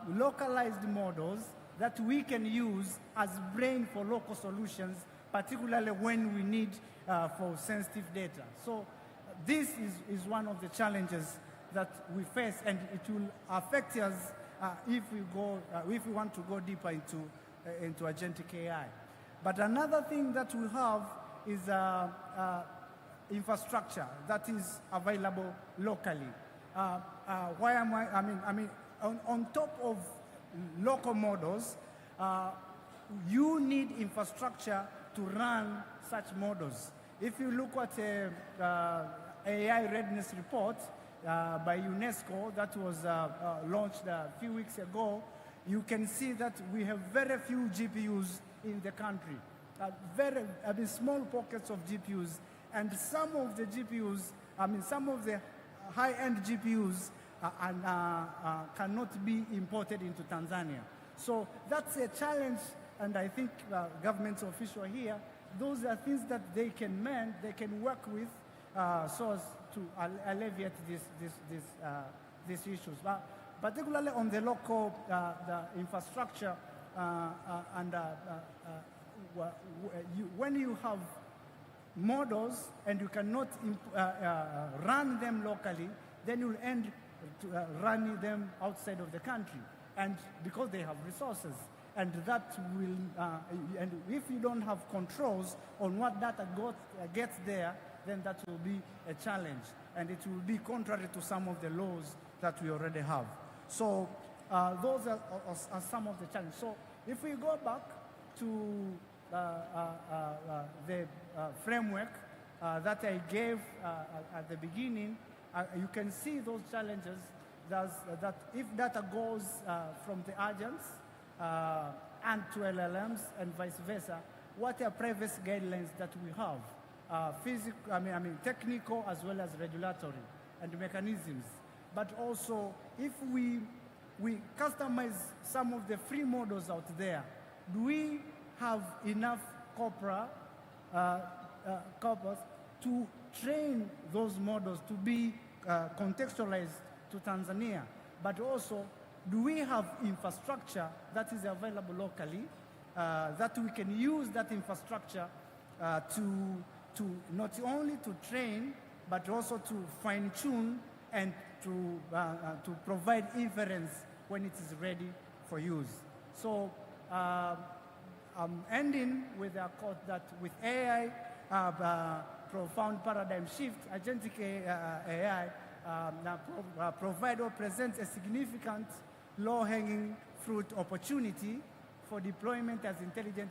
localized models that we can use as brain for local solutions, particularly when we need for sensitive data. So this is one of the challenges that we face, and it will affect us if we want to go deeper into agentic AI. But another thing that we have is infrastructure that is available locally. Why am on top of local models, you need infrastructure to run such models. If you look at AI readiness report by UNESCO that was launched a few weeks ago, you can see that we have very few GPUs in the country. small pockets of GPUs, and some of the GPUs, some of the high-end GPUs cannot be imported into Tanzania. So that's a challenge, and I think government officials here, those are things that they can mend, they can work with, so as to alleviate these issues. But particularly on the local the infrastructure, when you have models and you cannot run them locally, then you'll end running them outside of the country, and because they have resources. And that will, and if you don't have controls on what data gets there, then that will be a challenge. And it will be contrary to some of the laws that we already have. So those are some of the challenges. So if we go back to the framework that I gave at the beginning, you can see those challenges that if data goes from the agents and to LLMs and vice versa, what are previous guidelines that we have? Technical as well as regulatory and mechanisms. But also, if we customize some of the free models out there, do we have enough corpus to train those models to be contextualized to Tanzania? But also, do we have infrastructure that is available locally that we can use that infrastructure to not only to train, but also to fine-tune and to provide inference when it is ready for use? So I'm ending with a quote that with AI, profound paradigm shift, agentic AI provide or presents a significant low-hanging fruit opportunity for deployment as intelligent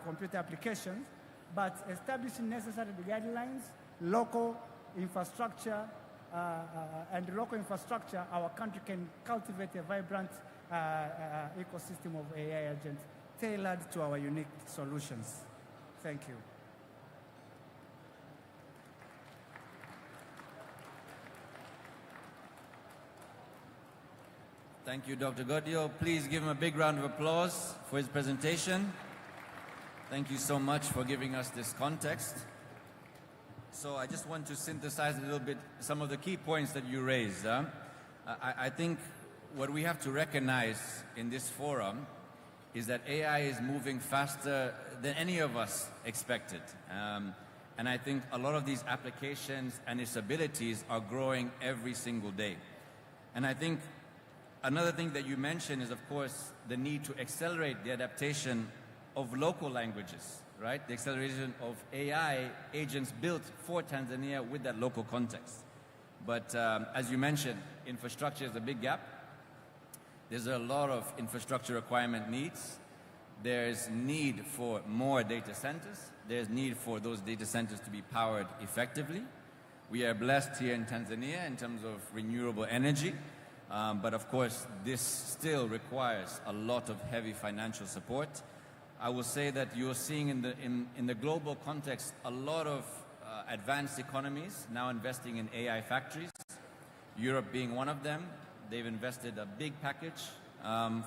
computer applications, but establishing necessary guidelines, local infrastructure, our country can cultivate a vibrant ecosystem of AI agents tailored to our unique solutions. Thank you. Thank you, Dr. Godio. Please give him a big round of applause for his presentation. Thank you so much for giving us this context. So I just want to synthesize a little bit some of the key points that you raised. I think what we have to recognize in this forum is that AI is moving faster than any of us expected. And I think a lot of these applications and its abilities are growing every single day. And I think another thing that you mentioned is, of course, the need to accelerate the adaptation of local languages, right? The acceleration of AI agents built for Tanzania with that local context. But as you mentioned, infrastructure is a big gap. There's a lot of infrastructure requirement needs. There's need for more data centers. There's need for those data centers to be powered effectively. We are blessed here in Tanzania in terms of renewable energy. But of course, this still requires a lot of heavy financial support. I will say that you're seeing in the global context a lot of advanced economies now investing in AI factories, Europe being one of them. They've invested a big package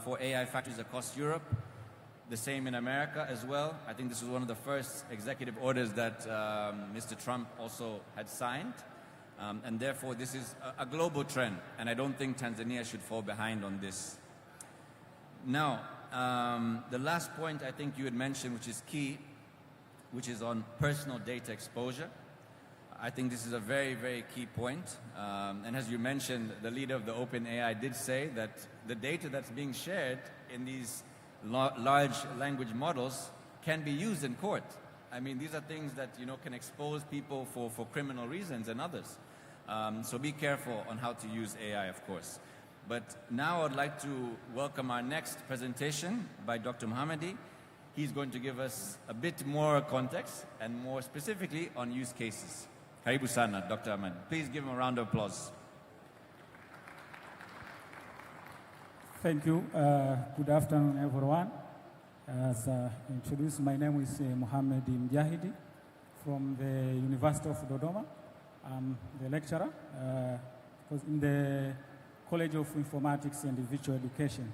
for AI factories across Europe. The same in America as well. I think this was one of the first executive orders that Mr. Trump also had signed. And therefore, this is a global trend, and I don't think Tanzania should fall behind on this. Now, the last point I think you had mentioned, which is key, which is on personal data exposure. I think this is a very, very key point. And as you mentioned, the leader of the OpenAI did say that the data that's being shared in these large language models can be used in court. I mean, these are things that, can expose people for criminal reasons and others. So be careful on how to use AI, of course. But now I'd like to welcome our next presentation by Dr. Mohammadi. He's going to give us a bit more context and more specifically on use cases. Karibu sana, Dr. Ahmed. Please give him a round of applause. Thank you. Good afternoon, everyone. As introduced, my name is Mohammed Mjahidi from the University of Dodoma. I'm the lecturer in the College of Informatics and Virtual Education.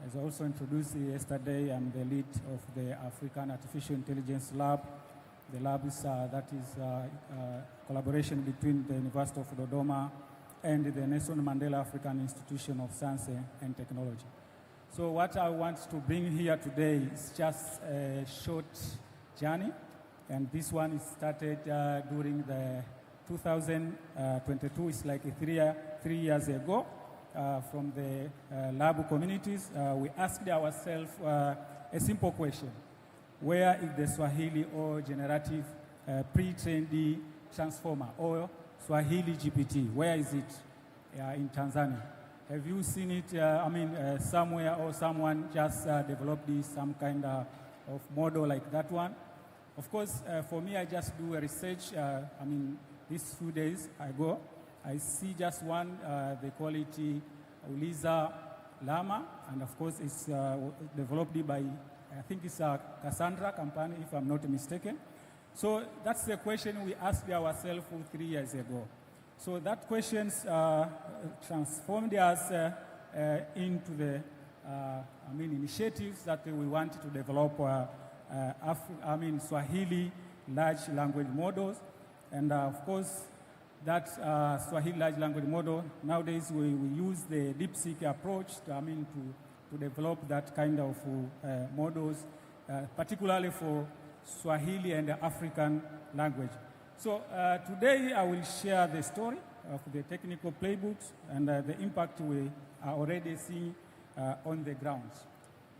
As I also introduced yesterday, I'm the lead of the African Artificial Intelligence Lab. The lab is collaboration between the University of Dodoma and the Nelson Mandela African Institution of Science and Technology. So what I want to bring here today is just a short journey, and this one is started during the 2022. It's like 3 years ago. From the lab communities, we asked ourselves a simple question: where is the Swahili or generative pre-trained transformer or Swahili GPT? Where is it in Tanzania? Have you seen it, somewhere, or someone just developed some kind of model like that one? Of course, for me, I just do a research, these few days ago. I see just one, they call it Uliza Llama, and of course it's developed by, I think it's a Cassandra company, if I'm not mistaken. So that's the question we asked ourselves 3 years ago. So that question transformed us into the initiatives that we want to develop Swahili large language models. And of course, that Swahili large language model, nowadays we use the DeepSeek approach to develop that kind of models, particularly for Swahili and African language. So today I will share the story of the technical playbooks and the impact we are already seeing on the grounds.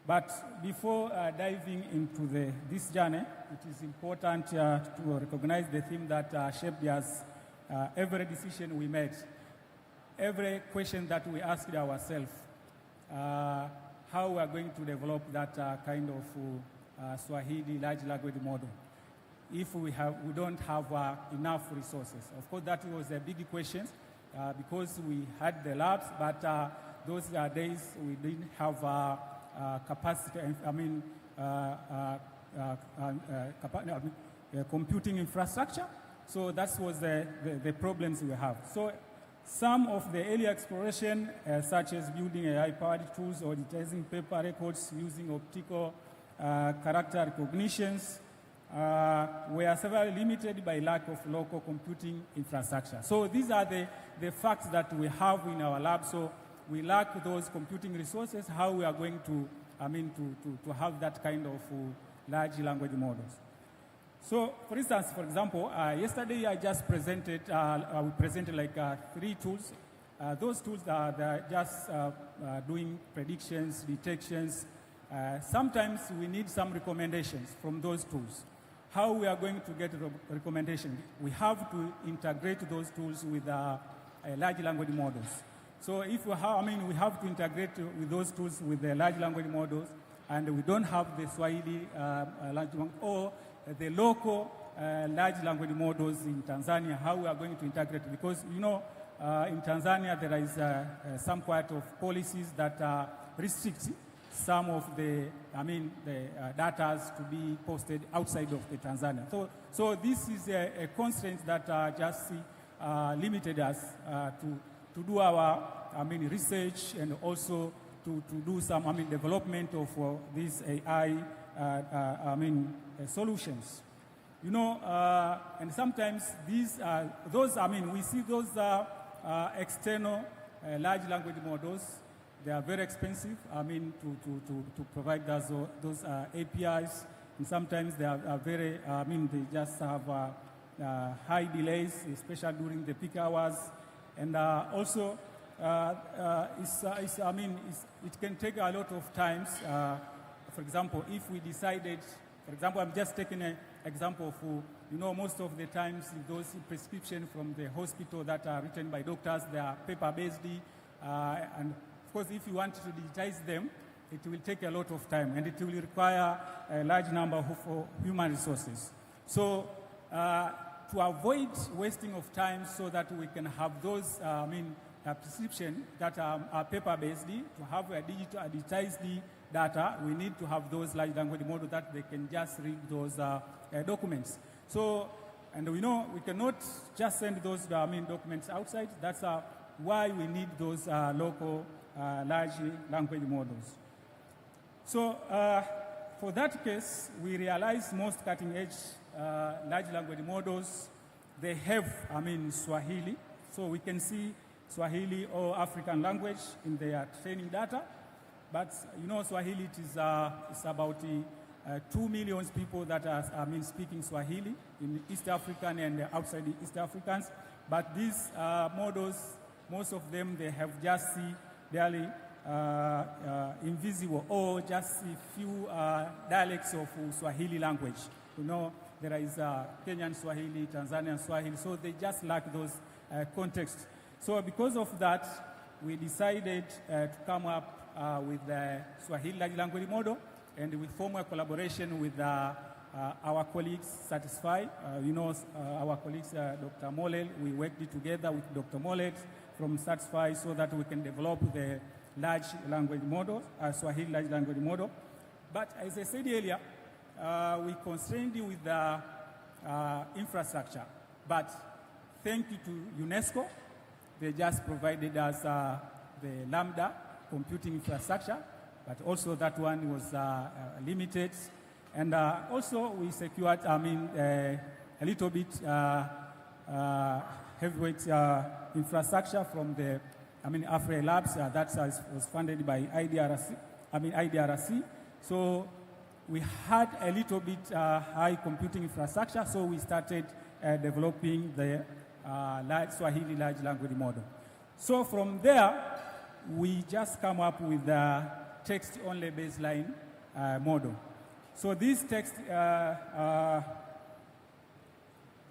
But before diving into this journey, it is important to recognize the theme that shaped us every decision we made, every question that we asked ourselves, how we are going to develop that kind of Swahili large language model if we don't have enough resources. Of course, that was a big question because we had the labs, but those days we didn't have capacity, computing infrastructure. So that was the problems we have. So some of the early exploration, such as building AI-powered tools or digitizing paper records using optical character recognitions, were severely limited by lack of local computing infrastructure. So these are the facts that we have in our lab. So we lack those computing resources. How we are going to have that kind of large language models. So, for instance, for example, yesterday I just presented, we presented like 3 tools. Those tools they're just doing predictions, detections. Sometimes we need some recommendations from those tools. How we are going to get recommendations? We have to integrate those tools with large language models. So if we have to integrate with those tools with the large language models, and we don't have the Swahili large language or the local large language models in Tanzania, how we are going to integrate? Because, in Tanzania there is some part of policies that restrict some of the data to be posted outside of the Tanzania. So this is a constraint that just limited us to do our research and also to do some development of these AI solutions. And sometimes we see those external large language models. They are very expensive, to provide those APIs. And sometimes they are very, they just have high delays, especially during the peak hours. And also, it can take a lot of times. For example, if we decided, for example, I'm just taking an example of, most of the times those prescriptions from the hospital that are written by doctors, they are paper-based, and of course, if you want to digitize them, it will take a lot of time, and it will require a large number of human resources. So, to avoid wasting of time, so that we can have those, prescriptions that are paper-based, to have a digitized data, we need to have those large language models that they can just read those documents. So, and we know we cannot just send those documents outside. That's why we need those local large language models. So for that case, we realized most cutting-edge large language models, they have, Swahili. So we can see Swahili or African language in their training data. But Swahili it is it's about 2 million people that are speaking Swahili in East African and outside the East Africans. But these models, most of them, they have just barely invisible or just a few dialects of Swahili language. There is Kenyan Swahili, Tanzanian Swahili, so they just lack those contexts. So because of that, we decided to come up with the Swahili large language model, and we form a collaboration with our colleagues, Satisfy. Our colleagues, Dr. Molel, we worked together with Dr. Molel from Satisfy so that we can develop the large language model, Swahili large language model. But as I said earlier, we constrained with the infrastructure. But thank you to UNESCO, they just provided us the Lambda computing infrastructure, but also that one was limited. And also we secured, a little bit heavyweight infrastructure from the, Afri Labs that was funded by IDRC. So we had a little bit high computing infrastructure, so we started developing the Swahili large language model. So from there, we just come up with the text-only baseline model. So this text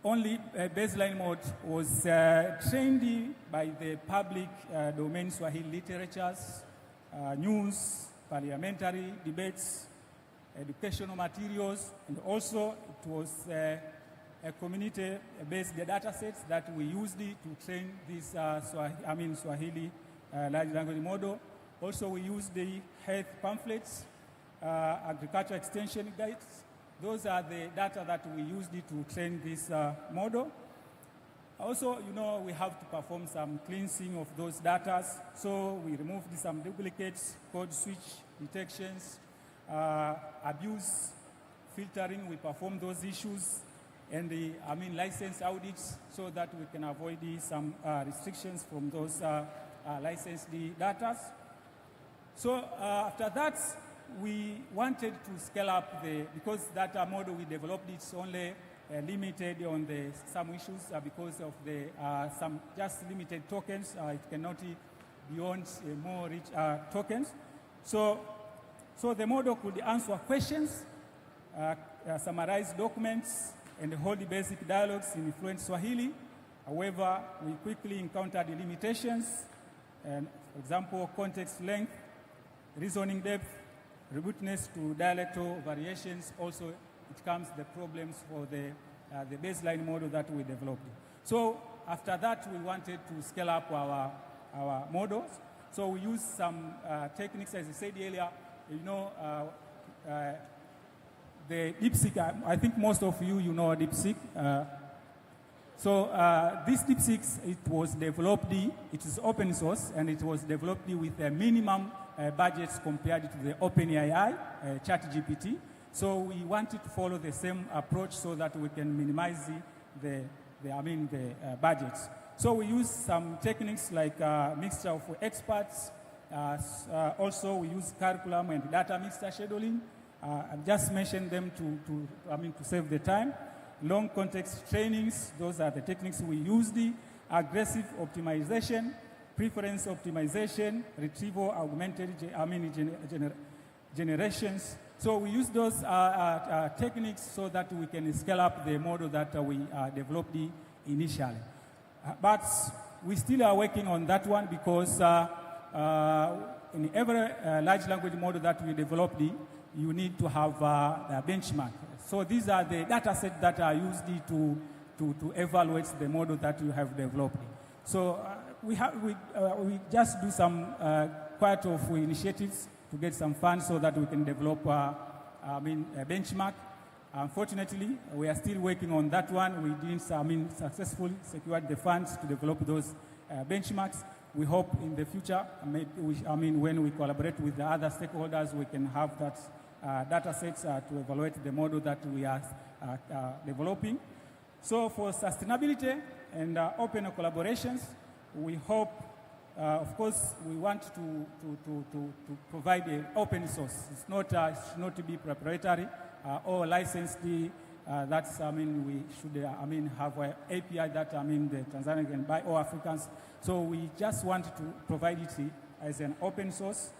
only baseline mode was trained by the public domain Swahili literatures, news, parliamentary debates, educational materials, and also it was a community-based data sets that we used to train this Swahili large language model. Also, we used the health pamphlets, agriculture extension guides. Those are the data that we used to train this model. Also, we have to perform some cleansing of those data. So we removed some duplicates, code switch detections, abuse, filtering. We perform those issues, and the license audits so that we can avoid some restrictions from those licensed data. So after that, we wanted to scale up because that model we developed, it's only limited on some issues because of some just limited tokens. It cannot be beyond more rich tokens. So the model could answer questions, summarize documents, and hold basic dialogues in fluent Swahili. However, we quickly encountered the limitations, and for example, context length, reasoning depth, rootedness to dialectal variations. Also, it comes the problems for the baseline model that we developed. So after that, we wanted to scale up our models. So we used some techniques, as I said earlier. The DeepSeek. I think most of you know DeepSeek. So this DeepSeek, it was developed. It is open source, and it was developed with a minimum budgets compared to the OpenAI ChatGPT. So we wanted to follow the same approach so that we can minimize the budgets. So we use some techniques like mixture of experts. Also, we use curriculum and data mixture scheduling. I've just mentioned them to save the time. Long context trainings, those are the techniques we used. Aggressive optimization, preference optimization, retrieval augmented generations. So we use those techniques so that we can scale up the model that we developed initially. But we still are working on that one because in every large language model that we developed, you need to have a benchmark. So these are the data sets that are used to evaluate the model that you have developed. So we just do some quite of initiatives to get some funds so that we can develop a benchmark. Unfortunately, we are still working on that one. We didn't successfully secure the funds to develop those benchmarks. We hope in the future, when we collaborate with the other stakeholders, we can have that data sets to evaluate the model that we are developing. So for sustainability and open collaborations, we hope, of course, we want to provide an open source. It's not to be proprietary or licensed. We should have an API that the Tanzania can buy, or Africans. So we just want to provide it as an open source.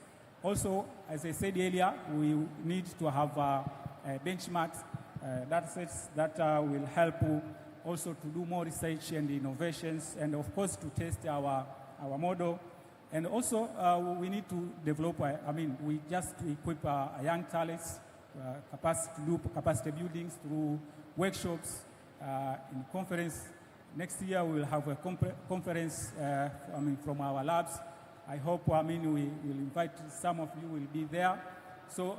Also, as I said earlier, we need to have benchmarks, data sets that will help also to do more research and innovations, and of course to test our model. And also we need to develop, we just equip young talents, to do capacity buildings through workshops, in conference. Next year we will have a conference from our labs. I hope we will invite some of you will be there. So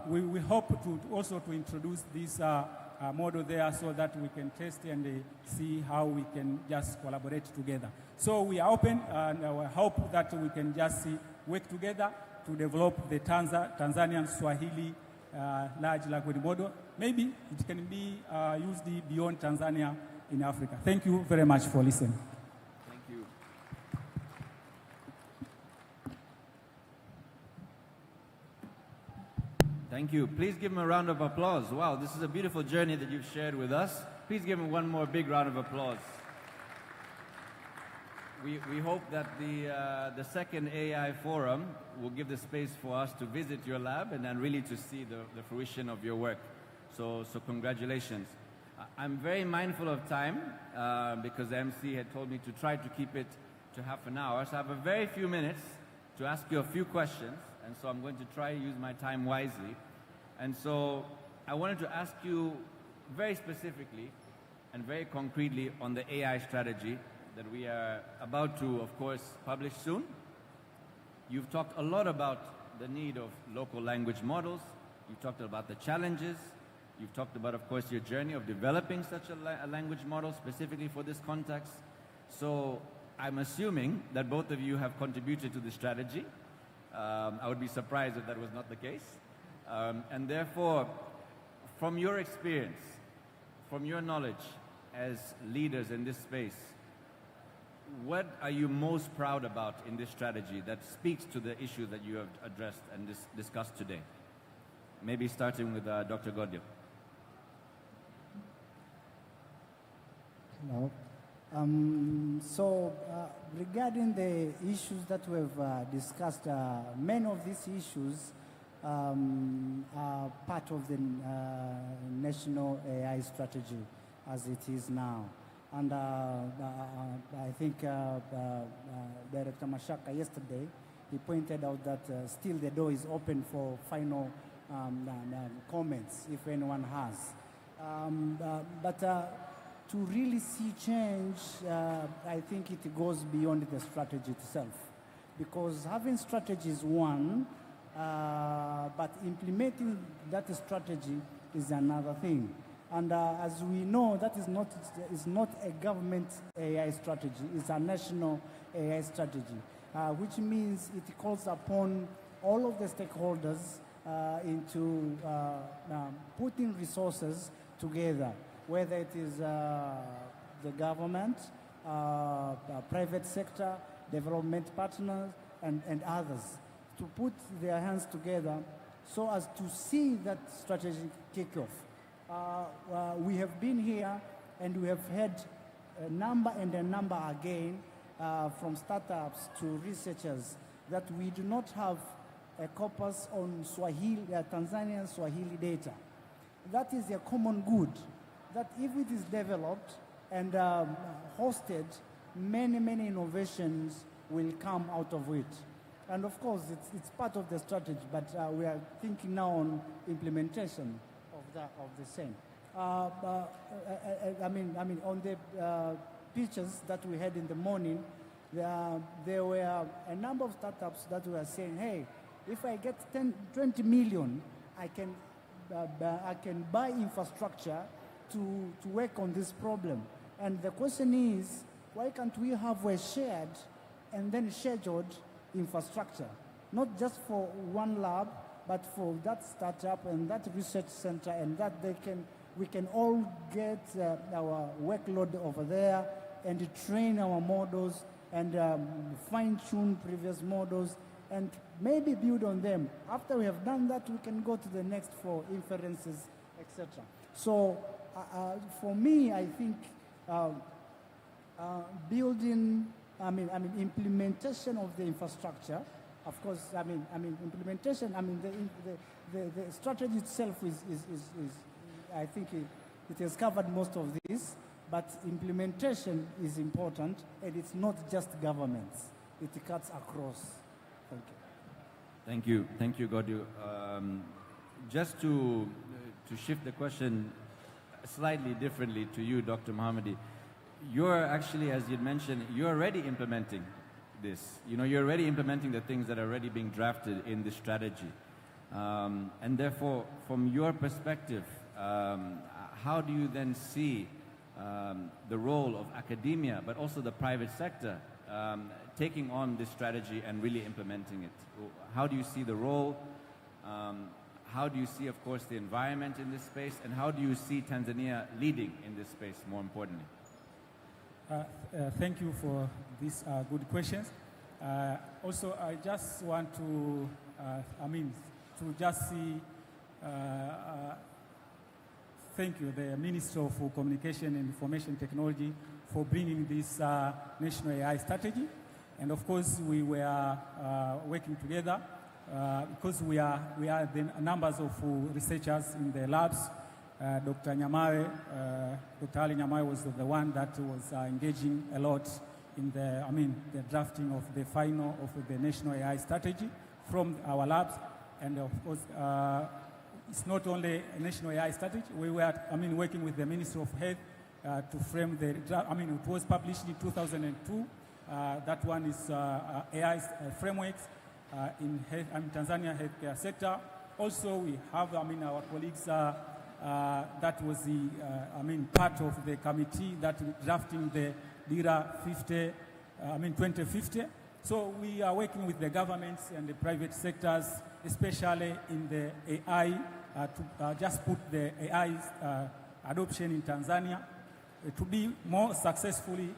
we hope to also to introduce this model there so that we can test and see how we can just collaborate together. So we are open, and I hope that we can just work together to develop the Tanzanian Swahili large language model. Maybe it can be used beyond Tanzania in Africa. Thank you very much for listening. Thank you. Thank you. Please give him a round of applause. Wow, this is a beautiful journey that you've shared with us. Please give him one more big round of applause. We hope that the second AI forum will give the space for us to visit your lab and then really to see the fruition of your work. So congratulations. I'm very mindful of time because the MC had told me to try to keep it to half an hour. So I have a very few minutes to ask you a few questions, and so I'm going to try to use my time wisely. And so I wanted to ask you very specifically and very concretely on the AI strategy that we are about to, of course, publish soon. You've talked a lot about the need of local language models. You've talked about the challenges. You've talked about, of course, your journey of developing such a language model specifically for this context. So I'm assuming that both of you have contributed to the strategy. I would be surprised if that was not the case. And therefore, from your experience, from your knowledge as leaders in this space, what are you most proud about in this strategy that speaks to the issues that you have addressed and discussed today? Maybe starting with Dr. Godio. Hello. Regarding the issues that we've discussed, many of these issues are part of the national AI strategy as it is now. And I think Director Mashaka yesterday, he pointed out that still the door is open for final comments if anyone has. But to really see change, I think it goes beyond the strategy itself. Because having strategy is one, but implementing that strategy is another thing. And as we know, that is not a government AI strategy, it's a national AI strategy, which means it calls upon all of the stakeholders into putting resources together, whether it is the government, private sector, development partners, and others, to put their hands together so as to see that strategy kick off. We have been here and we have had a number again from startups to researchers that we do not have a corpus on Swahili, Tanzanian Swahili data. That is a common good that if it is developed and hosted, many innovations will come out of it. And of course, it's part of the strategy, but we are thinking now on implementation of the same. On the pictures that we had in the morning, there were a number of startups that were saying, hey, If I get 20 million, I can buy infrastructure to work on this problem. And the question is, why can't we have a shared and then scheduled infrastructure? Not just for one lab, but for that startup and that research center, and that we can all get our workload over there and train our models and fine-tune previous models and maybe build on them. After we have done that, we can go to the next for inferences, etc. So for me, I think building, implementation of the infrastructure. Of course, implementation. The strategy itself is I think it has covered most of this. But implementation is important, and it's not just governments. It cuts across. Thank you. Thank you, Godu. Just to shift the question slightly differently to you, Dr. Mohammadi, you're actually, as you mentioned, you're already implementing this. You're already implementing the things that are already being drafted in the strategy. And therefore, from your perspective, how do you then see the role of academia, but also the private sector, taking on this strategy and really implementing it? How do you see the role? How do you see, of course, the environment in this space? And how do you see Tanzania leading in this space, more importantly? Thank you for these good questions. Also, I just want to, to just see, thank you, the Minister of Communication and Information Technology, for bringing this national AI strategy. And of course, we were working together because we are the numbers of researchers in the labs. Dr. Nyamawe, Dr. Ali Nyamawe was the one that was engaging a lot in the drafting of the final of the national AI strategy from our labs. And of course, it's not only a national AI strategy. We were, working with the Ministry of Health to frame the draft. It was published in 2002. That one is AI frameworks in health, Tanzania healthcare sector. Also, we have, our colleagues that was the, part of the committee that drafting the DIRA 2050. So we are working with the governments and the private sectors, especially in the AI, to just put the AI adoption in Tanzania to be more successfully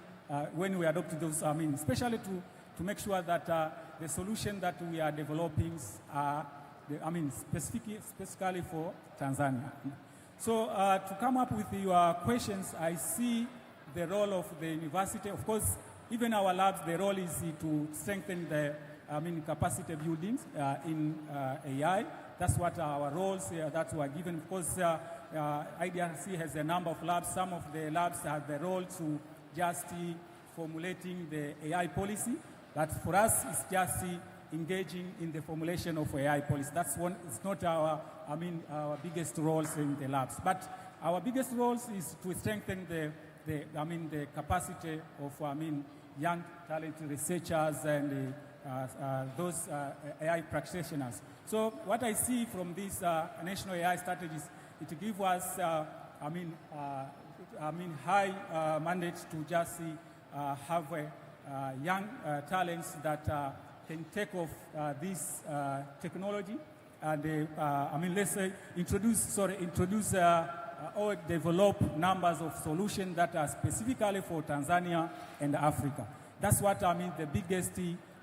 when we adopt those, especially to make sure that the solution that we are developing are, specifically for Tanzania. So to come up with your questions, I see the role of the university. Of course, even our labs, the role is to strengthen the capacity buildings in AI. That's what our roles that were given. Of course, IDRC has a number of labs. Some of the labs have the role to just formulating the AI policy. But for us, it's just engaging in the formulation of AI policy. That's one. It's not our biggest roles in the labs. But our biggest roles is to strengthen the capacity of young talented researchers and those AI practitioners. So what I see from these national AI strategies, it gives us high mandate to just have young talents that can take off this technology and let's say introduce or develop numbers of solutions that are specifically for Tanzania and Africa. That's what the biggest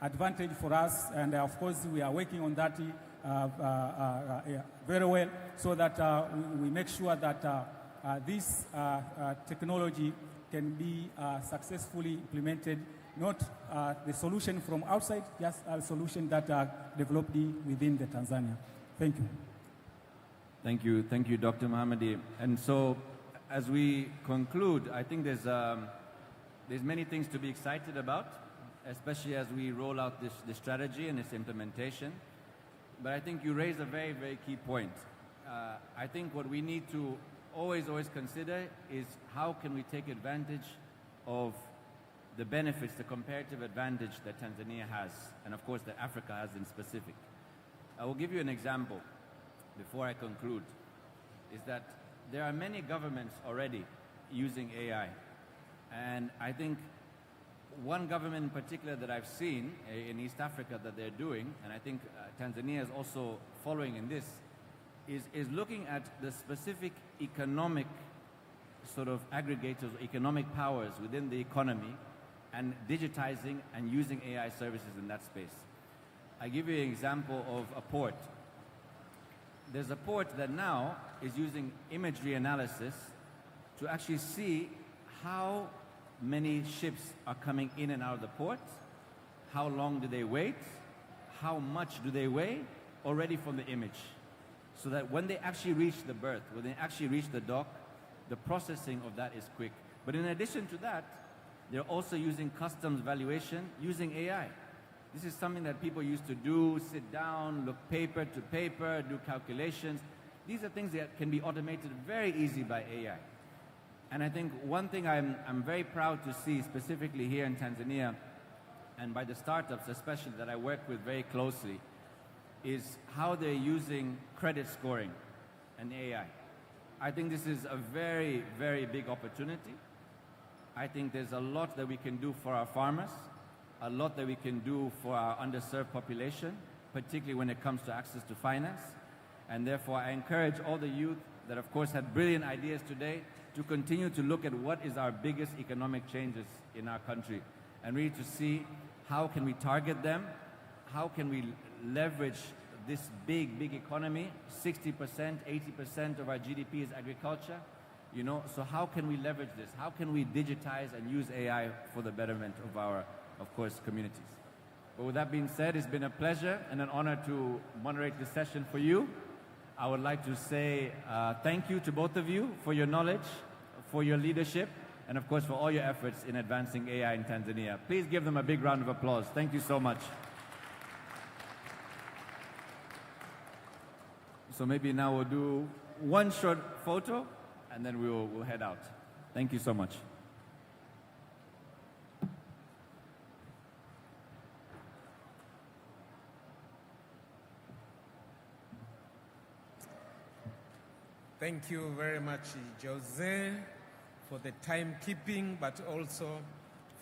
advantage for us, and of course we are working on that very well, so that we make sure that this technology can be successfully implemented, not the solution from outside, just a solution that are developed within the Tanzania. Thank you. Thank you, Dr. Mohammadi. And so, as we conclude, I think there's many things to be excited about, especially as we roll out this strategy and its implementation. But I think you raise a very, very key point. I think what we need to always consider is how can we take advantage of the benefits, the comparative advantage that Tanzania has, and of course that Africa has in specific. I will give you an example before I conclude, is that there are many governments already using AI. And I think one government in particular that I've seen in East Africa that they're doing, and I think Tanzania is also following in this, is looking at the specific economic sort of aggregators, economic powers within the economy, and digitizing and using AI services in that space. I give you an example of a port. There's a port that now is using imagery analysis to actually see how many ships are coming in and out of the port, how long do they wait, how much do they weigh, already from the image. So that when they actually reach the berth, when they actually reach the dock, the processing of that is quick. But in addition to that, they're also using customs valuation using AI. This is something that people used to do, sit down, look paper to paper, do calculations. These are things that can be automated very easy by AI. And I think one thing I'm very proud to see, specifically here in Tanzania, and by the startups especially that I work with very closely, is how they're using credit scoring and AI. I think this is a very, very big opportunity. I think there's a lot that we can do for our farmers, a lot that we can do for our underserved population, particularly when it comes to access to finance. And therefore, I encourage all the youth that, of course, had brilliant ideas today to continue to look at what is our biggest economic changes in our country and really to see how can we target them, how can we leverage this big, big economy. 60%, 80% of our GDP is agriculture. You know, so how can we leverage this? How can we digitize and use AI for the betterment of our, of course, communities? But with that being said, it's been a pleasure and an honor to moderate this session for you. I would like to say thank you to both of you for your knowledge, for your leadership, and of course for all your efforts in advancing AI in Tanzania. Please give them a big round of applause. Thank you so much. So maybe now we'll do one short photo and then we'll head out. Thank you so much. Thank you very much, Jose, for the timekeeping, but also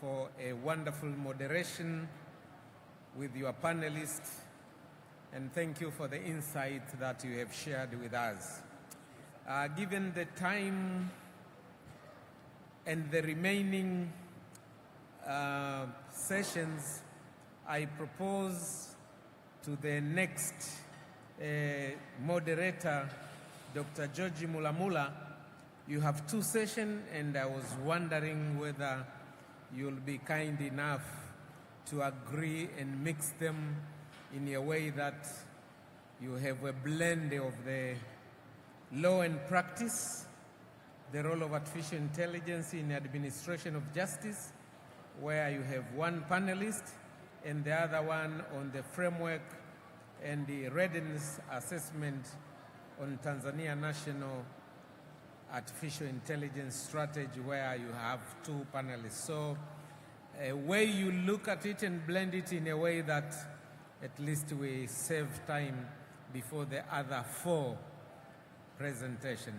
for a wonderful moderation with your panelists. And thank you for the insight that you have shared with us. Given the time and the remaining sessions, I propose to the next moderator, Dr. George Mulamula. You have 2 sessions, and I was wondering whether you'll be kind enough to agree and mix them in a way that you have a blend of the law and practice, the role of artificial intelligence in the administration of justice, where you have one panelist and the other one on the framework and the readiness assessment on Tanzania National Artificial Intelligence Strategy, where you have 2 panelists. So a way you look at it and blend it in a way that at least we save time before the other 4 presentation.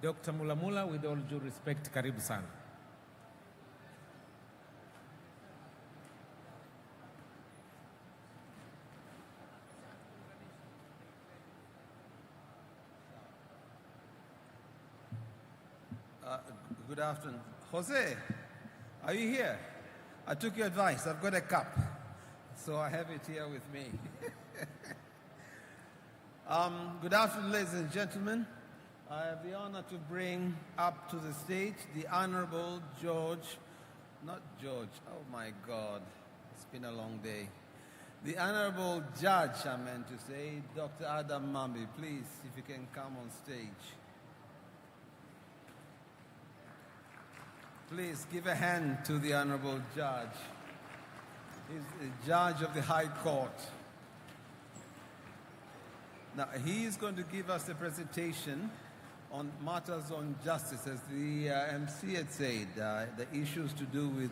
Dr. Mulamula, with all due respect, karibu sana. Good afternoon. Jose, are you here? I took your advice. I've got a cup, so I have it here with me. Good afternoon, ladies and gentlemen. I have the honor to bring up to the stage the Honorable George, not George, oh my God, it's been a long day. The Honorable Judge, I meant to say, Dr. Adam Mambi. Please, if you can come on stage. Please give a hand to the Honorable Judge. He's the Judge of the High Court. Now, he is going to give us a presentation on matters on justice, as the MC had said, the issues to do with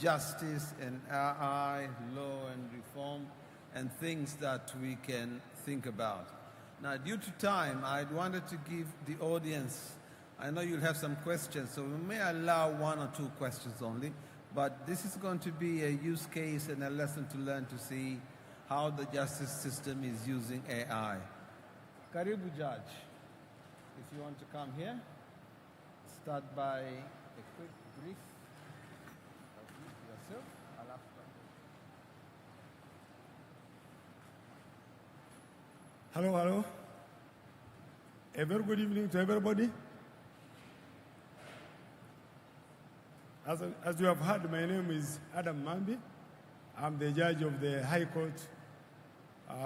justice and AI, law and reform, and things that we can think about. Now, due to time, I wanted to give the audience, I know you'll have some questions, so we may allow 1 or 2 questions only, but this is going to be a use case and a lesson to learn to see how the justice system is using AI. Karibu Judge, if you want to come here, start by a quick brief of yourself. Hello, hello. A very good evening to everybody. As you have heard, my name is Adam Mambi. I'm the judge of the High Court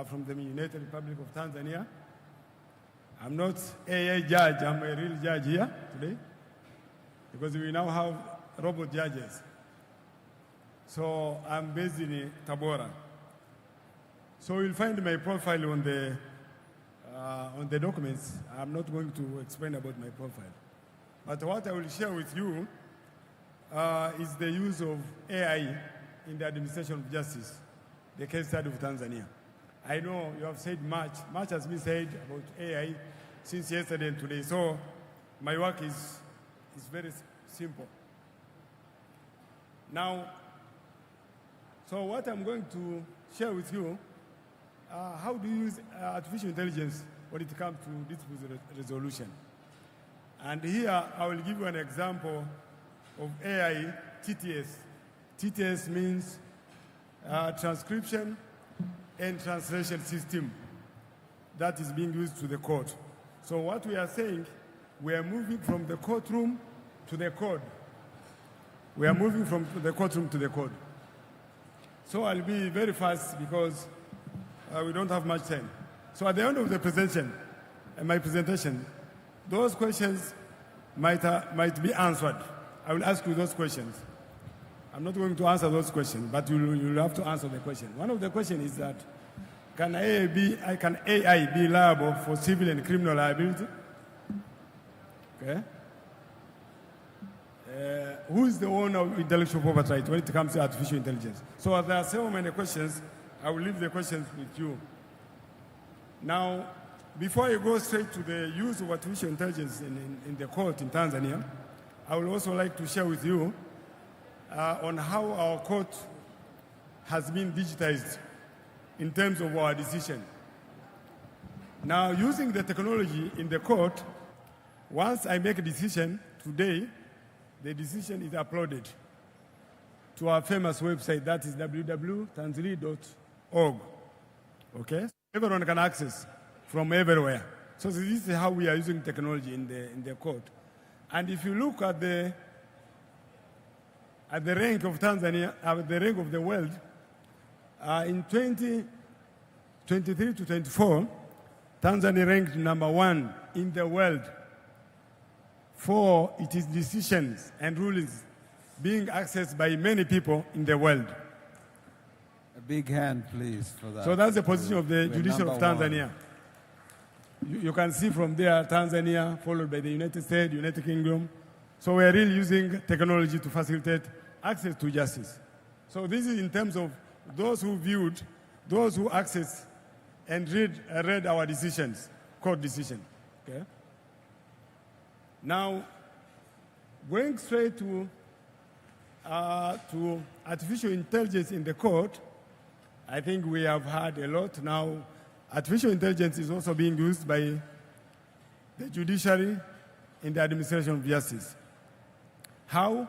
from the United Republic of Tanzania. I'm not AI judge, I'm a real judge here today because we now have robot judges. So I'm based in Tabora. So you'll find my profile on the documents. I'm not going to explain about my profile. But what I will share with you is the use of AI in the administration of justice, the case study of Tanzania. I know you have said much has been said about AI since yesterday and today, so my work is very simple. Now, so what I'm going to share with you, how do you use artificial intelligence when it comes to dispute resolution? And here I will give you an example of AI TTS. TTS means transcription and translation system that is being used to the court. So what we are saying, we are moving from the courtroom to the code. We are moving from the courtroom to the code. So I'll be very fast because we don't have much time. So at the end of the presentation, my presentation, those questions might be answered. I will ask you those questions. I'm not going to answer those questions, but you'll have to answer the question. One of the questions is that, can AI be liable for civil and criminal liability? Okay. Who is the owner of intellectual property right when it comes to artificial intelligence? So there are so many questions. I will leave the questions with you. Now, before I go straight to the use of artificial intelligence in the court in Tanzania, I would also like to share with you on how our court has been digitized in terms of our decision. Now, using the technology in the court, once I make a decision today, the decision is uploaded to our famous website, that is www.tanzania.org. Okay? Everyone can access from everywhere. So this is how we are using technology in the court. And if you look at the rank of Tanzania, at the rank of the world, in 2023 to 24, Tanzania ranked #1 in the world for its decisions and rulings being accessed by many people in the world. A big hand, please, for that. So that's the position of the judiciary of Tanzania. You can see from there, Tanzania, followed by the United States, United Kingdom. So we are really using technology to facilitate access to justice. So this is in terms of those who viewed, those who accessed and read our decisions, court decision. Okay? Now, going straight to artificial intelligence in the court, I think we have had a lot. Now, artificial intelligence is also being used by the judiciary in the administration of justice. How?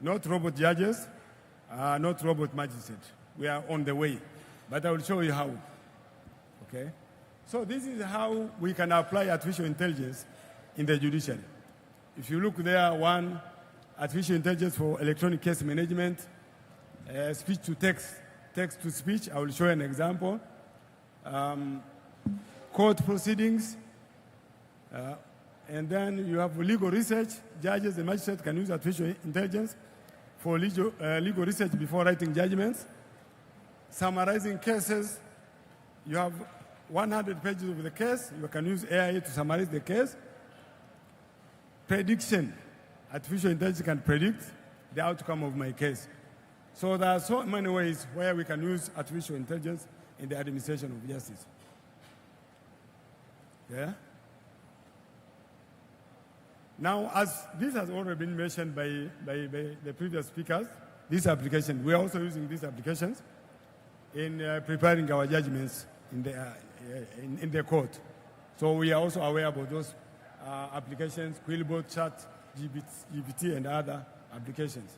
Not robot judges, not robot magistrates. We are on the way, but I will show you how. Okay? So this is how we can apply artificial intelligence in the judiciary. If you look there, one, artificial intelligence for electronic case management, speech to text, text to speech. I will show you an example. Court proceedings, and then you have legal research. Judges and magistrates can use artificial intelligence for legal research before writing judgments. Summarizing cases, you have 100 pages of the case. You can use AI to summarize the case. Prediction, artificial intelligence can predict the outcome of my case. So there are so many ways where we can use artificial intelligence in the administration of justice. Yeah? Now, as this has already been mentioned by the previous speakers, this application, we are also using these applications in preparing our judgments in the court. So we are also aware about those applications, Quillbot, Chat, GPT, and other applications.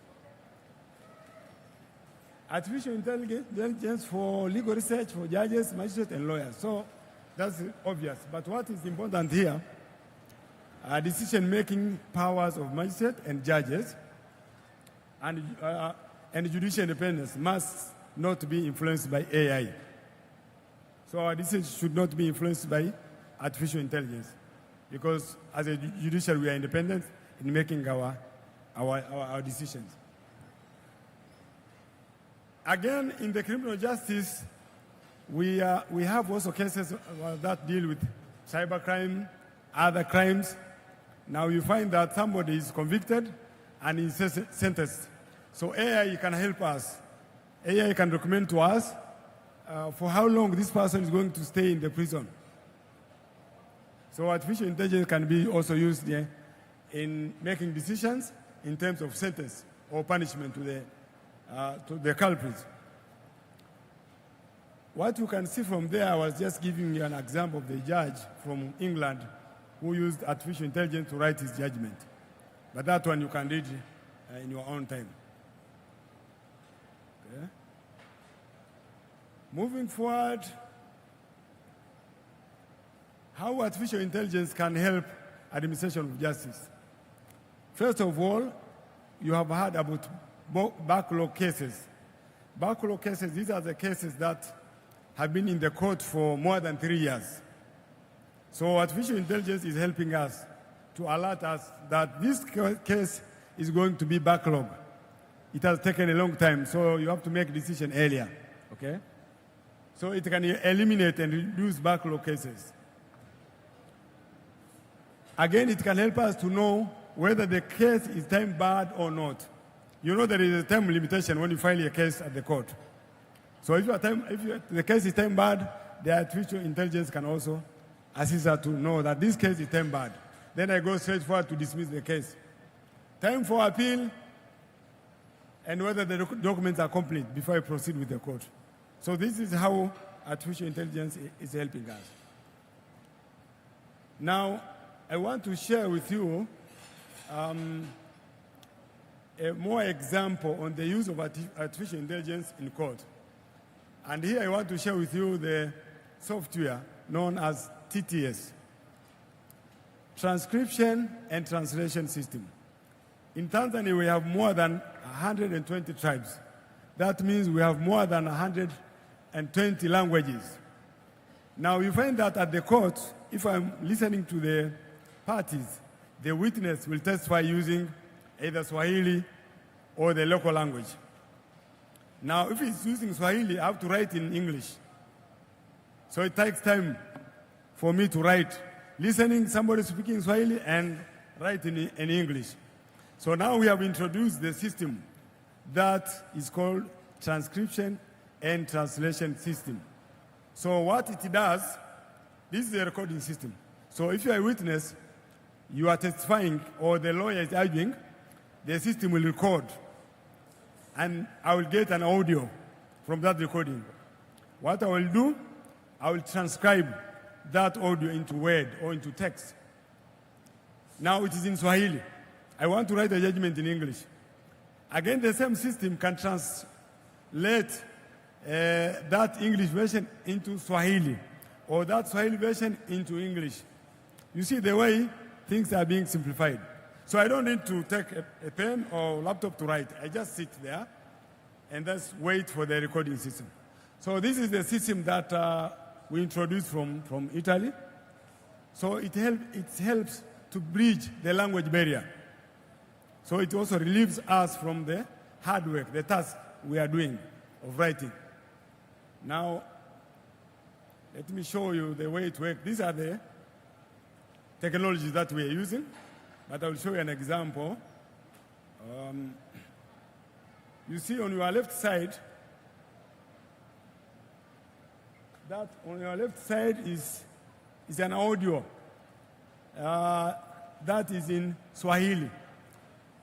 Artificial intelligence for legal research, for judges, magistrates, and lawyers. So that's obvious. But what is important here are decision-making powers of magistrates and judges, and judicial independence must not be influenced by AI. So our decisions should not be influenced by artificial intelligence, because as a judicial, we are independent in making our decisions. Again, in the criminal justice, we have also cases that deal with cybercrime, other crimes. Now you find that somebody is convicted and is sentenced. So AI can help us. AI can recommend to us for how long this person is going to stay in the prison. So artificial intelligence can be also used in making decisions in terms of sentence or punishment to the culprits. What you can see from there, I was just giving you an example of the judge from England who used artificial intelligence to write his judgment. But that one you can read in your own time. Okay. Moving forward, how artificial intelligence can help administration of justice. First of all, you have heard about backlog cases. Backlog cases, these are the cases that have been in the court for more than 3 years. So artificial intelligence is helping us to alert us that this case is going to be backlog. It has taken a long time, so you have to make a decision earlier, okay? So it can eliminate and reduce backlog cases. Again, it can help us to know whether the case is time-barred or not. You know there is a time limitation when you file a case at the court. So if the case is time-barred, the artificial intelligence can also assist us to know that this case is time-barred. Then I go straight forward to dismiss the case. Time for appeal, and whether the documents are complete before I proceed with the court. So this is how artificial intelligence is helping us. Now, I want to share with you a more example on the use of artificial intelligence in court. And here I want to share with you the software known as TTS, Transcription and Translation System. In Tanzania, we have more than 120 tribes. That means we have more than 120 languages. Now, you find that at the court, if I'm listening to the parties, the witness will testify using either Swahili or the local language. Now, if he's using Swahili, I have to write in English. So it takes time for me to write, listening somebody speaking Swahili and writing in English. So now we have introduced the system that is called Transcription and Translation System. So what it does, this is a recording system. So if you are a witness, you are testifying or the lawyer is arguing, the system will record. And I will get an audio from that recording. What I will do, I will transcribe that audio into word or into text. Now it is in Swahili. I want to write a judgment in English. Again, the same system can translate that English version into Swahili, or that Swahili version into English. You see the way things are being simplified. So I don't need to take a pen or laptop to write. I just sit there and just wait for the recording system. So this is the system that we introduced from Italy. So it helps to bridge the language barrier. So it also relieves us from the hard work, the task we are doing of writing. Now, let me show you the way it works. These are the technologies that we are using, but I will show you an example. You see on your left side, that on your left side is an audio. That is in Swahili.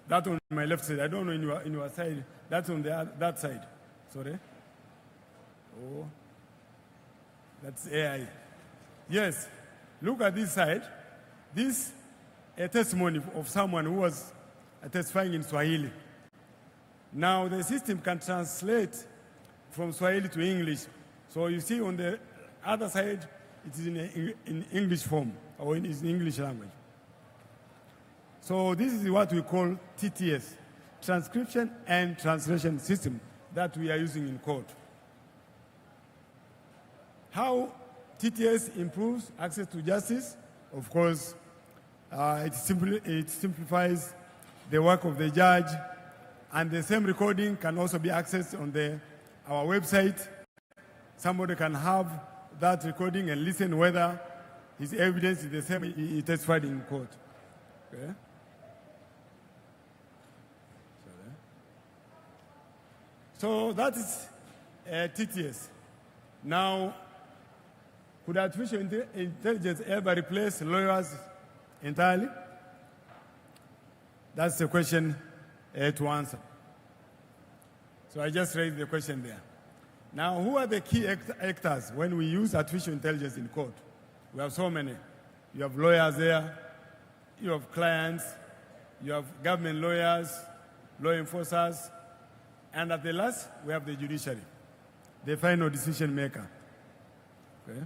That on my left side. I don't know in your side. That's on that side. Sorry. Oh, that's AI. Yes. Look at this side. This a testimony of someone who was testifying in Swahili. Now the system can translate from Swahili to English. So you see on the other side, it is in English form, or in English language. So this is what we call TTS, Transcription and Translation System, that we are using in court. How TTS improves access to justice? Of course, it simplifies the work of the judge, and the same recording can also be accessed on our website. Somebody can have that recording and listen whether his evidence is the same he testified in court. Okay? So that is TTS. Now, could artificial intelligence ever replace lawyers entirely? That's the question to answer. So I just raised the question there. Now, who are the key actors when we use artificial intelligence in court? We have so many. You have lawyers there, you have clients, you have government lawyers, law enforcers, and at the last, we have the judiciary, the final decision maker. Okay?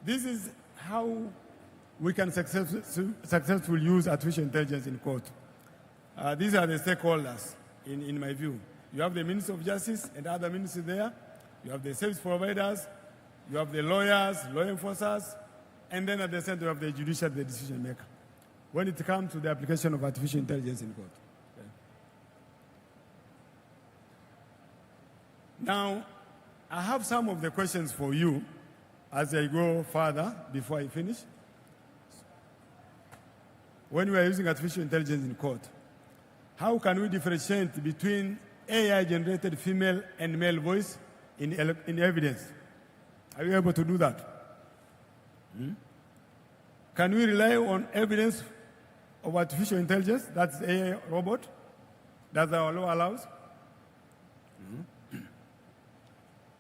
This is how we can successfully use artificial intelligence in court. These are the stakeholders, in my view. You have the Minister of Justice and other ministers there. You have the service providers. You have the lawyers, law enforcers, and then at the center of the judiciary, the decision maker, when it comes to the application of artificial intelligence in court. Okay. Now, I have some of the questions for you as I go further before I finish. When we are using artificial intelligence in court, how can we differentiate between AI-generated female and male voice in evidence? Are you able to do that? Can we rely on evidence of artificial intelligence, that's AI robot, that our law allows?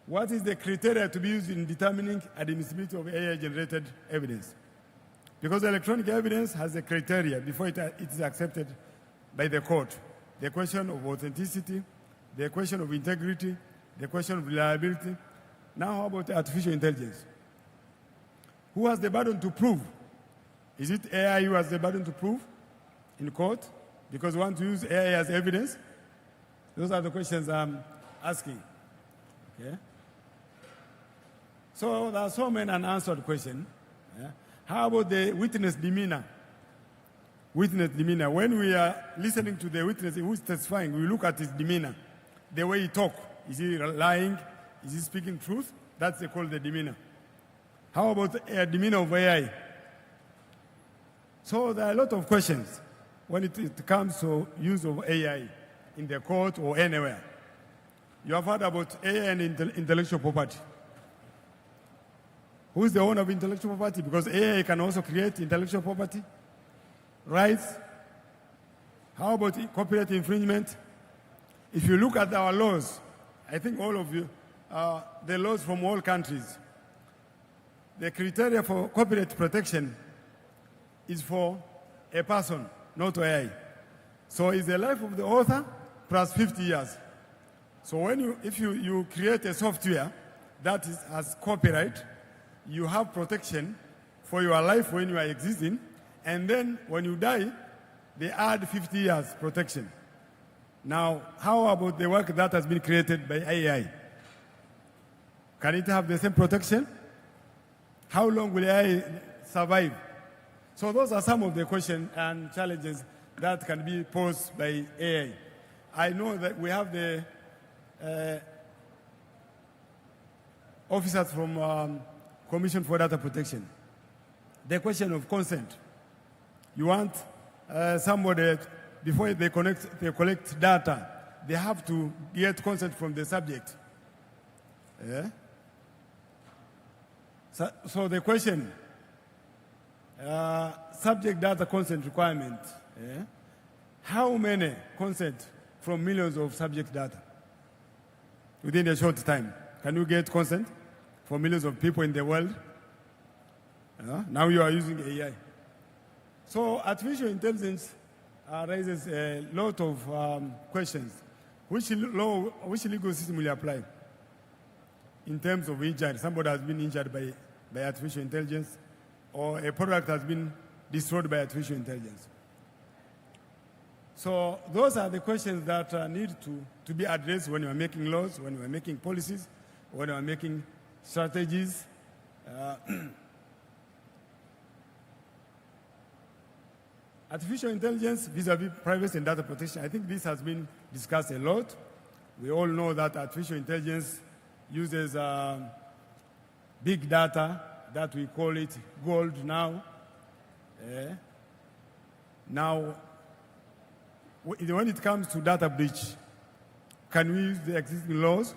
What is the criteria to be used in determining admissibility of AI-generated evidence? Because electronic evidence has a criteria before it is accepted by the court. The question of authenticity, the question of integrity, the question of reliability. Now how about artificial intelligence? Who has the burden to prove? Is it AI who has the burden to prove in court? Because we want to use AI as evidence? Those are the questions I'm asking. Okay? So there are so many unanswered questions. Yeah? How about the witness demeanor? Witness demeanor. When we are listening to the witness who is testifying, we look at his demeanor. The way he talks. Is he lying? Is he speaking truth? That's called the demeanor. How about the demeanor of AI? So there are a lot of questions when it comes to use of AI in the court or anywhere. You have heard about AI and intellectual property. Who is the owner of intellectual property? Because AI can also create intellectual property rights. How about copyright infringement? If you look at our laws, I think all of you, the laws from all countries, the criteria for copyright protection is for a person, not AI. So it's the life of the author plus 50 years. So if you create a software that has copyright, you have protection for your life when you are existing, and then when you die, they add 50 years protection. Now, how about the work that has been created by AI? Can it have the same protection? How long will AI survive? So those are some of the questions and challenges that can be posed by AI. I know that we have the officers from Commission for Data Protection. The question of consent. You want somebody, before they collect data, they have to get consent from the subject. Yeah? So the question, subject data consent requirement. Yeah? How many consent from millions of subject data within a short time? Can you get consent for millions of people in the world? Now you are using AI. So artificial intelligence raises a lot of questions. Which legal system will you apply in terms of injury? Somebody has been injured by artificial intelligence, or a product has been destroyed by artificial intelligence. So those are the questions that need to be addressed when you are making laws, when you are making policies, when you are making strategies. Artificial intelligence vis-a-vis privacy and data protection, I think this has been discussed a lot. We all know that artificial intelligence uses big data, that we call it gold now. Now, when it comes to data breach, can we use the existing laws?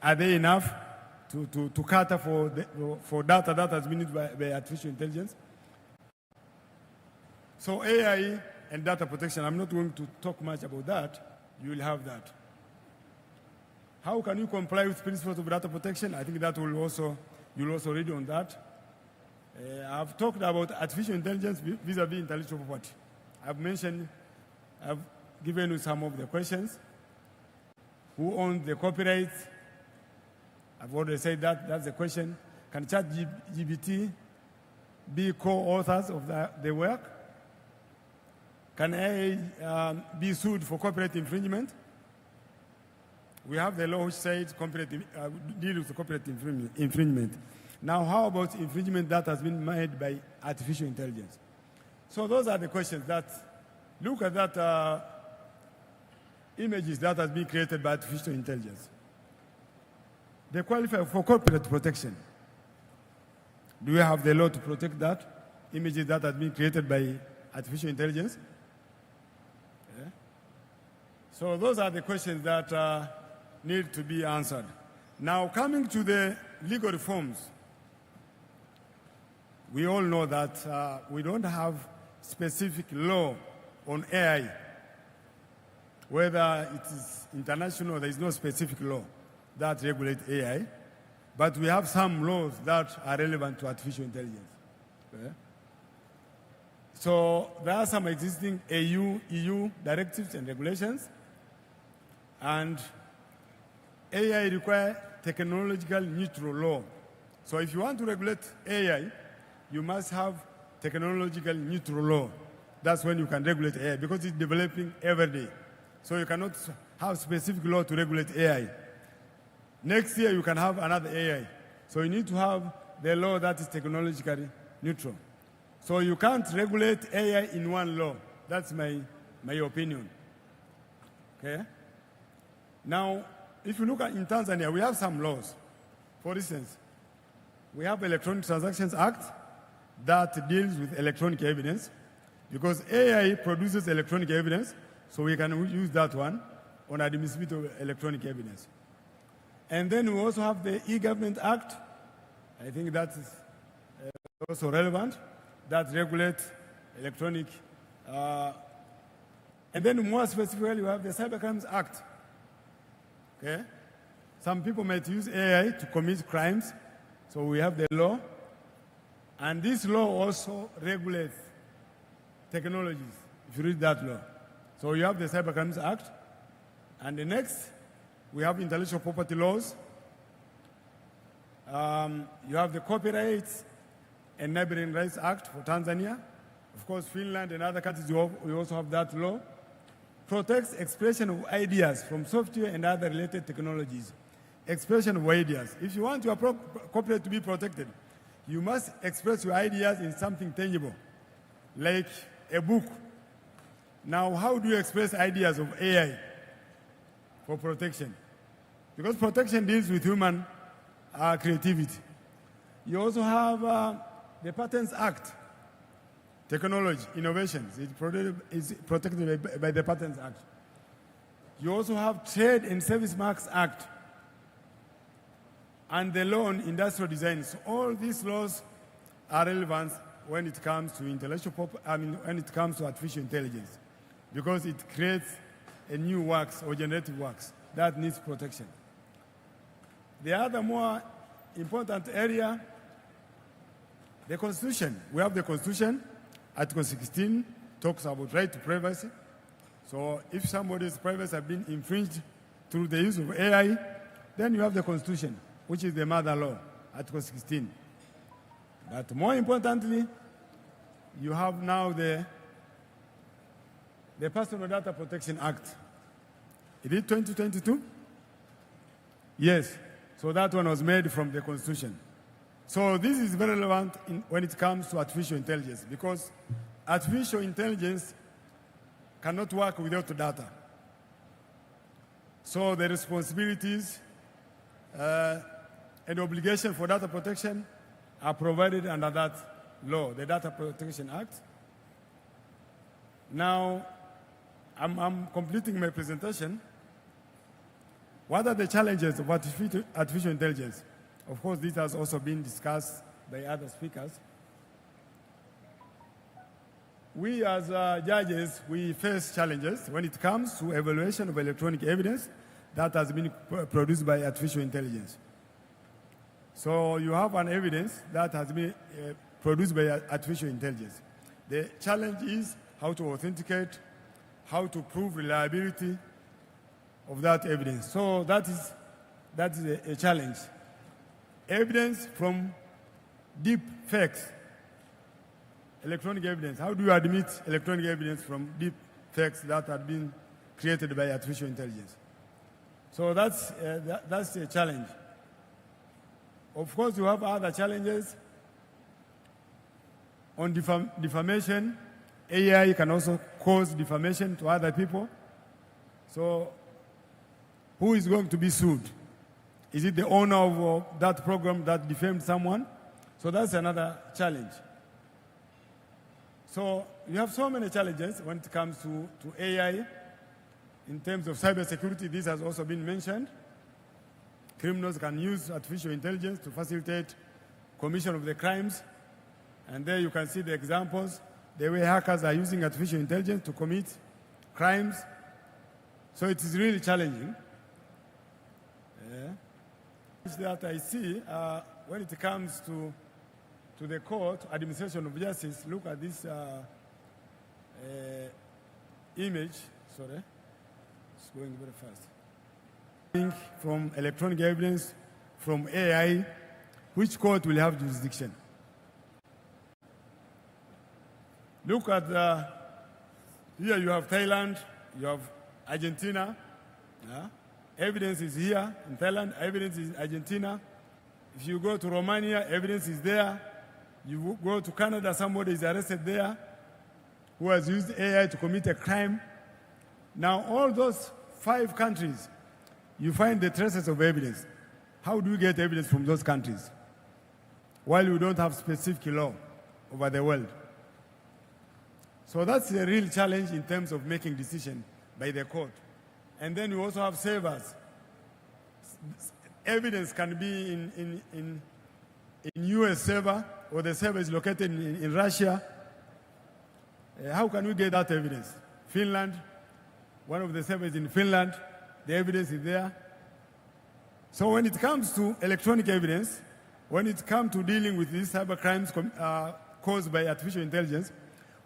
Are they enough to cater for data that has been used by artificial intelligence? So AI and data protection, I'm not going to talk much about that. You will have that. How can you comply with principles of data protection? I think that you'll also read on that. I've talked about artificial intelligence vis-a-vis intellectual property. I've given you some of the questions. Who owns the copyright? I've already said that, that's the question. Can ChatGPT be co-authors of the work? Can AI be sued for copyright infringement? We have the law which says deal with copyright infringement. Now, how about infringement that has been made by artificial intelligence? So those are the questions that look at that images that has been created by artificial intelligence. They qualify for copyright protection. Do we have the law to protect that? Images that have been created by artificial intelligence? Yeah. So those are the questions that need to be answered. Now, coming to the legal reforms, we all know that we don't have specific law on AI. Whether it is international, there is no specific law that regulates AI, but we have some laws that are relevant to artificial intelligence. Okay? So there are some existing EU directives and regulations, and AI requires technological neutral law. So if you want to regulate AI, you must have technological neutral law. That's when you can regulate AI, because it's developing every day. So you cannot have specific law to regulate AI. Next year you can have another AI. So you need to have the law that is technologically neutral. So you can't regulate AI in one law. That's my opinion. Okay? Now, if you look at in Tanzania, we have some laws. For instance, we have Electronic Transactions Act that deals with electronic evidence, because AI produces electronic evidence, so we can use that one on admissibility of electronic evidence. And then we also have the E-Government Act. I think that is also relevant, that regulates electronic. And then more specifically, we have the Cybercrimes Act. Okay? Some people might use AI to commit crimes, so we have the law. And this law also regulates technologies, if you read that law. So you have the Cybercrimes Act. And the next, we have intellectual property laws. You have the Copyright and Neighboring Rights Act for Tanzania. Of course, Finland and other countries, we also have that law. Protects expression of ideas from software and other related technologies. Expression of ideas. If you want your copyright to be protected, you must express your ideas in something tangible, like a book. Now, how do you express ideas of AI for protection? Because protection deals with human creativity. You also have the Patents Act, technology, innovations. It's protected by the Patents Act. You also have Trade and Service Marks Act. and the law on industrial design. So all these laws are relevant when it comes to when it comes to artificial intelligence, because it creates a new works or generative works that needs protection. The other more important area, the Constitution. We have the Constitution. Article 16 talks about right to privacy. So if somebody's privacy has been infringed through the use of AI, then you have the Constitution, which is the mother law, Article 16. But more importantly, you have now the Personal Data Protection Act. Is it 2022? Yes. So that one was made from the Constitution. So this is very relevant when it comes to artificial intelligence, because artificial intelligence cannot work without data. So the responsibilities and obligation for data protection are provided under that law, the Data Protection Act. Now, I'm completing my presentation. What are the challenges of artificial intelligence? Of course, this has also been discussed by other speakers. We as judges, we face challenges when it comes to evaluation of electronic evidence that has been produced by artificial intelligence. So you have an evidence that has been produced by artificial intelligence. The challenge is how to authenticate, how to prove reliability of that evidence. So that is a challenge. Evidence from deep fakes, electronic evidence. How do you admit electronic evidence from deep fakes that have been created by artificial intelligence? So that's a challenge. Of course, you have other challenges. On defamation, AI can also cause defamation to other people. So who is going to be sued? Is it the owner of that program that defamed someone? So that's another challenge. So you have so many challenges when it comes to AI. In terms of cybersecurity, this has also been mentioned. Criminals can use artificial intelligence to facilitate commission of the crimes. And there you can see the examples, the way hackers are using artificial intelligence to commit crimes. So it is really challenging. That I see when it comes to the court, administration of justice, look at this image. Sorry, it's going very fast. From electronic evidence, from AI, which court will have jurisdiction? Look at here you have Thailand, you have Argentina. Evidence is here in Thailand, evidence is in Argentina. If you go to Romania, evidence is there. You go to Canada, somebody is arrested there who has used AI to commit a crime. Now, all those 5 countries, you find the traces of evidence. How do you get evidence from those countries while you don't have specific law over the world? So that's a real challenge in terms of making decisions by the court. And then you also have servers. Evidence can be in US server, or the server is located in Russia. How can we get that evidence? Finland, one of the servers in Finland, the evidence is there. So when it comes to electronic evidence, when it comes to dealing with these cyber crimes caused by artificial intelligence,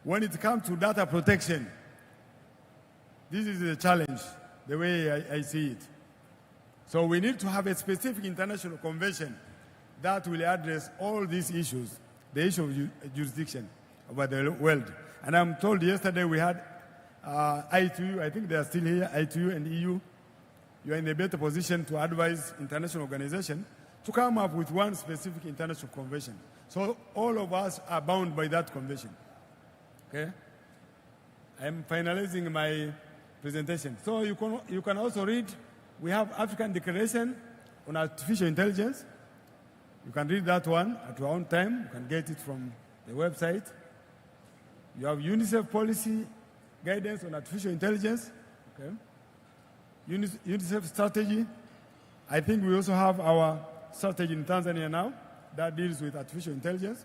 when it comes to data protection, this is a challenge, the way I see it. So we need to have a specific international convention that will address all these issues, the issue of jurisdiction over the world. And I'm told yesterday we had I2U, I think they are still here, I2U and EU. You are in a better position to advise international organizations to come up with one specific international convention. So all of us are bound by that convention. Okay? I'm finalizing my presentation. So you can also read, we have African Declaration on Artificial Intelligence. You can read that one at your own time. You can get it from the website. You have UNICEF policy guidance on artificial intelligence. Okay. UNICEF strategy. I think we also have our strategy in Tanzania now that deals with artificial intelligence.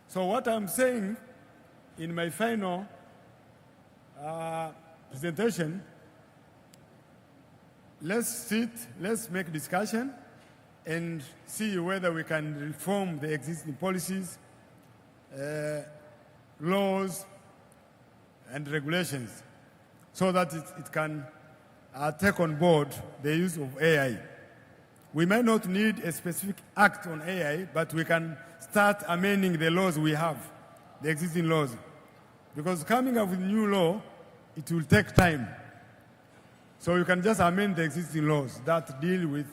So what I'm saying in my final presentation, let's sit, let's make discussion and see whether we can reform the existing policies, laws, and regulations so that it can take on board the use of AI. We may not need a specific act on AI, but we can start amending the laws we have, the existing laws. Because coming up with new law, it will take time. So you can just amend the existing laws that deal with,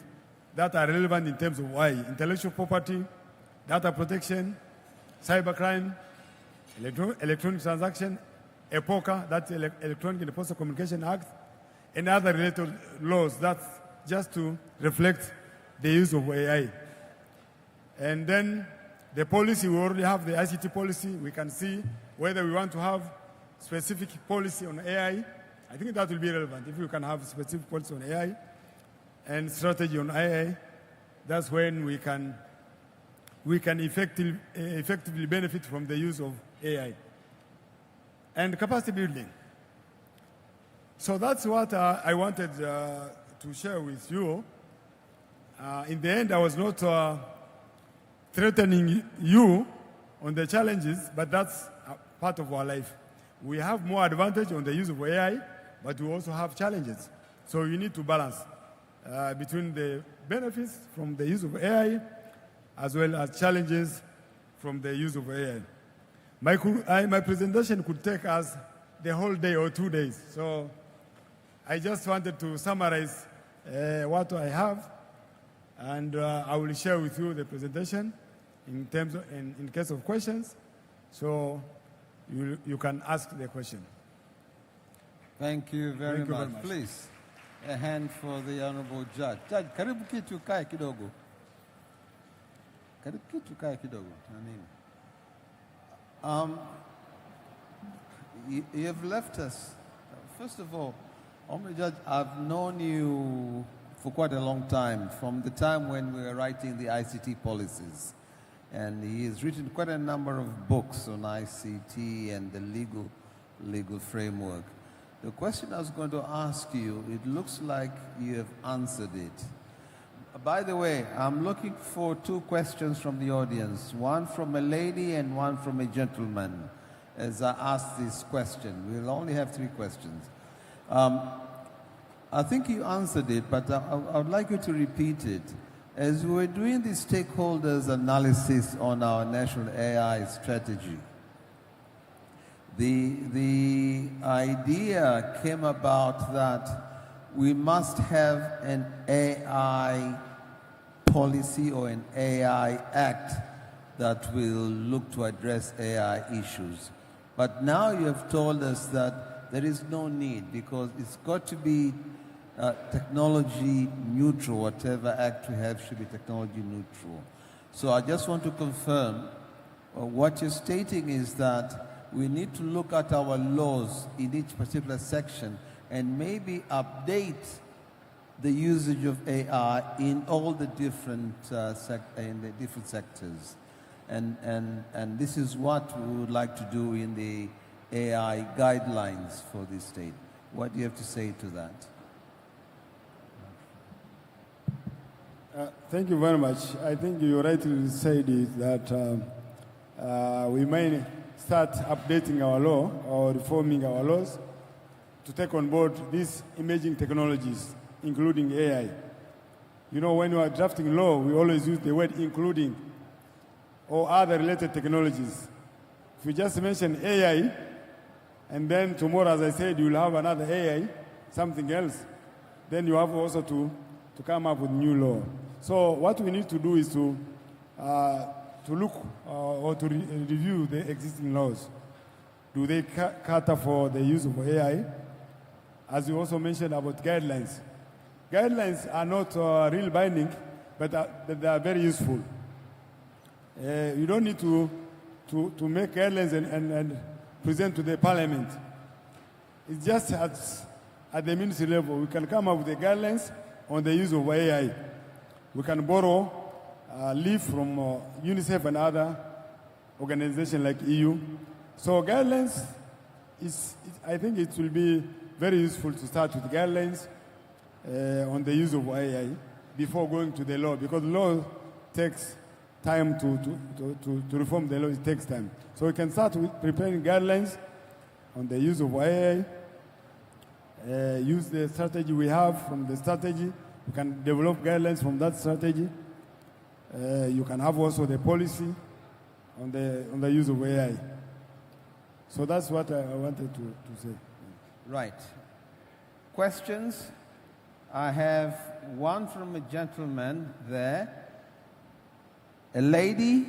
that are relevant in terms of why, intellectual property, data protection, cybercrime, electronic transaction, EPOCA, that's Electronic and Postal Communication Act, and other related laws, that's just to reflect the use of AI. And then the policy, we already have the ICT policy. We can see whether we want to have specific policy on AI. I think that will be relevant. If we can have specific policy on AI and strategy on AI, that's when we can effectively benefit from the use of AI. And capacity building. So that's what I wanted to share with you. In the end, I was not threatening you on the challenges, but that's part of our life. We have more advantage on the use of AI, but we also have challenges. So you need to balance between the benefits from the use of AI as well as challenges from the use of AI. My presentation could take us the whole day or 2 days. So I just wanted to summarize what I have, and I will share with you the presentation in case of questions. So you can ask the question. Thank you very much. Please, a hand for the Honorable Judge. Judge, karibu kitu kae kidogo. Karibu kitu kae kidogo. You have left us. First of all, Honorable Judge, I've known you for quite a long time, from the time when we were writing the ICT policies. And he has written quite a number of books on ICT and the legal framework. The question I was going to ask you, it looks like you have answered it. By the way, I'm looking for 2 questions from the audience, one from a lady and one from a gentleman, as I ask this question. We'll only have 3 questions. I think you answered it, but I would like you to repeat it. As we were doing the stakeholders analysis on our national AI strategy, the idea came about that we must have an AI policy or an AI act that will look to address AI issues. But now you have told us that there is no need, because it's got to be technology neutral. Whatever act we have should be technology neutral. So I just want to confirm what you're stating is that we need to look at our laws in each particular section and maybe update the usage of AI in all the different sectors. And this is what we would like to do in the AI guidelines for this state. What do you have to say to that? Thank you very much. I think you rightly said it, that we may start updating our law or reforming our laws to take on board these emerging technologies, including AI. You know, when we are drafting law, we always use the word including or other related technologies. If you just mention AI, and then tomorrow, as I said, you'll have another AI, something else, then you have also to come up with new law. So what we need to do is to look or to review the existing laws. Do they cater for the use of AI? As you also mentioned about guidelines. Guidelines are not real binding, but they are very useful. You don't need to make guidelines and present to the parliament. It's just at the ministry level. We can come up with the guidelines on the use of AI. we can borrow, leave from UNICEF and other organizations like EU. So guidelines, I think it will be very useful to start with guidelines on the use of AI before going to the law, because law takes time to reform the law. It takes time. So we can start with preparing guidelines on the use of AI, use the strategy we have. From the strategy, we can develop guidelines from that strategy. You can have also the policy on the use of AI. So that's what I wanted to say. Right. Questions? I have one from a gentleman there. A lady?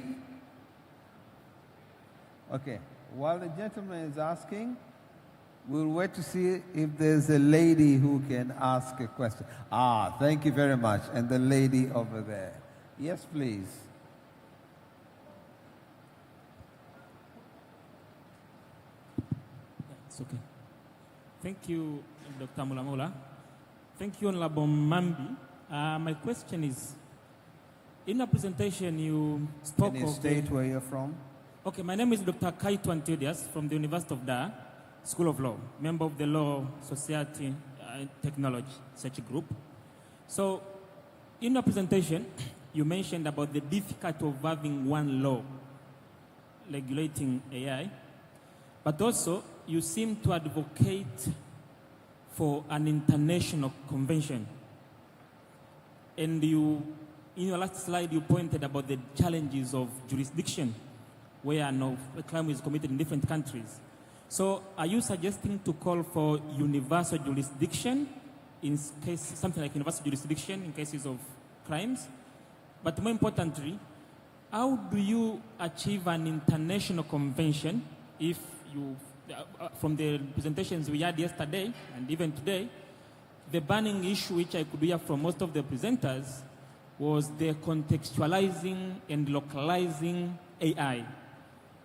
Okay. While the gentleman is asking, we'll wait to see if there's a lady who can ask a question. Ah, thank you very much. And the lady over there. Yes, please. It's okay. Thank you, Dr. Mulamula. Thank you, Honorable Mambi. My question is, in a presentation you spoke Can you state where you're from? Okay, my name is Dr. Kaito Antodias from the University of Dar, School of Law, member of the Law Society and Technology Research Group. So, in your presentation, you mentioned about the difficulty of having one law regulating AI, but also you seem to advocate for an international convention. And you, in your last slide, you pointed about the challenges of jurisdiction, where a crime is committed in different countries. So are you suggesting to call for universal jurisdiction in case, something like universal jurisdiction in cases of crimes? But more importantly, how do you achieve an international convention if you, from the presentations we had yesterday and even today, the burning issue which I could hear from most of the presenters was the contextualizing and localizing AI.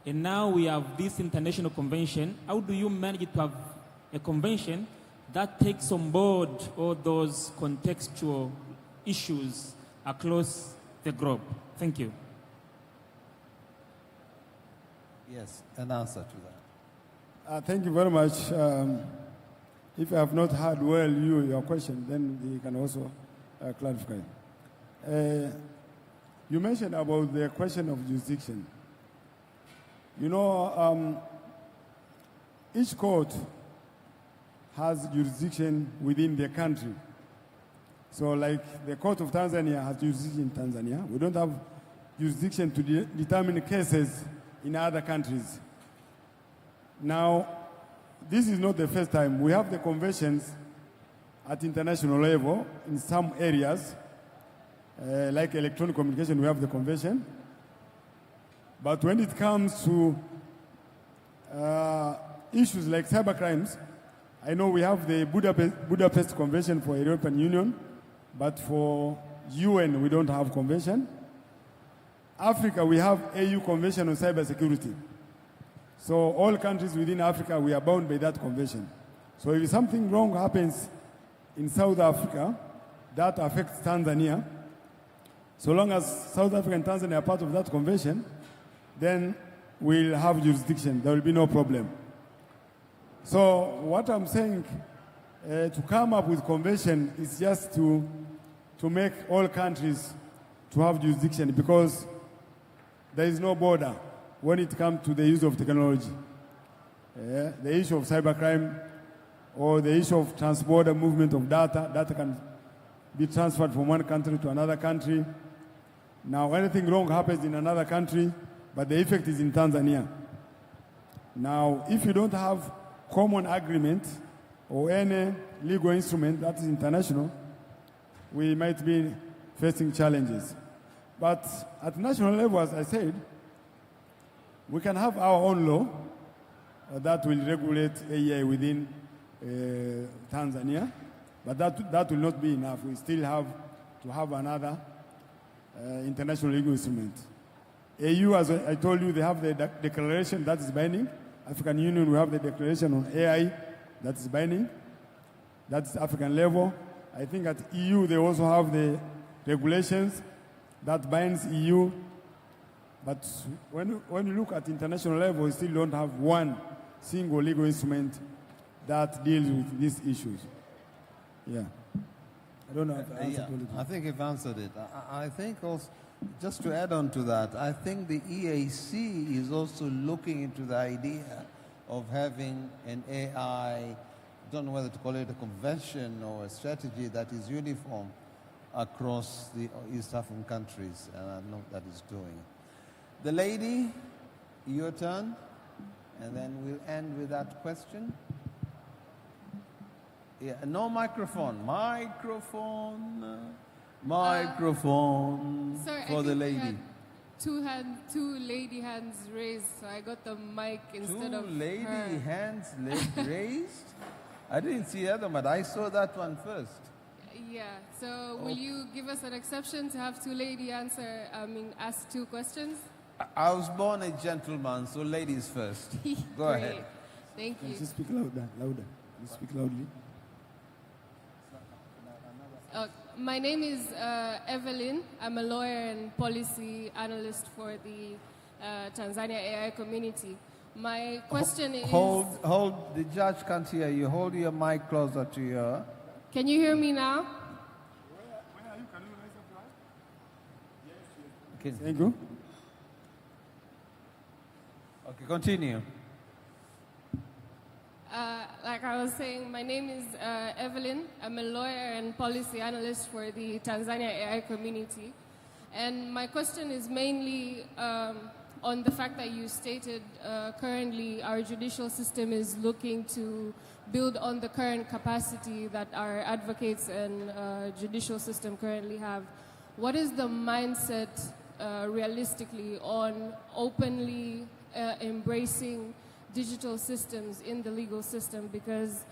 And now we have this international convention. How do you manage to have a convention that takes on board all those contextual issues across the globe? Thank you. Yes, an answer to that. Thank you very much. If I have not heard well your question, then you can also clarify. You mentioned about the question of jurisdiction. You know, each court has jurisdiction within the country. So like the court of Tanzania has jurisdiction in Tanzania. We don't have jurisdiction to determine cases in other countries. Now, this is not the first time. We have the conventions at international level in some areas, like electronic communication, we have the convention. But when it comes to issues like cybercrimes, I know we have the Budapest Convention for European Union, but for UN we don't have convention. Africa, we have AU Convention on Cybersecurity. So all countries within Africa, we are bound by that convention. So if something wrong happens in South Africa, that affects Tanzania. So long as South Africa and Tanzania are part of that convention, then we'll have jurisdiction. There will be no problem. So what I'm saying, to come up with convention is just to make all countries to have jurisdiction, because there is no border when it comes to the use of technology. The issue of cybercrime or the issue of trans-border movement of data can be transferred from one country to another country. Now, anything wrong happens in another country, but the effect is in Tanzania. Now, if you don't have common agreement or any legal instrument that is international, we might be facing challenges. But at national level, as I said, we can have our own law that will regulate AI within Tanzania, but that will not be enough. We still have to have another international legal instrument. AU, as I told you, they have the declaration that is binding. African Union, we have the declaration on AI that is binding. That's African level. I think at EU, they also have the regulations that binds EU. But when you look at international level, we still don't have one single legal instrument that deals with these issues. Yeah. I don't know if I answered all of it. I think you've answered it. I think also, just to add on to that, I think the EAC is also looking into the idea of having an AI, I don't know whether to call it a convention or a strategy that is uniform across the East African countries, and I know that is doing. The lady, your turn, and then we'll end with that question. Yeah, no microphone. Microphone Sorry, for the lady. Two lady hands raised, so I got the mic instead of Two lady her. hands raised? I didn't see the other one, but I saw that one first. Yeah, so will you give us an exception to have two lady ask two questions? I was born a gentleman, so ladies first. Go Great. ahead. Thank you. Just speak louder. Just speak loudly. My name is Evelyn. I'm a lawyer and policy analyst for the Tanzania AI community. My question is... Hold, the judge can't hear you. Hold your mic closer to your... Can you hear me now? Thank you. Okay, continue. Like I was saying, my name is Evelyn. I'm a lawyer and policy analyst for the Tanzania AI community. And my question is mainly on the fact that you stated currently our judicial system is looking to build on the current capacity that our advocates and judicial system currently have. What is the mindset realistically on openly embracing digital systems in the legal system? Because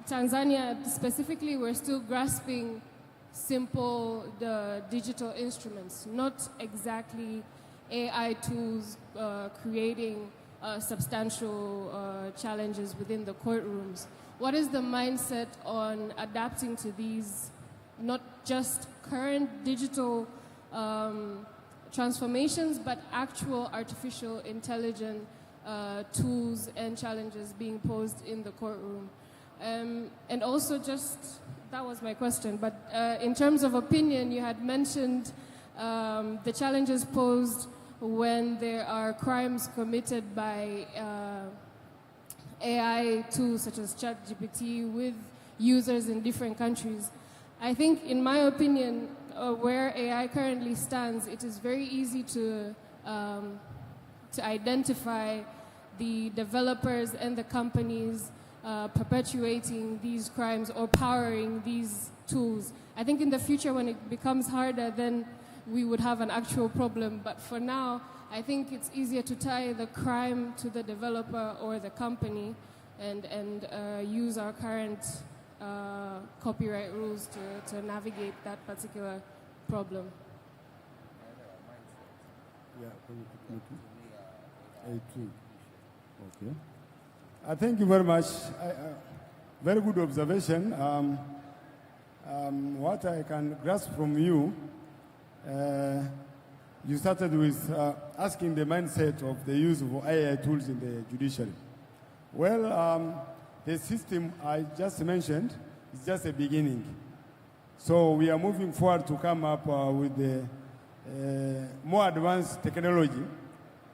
Tanzania specifically, we're still grasping the digital instruments, not exactly AI tools creating substantial challenges within the courtrooms. What is the mindset on adapting to these, not just current digital transformations, but actual artificial intelligence tools and challenges being posed in the courtroom? And also that was my question, but in terms of opinion, you had mentioned the challenges posed when there are crimes committed by AI tools such as ChatGPT with users in different countries. I think, in my opinion, where AI currently stands, it is very easy to identify the developers and the companies perpetuating these crimes or powering these tools. I think in the future, when it becomes harder, then we would have an actual problem. But for now, I think it's easier to tie the crime to the developer or the company and use our current copyright rules to navigate that particular problem. Okay. Thank you very much. Very good observation. What I can grasp from you, you started with asking the mindset of the use of AI tools in the judiciary. Well, the system I just mentioned is just a beginning. So we are moving forward to come up with the more advanced technology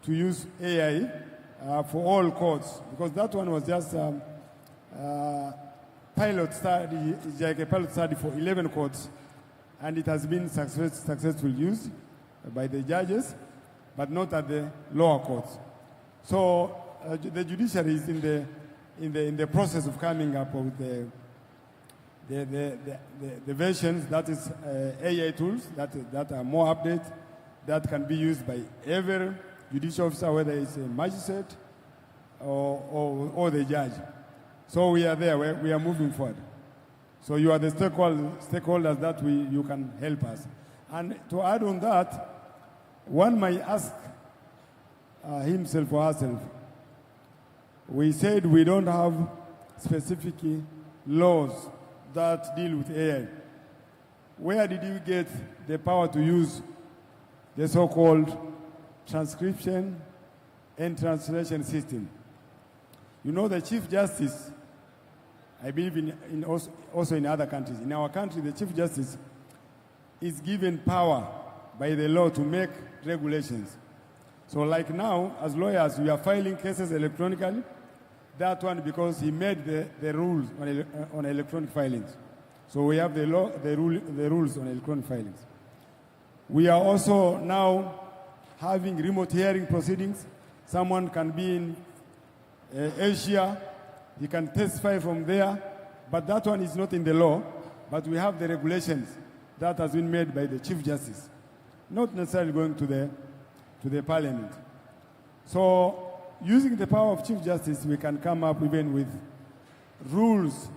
to use AI for all courts, because that one was just pilot study, it's like a pilot study for 11 courts, and it has been successfully used by the judges, but not at the lower courts. So the judiciary is in the process of coming up with the versions, that is AI tools that are more updated, that can be used by every judicial officer, whether it's a magistrate or the judge. So we are there, we are moving forward. So you are the stakeholders that you can help us. And to add on that, one might ask himself or herself, we said we don't have specific laws that deal with AI. where did you get the power to use the so-called transcription and translation system? You know, the Chief Justice, I believe also in other countries. In our country, the Chief Justice is given power by the law to make regulations. So like now, as lawyers, we are filing cases electronically. That one because he made the rules on electronic filings. So we have the rules on electronic filings. We are also now having remote hearing proceedings. Someone can be in Asia, he can testify from there, but that one is not in the law, but we have the regulations that has been made by the Chief Justice, not necessarily going to the Parliament. So using the power of Chief Justice, we can come up even with rules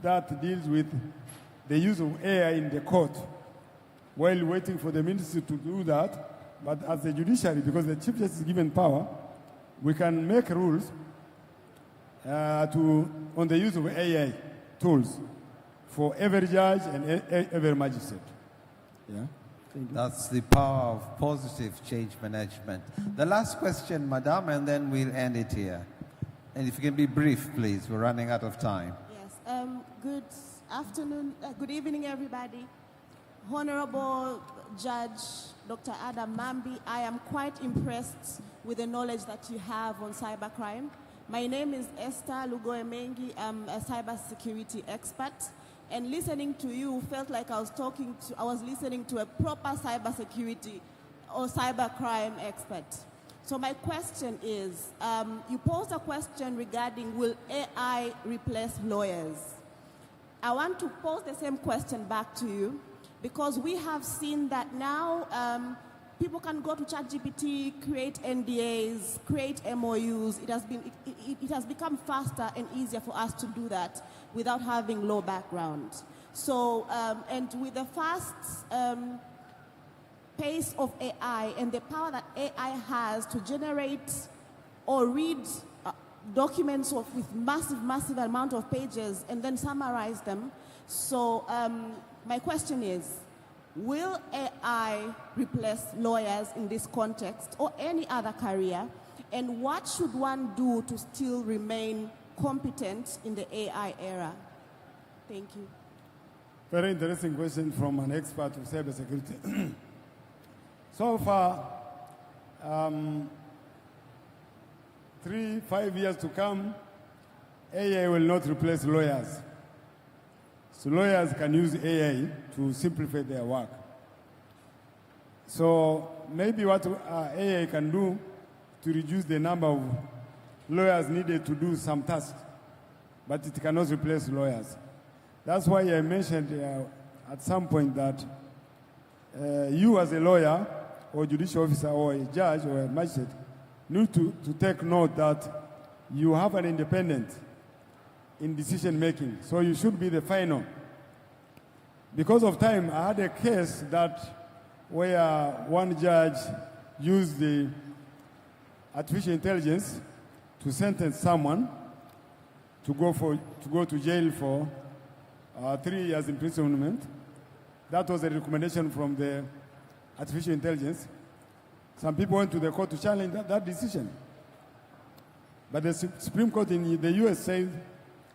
that deals with the use of AI in the court while waiting for the ministry to do that. But as the judiciary, because the Chief Justice is given power, we can make rules on the use of AI tools for every judge and every magistrate. Yeah. That's the power of positive change management. The last question, Madam, and then we'll end it here. And if you can be brief, please. We're running out of time. Yes. Good afternoon. Good evening, everybody. Honorable Judge Dr. Adam Mambi, I am quite impressed with the knowledge that you have on cybercrime. My name is Esther Lugoemengi. I'm a cybersecurity expert. And listening to you felt like I was listening to a proper cybersecurity or cybercrime expert. So my question is, you posed a question regarding will AI replace lawyers? I want to pose the same question back to you because we have seen that now people can go to ChatGPT, create NDAs, create MOUs. It has become faster and easier for us to do that without having law background. So, and with the fast pace of AI and the power that AI has to generate or read documents with massive amount of pages and then summarize them. So my question is, will AI replace lawyers in this context or any other career? And what should one do to still remain competent in the AI era? Thank you. Very interesting question from an expert of cybersecurity. So far, 3-5 years to come, AI will not replace lawyers. So lawyers can use AI to simplify their work. So maybe what AI can do to reduce the number of lawyers needed to do some tasks, but it cannot replace lawyers. That's why I mentioned at some point that you as a lawyer or judicial officer or a judge or a magistrate need to take note that you have an independent in decision making. So you should be the final. Because of time, I had a case where one judge used the artificial intelligence to sentence someone to go to jail for 3 years imprisonment. That was a recommendation from the artificial intelligence. Some people went to the court to challenge that decision. But the Supreme Court in the US said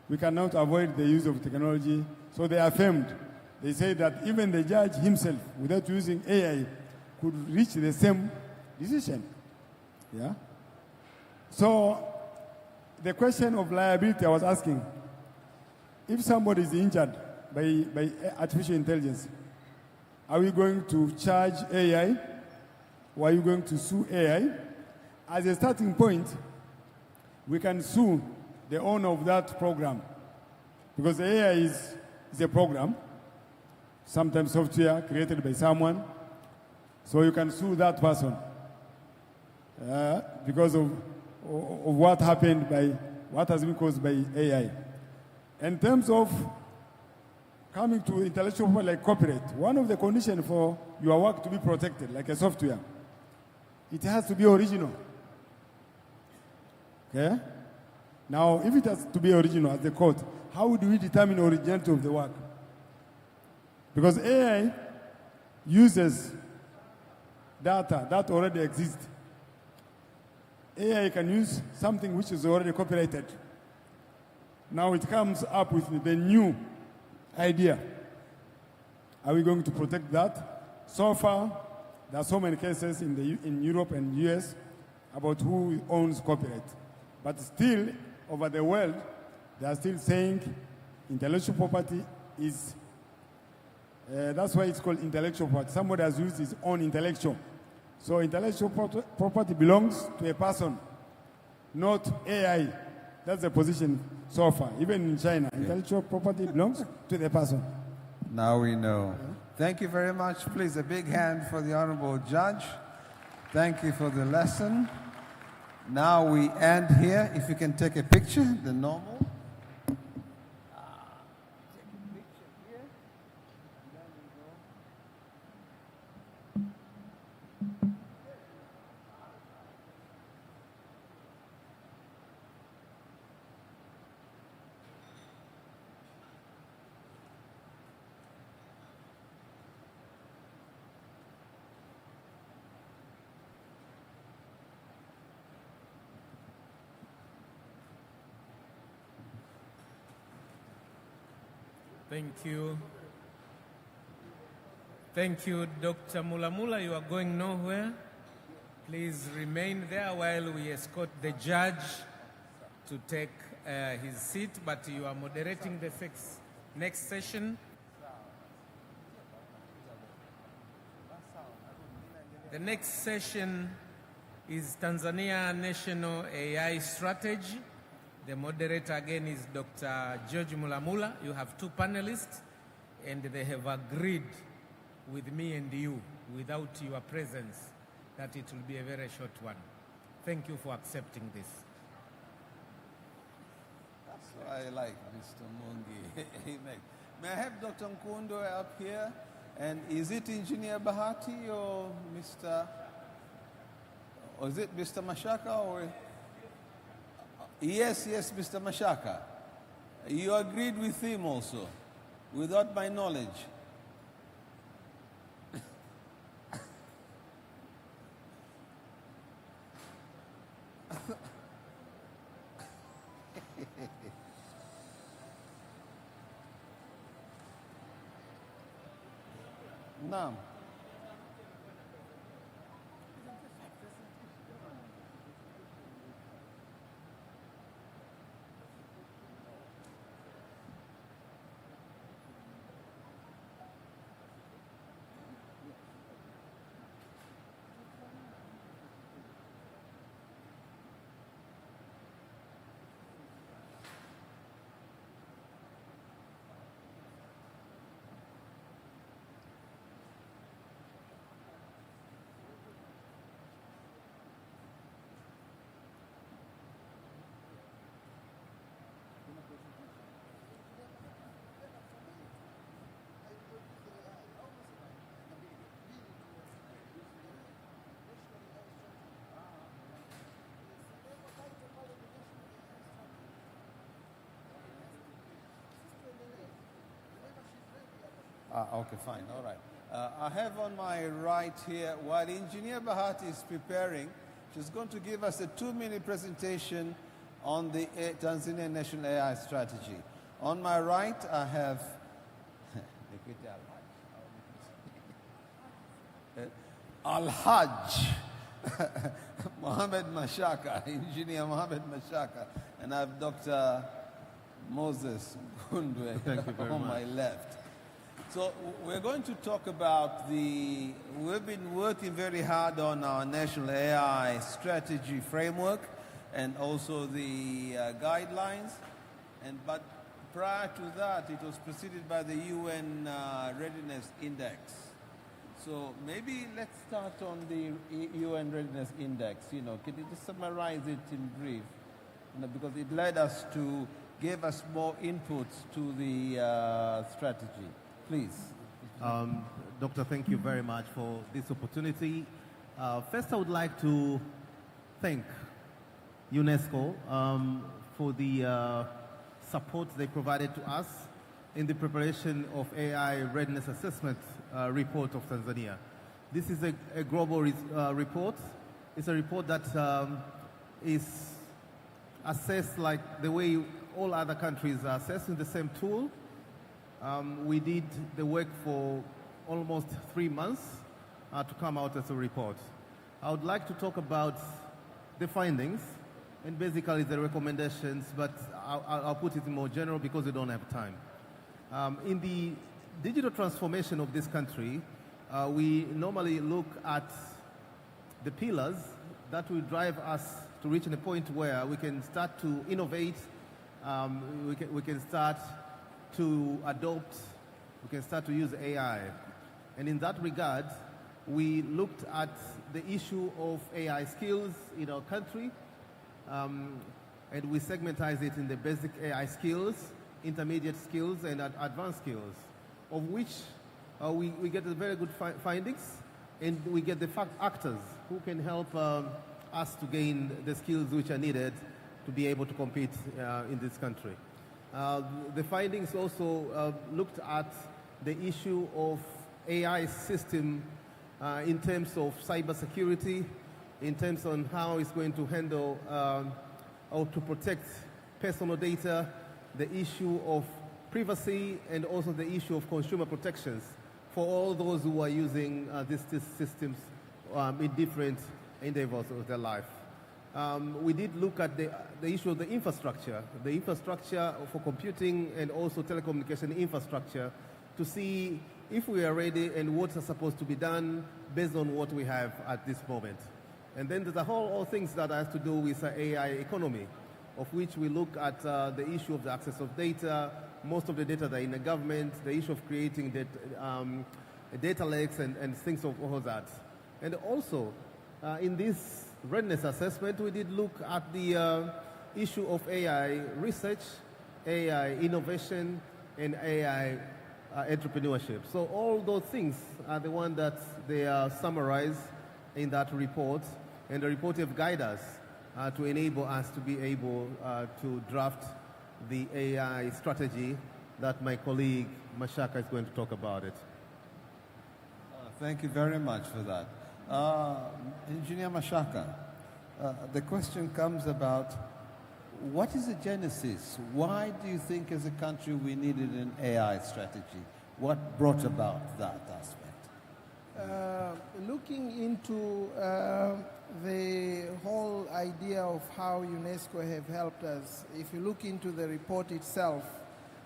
we cannot avoid the use of technology. So they affirmed. They say that even the judge himself, without using AI, could reach the same decision. Yeah? So the question of liability I was asking, if somebody is injured by artificial intelligence, are we going to charge AI? Or are you going to sue AI? As a starting point, we can sue the owner of that program. Because the AI is a program, sometimes software created by someone. So you can sue that person because of what happened what has been caused by AI. In terms of coming to intellectual property like copyright, one of the conditions for your work to be protected, like a software, it has to be original. Okay? Now, if it has to be original at the court, how do we determine originality of the work? Because AI uses data that already exists. AI can use something which is already copyrighted. Now it comes up with the new idea. Are we going to protect that? So far, there are so many cases in Europe and US about who owns copyright. But still, over the world, they are still saying intellectual property is, that's why it's called intellectual property. Somebody has used his own intellectual. So intellectual property belongs to a person, not AI. That's the position so far. Even in China, intellectual property belongs to the person. Now we know. Thank you very much. Please, a big hand for the Honorable Judge. Thank you for the lesson. Now we end here. If you can take a picture, the normal. Thank you. Thank you, Dr. Mulamula. You are going nowhere. Please remain there while we escort the judge to take his seat, but you are moderating the next session. The next session is Tanzania National AI Strategy. The moderator again is Dr. George Mulamula. You have two panelists, and they have agreed with me and you, without your presence, that it will be a very short one. Thank you for accepting this. That's what I like, Mr. Mungi. Amen. May I have Dr. Nkundo up here? And is it Engineer Bahati or Mr. Or is it Mr. Mashaka or? Yes, Mr. Mashaka. You agreed with him also, without my knowledge. Naam. Okay, fine, all right. I have on my right here, while Engineer Bahati is preparing, she's going to give us a 2-minute presentation on the Tanzania National AI Strategy. On my right, I have Al-Hajj Mohammed Mashaka, Engineer Mohammed Mashaka, and I have Dr. Moses Gundwe on my left. So we're going to talk about we've been working very hard on our national AI strategy framework and also the guidelines. But prior to that, it was preceded by the UN Readiness Index. So maybe let's start on the UN Readiness Index. Can you just summarize it in brief? Because it led us to give us more inputs to the strategy. Please. Doctor, thank you very much for this opportunity. First, I would like to thank UNESCO for the support they provided to us in the preparation of AI readiness assessment report of Tanzania. This is a global report. It's a report that is assessed like the way all other countries are assessed in the same tool. We did the work for almost 3 months to come out as a report. I would like to talk about the findings and basically the recommendations, but I'll put it in more general because we don't have time. In the digital transformation of this country, we normally look at the pillars that will drive us to reach a point where we can start to innovate, we can start to adopt, we can start to use AI. And in that regard, we looked at the issue of AI skills in our country, and we segmentized it in the basic AI skills, intermediate skills, and advanced skills, of which we get very good findings, and we get the actors who can help us to gain the skills which are needed to be able to compete in this country. The findings also looked at the issue of AI system in terms of cybersecurity, in terms on how it's going to handle or to protect personal data, the issue of privacy, and also the issue of consumer protections for all those who are using these systems in different endeavors of their life. We did look at the issue of the infrastructure for computing and also telecommunication infrastructure to see if we are ready and what is supposed to be done based on what we have at this moment. And then there's all things that have to do with AI economy, of which we look at the issue of the access of data, most of the data that are in the government, the issue of creating data lakes and things of all that. And also, in this readiness assessment, we did look at the issue of AI research, AI innovation, and AI entrepreneurship. So all those things are the ones that they are summarized in that report, and the report have guided us to enable us to be able to draft the AI strategy that my colleague Mashaka is going to talk about it. Thank you very much for that. Engineer Mashaka, the question comes about what is the genesis? Why do you think as a country we needed an AI strategy? What brought about that aspect? Looking into the whole idea of how UNESCO have helped us, if you look into the report itself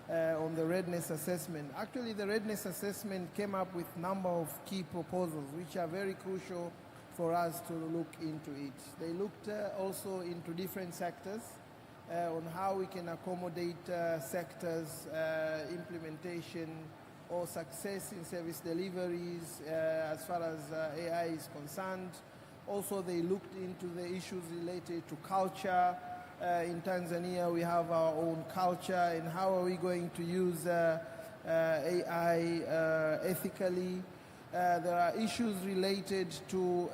on the readiness assessment, actually the readiness assessment came up with a number of key proposals which are very crucial for us to look into it. They looked also into different sectors on how we can accommodate sectors, implementation, or success in service deliveries as far as AI is concerned. Also, they looked into the issues related to culture. In Tanzania, we have our own culture, and how are we going to use AI ethically? There are issues related to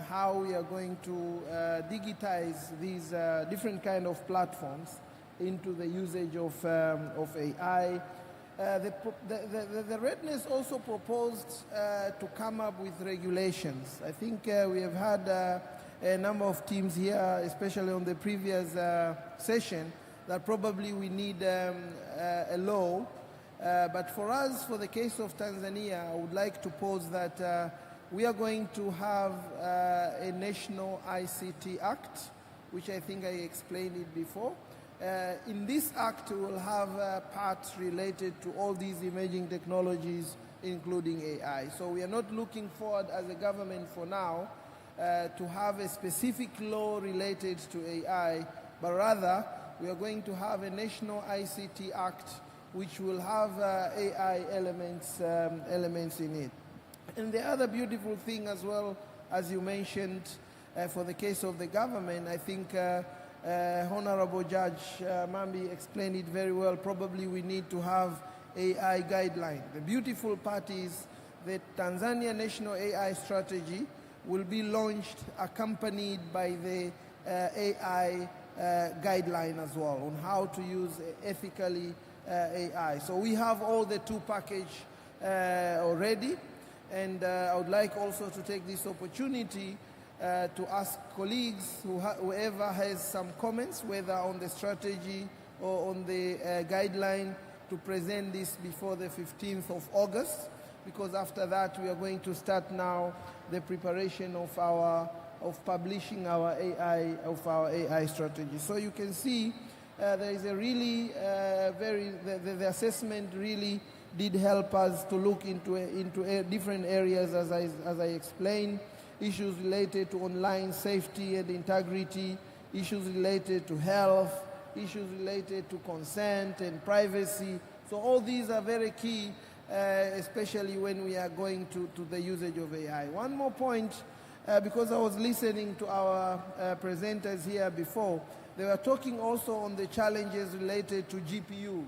how we are going to digitize these different kind of platforms into the usage of AI. The readiness also proposed to come up with regulations. I think we have had a number of teams here, especially on the previous session, that probably we need a law. But for us, for the case of Tanzania, I would like to pose that we are going to have a National ICT Act, which I think I explained it before. In this act, we will have parts related to all these emerging technologies, including AI. So we are not looking forward as a government for now to have a specific law related to AI, but rather we are going to have a National ICT Act which will have AI elements in it. And the other beautiful thing as well, as you mentioned, for the case of the government, I think Honorable Judge Mambi explained it very well. Probably we need to have AI guideline. The beautiful part is the Tanzania National AI Strategy will be launched accompanied by the AI guideline as well on how to use ethically AI. So we have all the two package already, and I would like also to take this opportunity to ask colleagues, whoever has some comments, whether on the strategy or on the guideline, to present this before the 15th of August, because after that we are going to start now the preparation of publishing our AI strategy. So you can see there is a really the assessment really did help us to look into different areas, as I explained, issues related to online safety and integrity, issues related to health, issues related to consent and privacy. So all these are very key, especially when we are going to the usage of AI. One more point, because I was listening to our presenters here before, they were talking also on the challenges related to GPU,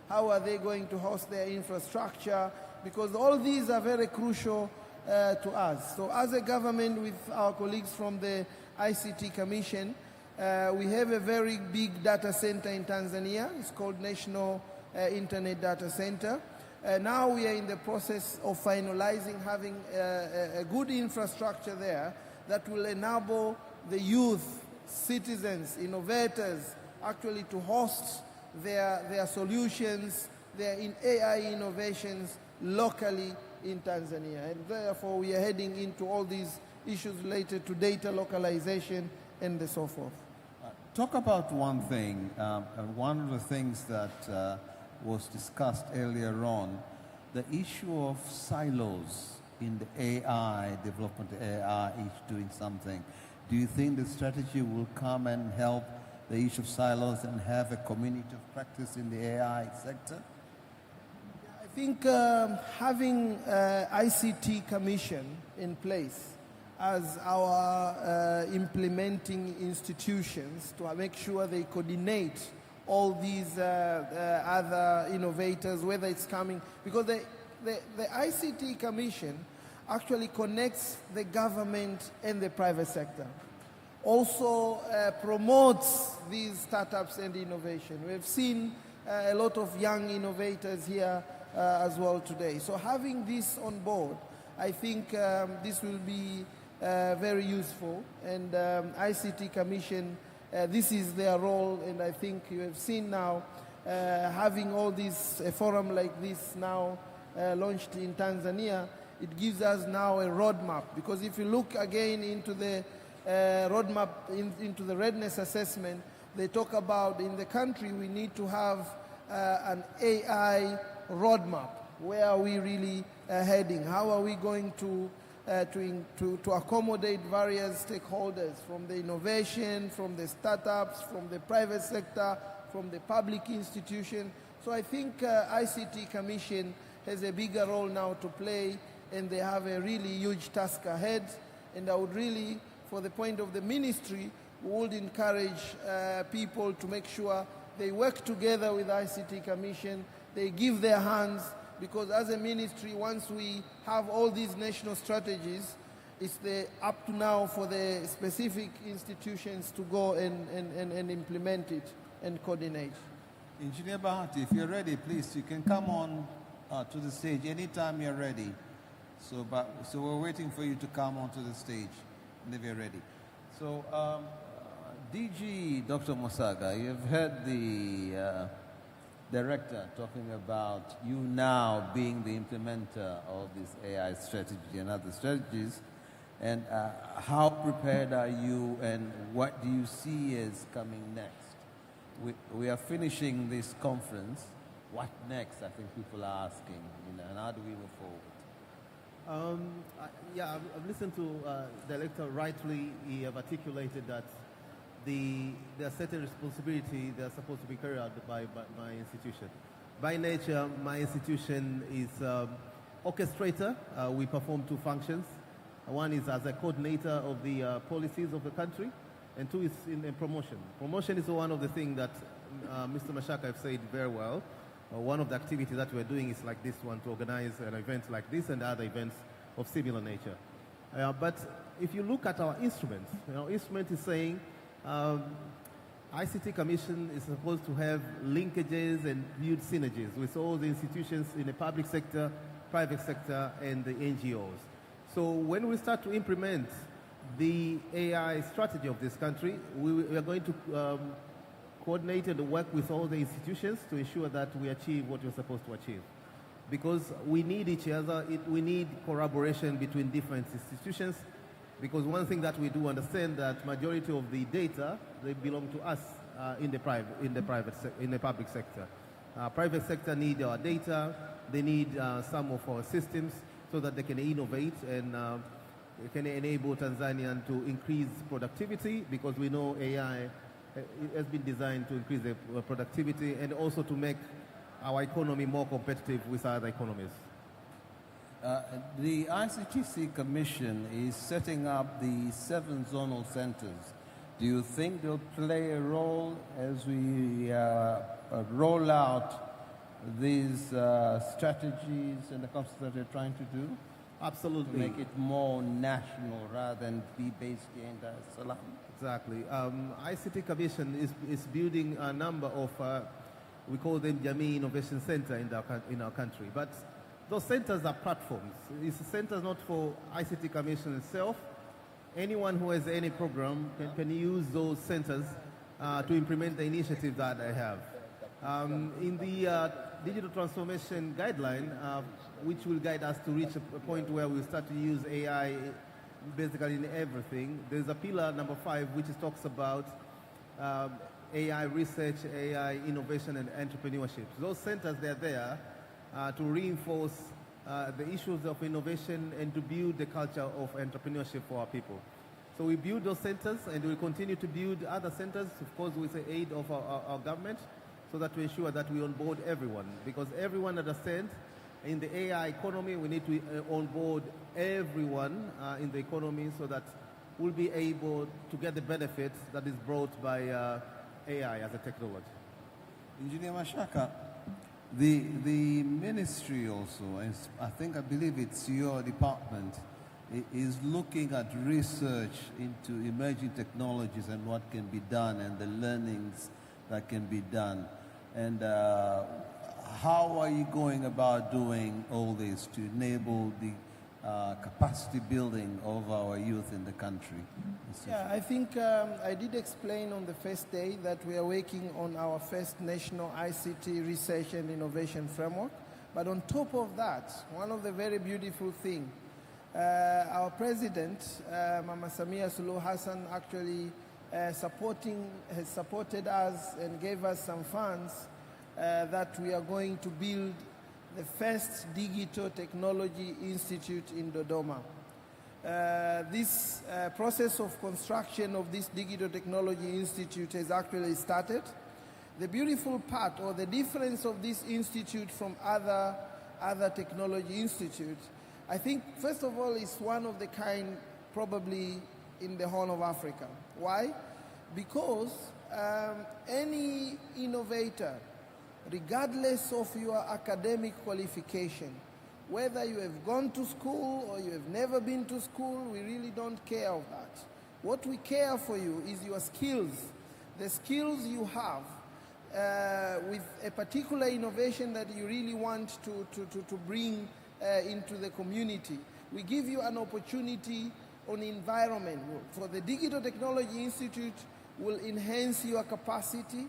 how are they going to host their infrastructure, because all these are very crucial to us. So as a government, with our colleagues from the ICT Commission, we have a very big data center in Tanzania. It's called National Internet Data Center. Now we are in the process of finalizing having a good infrastructure there that will enable the youth, citizens, innovators, actually to host their solutions, their AI innovations locally in Tanzania. And therefore we are heading into all these issues related to data localization and so forth. Talk about one thing. One of the things that was discussed earlier on, the issue of silos in the AI development, AI each doing something. Do you think the strategy will come and help the issue of silos and have a community of practice in the AI sector? I think having ICT Commission in place as our implementing institutions to make sure they coordinate all these other innovators, whether it's coming, because the ICT Commission actually connects the government and the private sector. Also promotes these startups and innovation. We've seen a lot of young innovators here as well today. So having this on board, I think this will be very useful. And ICT Commission, this is their role, and I think you have seen now having all this, a forum like this now launched in Tanzania, it gives us now a roadmap. Because if you look again into the roadmap, into the readiness assessment, they talk about in the country we need to have an AI roadmap. Where are we really heading? How are we going to accommodate various stakeholders, from the innovation, from the startups, from the private sector, from the public institution? So I think ICT Commission has a bigger role now to play, and they have a really huge task ahead. And I would really, for the point of the ministry, would encourage people to make sure they work together with ICT Commission, they give their hands, because as a ministry, once we have all these national strategies, it's up to now for the specific institutions to go and implement it and coordinate. Engineer Bahati, if you're ready, please, you can come on to the stage anytime you're ready. So we're waiting for you to come onto the stage if you're ready. So DG Dr. Mosaga, you've heard the director talking about you now being the implementer of this AI strategy and other strategies, and how prepared are you, and what do you see as coming next? We are finishing this conference. What next? I think people are asking, and how do we move forward? I've listened to the director rightly. He have articulated that there are certain responsibility that are supposed to be carried out by my institution. By nature, my institution is orchestrator. We perform two functions. One is as a coordinator of the policies of the country, and two is in promotion. Promotion is one of the things that Mr. Mashaka have said very well. One of the activities that we're doing is like this one, to organize an event like this and other events of similar nature. But if you look at our instruments, instrument is saying ICT Commission is supposed to have linkages and build synergies with all the institutions in the public sector, private sector, and the NGOs. So when we start to implement the AI strategy of this country, we are going to coordinate and work with all the institutions to ensure that we achieve what we're supposed to achieve. Because we need each other, we need collaboration between different institutions, because one thing that we do understand that majority of the data, they belong to us in the public sector. Private sector need our data, they need some of our systems so that they can innovate and can enable Tanzanian to increase productivity, because we know AI has been designed to increase the productivity and also to make our economy more competitive with other economies. The ICTC Commission is setting up the 7 zonal centers. Do you think they'll play a role as we roll out these strategies and the concepts that they're trying to do? Absolutely. To make it more national rather than be based here in Dar es Salaam? Exactly. ICT Commission is building a number of, we call them Jamii Innovation Center in our country. But those centers are platforms. It's centers not for ICT Commission itself. Anyone who has any program can use those centers to implement the initiative that they have. In the digital transformation guideline, which will guide us to reach a point where we start to use AI basically in everything, there's a pillar number 5 which talks about AI research, AI innovation and entrepreneurship. Those centers, they're there to reinforce the issues of innovation and to build the culture of entrepreneurship for our people. So we build those centers and we'll continue to build other centers, of course with the aid of our government, so that we ensure that we onboard everyone, because everyone understands in the AI economy we need to onboard everyone in the economy so that we'll be able to get the benefits that is brought by AI as a technology. Engineer Mashaka, the ministry also, I believe it's your department, is looking at research into emerging technologies and what can be done and the learnings that can be done. And how are you going about doing all this to enable the capacity building of our youth in the country? Yeah, I think I did explain on the first day that we are working on our first national ICT research and innovation framework. But on top of that, one of the very beautiful things, our president, Mama Samia Suluhu Hassan, actually has supported us and gave us some funds that we are going to build the first digital technology institute in Dodoma. This process of construction of this digital technology institute has actually started. The beautiful part or the difference of this institute from other technology institutes, I think first of all it's one of the kind probably in the Horn of Africa. Why? Because any innovator, regardless of your academic qualification, whether you have gone to school or you have never been to school, we really don't care of that. What we care for you is your skills, the skills you have with a particular innovation that you really want to bring into the community. We give you an opportunity on environment. For the Digital Technology Institute, will enhance your capacity,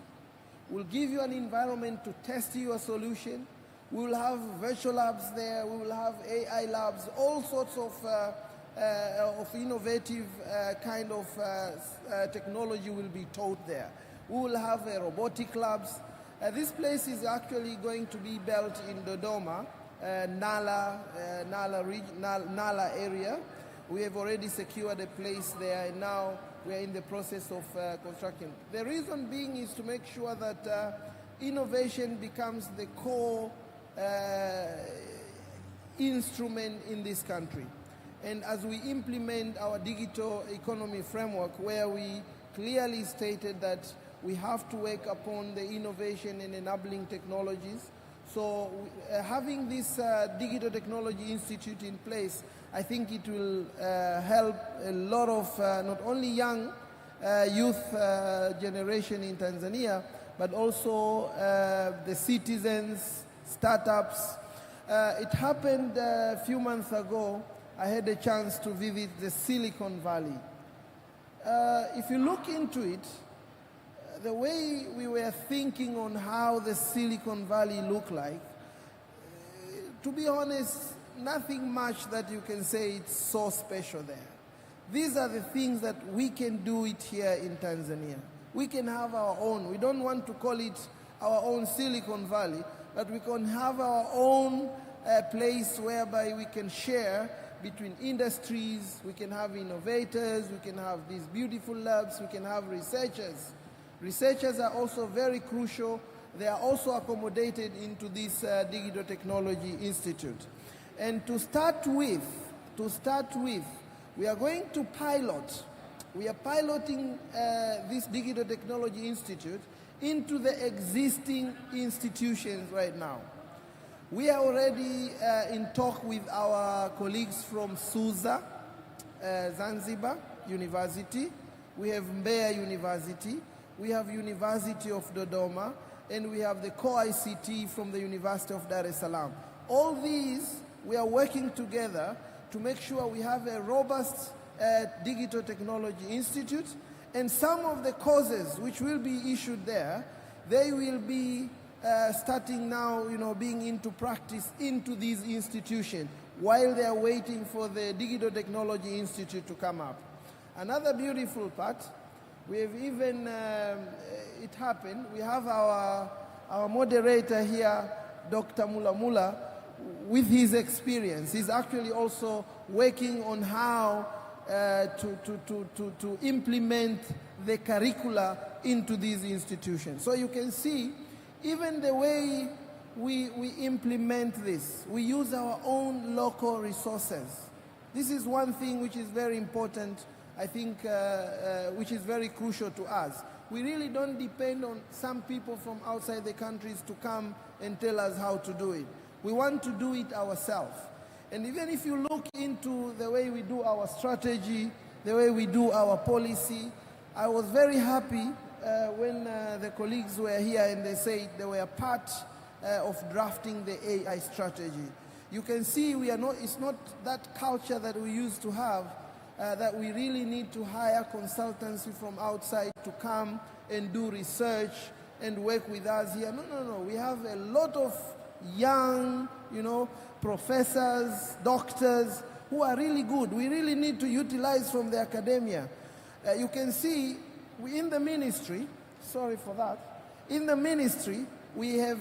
will give you an environment to test your solution. We will have virtual labs there, we will have AI labs, all sorts of innovative kind of technology will be taught there. We will have robotic labs. This place is actually going to be built in Dodoma, Nala area. We have already secured a place there, and now we are in the process of construction. The reason being is to make sure that innovation becomes the core instrument in this country. And as we implement our digital economy framework, where we clearly stated that we have to work upon the innovation and enabling technologies. So having this Digital Technology Institute in place, I think it will help a lot of not only young youth generation in Tanzania, but also the citizens, startups. It happened a few months ago. I had a chance to visit the Silicon Valley. If you look into it, the way we were thinking on how the Silicon Valley looked like, to be honest, nothing much that you can say it's so special there. These are the things that we can do it here in Tanzania. We can have our own. We don't want to call it our own Silicon Valley, but we can have our own place whereby we can share between industries, we can have innovators, we can have these beautiful labs, we can have researchers. Researchers are also very crucial. They are also accommodated into this Digital Technology Institute. And to start with, we are going to pilot. We are piloting this Digital Technology Institute into the existing institutions right now. We are already in talk with our colleagues from SUZA, Zanzibar University. We have Mbeya University. We have University of Dodoma. And we have the co-ICT from the University of Dar es Salaam. All these, we are working together to make sure we have a robust Digital Technology Institute. And some of the courses which will be issued there, they will be starting now, being into practice into these institutions while they are waiting for the Digital Technology Institute to come up. Another beautiful part, we have even, it happened, we have our moderator here, Dr. Mulamula, with his experience. He's actually also working on how to implement the curricula into these institutions. So you can see, even the way we implement this, we use our own local resources. This is one thing which is very important, I think, which is very crucial to us. We really don't depend on some people from outside the countries to come and tell us how to do it. We want to do it ourselves. And even if you look into the way we do our strategy, the way we do our policy, I was very happy when the colleagues were here and they said they were part of drafting the AI strategy. You can see it's not that culture that we used to have, that we really need to hire consultancy from outside to come and do research and work with us here. No. We have a lot of young, professors, doctors who are really good. We really need to utilize from the academia. You can see in the ministry, sorry for that, in the ministry we have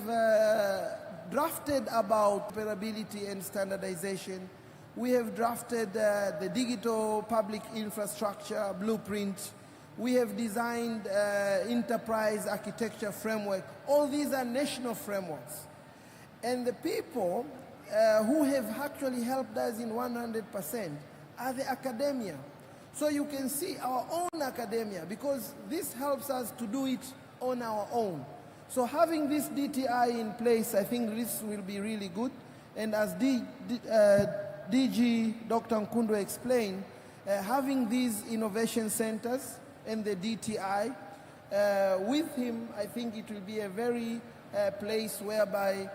drafted about interoperability and standardization. We have drafted the digital public infrastructure blueprint. We have designed enterprise architecture framework. All these are national frameworks. And the people who have actually helped us in 100% are the academia. So you can see our own academia, because this helps us to do it on our own. So having this DTI in place, I think this will be really good. And as DG Dr. Nkundo explained, having these innovation centers and the DTI, with him, I think it will be a very place whereby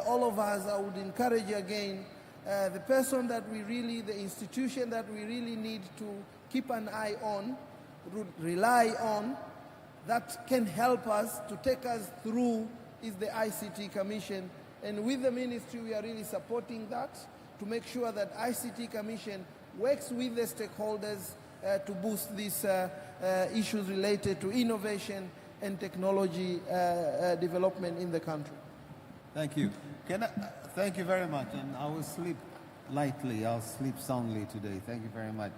all of us, I would encourage again, the person that the institution that we really need to keep an eye on, rely on, that can help us to take us through is the ICT Commission. And with the ministry, we are really supporting that to make sure that ICT Commission works with the stakeholders to boost these issues related to innovation and technology development in the country. Thank you. Thank you very much. And I will sleep lightly. I'll sleep soundly today. Thank you very much.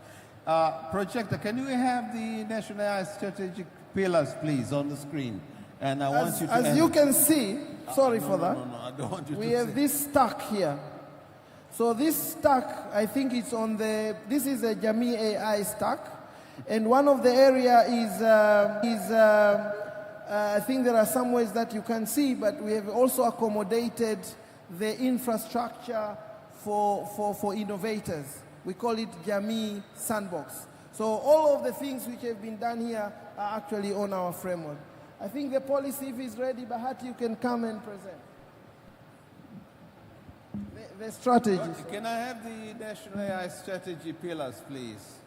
Projector, can we have the National AI Strategic Pillars, please, on the screen? And I want you to... As you can see, sorry for that. No, I don't want you to we have this stack here. So this stack, I think it's on this is a Jamii AI stack. And one of the area is I think there are some ways that you can see, but we have also accommodated the infrastructure for innovators. We call it Jamii Sandbox. So all of the things which have been done here are actually on our framework. I think the policy, if it's ready, Bahati, you can come and present. The strategy. Can I have the National AI Strategy pillars, please?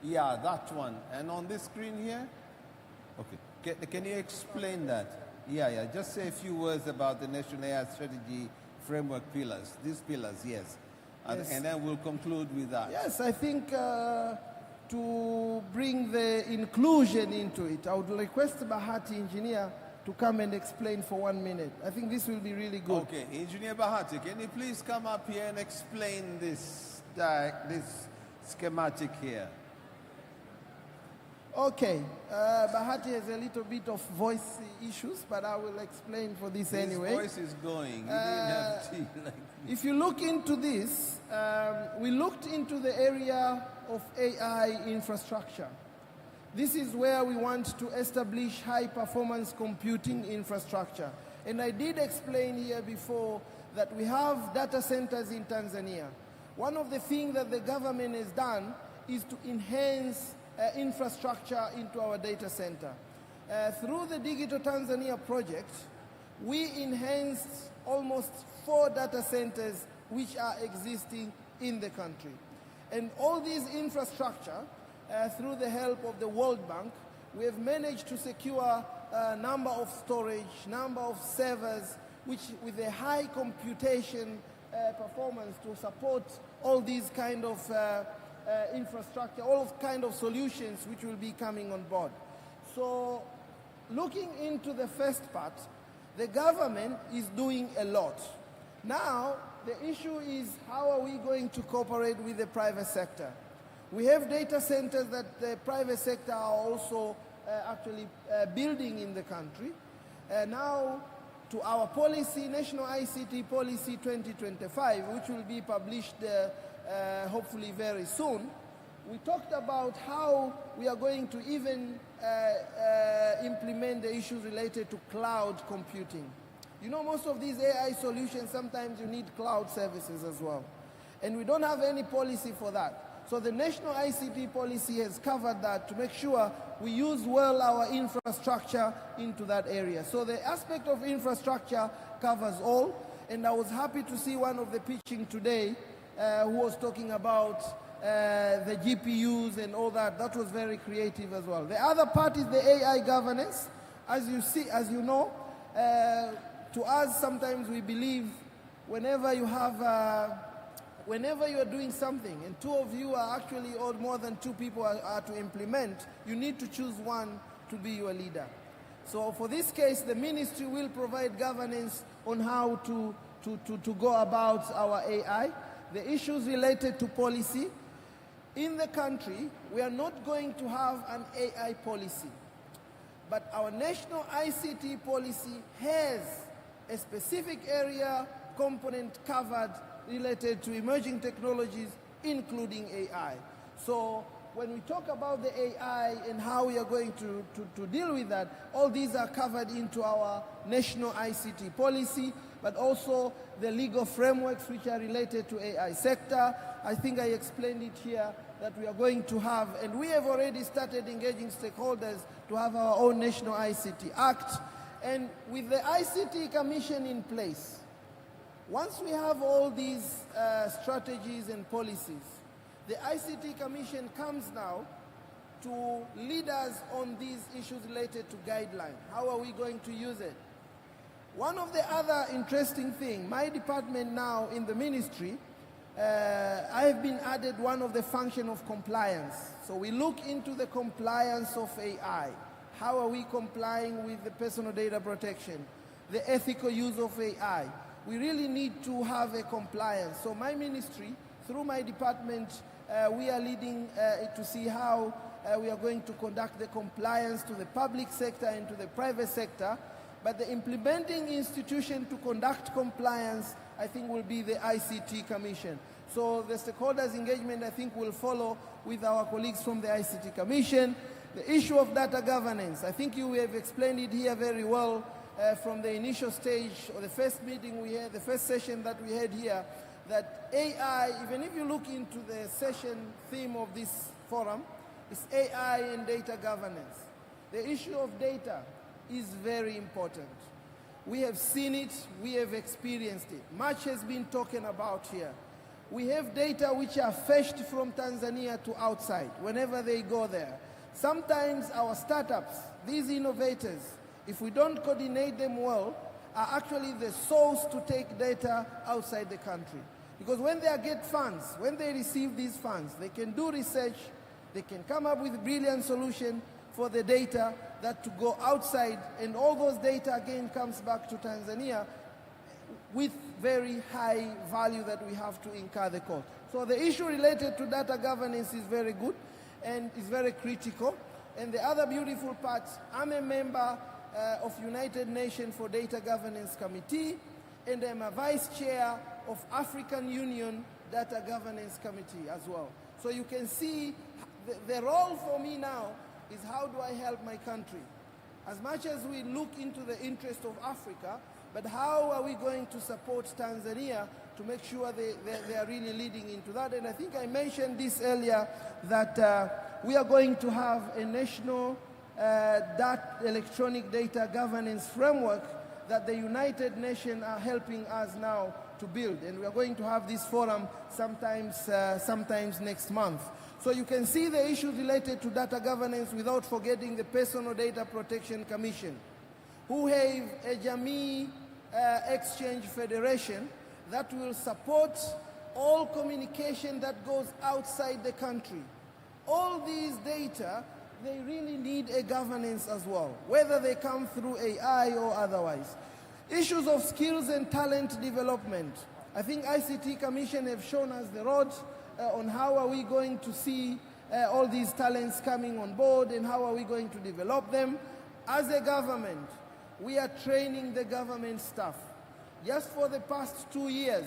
Yeah, that one. And on this screen here? Okay. Can you explain that? Yeah. Just say a few words about the National AI Strategy framework pillars. These pillars, yes. Yes. And then we'll conclude with that. Yes, I think to bring the inclusion into it, I would request Bahati, engineer, to come and explain for 1 minute. I think this will be really good. Okay, Engineer Bahati, can you please come up here and explain this schematic here? Okay, Bahati has a little bit of voice issues, but I will explain for this anyway. His voice is going. He didn't have tea like me. If you look into this, we looked into the area of AI infrastructure. This is where we want to establish high-performance computing infrastructure. And I did explain here before that we have data centers in Tanzania. One of the things that the government has done is to enhance infrastructure into our data center. Through the Digital Tanzania project, we enhanced almost 4 data centers which are existing in the country. And all these infrastructure, through the help of the World Bank, we have managed to secure a number of storage, number of servers, which with a high computation performance to support all these kind of infrastructure, all kind of solutions which will be coming on board. So looking into the first part, the government is doing a lot. Now, the issue is how are we going to cooperate with the private sector? We have data centers that the private sector are also actually building in the country. Now, to our policy, National ICT Policy 2025, which will be published hopefully very soon, we talked about how we are going to even implement the issues related to cloud computing. You know, most of these AI solutions, sometimes you need cloud services as well. And we don't have any policy for that. So the National ICT Policy has covered that to make sure we use well our infrastructure into that area. So the aspect of infrastructure covers all. And I was happy to see one of the pitching today who was talking about the GPUs and all that. That was very creative as well. The other part is the AI governance. As you know, to us sometimes we believe whenever you are doing something and 2 of you are actually, or more than 2 people are to implement, you need to choose one to be your leader. So for this case, the ministry will provide governance on how to go about our AI. The issues related to policy. In the country, we are not going to have an AI policy. But our National ICT Policy has a specific area component covered related to emerging technologies, including AI. So when we talk about the AI and how we are going to deal with that, all these are covered into our National ICT Policy, but also the legal frameworks which are related to AI sector. I think I explained it here that we are going to have, and we have already started engaging stakeholders to have our own National ICT Act. And with the ICT Commission in place, once we have all these strategies and policies, the ICT Commission comes now to lead us on these issues related to guidelines. How are we going to use it? One of the other interesting things, my department now in the ministry, I have been added one of the function of compliance. So we look into the compliance of AI. How are we complying with the personal data protection, the ethical use of AI? We really need to have a compliance. So my ministry, through my department, we are leading to see how we are going to conduct the compliance to the public sector and to the private sector. But the implementing institution to conduct compliance, I think, will be the ICT Commission. So the stakeholders engagement, I think, will follow with our colleagues from the ICT Commission. The issue of data governance, I think you have explained it here very well from the initial stage or the first meeting we had, the first session that we had here, that AI, even if you look into the session theme of this forum, is AI and data governance. The issue of data is very important. We have seen it, we have experienced it. Much has been talking about here. We have data which are fetched from Tanzania to outside, whenever they go there. Sometimes our startups, these innovators, if we don't coordinate them well, are actually the source to take data outside the country. Because when they get funds, when they receive these funds, they can do research, they can come up with a brilliant solution for the data that to go outside, and all those data again comes back to Tanzania with very high value that we have to incur the cost. So the issue related to data governance is very good and is very critical. And the other beautiful part, I'm a member of United Nations for Data Governance Committee, and I'm a vice chair of African Union Data Governance Committee as well. So you can see the role for me now is how do I help my country? As much as we look into the interest of Africa, but how are we going to support Tanzania to make sure they are really leading into that? And I think I mentioned this earlier, that we are going to have a national electronic data governance framework that the United Nations are helping us now to build. And we are going to have this forum sometimes next month. So you can see the issues related to data governance without forgetting the Personal Data Protection Commission, who have a Jamii Exchange Federation that will support all communication that goes outside the country. All these data, they really need a governance as well, whether they come through AI or otherwise. Issues of skills and talent development. I think ICT Commission have shown us the road on how are we going to see all these talents coming on board and how are we going to develop them. As a government, we are training the government staff. Just for the past 2 years,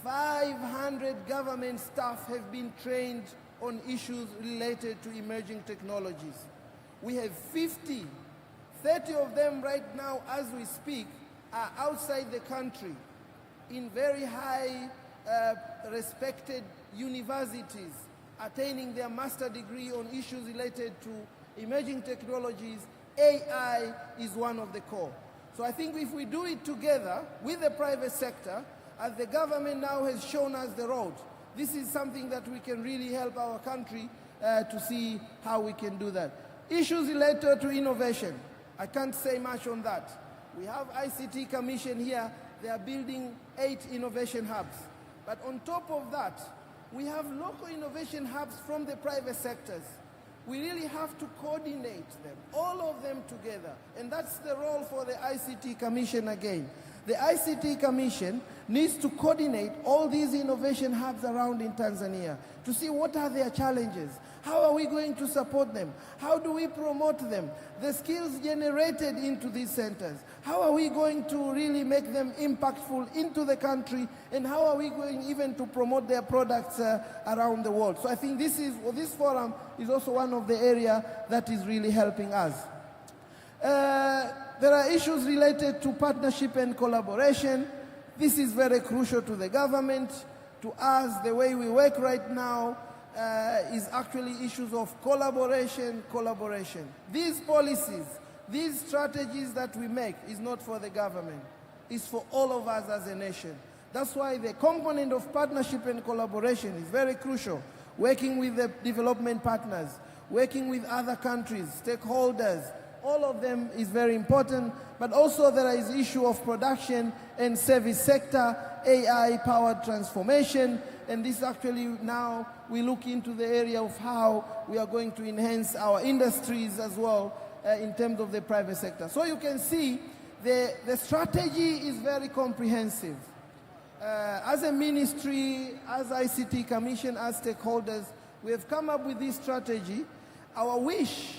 500 government staff have been trained on issues related to emerging technologies. We have 30 of them right now as we speak are outside the country in very high respected universities, attaining their master degree on issues related to emerging technologies. AI is one of the core. So I think if we do it together with the private sector, as the government now has shown us the road, this is something that we can really help our country to see how we can do that. Issues related to innovation, I can't say much on that. We have ICT Commission here, they are building 8 innovation hubs. But on top of that, we have local innovation hubs from the private sectors. We really have to coordinate them, all of them together. And that's the role for the ICT Commission again. The ICT Commission needs to coordinate all these innovation hubs around in Tanzania to see what are their challenges. How are we going to support them? How do we promote them? The skills generated into these centers, how are we going to really make them impactful into the country, and how are we going even to promote their products around the world? So I think this forum is also one of the areas that is really helping us. There are issues related to partnership and collaboration. This is very crucial to the government. To us, the way we work right now is actually issues of collaboration. These policies, these strategies that we make is not for the government. It's for all of us as a nation. That's why the component of partnership and collaboration is very crucial. Working with the development partners, working with other countries, stakeholders, all of them is very important. But also there is issue of production and service sector, AI-powered transformation. And this actually now we look into the area of how we are going to enhance our industries as well in terms of the private sector. So you can see the strategy is very comprehensive. As a ministry, as ICT Commission, as stakeholders, we have come up with this strategy. Our wish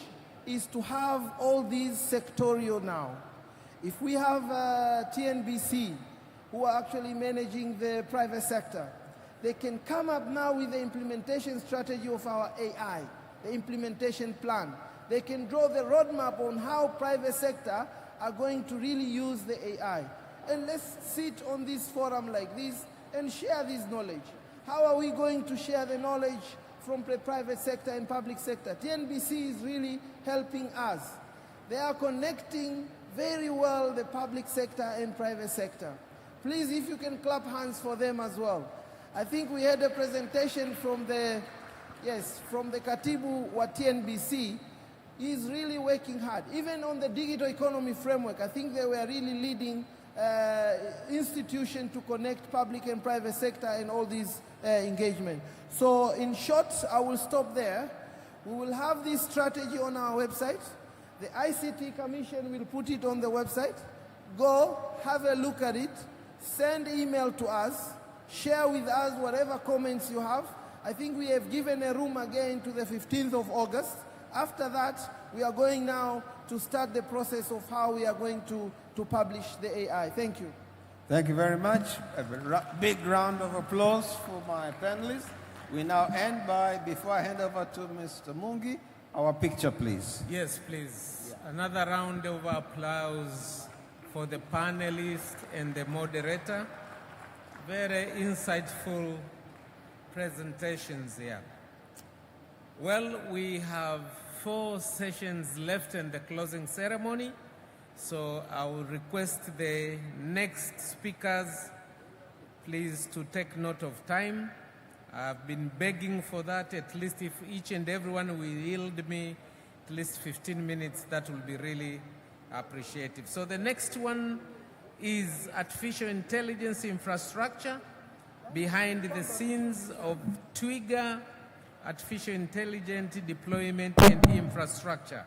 is to have all these sectorial now. If we have TNBC, who are actually managing the private sector, they can come up now with the implementation strategy of our AI, the implementation plan. They can draw the roadmap on how private sector are going to really use the AI. And let's sit on this forum like this and share this knowledge. How are we going to share the knowledge from the private sector and public sector. TNBC is really helping us. They are connecting very well the public sector and private sector. Please, if you can clap hands for them as well. I think we had a presentation from the Katibu wa TNBC. He's really working hard. Even on the digital economy framework, I think they were really leading institution to connect public and private sector and all these engagement. So in short, I will stop there. We will have this strategy on our website. The ICT Commission will put it on the website. Go, have a look at it, send email to us, share with us whatever comments you have. I think we have given a room again to the 15th of August. After that, we are going now to start the process of how we are going to publish the AI. Thank you. Thank you very much. A big round of applause for my panelists. We now end by, before I hand over to Mr. Mungi, our picture, please. Yes, please. Yeah. Another round of applause for the panelists and the moderator. Very insightful presentations here. Well, we have 4 sessions left in the closing ceremony, so I will request the next speakers, please, to take note of time. I've been begging for that. At least if each and everyone will yield me at least 15 minutes, that will be really appreciative. So the next one is artificial intelligence infrastructure behind the scenes of Twiga artificial intelligence deployment and infrastructure.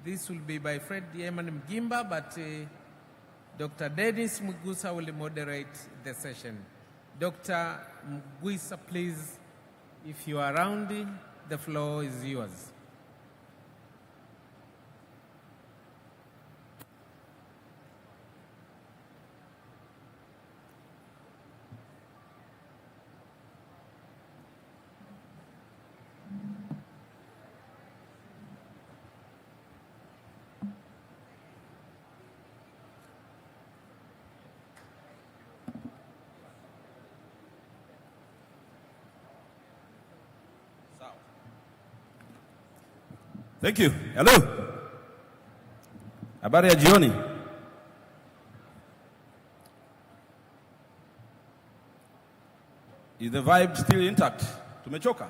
This will be by Fred Eman Mgimba, but Dr. Dennis Mugusa will moderate the session. Dr. Mugusa, please, if you are around, the floor is yours. Thank you. Hello. Habari ya jioni. Is the vibe still intact? Tumechoka?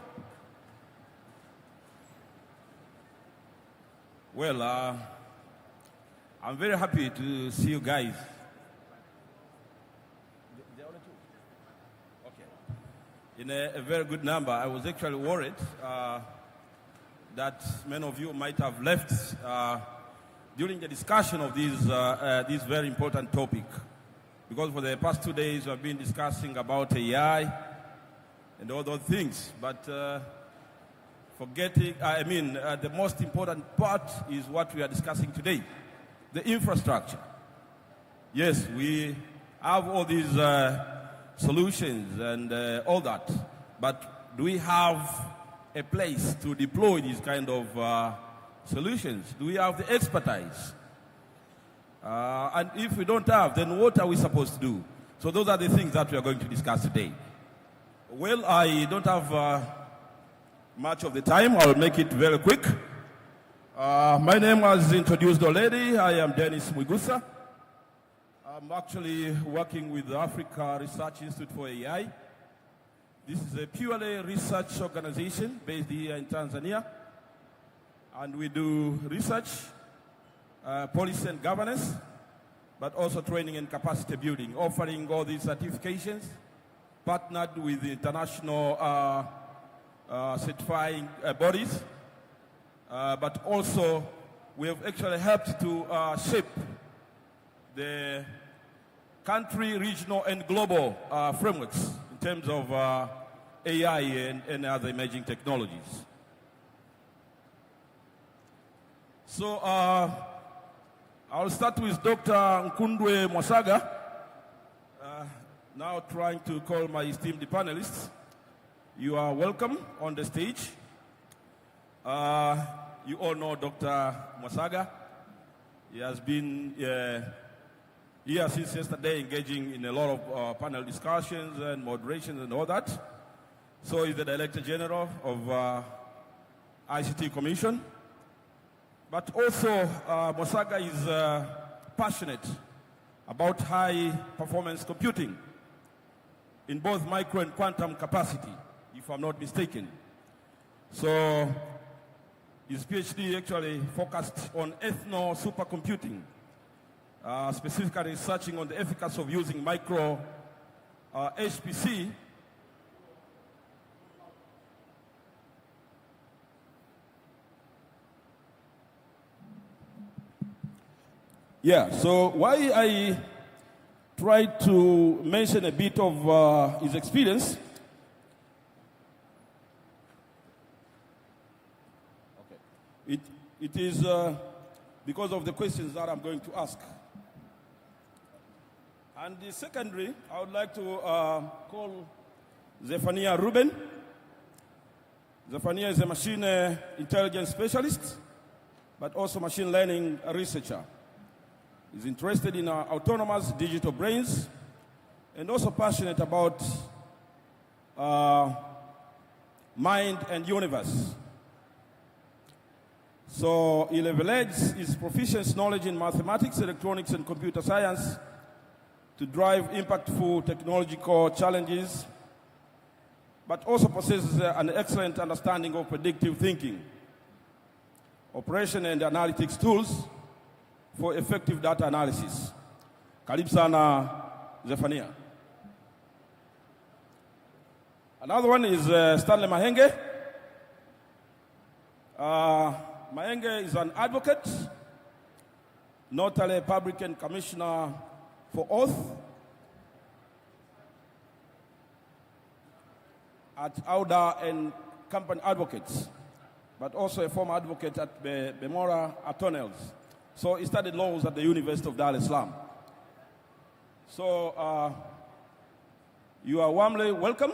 Well, I'm very happy to see you guys. Okay. In a very good number. I was actually worried that many of you might have left during the discussion of this very important topic. Because for the past 2 days we have been discussing about AI and all those things. But the most important part is what we are discussing today, the infrastructure. Yes, we have all these solutions and all that. But do we have a place to deploy these kind of solutions? Do we have the expertise? And if we don't have, then what are we supposed to do? So those are the things that we are going to discuss today. Well, I don't have much of the time. I'll make it very quick. My name was introduced already. I am Dennis Mugusa. I'm actually working with the Africa Research Institute for AI. This is a purely research organization based here in Tanzania. And we do research, policy and governance, but also training and capacity building, offering all these certifications, partnered with the international certifying bodies. But also, we have actually helped to shape the country, regional, and global frameworks in terms of AI and other emerging technologies. So I'll start with Dr. Nkundwe Mwasaga, now trying to call my esteemed panelists. You are welcome on the stage. You all know Dr. Mwasaga. He has been here since yesterday, engaging in a lot of panel discussions and moderations and all that. So he's the Director General of ICT Commission. But also, Mosaga is passionate about high performance computing in both micro and quantum capacity, if I'm not mistaken. So his PhD actually focused on ethno supercomputing, specifically researching on the efficacy of using micro HPC Yeah, so why I tried to mention a bit of his experience. Okay. It is because of the questions that I'm going to ask. And the secondary, I would like to call Zephaniah Ruben. Zephaniah is a machine intelligence specialist, but also machine learning researcher. He's interested in autonomous digital brains and also passionate about mind and universe. So he leverages his proficient knowledge in mathematics, electronics, and computer science to drive impactful technological challenges, but also possesses an excellent understanding of predictive thinking, operation and analytics tools for effective data analysis. Karibu sana, Zephaniah. Another one is Stanley Mahenge. Mahenge is an advocate, notary public and commissioner for oath at Auda and Company Advocates, but also a former advocate at Bemora Attorneys. So he studied laws at the University of Dar es Salaam. So you are warmly welcome.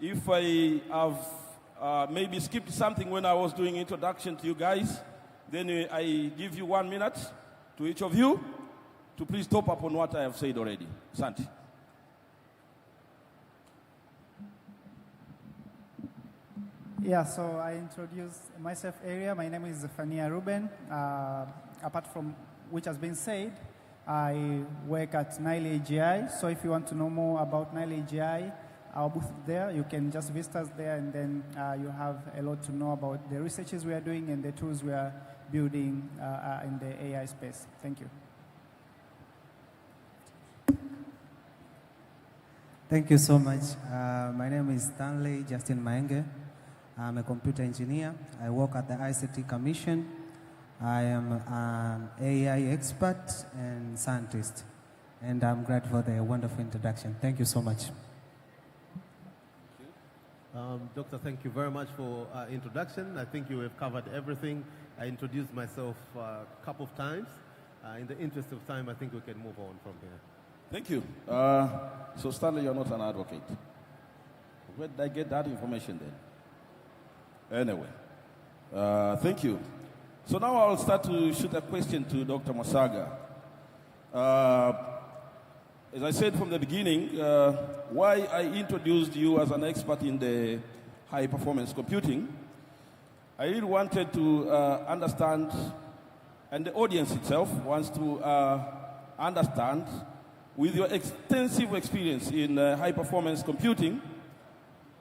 If I have maybe skipped something when I was doing introduction to you guys, then I give you 1 minute to each of you to please top up on what I have said already. Santi. Yeah, so I introduce myself area. My name is Zephaniah Ruben. Apart from which has been said, I work at Nile AGI. So if you want to know more about Nile AGI, our booth there, you can just visit us there, and then you have a lot to know about the researches we are doing and the tools we are building in the AI space. Thank you. Thank you so much. My name is Stanley Justin Mahenge. I'm a computer engineer. I work at the ICT Commission. I am an AI expert and scientist, and I'm grateful for the wonderful introduction. Thank you so much. Doctor, thank you very much for introduction. I think you have covered everything. I introduced myself a couple of times. In the interest of time, I think we can move on from here. Thank you. So Stanley, you're not an advocate. Where did I get that information then? Anyway, thank you. So now I'll start to shoot a question to Dr. Mosaga. As I said from the beginning, why I introduced you as an expert in the high-performance computing, I really wanted to understand, and the audience itself wants to understand, with your extensive experience in high-performance computing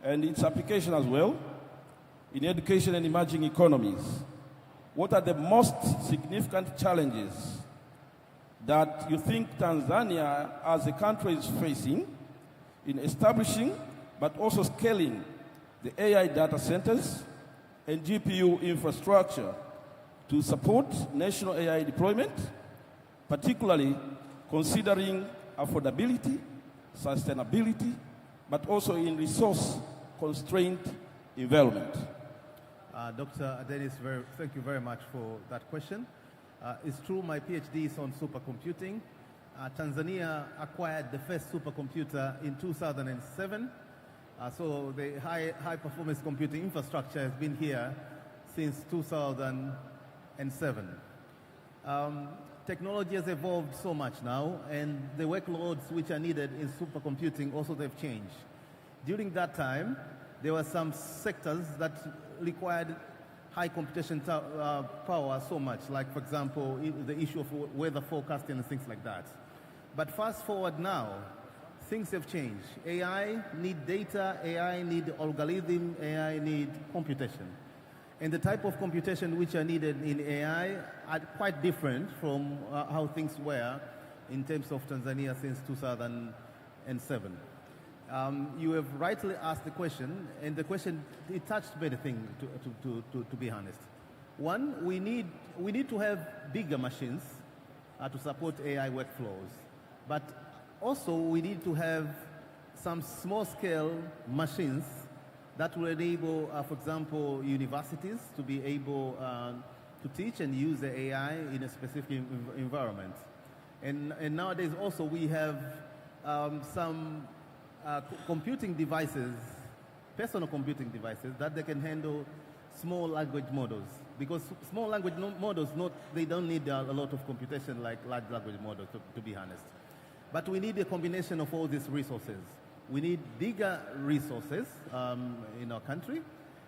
and its application as well, in education and emerging economies, what are the most significant challenges that you think Tanzania as a country is facing in establishing but also scaling the AI data centers and GPU infrastructure to support national AI deployment, particularly considering affordability, sustainability, but also in resource-constrained environment? Dr. Dennis, thank you very much for that question. It's true, my PhD is on supercomputing. Tanzania acquired the first supercomputer in 2007. So the high-performance computing infrastructure has been here since 2007. Technology has evolved so much now, and the workloads which are needed in supercomputing also they've changed. During that time, there were some sectors that required high computation power so much, like, for example, the issue of weather forecasting and things like that. But fast forward now, things have changed. AI need data, AI need algorithm, AI need computation. And the type of computation which are needed in AI are quite different from how things were in terms of Tanzania since 2007. You have rightly asked the question, and the question, it touched many things, to be honest. One, we need to have bigger machines to support AI workflows. But also, we need to have some small-scale machines that will enable, for example, universities to be able to teach and use the AI in a specific environment. And nowadays also we have some computing devices, personal computing devices, that they can handle small language models. Because small language models, they don't need a lot of computation like large language models, to be honest. But we need a combination of all these resources. We need bigger resources in our country,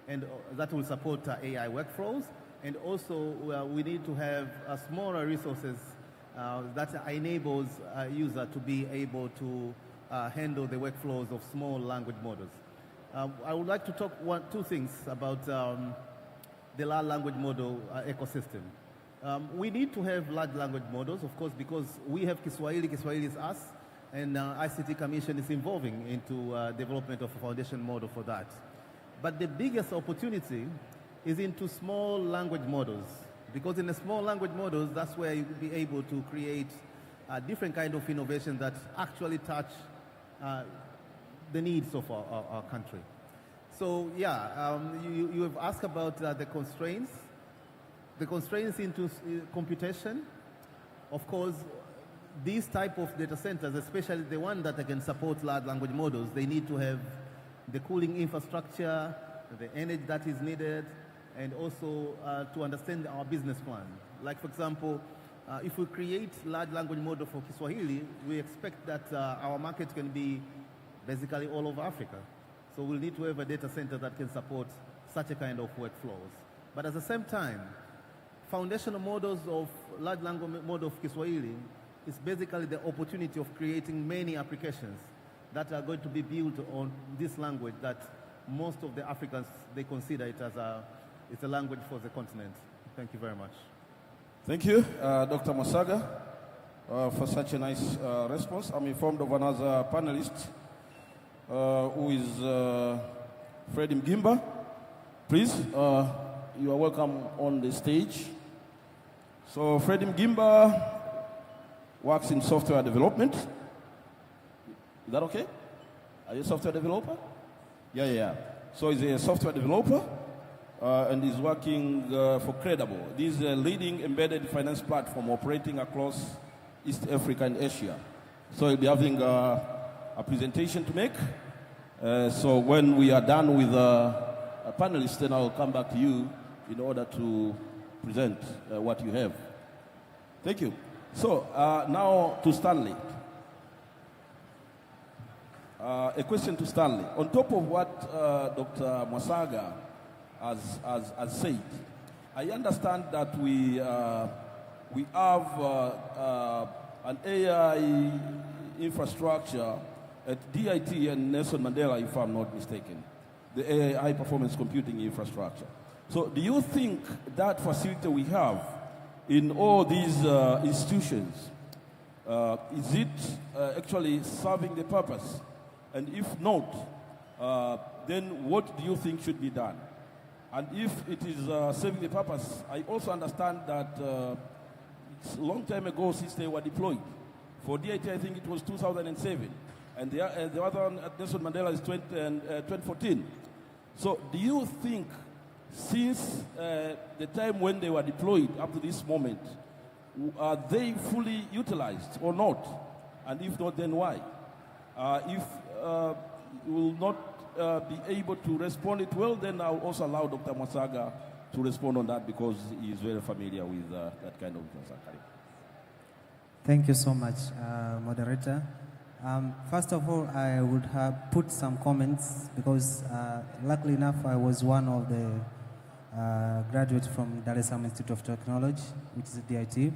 and that will support AI workflows. And also, we need to have smaller resources that enables a user to be able to handle the workflows of small language models. I would like to talk two things about the large language model ecosystem. We need to have large language models, of course, because we have Kiswahili, Kiswahili is us, and ICT Commission is involving into development of a foundation model for that. But the biggest opportunity is into small language models, because in the small language models, that's where you will be able to create a different kind of innovation that actually touch the needs of our country. So yeah, you have asked about the constraints. The constraints into computation, of course, these type of data centers, especially the one that can support large language models, they need to have the cooling infrastructure, the energy that is needed, and also to understand our business plan. Like, for example, if we create large language model for Kiswahili, we expect that our market can be basically all over Africa. So we'll need to have a data center that can support such a kind of workflows. But at the same time, foundational models of large language model of Kiswahili is basically the opportunity of creating many applications that are going to be built on this language that most of the Africans, they consider it as it's a language for the continent. Thank you very much. Thank you, Dr. Masaga, for such a nice response. I'm informed of another panelist who is Freddie Mgimba. Please, you are welcome on the stage. So Freddie Mgimba works in software development. Is that okay? Are you a software developer? Yeah. So he's a software developer and he's working for Credible. This is a leading embedded finance platform operating across East Africa and Asia. So he'll be having a presentation to make. So when we are done with a panelist, then I'll come back to you in order to present what you have. Thank you. So now to Stanley. A question to Stanley. On top of what Dr. Masaga has said, I understand that we have an AI infrastructure at DIT and Nelson Mandela, if I'm not mistaken, the AI high performance computing infrastructure. So do you think that facility we have in all these institutions, is it actually serving the purpose? And if not, then what do you think should be done? And if it is serving the purpose, I also understand that it's a long time ago since they were deployed. For DIT, I think it was 2007. And the other one at Nelson Mandela is 2014. So do you think since the time when they were deployed up to this moment, are they fully utilized or not? And if not, then why? If you will not be able to respond it well, then I'll also allow Dr. Masaga to respond on that because he is very familiar with that kind of transaction. Thank you so much, moderator. First of all, I would have put some comments because luckily enough, I was one of the graduates from Dar es Salaam Institute of Technology, which is DIT.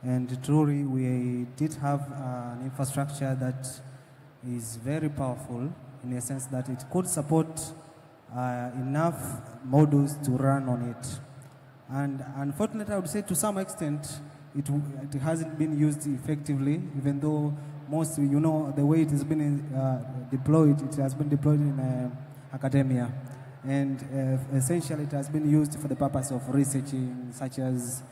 And truly, we did have an infrastructure that is very powerful in a sense that it could support enough models to run on it. And unfortunately, I would say to some extent, it hasn't been used effectively, even though most, you know, the way it has been deployed, it has been deployed in academia. And essentially, it has been used for the purpose of researching, such as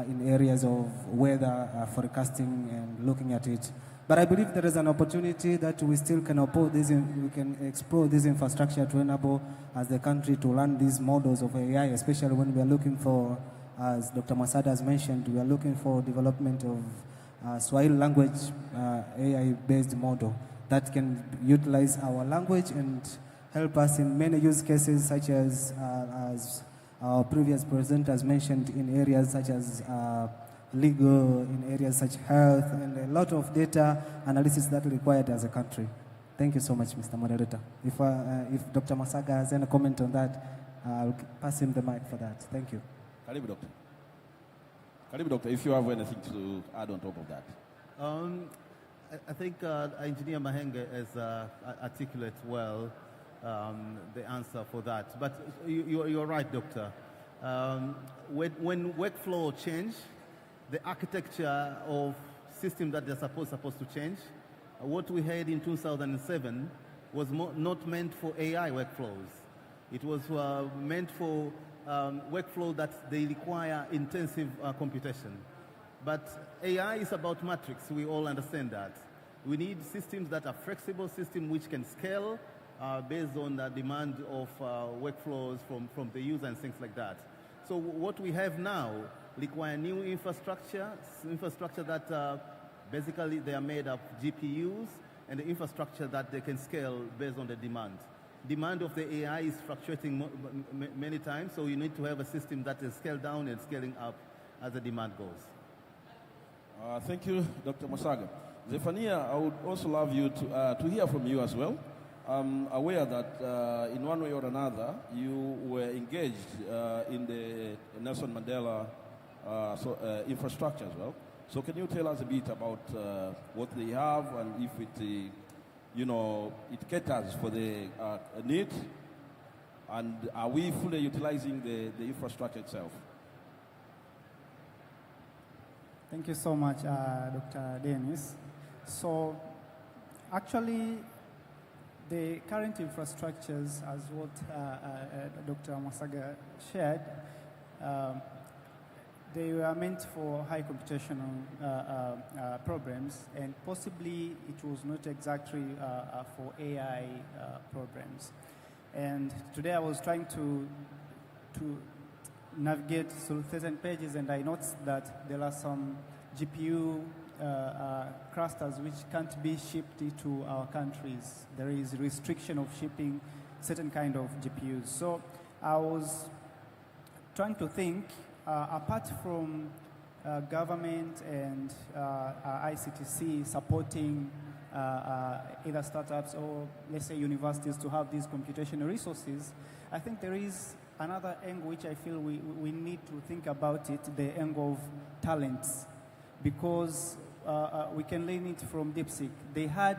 in areas of weather forecasting and looking at it. But I believe there is an opportunity that we still can we can explore this infrastructure to enable as the country to learn these models of AI, especially when we are looking for, as Dr. Masada has mentioned, we are looking for development of Swahili language AI-based model that can utilize our language and help us in many use cases, such as our previous presenters mentioned, in areas such as legal, in areas such as health, and a lot of data analysis that are required as a country. Thank you so much, Mr. Moderator. If Dr. Masaga has any comment on that, I'll pass him the mic for that. Thank you. Karibu, Doctor. Karibu, Doctor, if you have anything to add on top of that. I think Engineer Mahenge has articulated well the answer for that. But you're right, Doctor. When workflow change, the architecture of system that they're supposed to change, what we had in 2007 was not meant for AI workflows. It was meant for workflow that they require intensive computation. But AI is about matrix. We all understand that. We need systems that are flexible, systems which can scale based on the demand of workflows from the user and things like that. So what we have now require new infrastructure that basically they are made of GPUs and the infrastructure that they can scale based on the demand. Demand of the AI is fluctuating many times, so you need to have a system that is scaled down and scaling up as the demand goes. Thank you, Dr. Masaga. Zephania, I would also love you to hear from you as well. I'm aware that in one way or another, you were engaged in the Nelson Mandela infrastructure as well. So can you tell us a bit about what they have and if it, it caters for the need? And are we fully utilizing the infrastructure itself? Thank you so much, Dr. Dennis. So actually, the current infrastructures, as what Dr. Masaga shared, they were meant for high computational problems, and possibly it was not exactly for AI problems. And today I was trying to navigate through certain pages, and I noticed that there are some GPU clusters which can't be shipped to our countries. There is restriction of shipping certain kind of GPUs. So I was trying to think, apart from government and ICTC supporting either startups or, let's say, universities to have these computational resources, I think there is another angle which I feel we need to think about it, the angle of talents, because we can learn it from DeepSeek. They had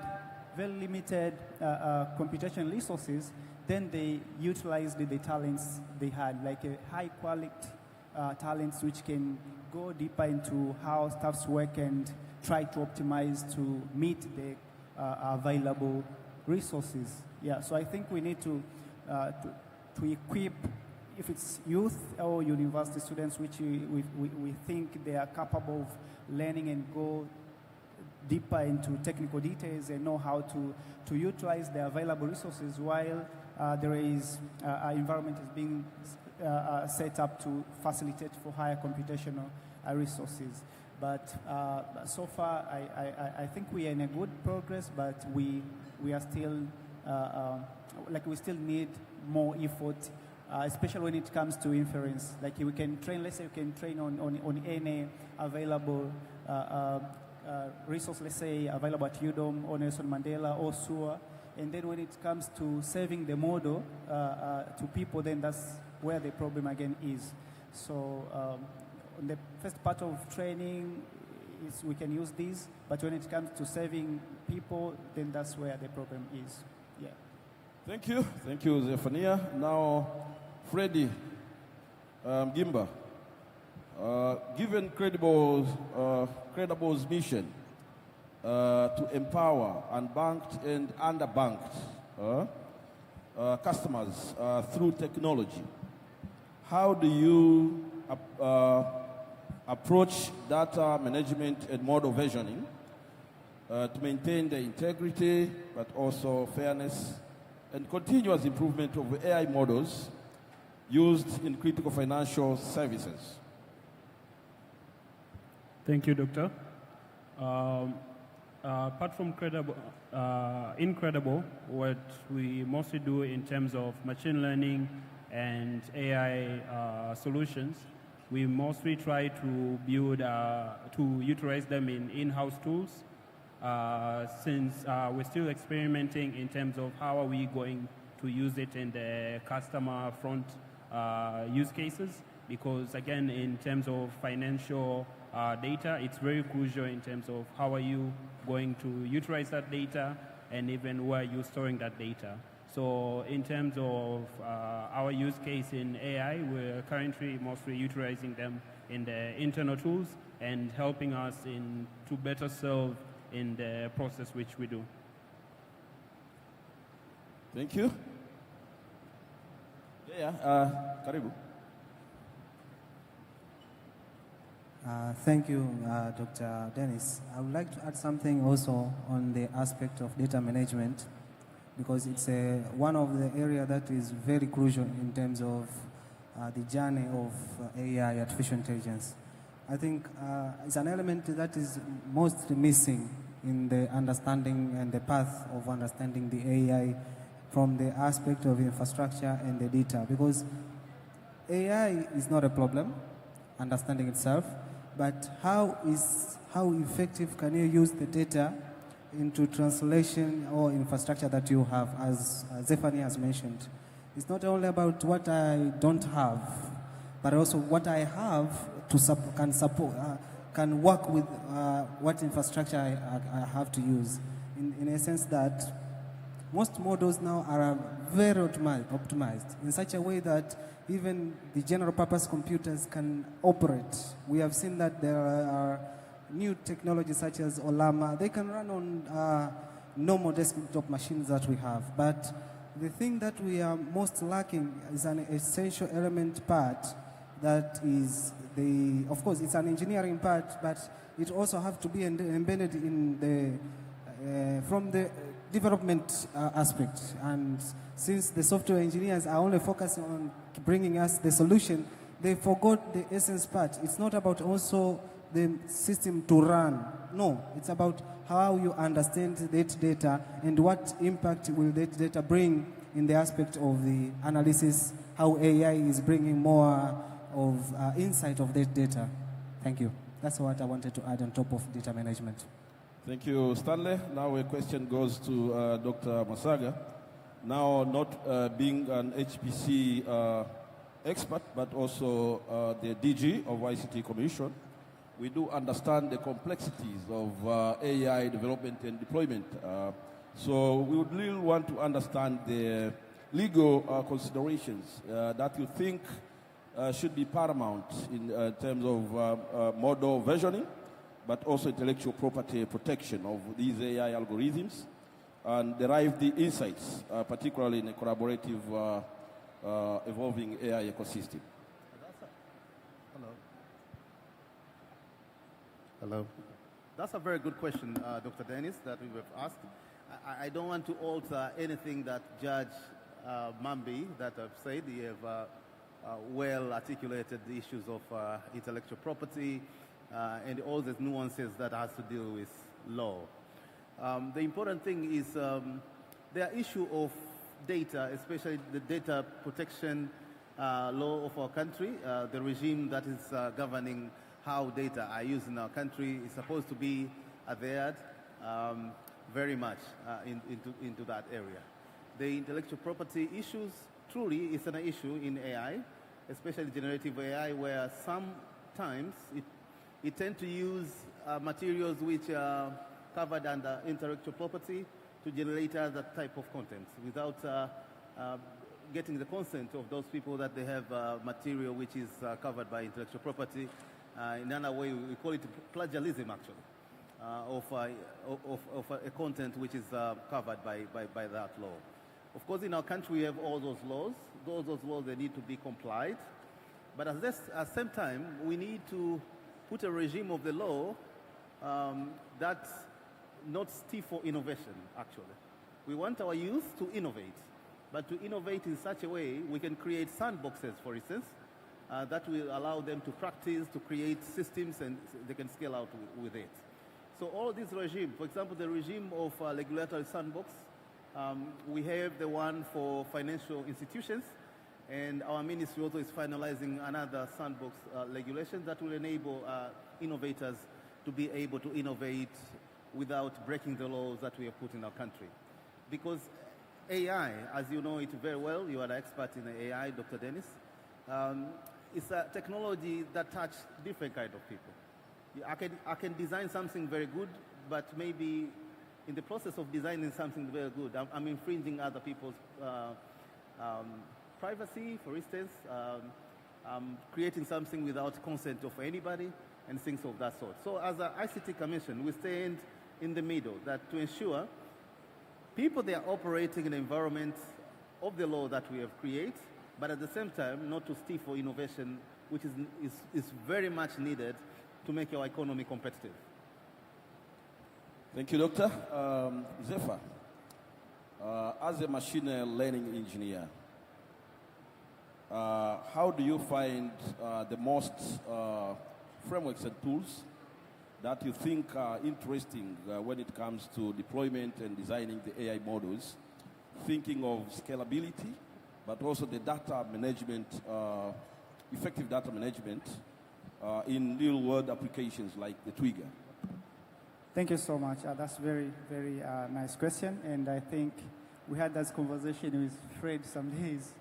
very limited computational resources, then they utilized the talents they had, like a high quality talents which can go deeper into how stuffs work and try to optimize to meet the available resources. Yeah, so I think we need to equip, if it's youth or university students, which we think they are capable of learning and go deeper into technical details and know how to utilize the available resources while there is environment is being set up to facilitate for higher computational resources. But so far, I think we are in a good progress, but we are still, we still need more effort, especially when it comes to inference. Like we can train, let's say you can train on any available resource, let's say, available at UDOM or Nelson Mandela or SUA. And then when it comes to serving the model to people, then that's where the problem again is. So on the first part of training, we can use these, but when it comes to serving people, then that's where the problem is. Yeah. Thank you, Zephania. Now, Freddie Gimba, given Credible's mission to empower unbanked and underbanked customers through technology, how do you approach data management and model versioning to maintain the integrity, but also fairness and continuous improvement of AI models used in critical financial services? Thank you, Doctor. Apart from Incredible, what we mostly do in terms of machine learning and AI solutions, we mostly try to build, to utilize them in in-house tools, since we're still experimenting in terms of how are we going to use it in the customer front use cases, because again, in terms of financial data, it's very crucial in terms of how are you going to utilize that data and even where you're storing that data. So in terms of our use case in AI, we're currently mostly utilizing them in the internal tools and helping us to better serve in the process which we do. Thank you. Karibu. Thank you, Dr. Dennis. I would like to add something also on the aspect of data management, because it's one of the areas that is very crucial in terms of the journey of AI, artificial intelligence. I think it's an element that is mostly missing in the understanding and the path of understanding the AI from the aspect of infrastructure and the data, because AI is not a problem, understanding itself, but how effective can you use the data into translation or infrastructure that you have, as Zephania has mentioned. It's not only about what I don't have, but also what I have can work with what infrastructure I have to use. In a sense that most models now are very optimized in such a way that even the general purpose computers can operate. We have seen that there are new technologies such as Olama. They can run on normal desktop machines that we have. But the thing that we are most lacking is an essential element part that is of course, it's an engineering part, but it also has to be embedded in from the development aspect. And since the software engineers are only focusing on bringing us the solution, they forgot the essence part. It's not about also the system to run. No, it's about how you understand that data and what impact will that data bring in the aspect of the analysis, how AI is bringing more of insight of that data. Thank you. That's what I wanted to add on top of data management. Thank you, Stanley. Now a question goes to Dr. Masaga. Now, not being an HPC expert, but also the DG of ICT Commission, we do understand the complexities of AI development and deployment. So we would really want to understand the legal considerations that you think should be paramount in terms of model versioning, but also intellectual property protection of these AI algorithms, and derive the insights, particularly in a collaborative, evolving AI ecosystem. Hello. That's a very good question, Dr. Dennis, that we have asked. I don't want to alter anything that Judge Mambi that I've said. He have well articulated the issues of intellectual property and all the nuances that has to deal with law. The important thing is the issue of data, especially the data protection law of our country, the regime that is governing how data are used in our country is supposed to be adhered very much into that area. The intellectual property issues truly is an issue in AI, especially generative AI, where sometimes it tends to use materials which are covered under intellectual property to generate other type of content without getting the consent of those people that they have material which is covered by intellectual property. In another way, we call it plagiarism, actually, of a content which is covered by that law. Of course, in our country, we have all those laws. Those laws, they need to be complied. But at the same time, we need to put a regime of the law that's not stifle innovation, actually. We want our youth to innovate, but to innovate in such a way, we can create sandboxes, for instance, that will allow them to practice, to create systems, and they can scale out with it. So all this regime, for example, the regime of regulatory sandbox, we have the one for financial institutions, and our ministry also is finalizing another sandbox regulation that will enable innovators to be able to innovate without breaking the laws that we have put in our country. Because AI, as you know it very well, you are an expert in AI, Dr. Dennis, it's a technology that touches different kind of people. I can design something very good, but maybe in the process of designing something very good, I'm infringing other people's privacy, for instance. I'm creating something without consent of anybody and things of that sort. So as an ICT Commission, we stand in the middle that to ensure people, they are operating in an environment of the law that we have created, but at the same time, not to stifle innovation, which is very much needed to make our economy competitive. Thank you, Doctor. Zephyr, as a machine learning engineer, how do you find the most frameworks and tools that you think are interesting when it comes to deployment and designing the AI models, thinking of scalability, but also the data management, effective data management in real-world applications like the Twigger? Thank you so much. That's very, very nice question. And I think we had this conversation with Fred some days.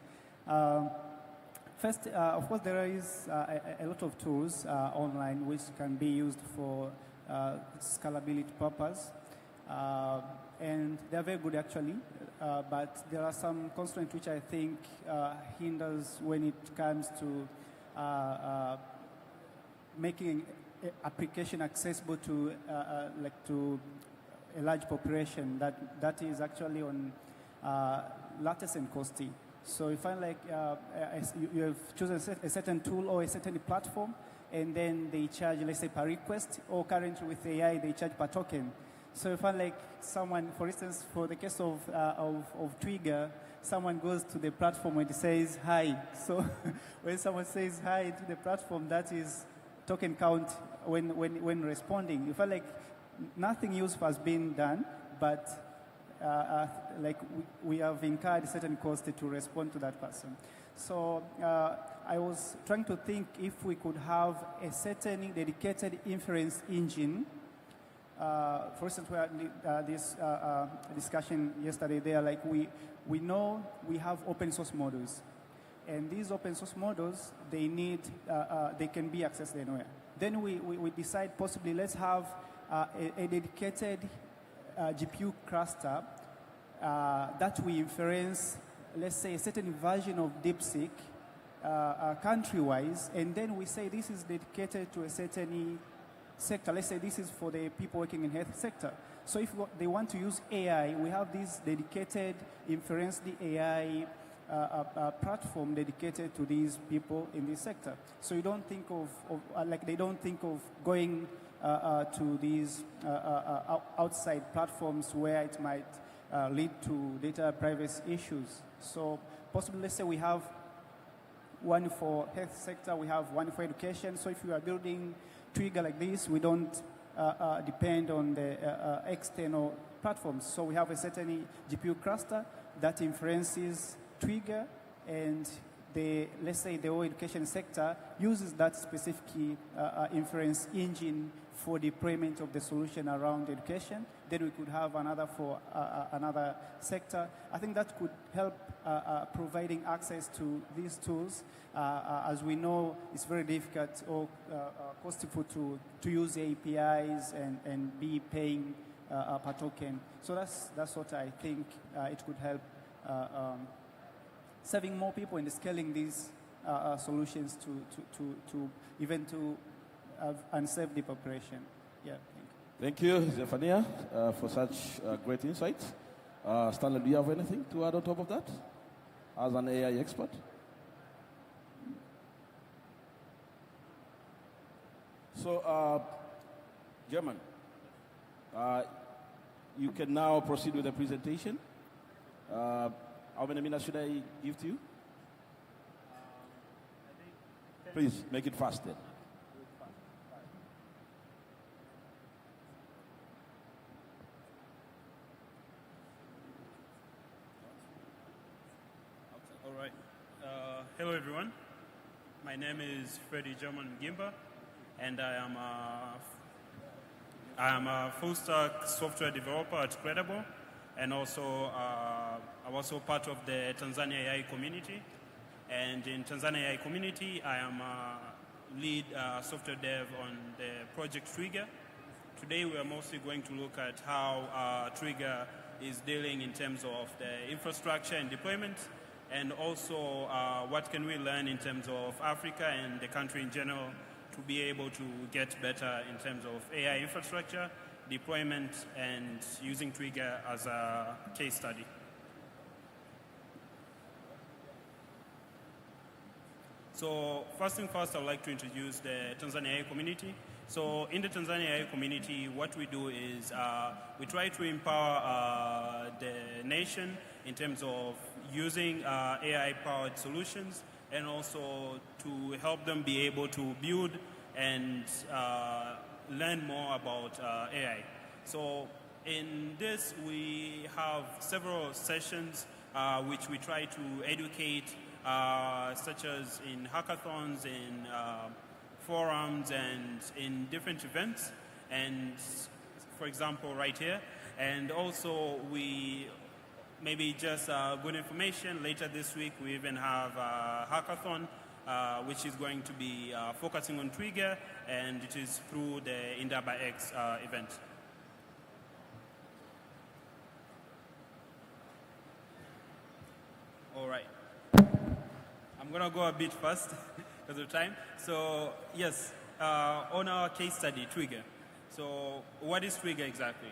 First, of course, there is a lot of tools online which can be used for scalability purpose. And they're very good, actually. But there are some constraints which I think hinders when it comes to making application accessible to to a large population that is actually on latest and costly. So you find like you have chosen a certain tool or a certain platform, and then they charge, let's say, per request, or currently with AI they charge per token. So you find like someone, for instance, for the case of Twigger, someone goes to the platform and says hi. So when someone says hi to the platform, that is token count when responding. You feel like nothing useful has been done, but we have incurred certain cost to respond to that person. So I was trying to think if we could have a certain dedicated inference engine. For instance, we had this discussion yesterday there, like we know we have open source models. And these open source models, they can be accessed anywhere. Then we decide possibly let's have a dedicated GPU cluster that we inference, let's say, a certain version of DeepSeek country-wise, and then we say this is dedicated to a certain sector. Let's say this is for the people working in health sector. So if they want to use AI, we have this dedicated inference, the AI platform dedicated to these people in this sector. So you don't think of they don't think of going to these outside platforms where it might lead to data privacy issues. So possibly, let's say we have one for health sector, we have one for education. So if you are building Twigger like this, we don't depend on the external platforms. So we have a certain GPU cluster that inferences Twigger and let's say the whole education sector uses that specific inference engine for deployment of the solution around education, then we could have another for another sector. I think that could help providing access to these tools. As we know, it's very difficult or costly to use APIs and be paying per token. So that's what I think it could help serving more people and scaling these solutions to even to unserve the population. Yeah, thank you, Zephania, for such great insights. Stanley, do you have anything to add on top of that as an AI expert? So, German, you can now proceed with the presentation. How many minutes should I give to you? Please, make it fast then. All right. Hello, everyone. My name is Freddie German Gimba, and I am a full-stack software developer at Credible, and also I'm also part of the Tanzania AI community. And in Tanzania AI community, I am a lead software dev on the project Trigger. Today, we are mostly going to look at how Trigger is dealing in terms of the infrastructure and deployment, and also what can we learn in terms of Africa and the country in general to be able to get better in terms of AI infrastructure, deployment, and using Trigger as a case study. So first thing first, I would like to introduce the Tanzania AI community. So in the Tanzania AI community, what we do is we try to empower the nation in terms of using AI-powered solutions, and also to help them be able to build and learn more about AI. So in this, we have several sessions which we try to educate, such as in hackathons, in forums, and in different events, and for example right here. And also we maybe just good information, later this week we even have a hackathon which is going to be focusing on Trigger, and it is through the Indaba X event. All right. I'm going to go a bit fast because of time. So, yes, on our case study, Trigger. So, what is Trigger exactly?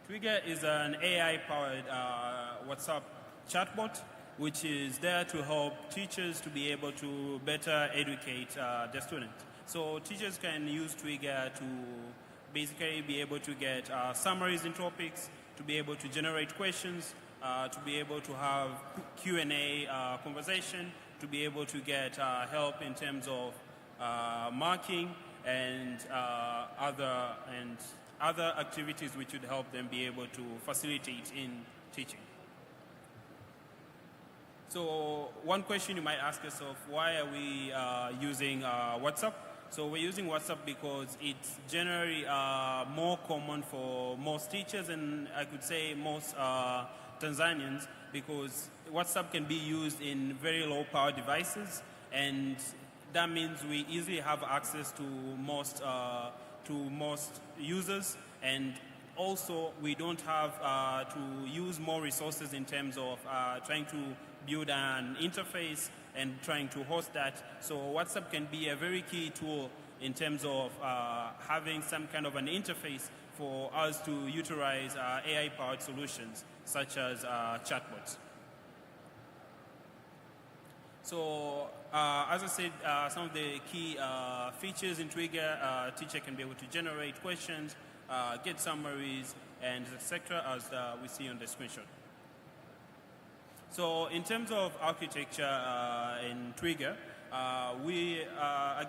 Trigger is an AI-powered WhatsApp chatbot, which is there to help teachers to be able to better educate their students. So, teachers can use Trigger to basically be able to get summaries in topics, to be able to generate questions, to be able to have Q&A conversation, to be able to get help in terms of marking and other activities which would help them be able to facilitate in teaching. So one question you might ask yourself, why are we using WhatsApp? So we're using WhatsApp because it's generally more common for most teachers, and I could say most Tanzanians, because WhatsApp can be used in very low power devices, and that means we easily have access to most users, and also we don't have to use more resources in terms of trying to build an interface and trying to host that. So WhatsApp can be a very key tool in terms of having some kind of an interface for us to utilize AI-powered solutions such as chatbots. So as I said, some of the key features in Trigger, teacher can be able to generate questions, get summaries, and etc. as we see on the screenshot. So in terms of architecture in Trigger, we are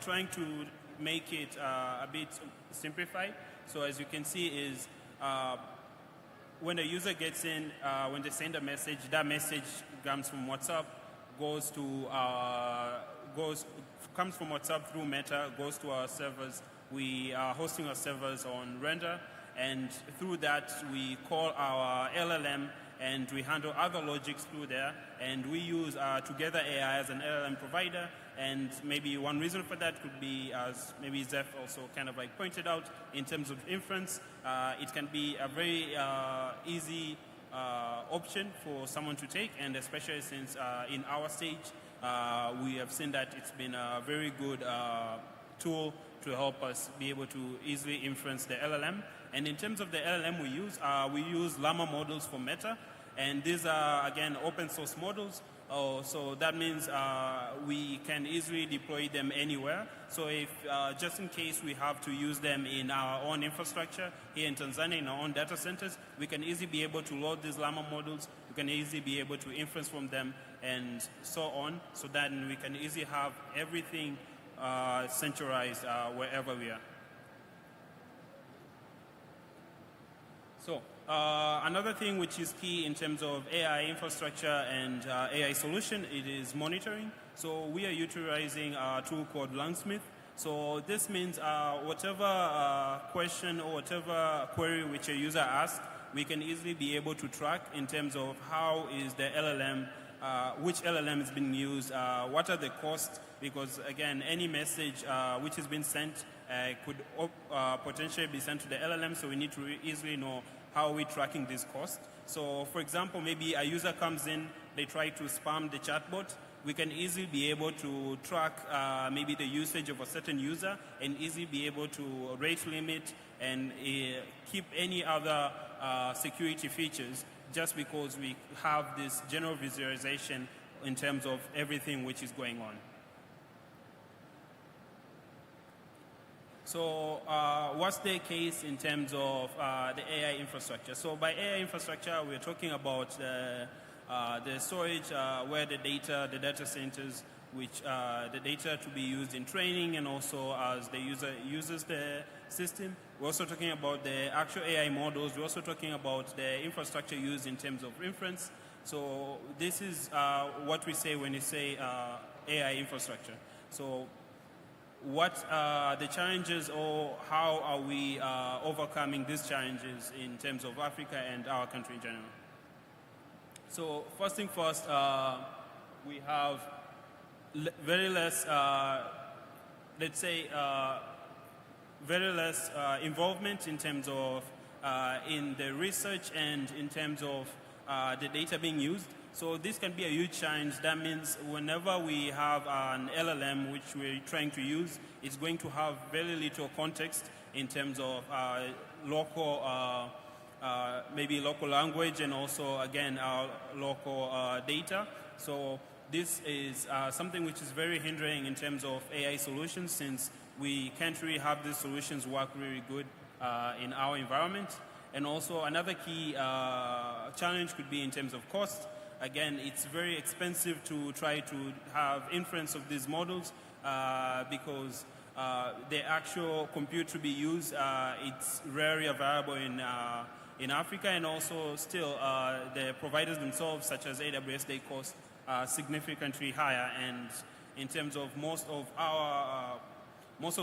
trying to make it a bit simplified. So as you can see is when a user gets in, when they send a message, that message comes from WhatsApp, comes from WhatsApp through Meta, goes to our servers. We are hosting our servers on Render, and through that we call our LLM, and we handle other logics through there, and we use Together AI as an LLM provider. And maybe one reason for that could be, as maybe Zeph also kind of like pointed out, in terms of inference, it can be a very easy option for someone to take, and especially since in our stage, we have seen that it's been a very good tool to help us be able to easily inference the LLM. And in terms of the LLM we use Llama models for Meta, and these are, again, open source models. So that means we can easily deploy them anywhere. So if, just in case we have to use them in our own infrastructure here in Tanzania, in our own data centers, we can easily be able to load these Llama models. We can easily be able to inference from them and so on, so that we can easily have everything centralized wherever we are. So another thing which is key in terms of AI infrastructure and AI solution, it is monitoring. So we are utilizing a tool called Langsmith. So this means whatever question or whatever query which a user asks, we can easily be able to track in terms of how is the LLM, which LLM is being used, what are the costs, because again, any message which has been sent could potentially be sent to the LLM, so we need to easily know how are we tracking this cost. So for example, maybe a user comes in, they try to spam the chatbot, we can easily be able to track maybe the usage of a certain user and easily be able to rate limit and keep any other security features, just because we have this general visualization in terms of everything which is going on. So what's the case in terms of the AI infrastructure? So by AI infrastructure, we're talking about the storage, where the data centers, which the data to be used in training and also as the user uses the system. We're also talking about the actual AI models. We're also talking about the infrastructure used in terms of inference. So this is what we say when we say AI infrastructure. So what are the challenges, or how are we overcoming these challenges in terms of Africa and our country in general? So first thing first, we have very less, let's say, very less involvement in terms of in the research and in terms of the data being used. So this can be a huge challenge. That means whenever we have an LLM which we're trying to use, it's going to have very little context in terms of local, maybe local language, and also, again, local data. So this is something which is very hindering in terms of AI solutions, since we can't really have these solutions work really good in our environment. And also another key challenge could be in terms of cost. Again, it's very expensive to try to have inference of these models because the actual compute to be used, it's rarely available in Africa, and also still the providers themselves, such as AWS, they cost significantly higher. And in terms of most of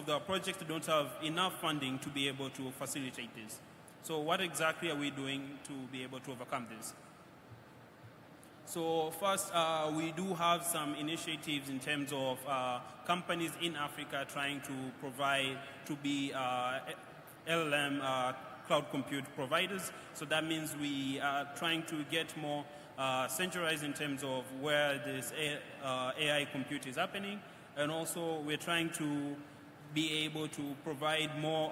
the projects don't have enough funding to be able to facilitate this. So what exactly are we doing to be able to overcome this? So first, we do have some initiatives in terms of companies in Africa trying to provide, to be LLM cloud compute providers. So that means we are trying to get more centralized in terms of where this AI compute is happening. And also we're trying to be able to provide more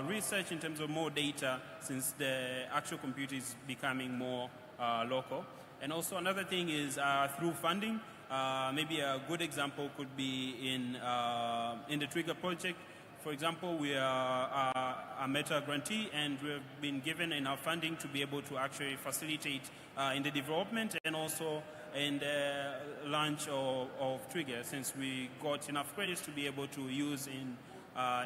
research in terms of more data, since the actual compute is becoming more local. And also another thing is through funding. Maybe a good example could be in the Trigger project. For example, we are a Meta grantee, and we've been given enough funding to be able to actually facilitate in the development and also in the launch of Trigger, since we got enough credits to be able to use in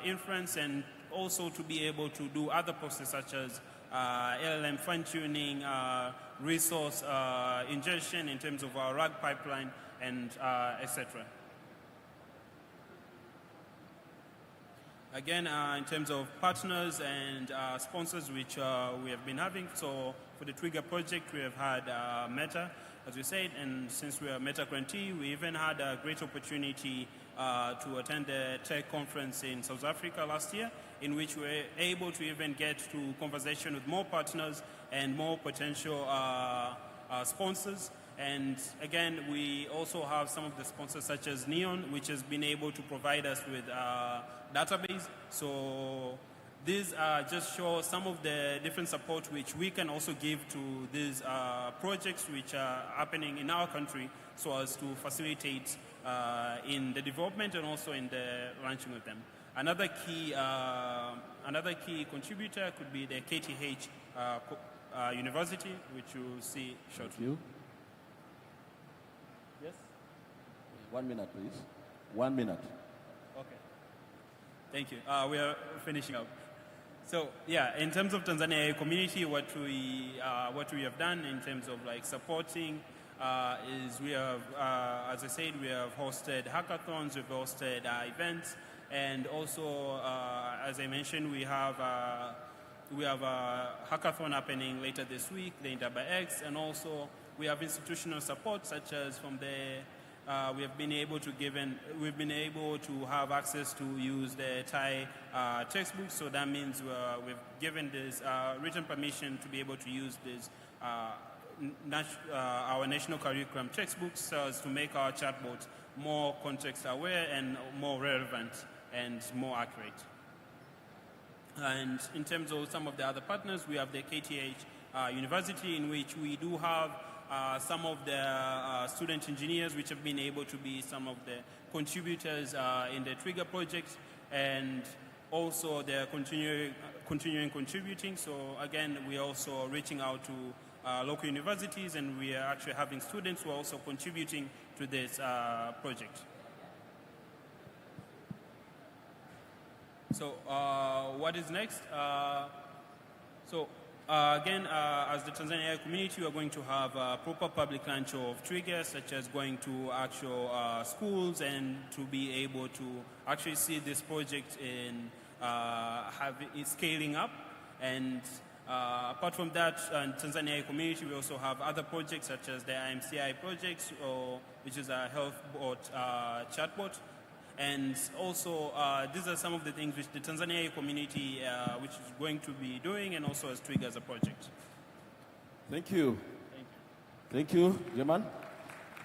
inference, and also to be able to do other processes such as LLM fine-tuning, resource ingestion in terms of our RAG pipeline, and etc. Again, in terms of partners and sponsors which we have been having, so for the Trigger project, we have had Meta, as we said, and since we are Meta grantee, we even had a great opportunity to attend the tech conference in South Africa last year, in which we were able to even get to conversation with more partners and more potential sponsors. And again, we also have some of the sponsors such as Neon, which has been able to provide us with database. So these just show some of the different support which we can also give to these projects which are happening in our country, so as to facilitate in the development and also in the launching of them. Another key contributor could be the KTH University, which you'll see shortly. Thank you. Yes? 1 minute, please. 1 minute. Okay. Thank you. We are finishing up. So yeah, in terms of Tanzania community, what we have done in terms of like supporting is we have, as I said, we have hosted hackathons, we've hosted events, and also, as I mentioned, we have a hackathon happening later this week, the Inter-by-X, and also we have institutional support, such as from the we've been able to have access to use the Thai textbooks. So that means we've given this written permission to be able to use this our national curriculum textbooks, so as to make our chatbot more context aware and more relevant and more accurate. And in terms of some of the other partners, we have the KTH University, in which we do have some of the student engineers which have been able to be some of the contributors in the Trigger project, and also they're continuing contributing. So again, we're also reaching out to local universities, and we are actually having students who are also contributing to this project. So what is next? Again, as the Tanzania community, we are going to have a proper public launch of Trigger, such as going to actual schools and to be able to actually see this project in scaling up. And apart from that, in Tanzania community, we also have other projects such as the IMCI projects, which is a health bot chatbot. And also, these are some of the things which the Tanzania community which is going to be doing, and also as Trigger as a project. Thank you. Thank you, German,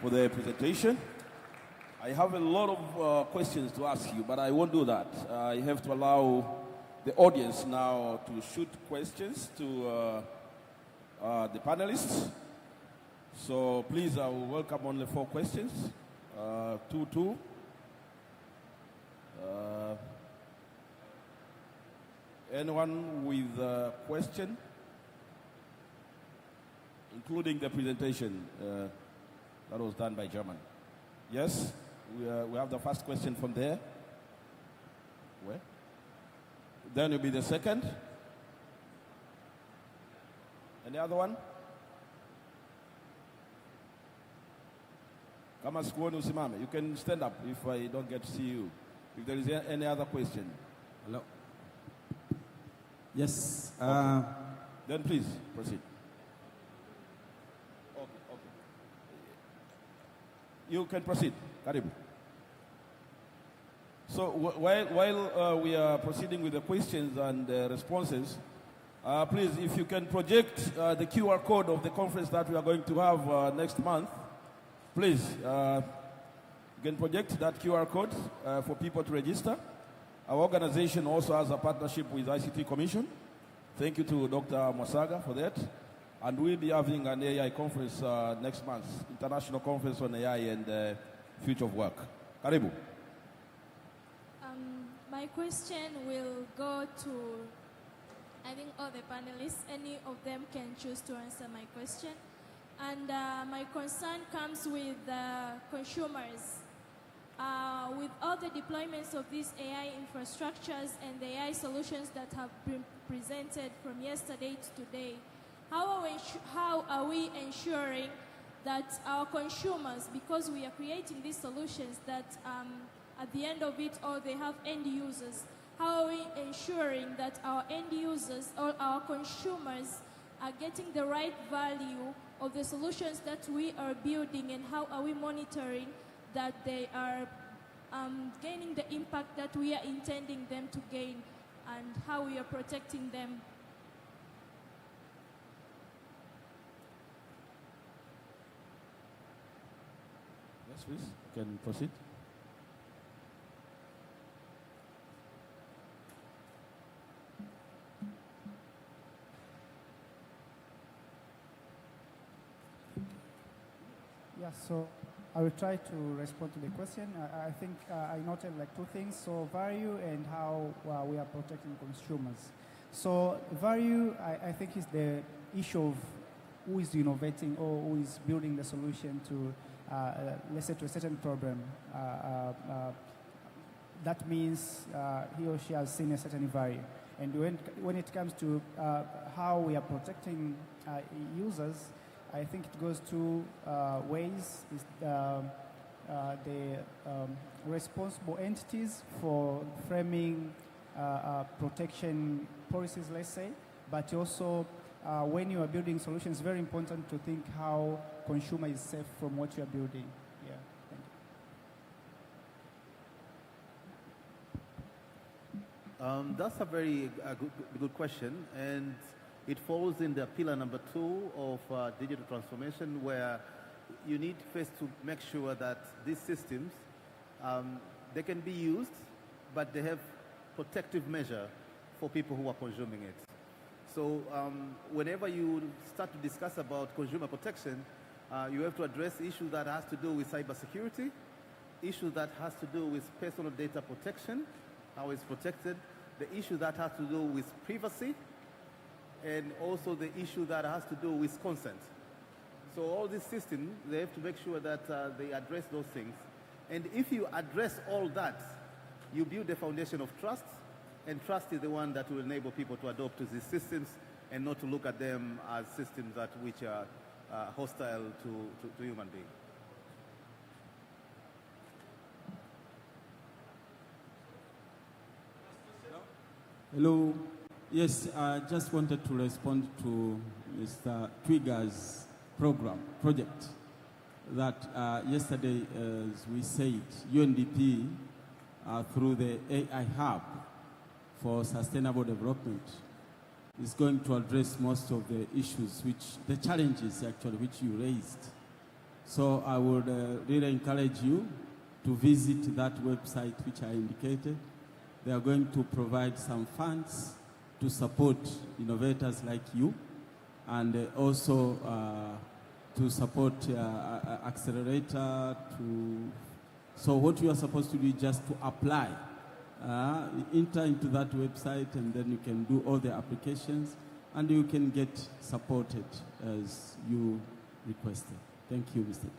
for the presentation. I have a lot of questions to ask you, but I won't do that. I have to allow the audience now to shoot questions to the panelists. So please, I will welcome only 4 questions. 2. Anyone with a question, including the presentation that was done by German? Yes, we have the first question from there. Where? Then will be the second. Any other one? Kama sikuoni usimame. You can stand up if I don't get to see you. If there is any other question. Hello. Yes. Okay. Then please proceed. Okay. You can proceed. Karibu. So while we are proceeding with the questions and responses, please, if you can project the QR code of the conference that we are going to have next month, please. You can project that QR code for people to register. Our organization also has a partnership with ICT Commission. Thank you to Dr. Mwasaga for that. And we'll be having an AI conference next month, International Conference on AI and the Future of Work. Karibu. My question will go to, I think, all the panelists. Any of them can choose to answer my question. And my concern comes with consumers. With all the deployments of these AI infrastructures and the AI solutions that have been presented from yesterday to today, how are we ensuring that our consumers, because we are creating these solutions that at the end of it all they have end users, how are we ensuring that our end users or our consumers are getting the right value of the solutions that we are building, and how are we monitoring that they are gaining the impact that we are intending them to gain, and how we are protecting them. Yes, please, you can proceed. Yeah, so I will try to respond to the question. I think I noted like two things. So value and how we are protecting consumers. So value, I think, is the issue of who is innovating or who is building the solution to, let's say, to a certain problem. That means he or she has seen a certain value. And when it comes to how we are protecting users, I think it goes two ways. Is the responsible entities for framing protection policies, let's say, but also when you are building solutions, it's very important to think how consumer is safe from what you are building. Yeah, thank you. That's a very good question, and it falls in the pillar number 2 of digital transformation, where you need first to make sure that these systems, they can be used, but they have protective measure for people who are consuming it. So whenever you start to discuss about consumer protection, you have to address issues that has to do with cybersecurity, issues that has to do with personal data protection, how it's protected, the issue that has to do with privacy, and also the issue that has to do with consent. So all these systems, they have to make sure that they address those things. And if you address all that, you build a foundation of trust, and trust is the one that will enable people to adopt to these systems and not to look at them as systems which are hostile to human beings. Hello. Yes, I just wanted to respond to Mr. Twigger's project that yesterday, as we said, UNDP, through the AI Hub for Sustainable Development, is going to address most of the issues, the challenges actually, which you raised. So I would really encourage you to visit that website which I indicated. They are going to provide some funds to support innovators like you, and also to support accelerator. So what you are supposed to do is just to apply, enter into that website, and then you can do all the applications, and you can get supported as you requested. Thank you, Mr. Chair.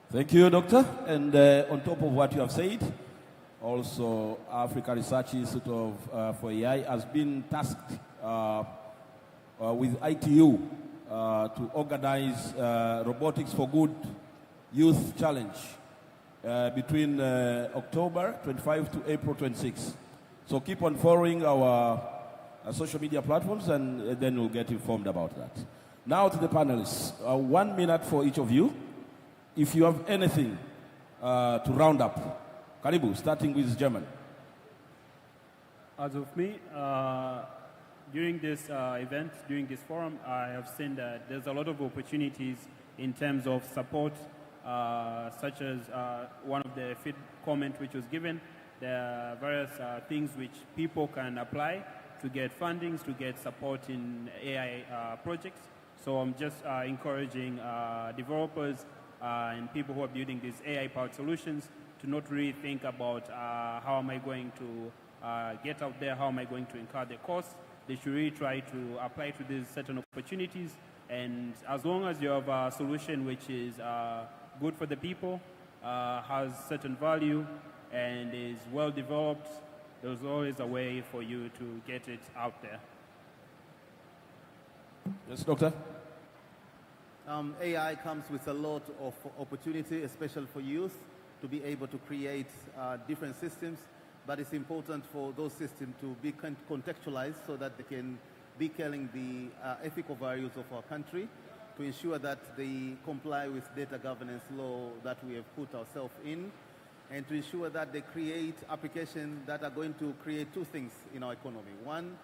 Thank you, Doctor. And on top of what you have said, also, Africa Research Institute for AI has been tasked with ITU to organize Robotics for Good Youth Challenge between October 25 to April 26. So keep on following our social media platforms, and then we'll get informed about that. Now to the panelists. 1 minute for each of you. If you have anything to round up. Karibu, starting with German. As of me, during this event, during this forum, I have seen that there's a lot of opportunities in terms of support, such as one of the feed comment which was given. There are various things which people can apply to get fundings, to get support in AI projects. So I'm just encouraging developers and people who are building these AI-powered solutions to not really think about how am I going to get out there, how am I going to incur the cost. They should really try to apply to these certain opportunities, and as long as you have a solution which is good for the people, has certain value, and is well developed, there's always a way for you to get it out there. Yes, Doctor? AI comes with a lot of opportunity, especially for youth, to be able to create different systems, but it's important for those systems to be contextualized so that they can be carrying the ethical values of our country, to ensure that they comply with data governance law that we have put ourselves in, and to ensure that they create applications that are going to create two things in our economy. One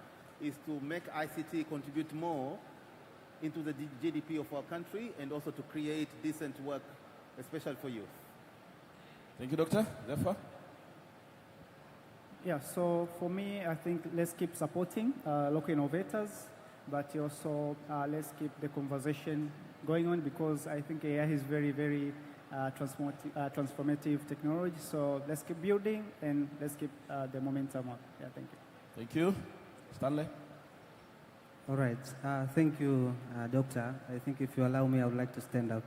is to make ICT contribute more into the GDP of our country, and also to create decent work, especially for youth. Thank you, Doctor. Therefore? Yeah, so for me, I think let's keep supporting local innovators, but also let's keep the conversation going on, because I think AI is very, very transformative technology. So let's keep building and let's keep the momentum up. Yeah, thank you. Thank you. Stanley? All right. Thank you, Doctor. I think if you allow me, I would like to stand up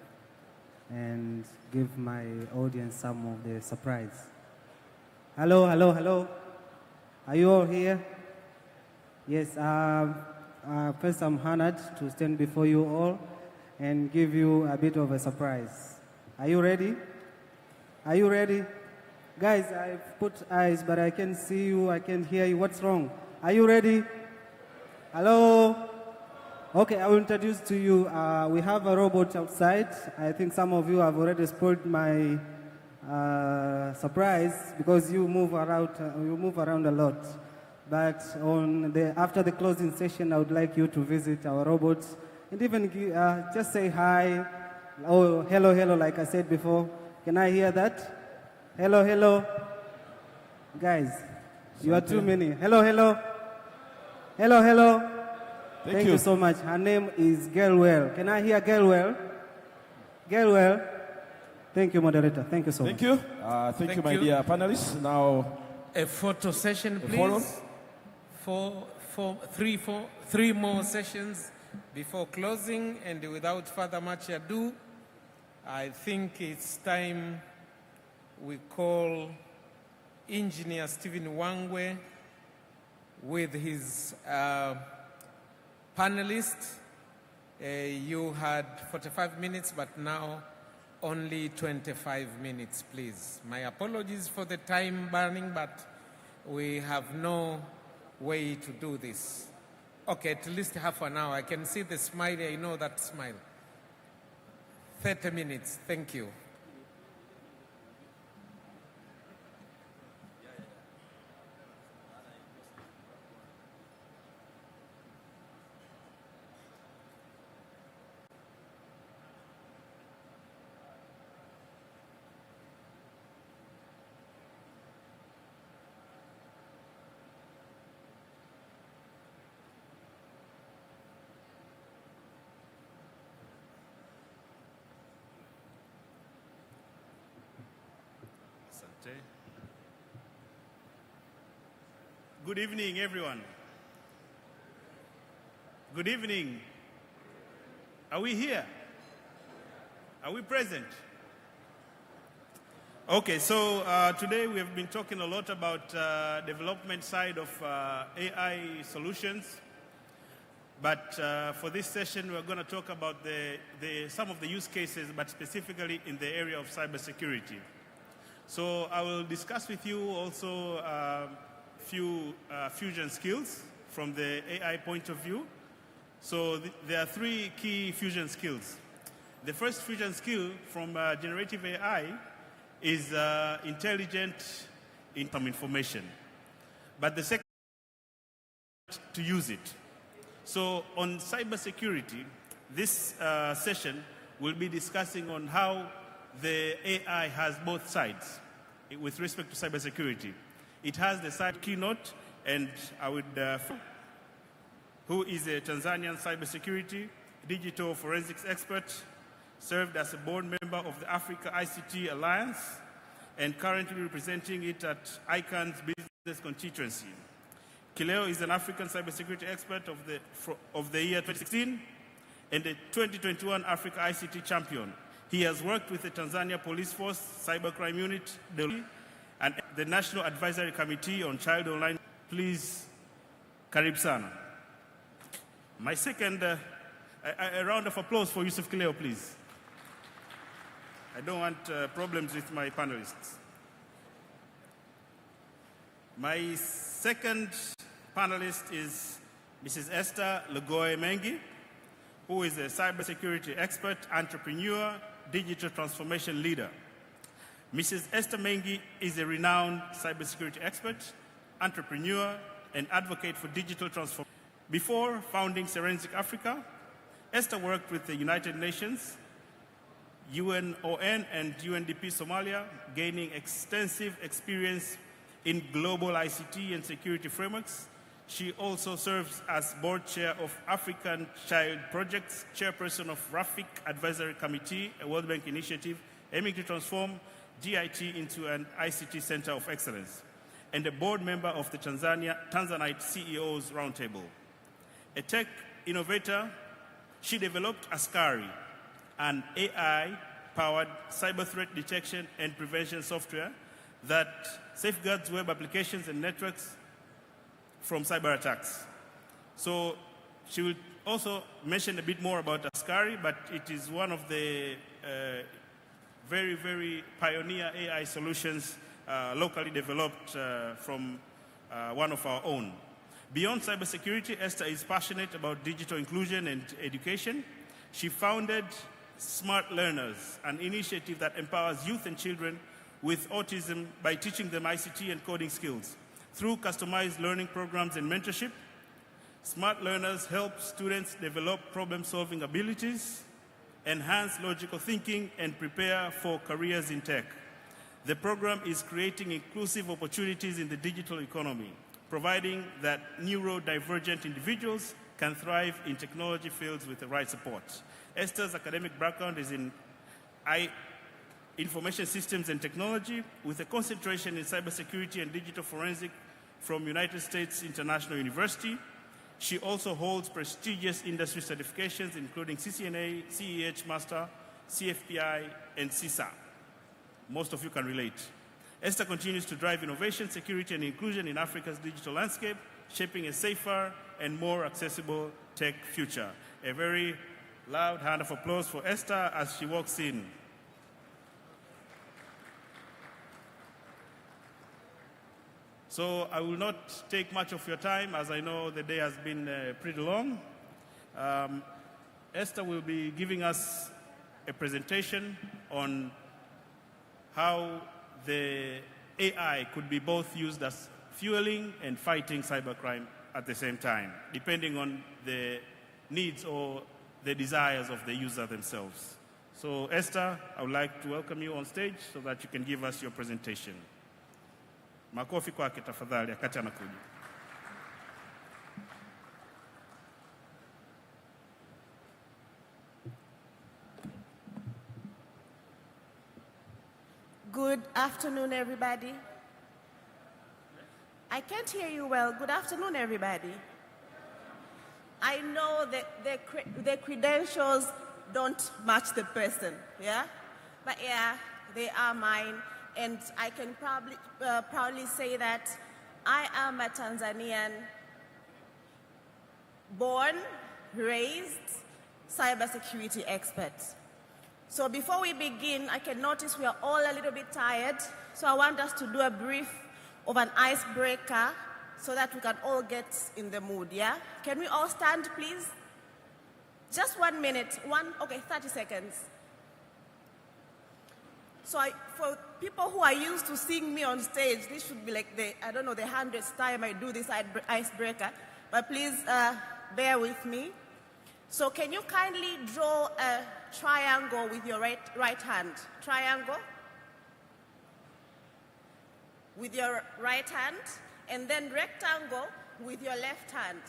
and give my audience some of the surprise. Hello, hello, hello. Are you all here? Yes. First, I'm honored to stand before you all and give you a bit of a surprise. Are you ready? Are you ready? Guys, I've put eyes, but I can't see you, I can't hear you. What's wrong? Are you ready? Hello? Okay, I will introduce to you. We have a robot outside. I think some of you have already spoiled my surprise, because you move around a lot. But after the closing session, I would like you to visit our robots and even just say hi. Oh, hello, hello, like I said before. Can I hear that? Hello, hello. Guys, you are too many. Hello, hello. Hello, hello. Thank you so much. Her name is Gelwell. Can I hear Gelwell? Gelwell. Thank you, moderator. Thank you so much. Thank you. Thank you, my dear panelists. Now, a photo session, please. Three more sessions before closing, and without further much ado, I think it's time we call Engineer Stephen Wangwe with his panelists. You had 45 minutes, but now only 25 minutes, please. My apologies for the time burning, but we have no way to do this. Okay, at least half an hour. I can see the smile. I know that smile. 30 minutes. Thank you. Good evening, everyone. Good evening. Are we here? Are we present? Okay, so today we have been talking a lot about development side of AI solutions. But for this session, we're going to talk about some of the use cases, but specifically in the area of cybersecurity. So I will discuss with you also few fusion skills from the AI point of view. So there are three key fusion skills. The first fusion skill from generative AI is intelligent in some information. But the second is to use it. So on cybersecurity, this session will be discussing on how the AI has both sides with respect to cybersecurity. It has the side Keynote, and I would, who is a Tanzanian cybersecurity digital forensics expert, served as a board member of the Africa ICT Alliance, and currently representing it at ICANN's business constituency. Kileo is an African cybersecurity expert of the year 2016 and a 2021 Africa ICT champion. He has worked with the Tanzania Police Force Cybercrime Unit and the National Advisory Committee on Child Online. Please, karibu sana. My second A round of applause for Yusuf Kileo, please. I don't want problems with my panelists. My second panelist is Mrs. Esther Lugoe Mengi, who is a cybersecurity expert, entrepreneur, digital transformation leader. Mrs. Esther Mengi is a renowned cybersecurity expert, entrepreneur, and advocate for digital transformation. Before founding Serensic Africa, Esther worked with the United Nations, UNON, and UNDP Somalia, gaining extensive experience in global ICT and security frameworks. She also serves as board chair of African Child Projects, chairperson of RAFIC Advisory Committee, a World Bank initiative aiming to transform GIT into an ICT Center of Excellence, and a board member of the Tanzanite CEOs Roundtable. A tech innovator, she developed Askari, an AI-powered cyber threat detection and prevention software that safeguards web applications and networks from cyber attacks. So she will also mention a bit more about Askari, but it is one of the very, very pioneer AI solutions locally developed from one of our own. Beyond cybersecurity, Esther is passionate about digital inclusion and education. She founded Smart Learners, an initiative that empowers youth and children with autism by teaching them ICT and coding skills. Through customized learning programs and mentorship, Smart Learners help students develop problem-solving abilities, enhance logical thinking, and prepare for careers in tech. The program is creating inclusive opportunities in the digital economy, providing that neurodivergent individuals can thrive in technology fields with the right support. Esther's academic background is in information systems and technology, with a concentration in cybersecurity and digital forensic from United States International University. She also holds prestigious industry certifications, including CCNA, CEH Master, CFPI, and CISA. Most of you can relate. Esther continues to drive innovation, security, and inclusion in Africa's digital landscape, shaping a safer and more accessible tech future. A very loud hand of applause for Esther as she walks in. So I will not take much of your time, as I know the day has been pretty long. Esther will be giving us a presentation on how the AI could be both used as fueling and fighting cybercrime at the same time, depending on the needs or the desires of the user themselves. So Esther, I would like to welcome you on stage so that you can give us your presentation. Makofi kwake tafadhali akati anakuja. Good afternoon, everybody. I can't hear you well. Good afternoon, everybody. I know that the credentials don't match the person, yeah? But yeah, they are mine. And I can proudly say that I am a Tanzanian born, raised cybersecurity expert. So before we begin, I can notice we are all a little bit tired. So I want us to do a brief of an icebreaker so that we can all get in the mood, yeah? Can we all stand, please? Just 1 minute. 30 seconds. So for people who are used to seeing me on stage, this should be like the 100th time I do this icebreaker. But please bear with me. So can you kindly draw a triangle with your right hand? Triangle with your right hand, and then rectangle with your left hand.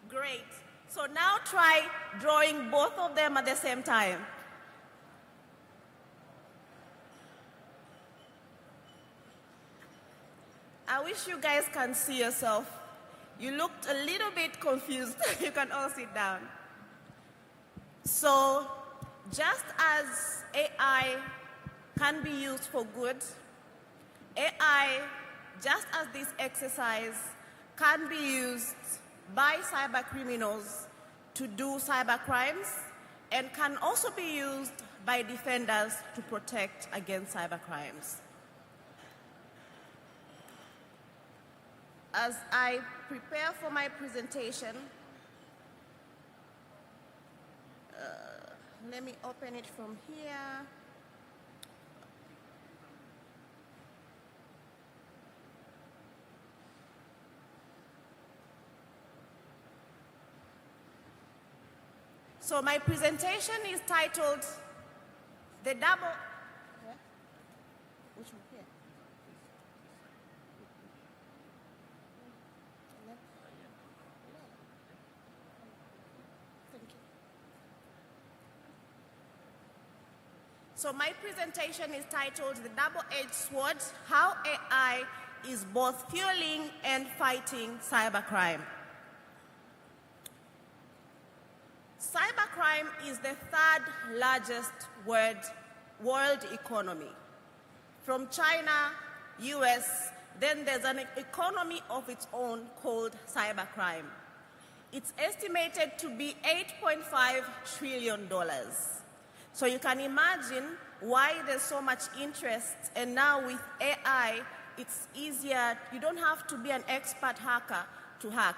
Great. So now try drawing both of them at the same time. I wish you guys can see yourself. You looked a little bit confused. You can all sit down. So just as AI can be used for good, AI, just as this exercise, can be used by cyber criminals to do cyber crimes and can also be used by defenders to protect against cyber crimes. As I prepare for my presentation, let me open it from here. So my presentation is titled The Double... Yeah? Which one? Here. Thank you. So my presentation is titled The Double-Edged Sword, How AI is Both Fueling and Fighting Cybercrime. Cybercrime is the third largest world economy. From China, US, then there's an economy of its own called cybercrime. It's estimated to be $8.5 trillion. So you can imagine why there's so much interest, and now with AI, it's easier. You don't have to be an expert hacker to hack.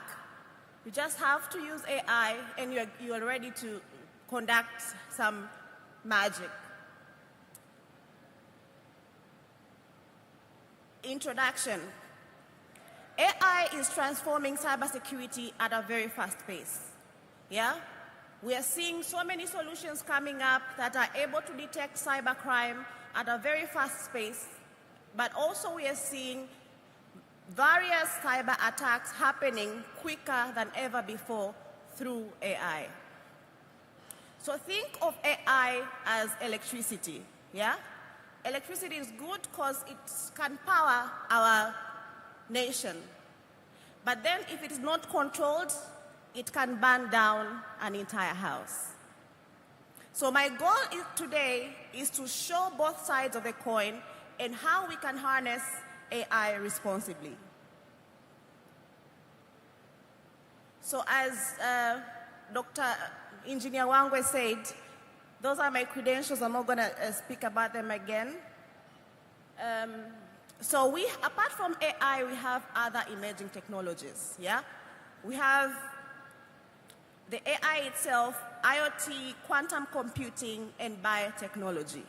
You just have to use AI and you're ready to conduct some magic. Introduction. AI is transforming cybersecurity at a very fast pace. Yeah? We are seeing so many solutions coming up that are able to detect cybercrime at a very fast pace, but also we are seeing various cyber attacks happening quicker than ever before through AI. So think of AI as electricity, yeah? Electricity is good because it can power our nation. But then if it is not controlled, it can burn down an entire house. So my goal today is to show both sides of the coin and how we can harness AI responsibly. So as Dr. Engineer Wangwe said, those are my credentials. I'm not going to speak about them again. So apart from AI, we have other emerging technologies, yeah? We have the AI itself, IoT, quantum computing, and biotechnology.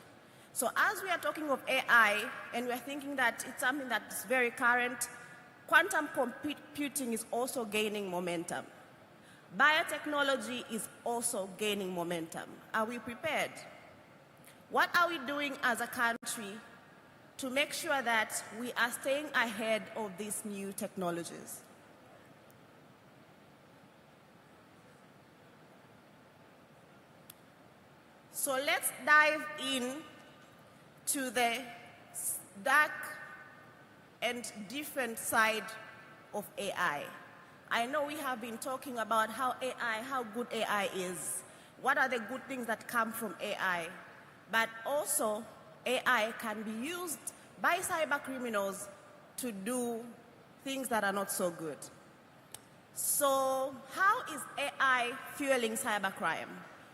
So as we are talking of AI, and we're thinking that it's something that's very current, quantum computing is also gaining momentum. Biotechnology is also gaining momentum. Are we prepared? What are we doing as a country to make sure that we are staying ahead of these new technologies? So let's dive in to the dark and different side of AI. I know we have been talking about how good AI is. What are the good things that come from AI? But also, AI can be used by cyber criminals to do things that are not so good. So how is AI fueling cybercrime?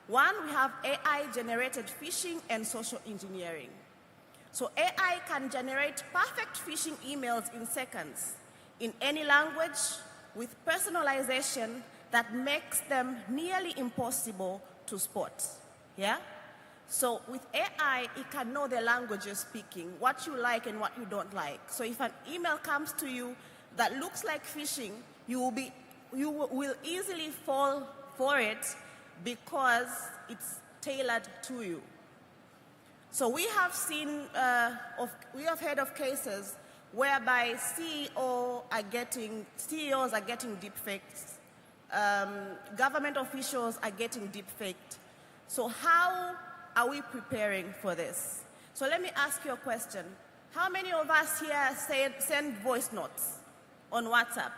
One, we have AI-generated phishing and social engineering. So AI can generate perfect phishing emails in seconds, in any language, with personalization that makes them nearly impossible to spot. Yeah? So with AI, it can know the language you're speaking, what you like and what you don't like. So if an email comes to you that looks like phishing, you will easily fall for it because it's tailored to you. So we have heard of cases whereby CEOs are getting deepfakes, government officials are getting deepfaked. So how are we preparing for this? So let me ask you a question. How many of us here send voice notes on WhatsApp?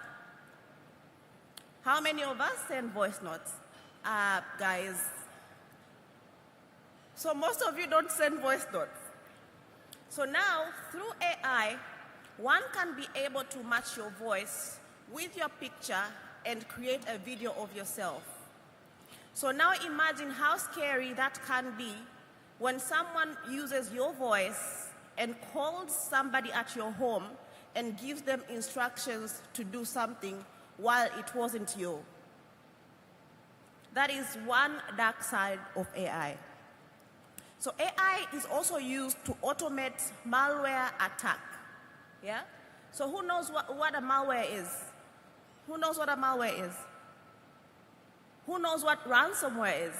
How many of us send voice notes? Guys. So most of you don't send voice notes. So now, through AI, one can be able to match your voice with your picture and create a video of yourself. So now imagine how scary that can be when someone uses your voice and calls somebody at your home and gives them instructions to do something while it wasn't you. That is one dark side of AI. So AI is also used to automate malware attack. Yeah? So who knows what a malware is? Who knows what a malware is? Who knows what ransomware is?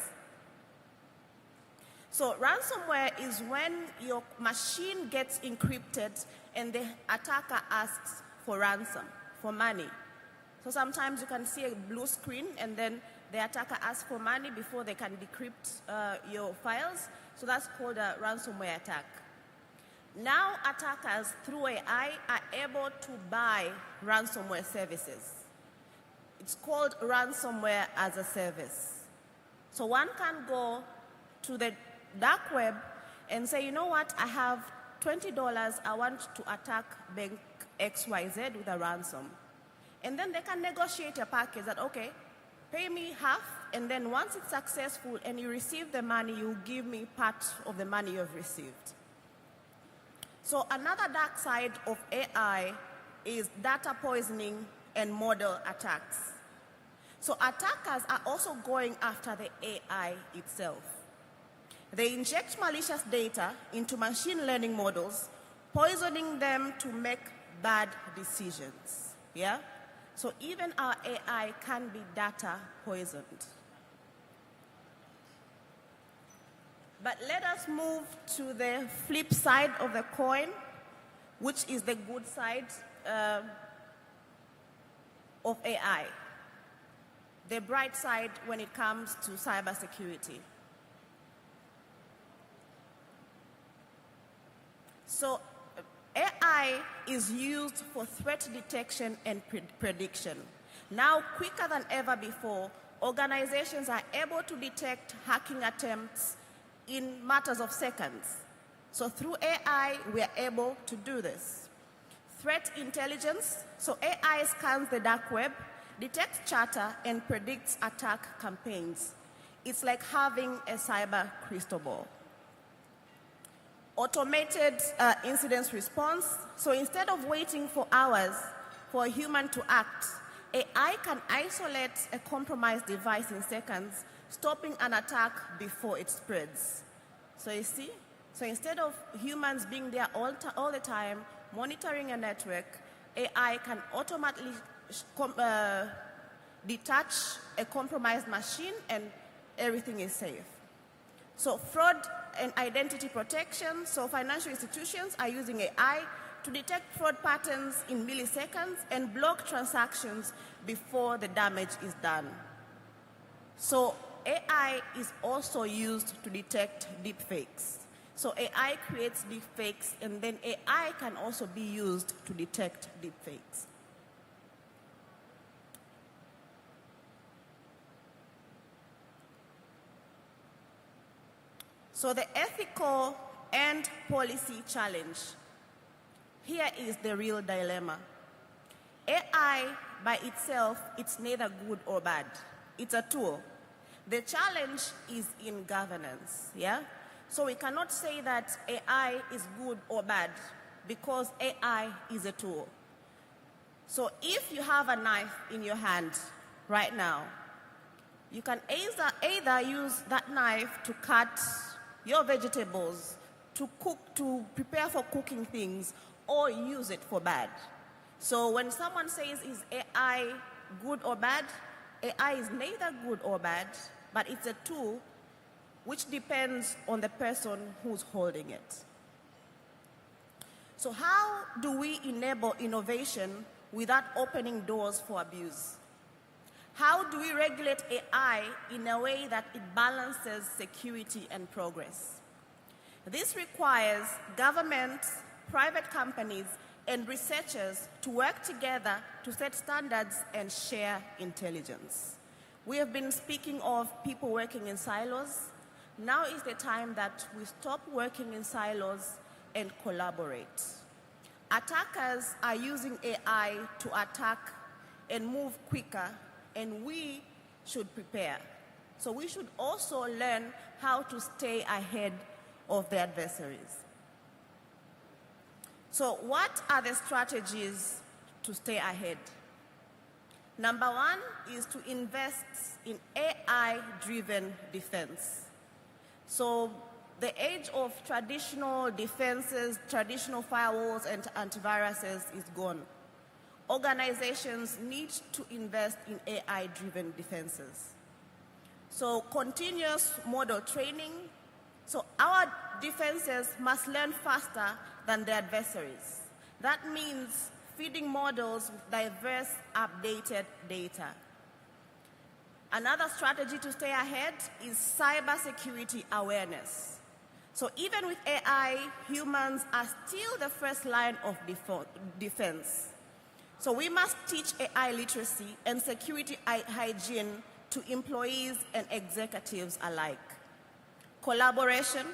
So ransomware is when your machine gets encrypted and the attacker asks for ransom, for money. So sometimes you can see a blue screen and then the attacker asks for money before they can decrypt your files. So that's called a ransomware attack. Now attackers through AI are able to buy ransomware services. It's called ransomware as a service. So one can go to the dark web and say, you know what, I have $20, I want to attack bank XYZ with a ransom. And then they can negotiate a package that, okay, pay me half, and then once it's successful and you receive the money, you give me part of the money you've received. So another dark side of AI is data poisoning and model attacks. So attackers are also going after the AI itself. They inject malicious data into machine learning models, poisoning them to make bad decisions. Yeah? So even our AI can be data poisoned. But let us move to the flip side of the coin, which is the good side of AI. The bright side when it comes to cybersecurity. So AI is used for threat detection and prediction. Now, quicker than ever before, organizations are able to detect hacking attempts in matters of seconds. So through AI, we are able to do this. Threat intelligence, so AI scans the dark web, detects chatter, and predicts attack campaigns. It's like having a cyber crystal ball. Automated incident response, so instead of waiting for hours for a human to act, AI can isolate a compromised device in seconds, stopping an attack before it spreads. So you see? So instead of humans being there all the time, monitoring a network, AI can automatically detach a compromised machine and everything is safe. So fraud and identity protection, so financial institutions are using AI to detect fraud patterns in milliseconds and block transactions before the damage is done. So AI is also used to detect deepfakes. So AI creates deepfakes, and then AI can also be used to detect deepfakes. So the ethical and policy challenge. Here is the real dilemma. AI by itself, it's neither good or bad. It's a tool. The challenge is in governance, yeah? So we cannot say that AI is good or bad because AI is a tool. So if you have a knife in your hand right now, you can either use that knife to cut your vegetables, to prepare for cooking things, or use it for bad. So when someone says, is AI good or bad? AI is neither good or bad, but it's a tool which depends on the person who's holding it. So how do we enable innovation without opening doors for abuse? How do we regulate AI in a way that it balances security and progress? This requires governments, private companies, and researchers to work together to set standards and share intelligence. We have been speaking of people working in silos. Now is the time that we stop working in silos and collaborate. Attackers are using AI to attack and move quicker and we should prepare. So we should also learn how to stay ahead of the adversaries. So what are the strategies to stay ahead? Number one is to invest in AI-driven defense. So the age of traditional defenses, traditional firewalls and antiviruses is gone. Organizations need to invest in AI-driven defenses. So continuous model training. So our defenses must learn faster than the adversaries. That means feeding models with diverse, updated data. Another strategy to stay ahead is cybersecurity awareness. So even with AI, humans are still the first line of defense. So we must teach AI literacy and security hygiene to employees and executives alike. Collaboration.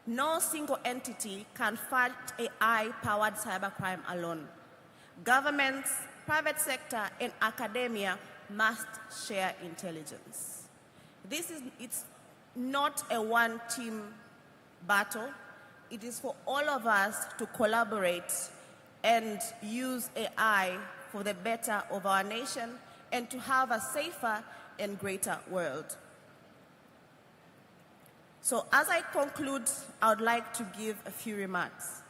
No single entity can fight AI-powered cybercrime alone. Governments, private sector, and academia must share intelligence. It's not a one-team battle. It is for all of us to collaborate and use AI for the better of our nation and to have a safer and greater world. So as I conclude, I would like to give a few remarks.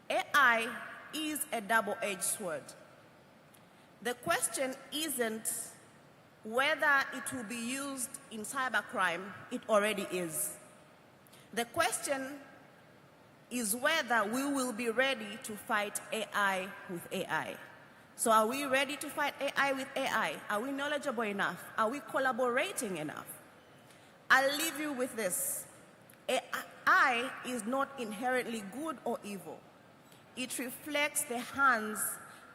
AI is a double-edged sword. The question isn't whether it will be used in cybercrime. It already is. The question is whether we will be ready to fight AI with AI. So are we ready to fight AI with AI? Are we knowledgeable enough? Are we collaborating enough? I'll leave you with this. AI is not inherently good or evil. It reflects the hands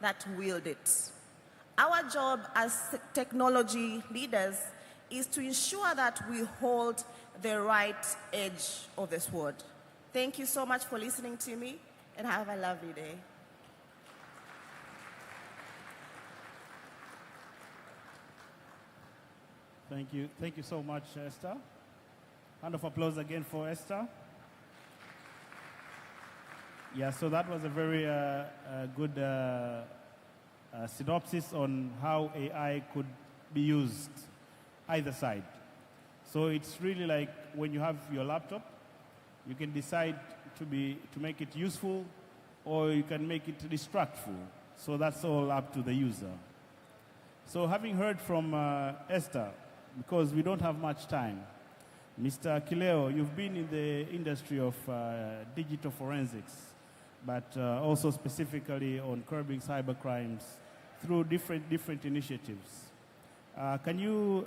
that wield it. Our job as technology leaders is to ensure that we hold the right edge of the sword. Thank you so much for listening to me, and have a lovely day. Thank you. Thank you so much, Esther. Round of applause again for Esther. Yeah, so that was a very good synopsis on how AI could be used either side. So it's really like when you have your laptop, you can decide to make it useful, or you can make it distractful. So that's all up to the user. So having heard from Esther, because we don't have much time, Mr. Kileo, you've been in the industry of digital forensics, but also specifically on curbing cybercrimes through different initiatives. Can you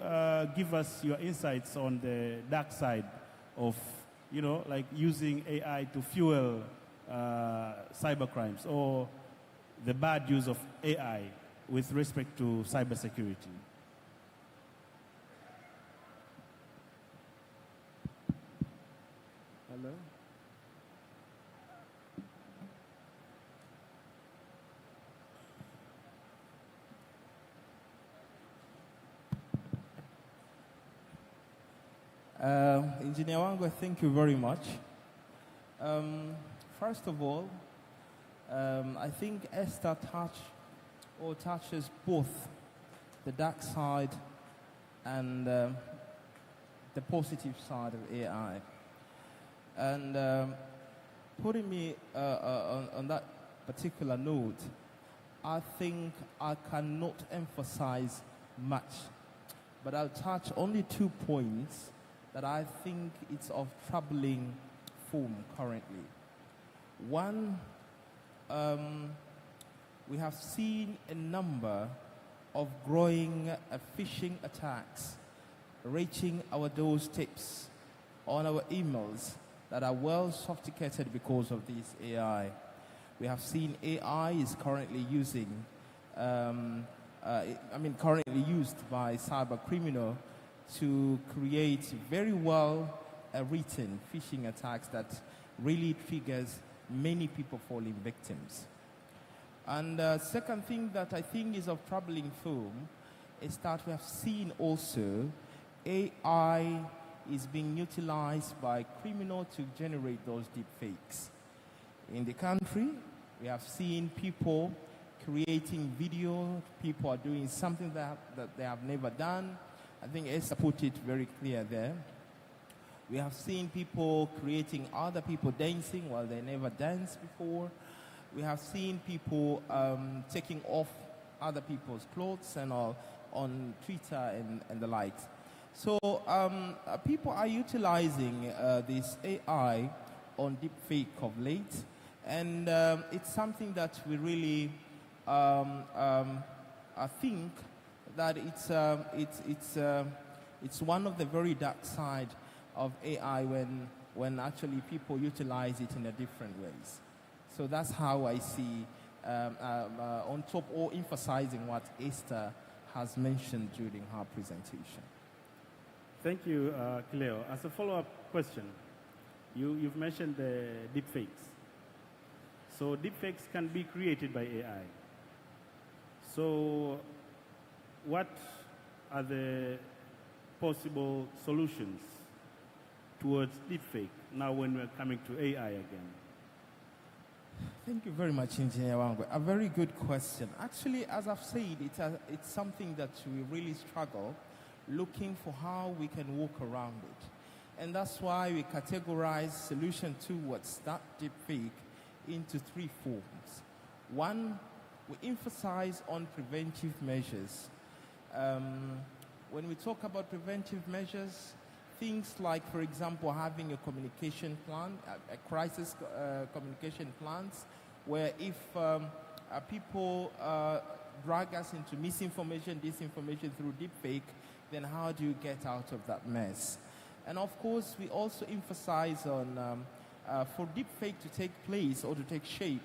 give us your insights on the dark side of, like using AI to fuel cybercrimes, or the bad use of AI with respect to cybersecurity? Hello? Engineer Wangwe, thank you very much. First of all, I think Esther touches both the dark side and the positive side of AI. And putting me on that particular note, I think I cannot emphasize much, but I'll touch only 2 points that I think it's of troubling form currently. One, we have seen a number of growing phishing attacks reaching our doorsteps on our emails that are well sophisticated because of this AI. We have seen AI is currently currently used by cyber criminals to create very well written phishing attacks that really triggers many people falling victims. And second thing that I think is of troubling form is that we have seen also AI is being utilized by criminals to generate those deep fakes. In the country, we have seen people creating video, people are doing something that they have never done. I think Esther put it very clear there. We have seen people creating other people dancing while they never danced before. We have seen people taking off other people's clothes and all on Twitter and the likes. So people are utilizing this AI on deepfake of late, and it's something that we really I think that it's one of the very dark side of AI when actually people utilize it in a different ways. So that's how I see, on top or emphasizing what Esther has mentioned during her presentation. Thank you, Cleo. As a follow-up question, you've mentioned the deepfakes. So deepfakes can be created by AI. So what are the possible solutions towards deepfake now when we're coming to AI again? Thank you very much, Engineer Wangwe. A very good question. Actually, as I've said, it's something that we really struggle looking for how we can work around it. And that's why we categorize solution towards that deepfake into three forms. One, we emphasize on preventive measures. When we talk about preventive measures, things like, for example, having a communication plan, a crisis communication plans, where if people drag us into misinformation, disinformation through deepfake, then how do you get out of that mess? And of course, we also emphasize on, for deepfake to take place or to take shape,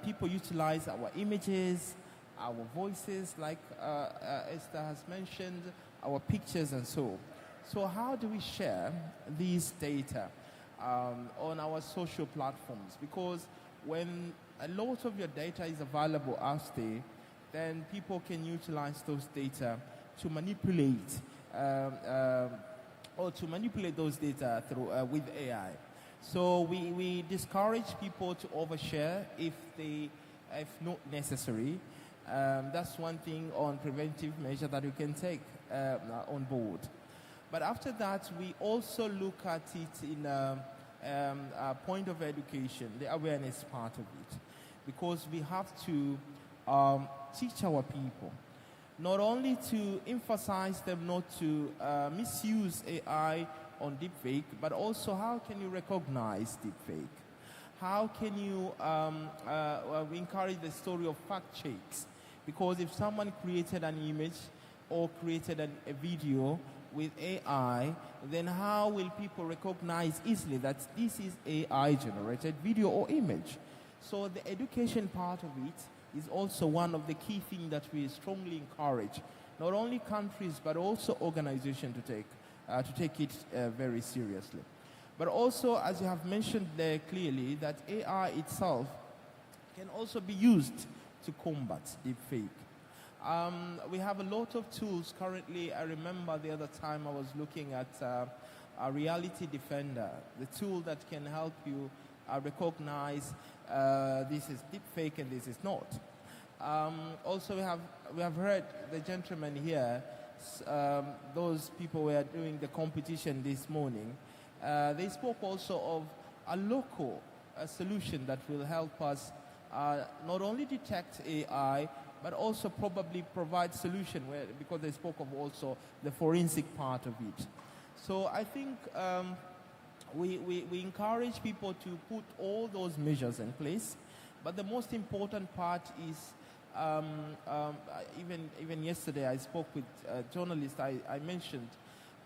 people utilize our images, our voices, like Esther has mentioned, our pictures and so. So how do we share these data on our social platforms? Because when a lot of your data is available out there, then people can utilize those data to manipulate or to manipulate those data through with AI. So we discourage people to overshare if not necessary. That's one thing on preventive measure that we can take on board. But after that, we also look at it in a point of education, the awareness part of it, because we have to teach our people not only to emphasize them not to misuse AI on deepfake, but also how can you recognize deepfake? How can you encourage the story of fact checks? Because if someone created an image or created a video with AI, then how will people recognize easily that this is AI-generated video or image? So the education part of it is also one of the key things that we strongly encourage, not only countries but also organizations to take it very seriously. But also, as you have mentioned there clearly, that AI itself can also be used to combat deepfake. We have a lot of tools currently. I remember the other time I was looking at a Reality Defender, the tool that can help you recognize this is deepfake and this is not. Also, we have heard the gentleman here, those people were doing the competition this morning. They spoke also of a local solution that will help us not only detect AI, but also probably provide solution because they spoke of also the forensic part of it. So I think we encourage people to put all those measures in place, but the most important part is even yesterday I spoke with a journalist. I mentioned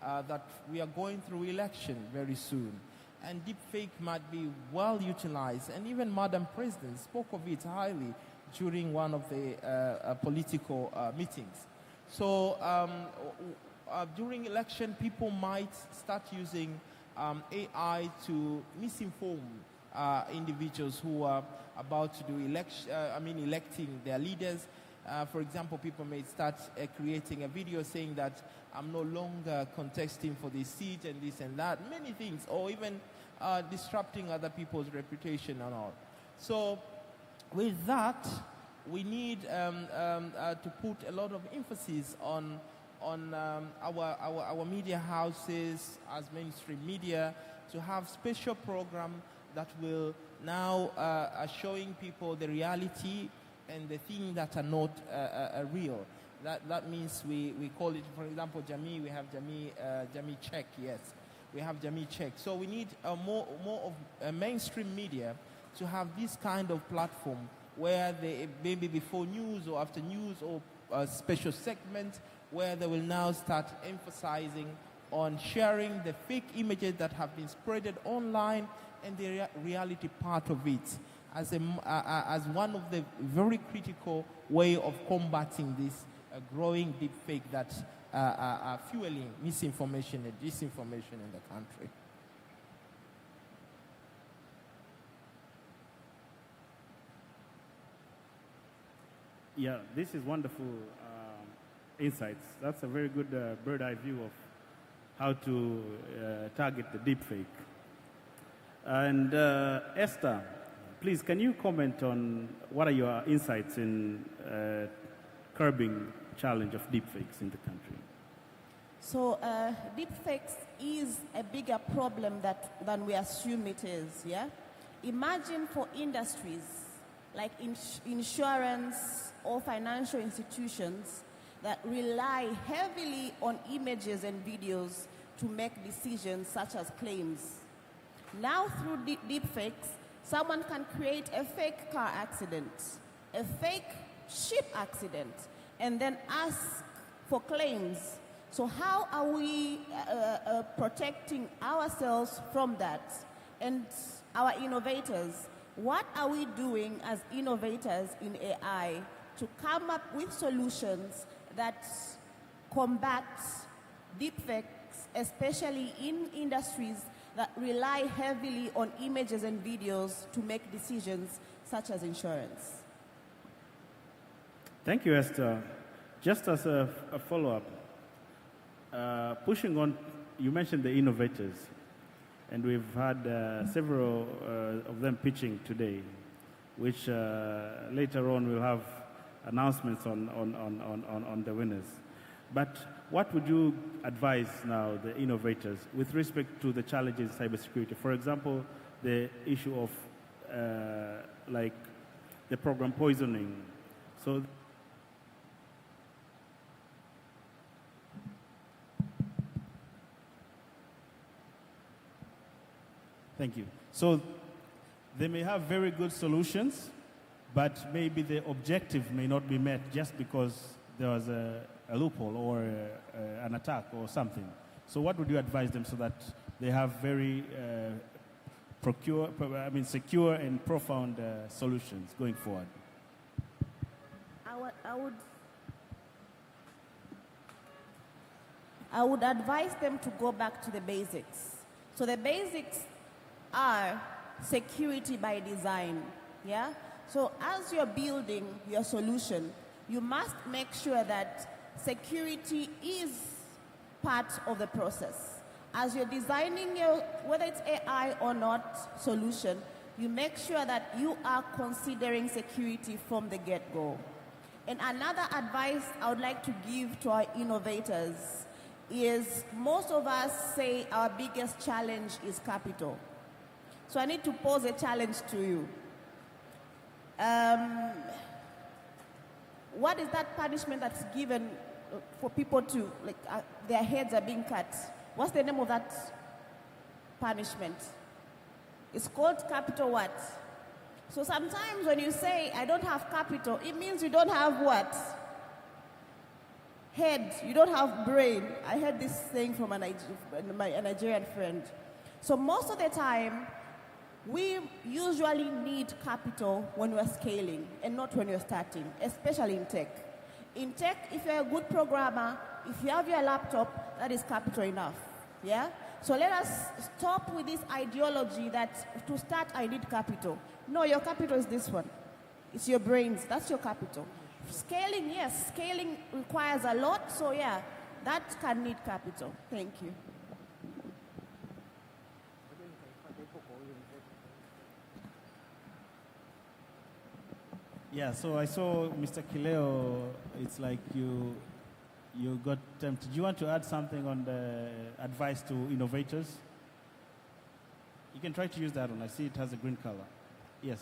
that we are going through election very soon, and deepfake might be well utilized, and even Madam President spoke of it highly during one of the political meetings. So during election, people might start using AI to misinform individuals who are about to do electing their leaders, For example, people may start creating a video saying that I'm no longer contesting for this seat and this and that, many things, or even disrupting other people's reputation and all. So with that, we need to put a lot of emphasis on our media houses as mainstream media to have special program that will now showing people the reality and the things that are not real. That means we call it, for example, Jamii. We have Jamii Check. Yes, we have Jamii Check. So we need more of mainstream media to have this kind of platform where they maybe before news or after news or a special segment where they will now start emphasizing on sharing the fake images that have been spreaded online and the reality part of it as one of the very critical way of combating this growing deep fake that are fueling misinformation and disinformation in the country. Yeah, this is wonderful insights. That's a very good bird eye view of how to target the deepfake. And Esther, please, can you comment on what are your insights in curbing challenge of deepfakes in the country? So deepfakes is a bigger problem than we assume it is, yeah? Imagine for industries like insurance or financial institutions that rely heavily on images and videos to make decisions such as claims. Now through deepfakes, someone can create a fake car accident, a fake ship accident, and then ask for claims. So how are we protecting ourselves from that? And our innovators, what are we doing as innovators in AI to come up with solutions that combat deepfakes, especially in industries that rely heavily on images and videos to make decisions such as insurance? Thank you, Esther. Just as a follow-up, pushing on, you mentioned the innovators, and we've had several of them pitching today, which later on we'll have announcements on the winners. But what would you advise now the innovators with respect to the challenges in cybersecurity? For example, the issue of like the program poisoning. So thank you. So they may have very good solutions, but maybe the objective may not be met just because there was a loophole or an attack or something. So what would you advise them so that they have very secure and profound solutions going forward? I would advise them to go back to the basics. So the basics are security by design, yeah? So as you're building your solution, you must make sure that security is part of the process. As you're designing your, whether it's AI or not, solution, you make sure that you are considering security from the get-go. And another advice I would like to give to our innovators is most of us say our biggest challenge is capital. So I need to pose a challenge to you. What is that punishment that's given for people to, like, their heads are being cut? What's the name of that punishment? It's called capital what? So sometimes when you say, I don't have capital, it means you don't have what? Head, you don't have brain. I heard this thing from a Nigerian friend. So most of the time, we usually need capital when we're scaling and not when you're starting, especially in tech. In tech, if you're a good programmer, if you have your laptop, that is capital enough, yeah? So let us stop with this ideology that to start I need capital. No, your capital is this one. It's your brains, that's your capital. Scaling, yes, scaling requires a lot, so yeah, that can need capital. Thank you. Yeah, so I saw Mr. Kileo, it's like you got tempted. Do you want to add something on the advice to innovators? You can try to use that one. I see it has a green color. Yes.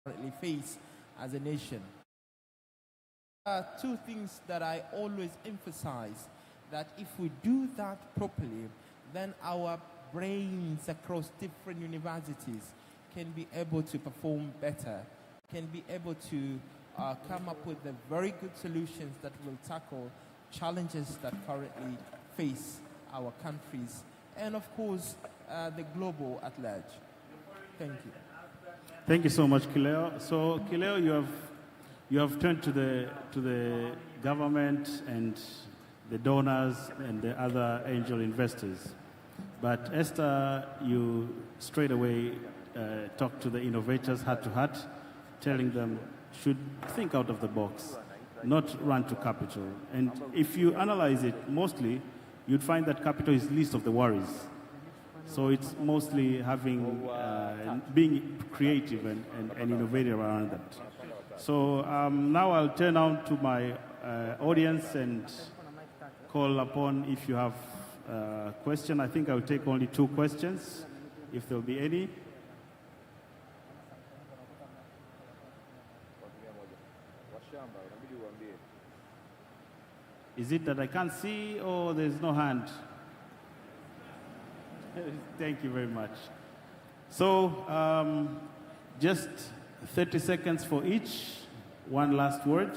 Currently face as a nation. Two things that I always emphasize, that if we do that properly, then our brains across different universities can be able to perform better, can be able to come up with the very good solutions that will tackle challenges that currently face our countries and, of course, the global at large. Thank you. Thank you so much, Kileo. So, Kileo, you have turned to the government and the donors and the other angel investors. But Esther, you straight away talk to the innovators heart to heart, telling them should think out of the box, not run to capital. And if you analyze it mostly, you'd find that capital is least of the worries. So it's mostly having, being creative and innovative around that. So now I'll turn on to my audience and call upon if you have a question. I think I'll take only 2 questions, if there'll be any. Is it that I can't see or there's no hand? Thank you very much. So just 30 seconds for each. One last word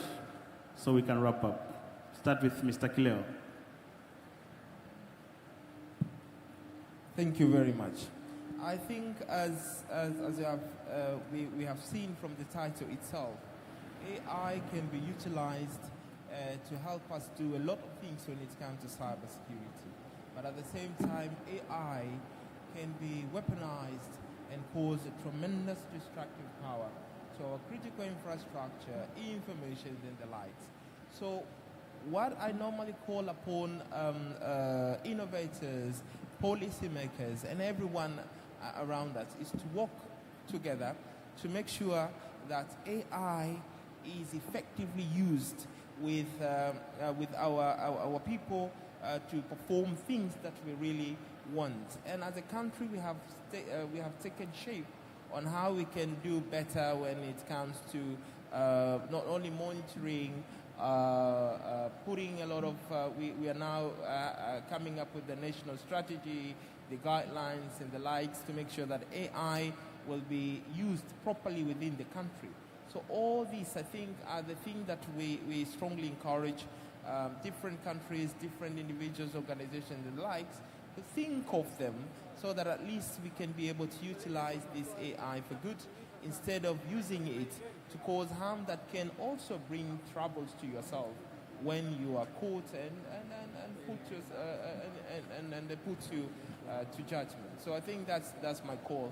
so we can wrap up. Start with Mr. Kileo. Thank you very much. I think as you have, we have seen from the title itself, AI can be utilized to help us do a lot of things when it comes to cybersecurity. But at the same time, AI can be weaponized and cause a tremendous destructive power to our critical infrastructure, information, and the likes. So what I normally call upon innovators, policymakers, and everyone around us is to work together to make sure that AI is effectively used with our people to perform things that we really want. And as a country, we have taken shape on how we can do better when it comes to not only monitoring, putting a lot of, we are now coming up with the national strategy, the guidelines and the likes to make sure that AI will be used properly within the country. So all these, I think, are the things that we strongly encourage different countries, different individuals, organizations and the likes to think of them so that at least we can be able to utilize this AI for good instead of using it to cause harm that can also bring troubles to yourself when you are caught and they put you to judgment. So I think that's my call.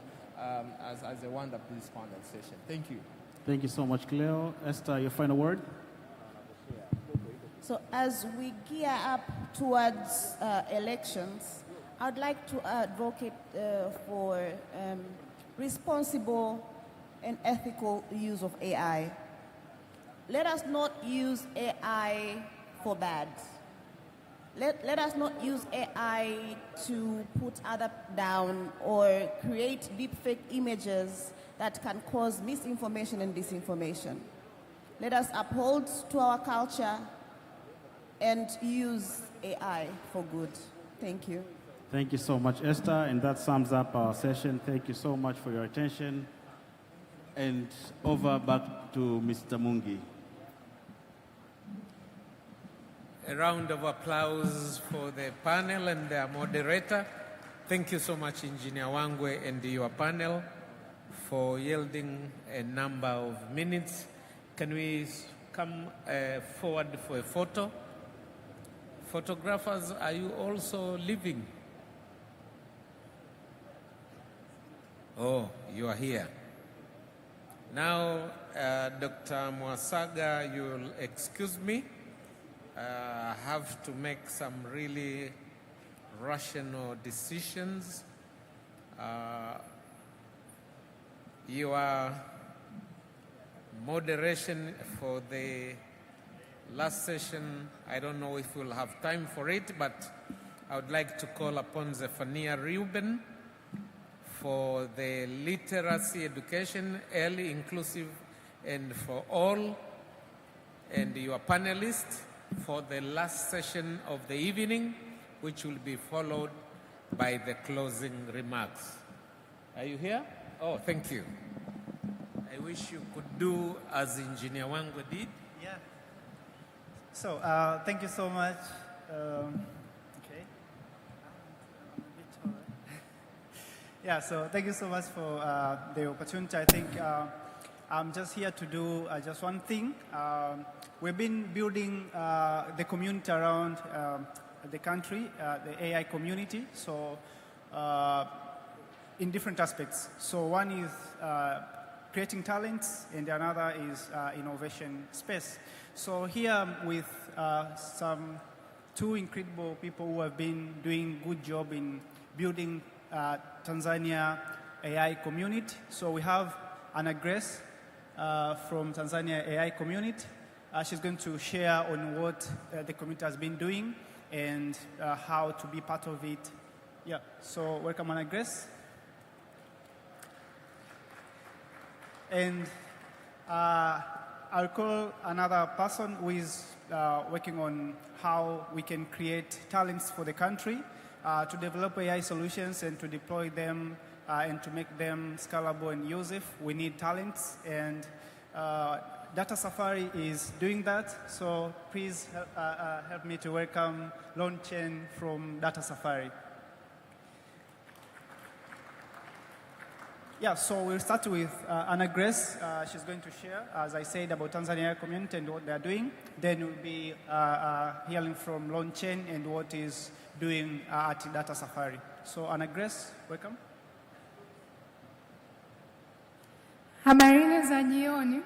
as they wind up this panel session. Thank you. Thank you so much, Cleo. Esther, your final word? So as we gear up towards elections, I'd like to advocate for responsible and ethical use of AI. Let us not use AI for bad. Let us not use AI to put others down or create deepfake images that can cause misinformation and disinformation. Let us uphold to our culture and use AI for good. Thank you. Thank you so much, Esther. And that sums up our session. Thank you so much for your attention. And over back to Mr. Mungi. A round of applause for the panel and their moderator. Thank you so much, Engineer Wangwe and your panel, for yielding a number of minutes. Can we come forward for a photo? Photographers, are you also leaving? Oh, you are here. Now, Dr. Mwasaga, you'll excuse me. I have to make some really rational decisions. Your moderation for the last session, I don't know if we'll have time for it, but I would like to call upon Zephaniah Reuben for the literacy education, early, inclusive, and for all, and your panelists for the last session of the evening, which will be followed by the closing remarks. Are you here? Oh, thank you. I wish you could do as Engineer Wangwe did. Yeah. So, thank you so much. Okay. Yeah, so thank you so much for the opportunity. I think I'm just here to do just one thing. We've been building the community around the country, the AI community, so in different aspects. So one is creating talents, and another is innovation space. So here with some two incredible people who have been doing good job in building Tanzania AI community. So we have Anna Grace from Tanzania AI community. She's going to share on what the community has been doing and how to be part of it. Yeah, so welcome, Anna Grace. And I'll call another person who is working on how we can create talents for the country to develop AI solutions and to deploy them and to make them scalable and useful. We need talents, and Data Safari is doing that. So please help me to welcome Lon Chen from Data Safari. Yeah, so we'll start with Anna Grace. She's going to share, as I said, about Tanzania community and what they're doing. Then we'll be hearing from Lon Chen and what he's doing at Data Safari. So Anna Grace, welcome. Habarini za jioni.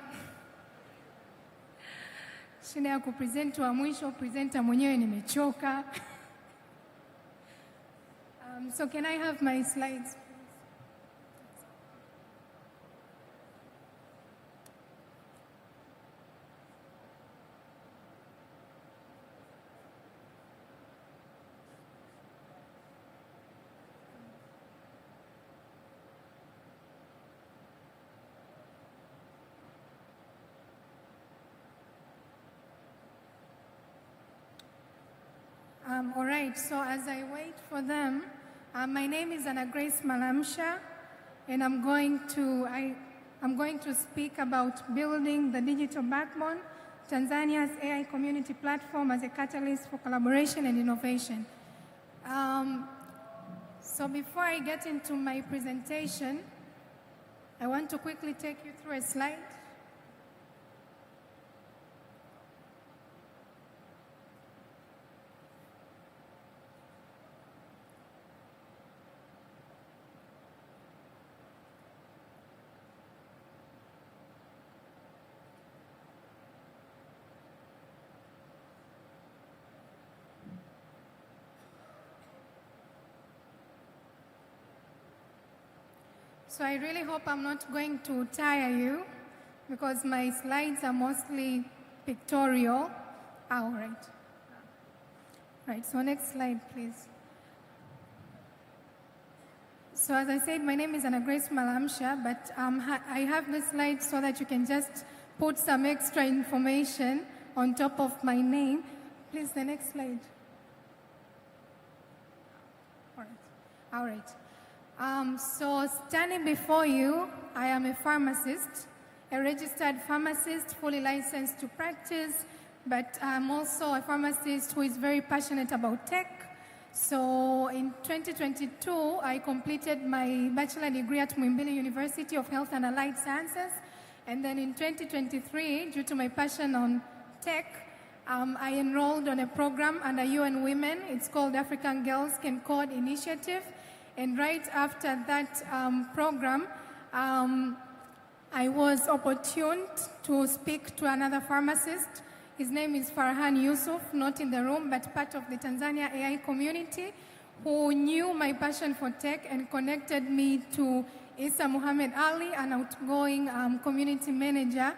Shida ya kupresent wa mwisho, presenter mwenyewe nimechoka. So can I have my slides? All right, so as I wait for them, my name is Anna Grace Malamsha, and I'm going to speak about building the digital backbone, Tanzania's AI community platform as a catalyst for collaboration and innovation. So before I get into my presentation, I want to quickly take you through a slide. So I really hope I'm not going to tire you because my slides are mostly pictorial. All right. Right, so next slide, please. So as I said, my name is Anna Grace Malamsha, but I have this slide so that you can just put some extra information on top of my name. Please, the next slide. All right. So standing before you, I am a pharmacist, a registered pharmacist, fully licensed to practice, but I'm also a pharmacist who is very passionate about tech. So in 2022, I completed my bachelor degree at Muhimbili University of Health and Allied Sciences. And then in 2023, due to my passion on tech, I enrolled on a program under UN Women. It's called African Girls Can Code Initiative. And right after that program, I was opportuned to speak to another pharmacist. His name is Farhan Yusuf, not in the room, but part of the Tanzania AI community, who knew my passion for tech and connected me to Isa Muhammad Ali, an outgoing community manager.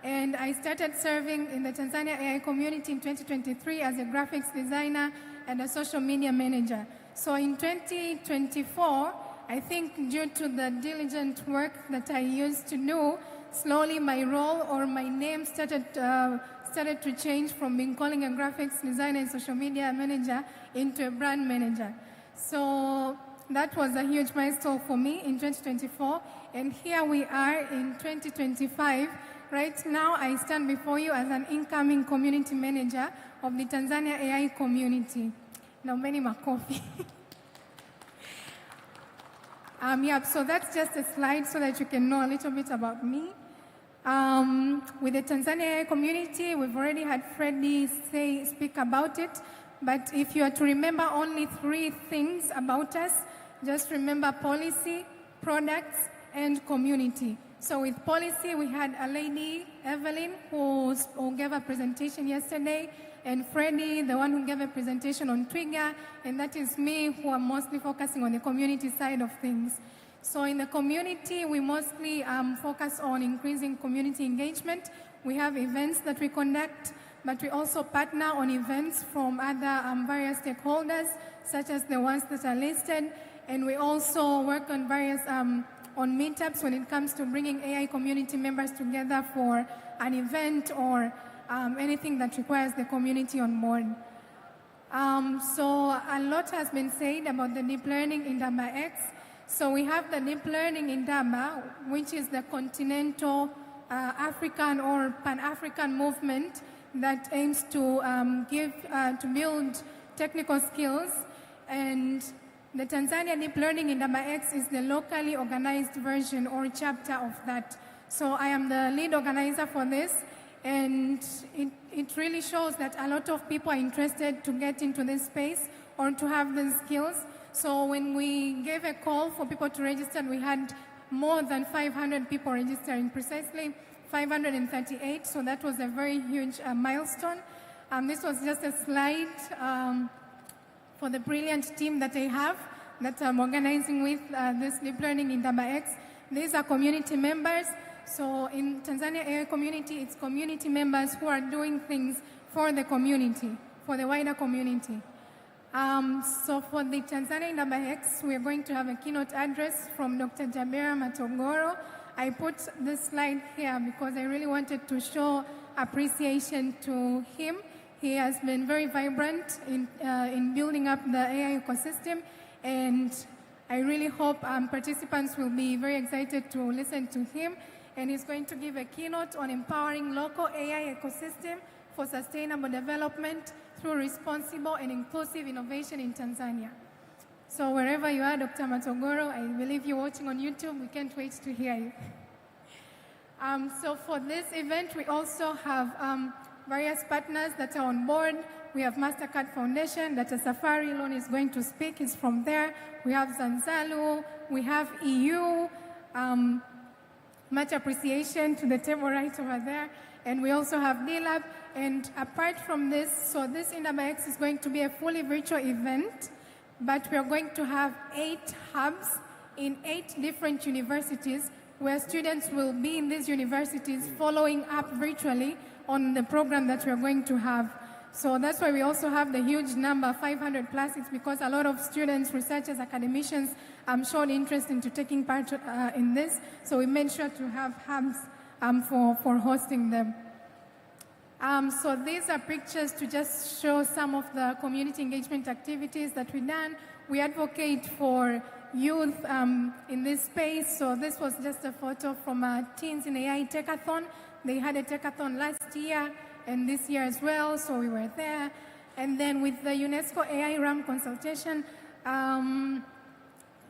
And I started serving in the Tanzania AI community in 2023 as a graphics designer and a social media manager. So in 2024, I think due to the diligent work that I used to do, slowly my role or my name started to change from being calling a graphics designer and social media manager into a brand manager. So that was a huge milestone for me in 2024. And here we are in 2025. Right now, I stand before you as an incoming community manager of the Tanzania AI community. Naombeni makofi. Yeah, so that's just a slide so that you can know a little bit about me. With the Tanzania AI community, we've already had Freddie speak about it. But if you are to remember only 3 things about us, just remember policy, products, and community. So with policy, we had a lady, Evelyn, who gave a presentation yesterday, and Freddie, the one who gave a presentation on Twiga, and that is me, who am mostly focusing on the community side of things. So in the community, we mostly focus on increasing community engagement. We have events that we conduct, but we also partner on events from other various stakeholders, such as the ones that are listed, and we also work on various on meetups when it comes to bringing AI community members together for an event or anything that requires the community on board. So a lot has been said about the deep learning in Damba X. So we have the deep learning in Damba, which is the continental African or Pan-African movement that aims to to build technical skills. And the Tanzania Deep Learning in Damba X is the locally organized version or chapter of that. So I am the lead organizer for this, and it really shows that a lot of people are interested to get into this space or to have these skills. So when we gave a call for people to register, we had more than 500 people registering, precisely 538, so that was a very huge milestone. This was just a slide for the brilliant team that I have that I'm organizing with this deep learning in Damba X. These are community members. So in Tanzania AI community, it's community members who are doing things for the community, for the wider community. So for the Tanzania in Damba X, we are going to have a keynote address from Dr. Jabera Matogoro. I put this slide here because I really wanted to show appreciation to him. He has been very vibrant in building up the AI ecosystem, and I really hope participants will be very excited to listen to him. And he's going to give a keynote on empowering local AI ecosystem for sustainable development through responsible and inclusive innovation in Tanzania. So wherever you are, Dr. Matogoro, I believe you're watching on YouTube. We can't wait to hear you. So for this event, we also have various partners that are on board. We have MasterCard Foundation that a Safari Loan is going to speak. It's from there. We have Zanzalu. We have EU. Much appreciation to the table right over there. And we also have D-Lab. And apart from this, so this in Damba X is going to be a fully virtual event, but we are going to have 8 hubs in 8 different universities, where students will be in these universities following up virtually on the program that we're going to have. So that's why we also have the huge number, 500 plus. It's because a lot of students, researchers, academicians showed interest into taking part in this. So we made sure to have hubs for hosting them. So these are pictures to just show some of the community engagement activities that we've done. We advocate for youth in this space. So this was just a photo from Teens in AI Hackathon. They had a hackathon last year and this year as well, so we were there. And then with the UNESCO AI RAM consultation,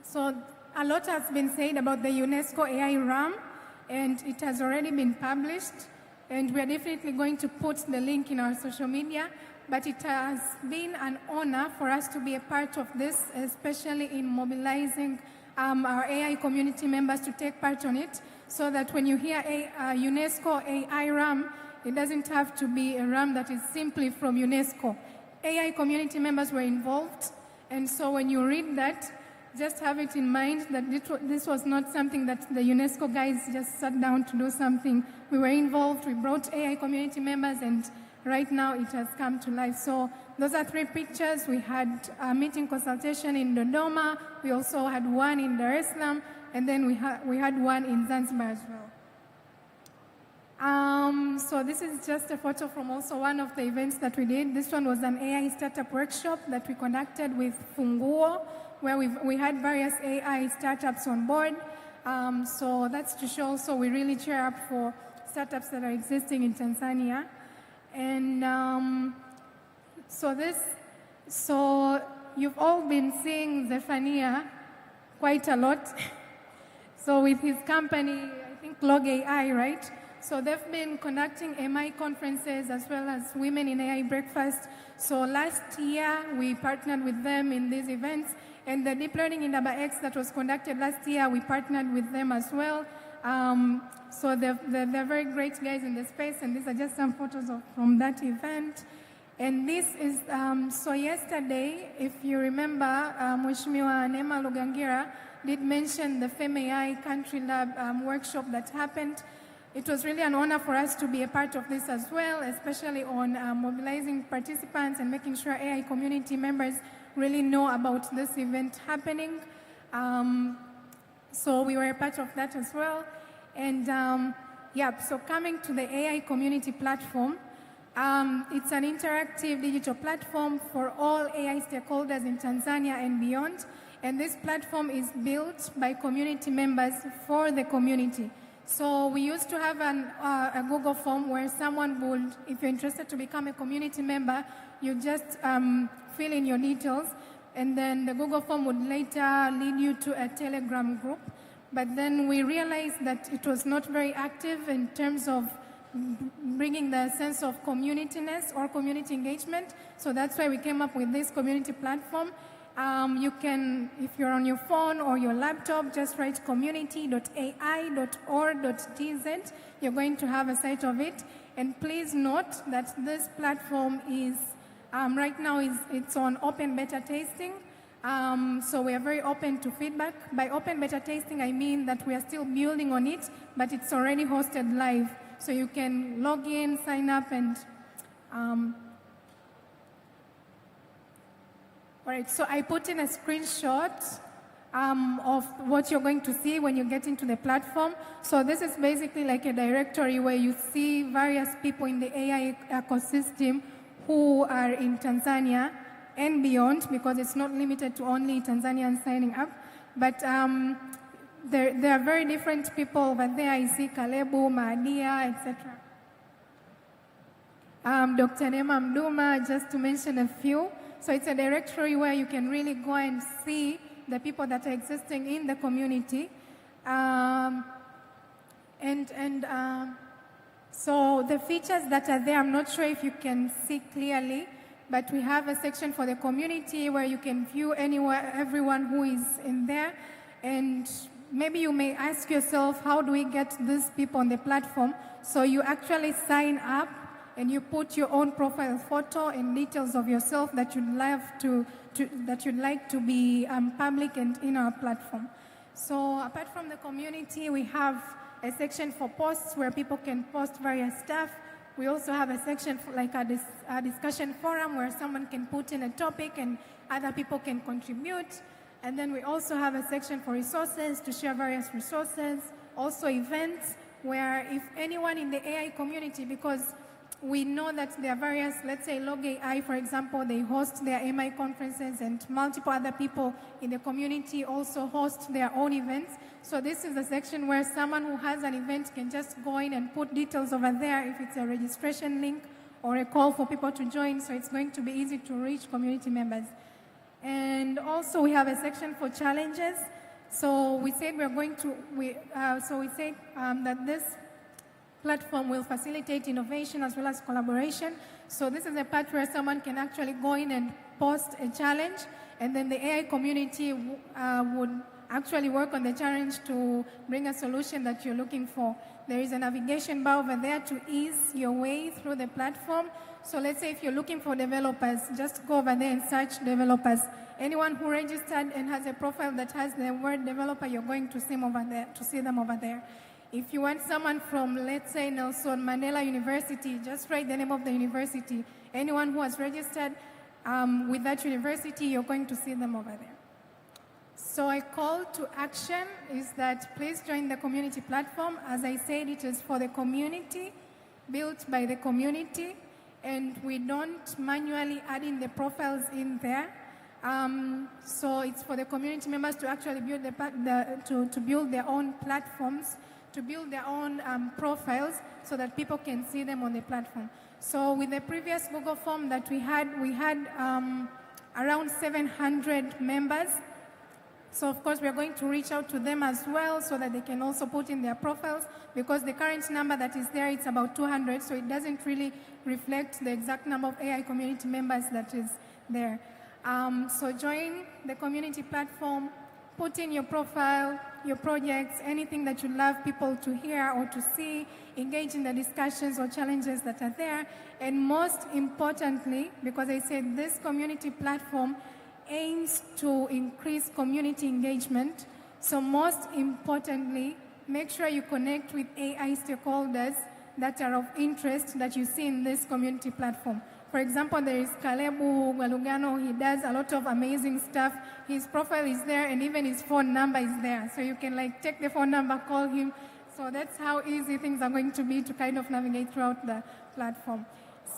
so a lot has been said about the UNESCO AI RAM, and it has already been published. And we are definitely going to put the link in our social media. But it has been an honor for us to be a part of this, especially in mobilizing our AI community members to take part on it, so that when you hear UNESCO AI RAM, it doesn't have to be a RAM that is simply from UNESCO. AI community members were involved, and so when you read that, just have it in mind that this was not something that the UNESCO guys just sat down to do something. We were involved, we brought AI community members, and right now it has come to life. So those are 3 pictures. We had a meeting consultation in Dodoma, we also had one in Dar es Salaam, and then we had one in Zanzibar as well. So this is just a photo from also one of the events that we did. This one was an AI startup workshop that we conducted with Funguo, where we had various AI startups on board. So that's to show, so we really cheer up for startups that are existing in Tanzania. And so you've all been seeing Zephania quite a lot. So with his company, I think Log AI, right? So they've been conducting MI conferences as well as Women in AI Breakfast. So last year, we partnered with them in these events. And the Deep Learning in X that was conducted last year, we partnered with them as well. So they're very great guys in the space, and these are just some photos from that event. And this is, so yesterday, if you remember, Mheshimiwa Neema Lugangira did mention the FemAI Country Lab workshop that happened. It was really an honor for us to be a part of this as well, especially on mobilizing participants and making sure AI community members really know about this event happening. So we were a part of that as well. And so coming to the AI community platform, it's an interactive digital platform for all AI stakeholders in Tanzania and beyond. And this platform is built by community members for the community. So we used to have a Google form where someone would, if you're interested to become a community member, you just fill in your details, and then the Google form would later lead you to a Telegram group. But then we realized that it was not very active in terms of bringing the sense of communityness or community engagement. So that's why we came up with this community platform. You can, if you're on your phone or your laptop, just write community.ai.or.tz. You're going to have a site of it. And please note that this platform is, right now it's on open beta testing. So we are very open to feedback. By open beta testing, I mean that we are still building on it, but it's already hosted live. So you can log in, sign up, and all right, so I put in a screenshot of what you're going to see when you get into the platform. So this is basically like a directory where you see various people in the AI ecosystem who are in Tanzania and beyond, because it's not limited to only Tanzanians signing up. But there are very different people over there. I see Kalebu, Maadia, etc. Dr. Neema Mduma, just to mention a few. So it's a directory where you can really go and see the people that are existing in the community. So the features that are there, I'm not sure if you can see clearly, but we have a section for the community where you can view everyone who is in there. And maybe you may ask yourself, how do we get these people on the platform? So you actually sign up and you put your own profile photo and details of yourself that you'd like to be public and in our platform. So apart from the community, we have a section for posts where people can post various stuff. We also have a section for like a discussion forum where someone can put in a topic and other people can contribute. And then we also have a section for resources to share various resources. Also events where if anyone in the AI community, because we know that there are various, let's say Log AI, for example, they host their MI conferences and multiple other people in the community also host their own events. So this is a section where someone who has an event can just go in and put details over there if it's a registration link or a call for people to join. So it's going to be easy to reach community members. And also we have a section for challenges. So we said we're going to, that this platform will facilitate innovation as well as collaboration. So this is a part where someone can actually go in and post a challenge, and then the AI community would actually work on the challenge to bring a solution that you're looking for. There is a navigation bar over there to ease your way through the platform. So let's say if you're looking for developers, just go over there and search developers. Anyone who registered and has a profile that has the word developer, you're going to see them over there. If you want someone from, let's say, Nelson Mandela University, just write the name of the university. Anyone who has registered with that university, you're going to see them over there. So a call to action is that please join the community platform. As I said, it is for the community, built by the community, and we don't manually add in the profiles in there. So it's for the community members to actually build to build their own platforms, to build their own profiles so that people can see them on the platform. So with the previous Google form that we had around 700 members. So of course we're going to reach out to them as well so that they can also put in their profiles, because the current number that is there, it's about 200, so it doesn't really reflect the exact number of AI community members that is there. So join the community platform, put in your profile, your projects, anything that you'd love people to hear or to see, engage in the discussions or challenges that are there. And most importantly, because I said this community platform aims to increase community engagement, so most importantly, make sure you connect with AI stakeholders that are of interest that you see in this community platform. For example, there is Kalebu Galugano. He does a lot of amazing stuff. His profile is there, and even his phone number is there. So you can take the phone number, call him. So that's how easy things are going to be to kind of navigate throughout the platform.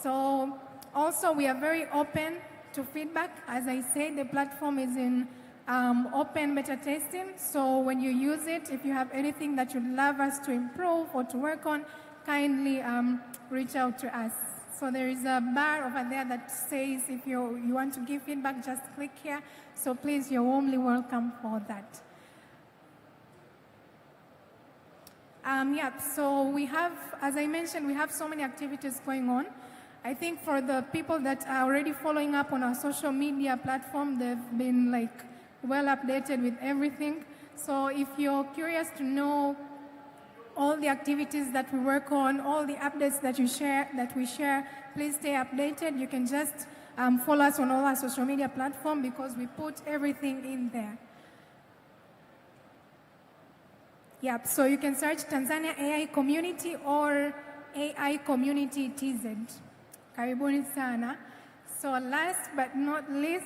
So also we are very open to feedback. As I said, the platform is in open beta testing. So when you use it, if you have anything that you'd love us to improve or to work on, kindly reach out to us. So there is a bar over there that says if you want to give feedback, just click here. So please, you're warmly welcome for that. So we have, as I mentioned, we have so many activities going on. I think for the people that are already following up on our social media platform, they've been well updated with everything. So if you're curious to know all the activities that we work on, all the updates that we share, please stay updated. You can just follow us on all our social media platforms because we put everything in there. So you can search Tanzania AI Community or AI Community TZ. Karibuni sana. So last but not least,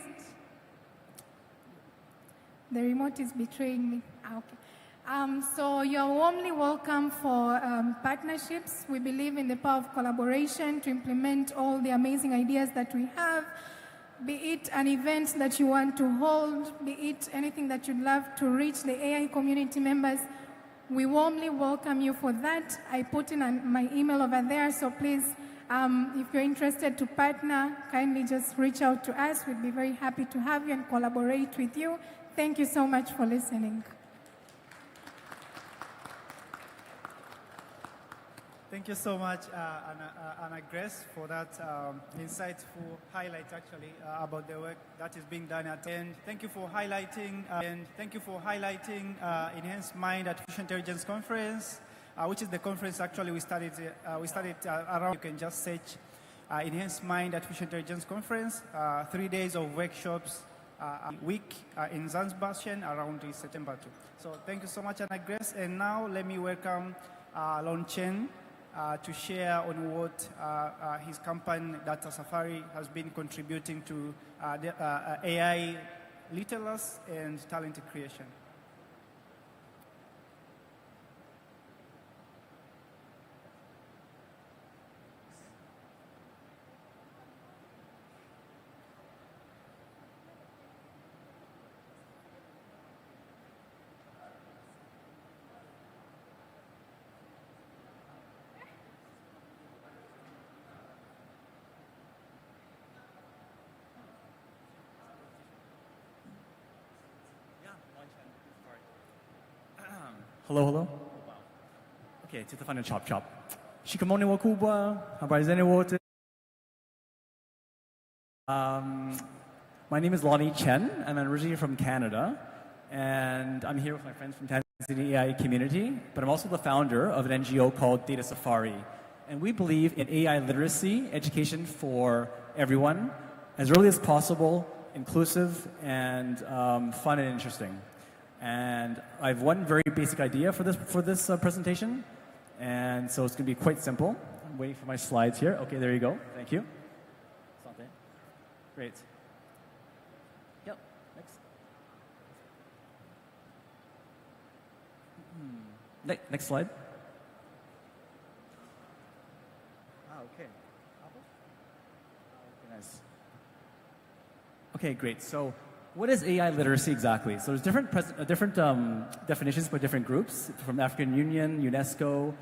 the remote is betraying me. Okay. So you're warmly welcome for partnerships. We believe in the power of collaboration to implement all the amazing ideas that we have, be it an event that you want to hold, be it anything that you'd love to reach the AI community members. We warmly welcome you for that. I put in my email over there, so please, if you're interested to partner, kindly just reach out to us. We'd be very happy to have you and collaborate with you. Thank you so much for listening. Thank you so much, Anna Grace, for that insightful highlight, actually, about the work that is being done at. And thank you for highlighting. Enhanced Mind Artificial Intelligence Conference, which is the conference actually we started around. You can just search Enhanced Mind Artificial Intelligence Conference. 3 days of workshops, week in Zanzibar around September 2. So thank you so much, Anna Grace. And now let me welcome Lon Chen to share on what his company, Data Safari, has been contributing to the AI literacy and talent creation. Hello, hello. Okay, tutafanya chop chop. Shikamoni wakubwa, habari zenu wote. My name is Lonnie Chen, and I'm originally from Canada, and I'm here with my friends from Tanzania AI community, but I'm also the founder of an NGO called Data Safari. And we believe in AI literacy, education for everyone, as early as possible, inclusive, and fun and interesting. And I have one very basic idea for this presentation, and so it's going to be quite simple. I'm waiting for my slides here. Okay, there you go. Thank you. Great. Yep. Next. Next slide. Okay. Nice. Okay, great. So, what is AI literacy exactly? So there's different definitions by different groups, from African Union, UNESCO,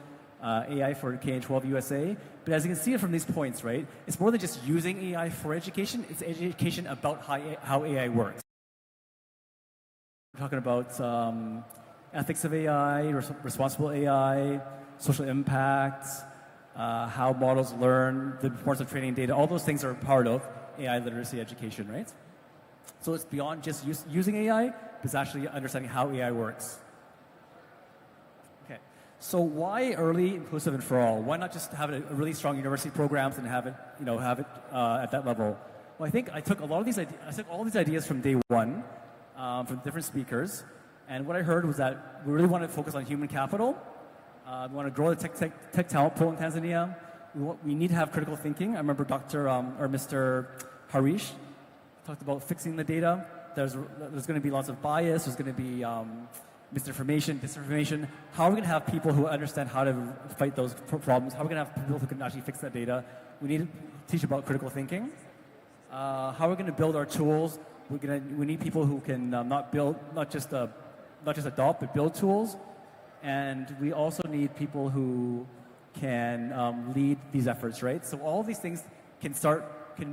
AI for K-12 USA. But as you can see from these points, right, it's more than just using AI for education, it's education about how AI works. We're talking about ethics of AI, responsible AI, social impact, how models learn, the importance of training data, all those things are part of AI literacy education, right? So it's beyond just using AI, but it's actually understanding how AI works. Okay, so why early, inclusive, and for all? Why not just have a really strong university programs and have it at that level? Well, I think I took all these ideas from day one, from different speakers, and what I heard was that we really want to focus on human capital. We want to grow the tech talent pool in Tanzania. We need to have critical thinking. I remember Mr. Harish talked about fixing the data. There's going to be lots of bias. There's going to be misinformation, disinformation. How are we going to have people who understand how to fight those problems? How are we going to have people who can actually fix that data? We need to teach about critical thinking. How are we going to build our tools? We need people who can not just adopt, but build tools. And we also need people who can lead these efforts, right? So all of these things can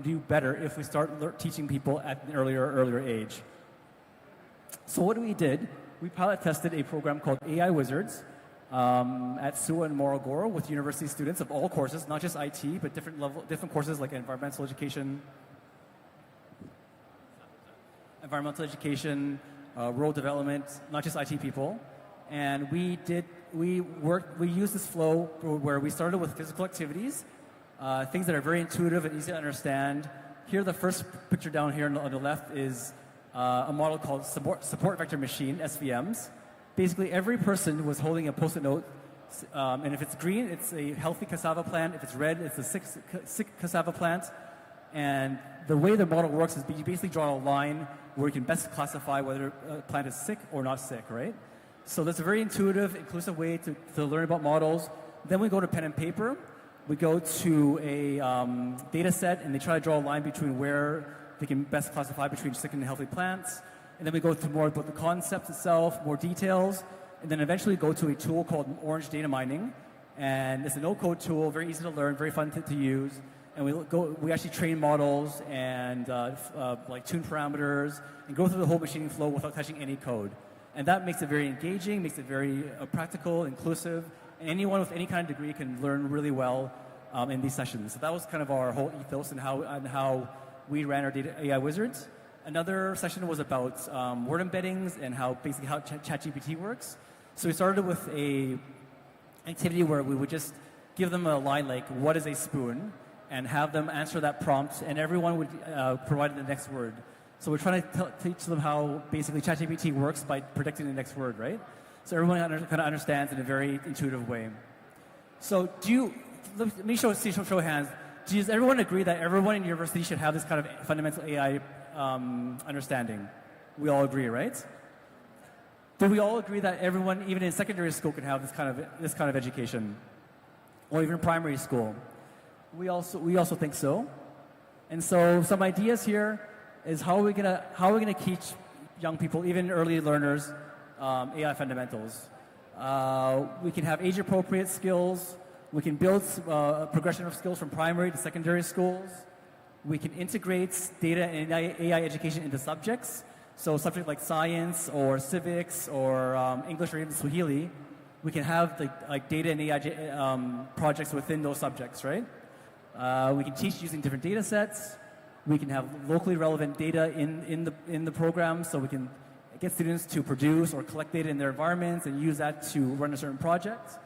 do better if we start teaching people at an earlier age. So what we did, we pilot tested a program called AI Wizards at SUA and Morogoro with university students of all courses, not just IT, but different courses like environmental education, rural development, not just IT people. And we used this flow where we started with physical activities, things that are very intuitive and easy to understand. Here, the first picture down here on the left is a model called Support Vector Machine, SVMs. Basically, every person was holding a Post-it note, and if it's green, it's a healthy cassava plant. If it's red, it's a sick cassava plant. And the way the model works is you basically draw a line where you can best classify whether a plant is sick or not sick, right? So that's a very intuitive, inclusive way to learn about models. Then we go to pen and paper. We go to a data set, and they try to draw a line between where they can best classify between sick and healthy plants. And then we go to more about the concept itself, more details, and then eventually go to a tool called Orange Data Mining. And it's a no-code tool, very easy to learn, very fun to use. And we actually train models and tune parameters and go through the whole machining flow without touching any code. And that makes it very engaging, makes it very practical, inclusive, and anyone with any kind of degree can learn really well in these sessions. So that was kind of our whole ethos and how we ran our data AI Wizards. Another session was about word embeddings and how ChatGPT works. So we started with an activity where we would just give them a line like, what is a spoon? And have them answer that prompt, and everyone would provide the next word. So we're trying to teach them how basically ChatGPT works by predicting the next word, right? So everyone kind of understands in a very intuitive way. So let me show of hands. Does everyone agree that everyone in university should have this kind of fundamental AI understanding? We all agree, right? Do we all agree that everyone, even in secondary school, can have this kind of education, or even primary school? We also think so. And so some ideas here is how are we gonna teach young people, even early learners, AI fundamentals. We can have age-appropriate skills. We can build progression of skills from primary to secondary schools. We can integrate data and AI education into subjects. So subjects like science or civics or English or even Swahili, we can have data and AI projects within those subjects, right? We can teach using different data sets. We can have locally relevant data in the program, so we can get students to produce or collect data in their environments and use that to run a certain project.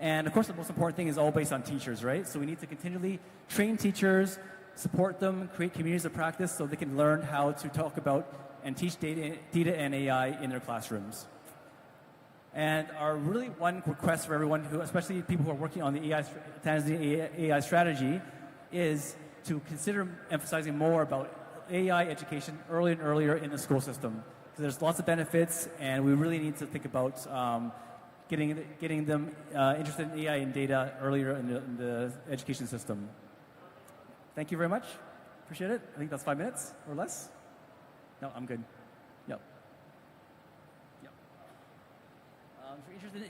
And of course, the most important thing is all based on teachers, right? So we need to continually train teachers, support them, create communities of practice so they can learn how to talk about and teach data and AI in their classrooms. And our really one request for everyone, especially people who are working on the Tanzania AI strategy, is to consider emphasizing more about AI education earlier and earlier in the school system. So there's lots of benefits, and we really need to think about getting them interested in AI and data earlier in the education system. Thank you very much. Appreciate it. I think that's 5 minutes or less. No, I'm good. Yep.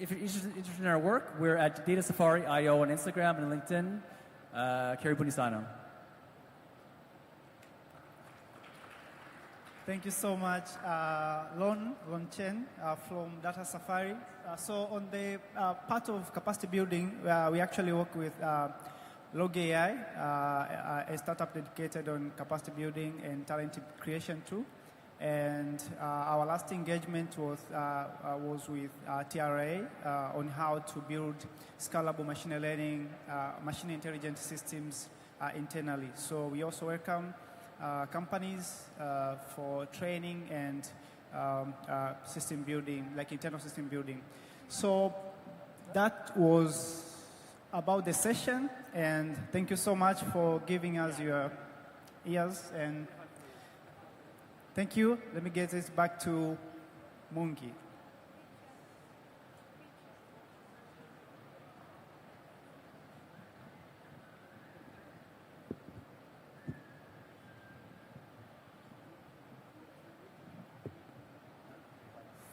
If you're interested in our work, we're at Data Safari IO on Instagram and LinkedIn. Karibuni sana. Thank you so much, Lon Chen from Data Safari. So on the part of capacity building, we actually work with Log AI, a startup dedicated on capacity building and talent creation too. And our last engagement was with TRA on how to build scalable machine learning, machine intelligence systems internally. So we also welcome companies for training and system building, like internal system building. So that was about the session, and thank you so much for giving us your ears, and thank you. Let me get this back to Mungi.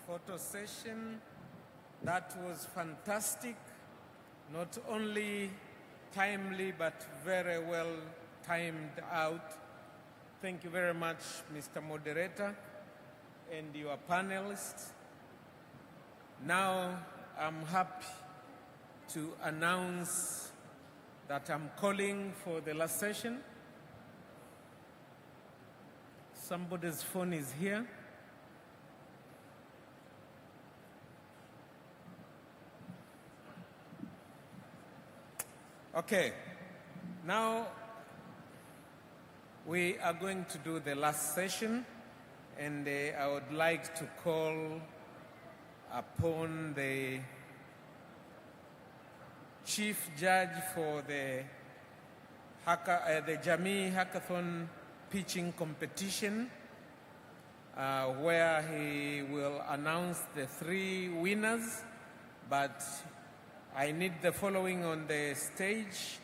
Photo session, that was fantastic. Not only timely, but very well timed out. Thank you very much, Mr. Moderator, and your panelists. Now, I'm happy to announce that I'm calling for the last session. Somebody's phone is here. Okay, now we are going to do the last session, and I would like to call upon the chief judge for the Jamii Hackathon pitching competition, where he will announce the 3 winners, but I need the following on the stage.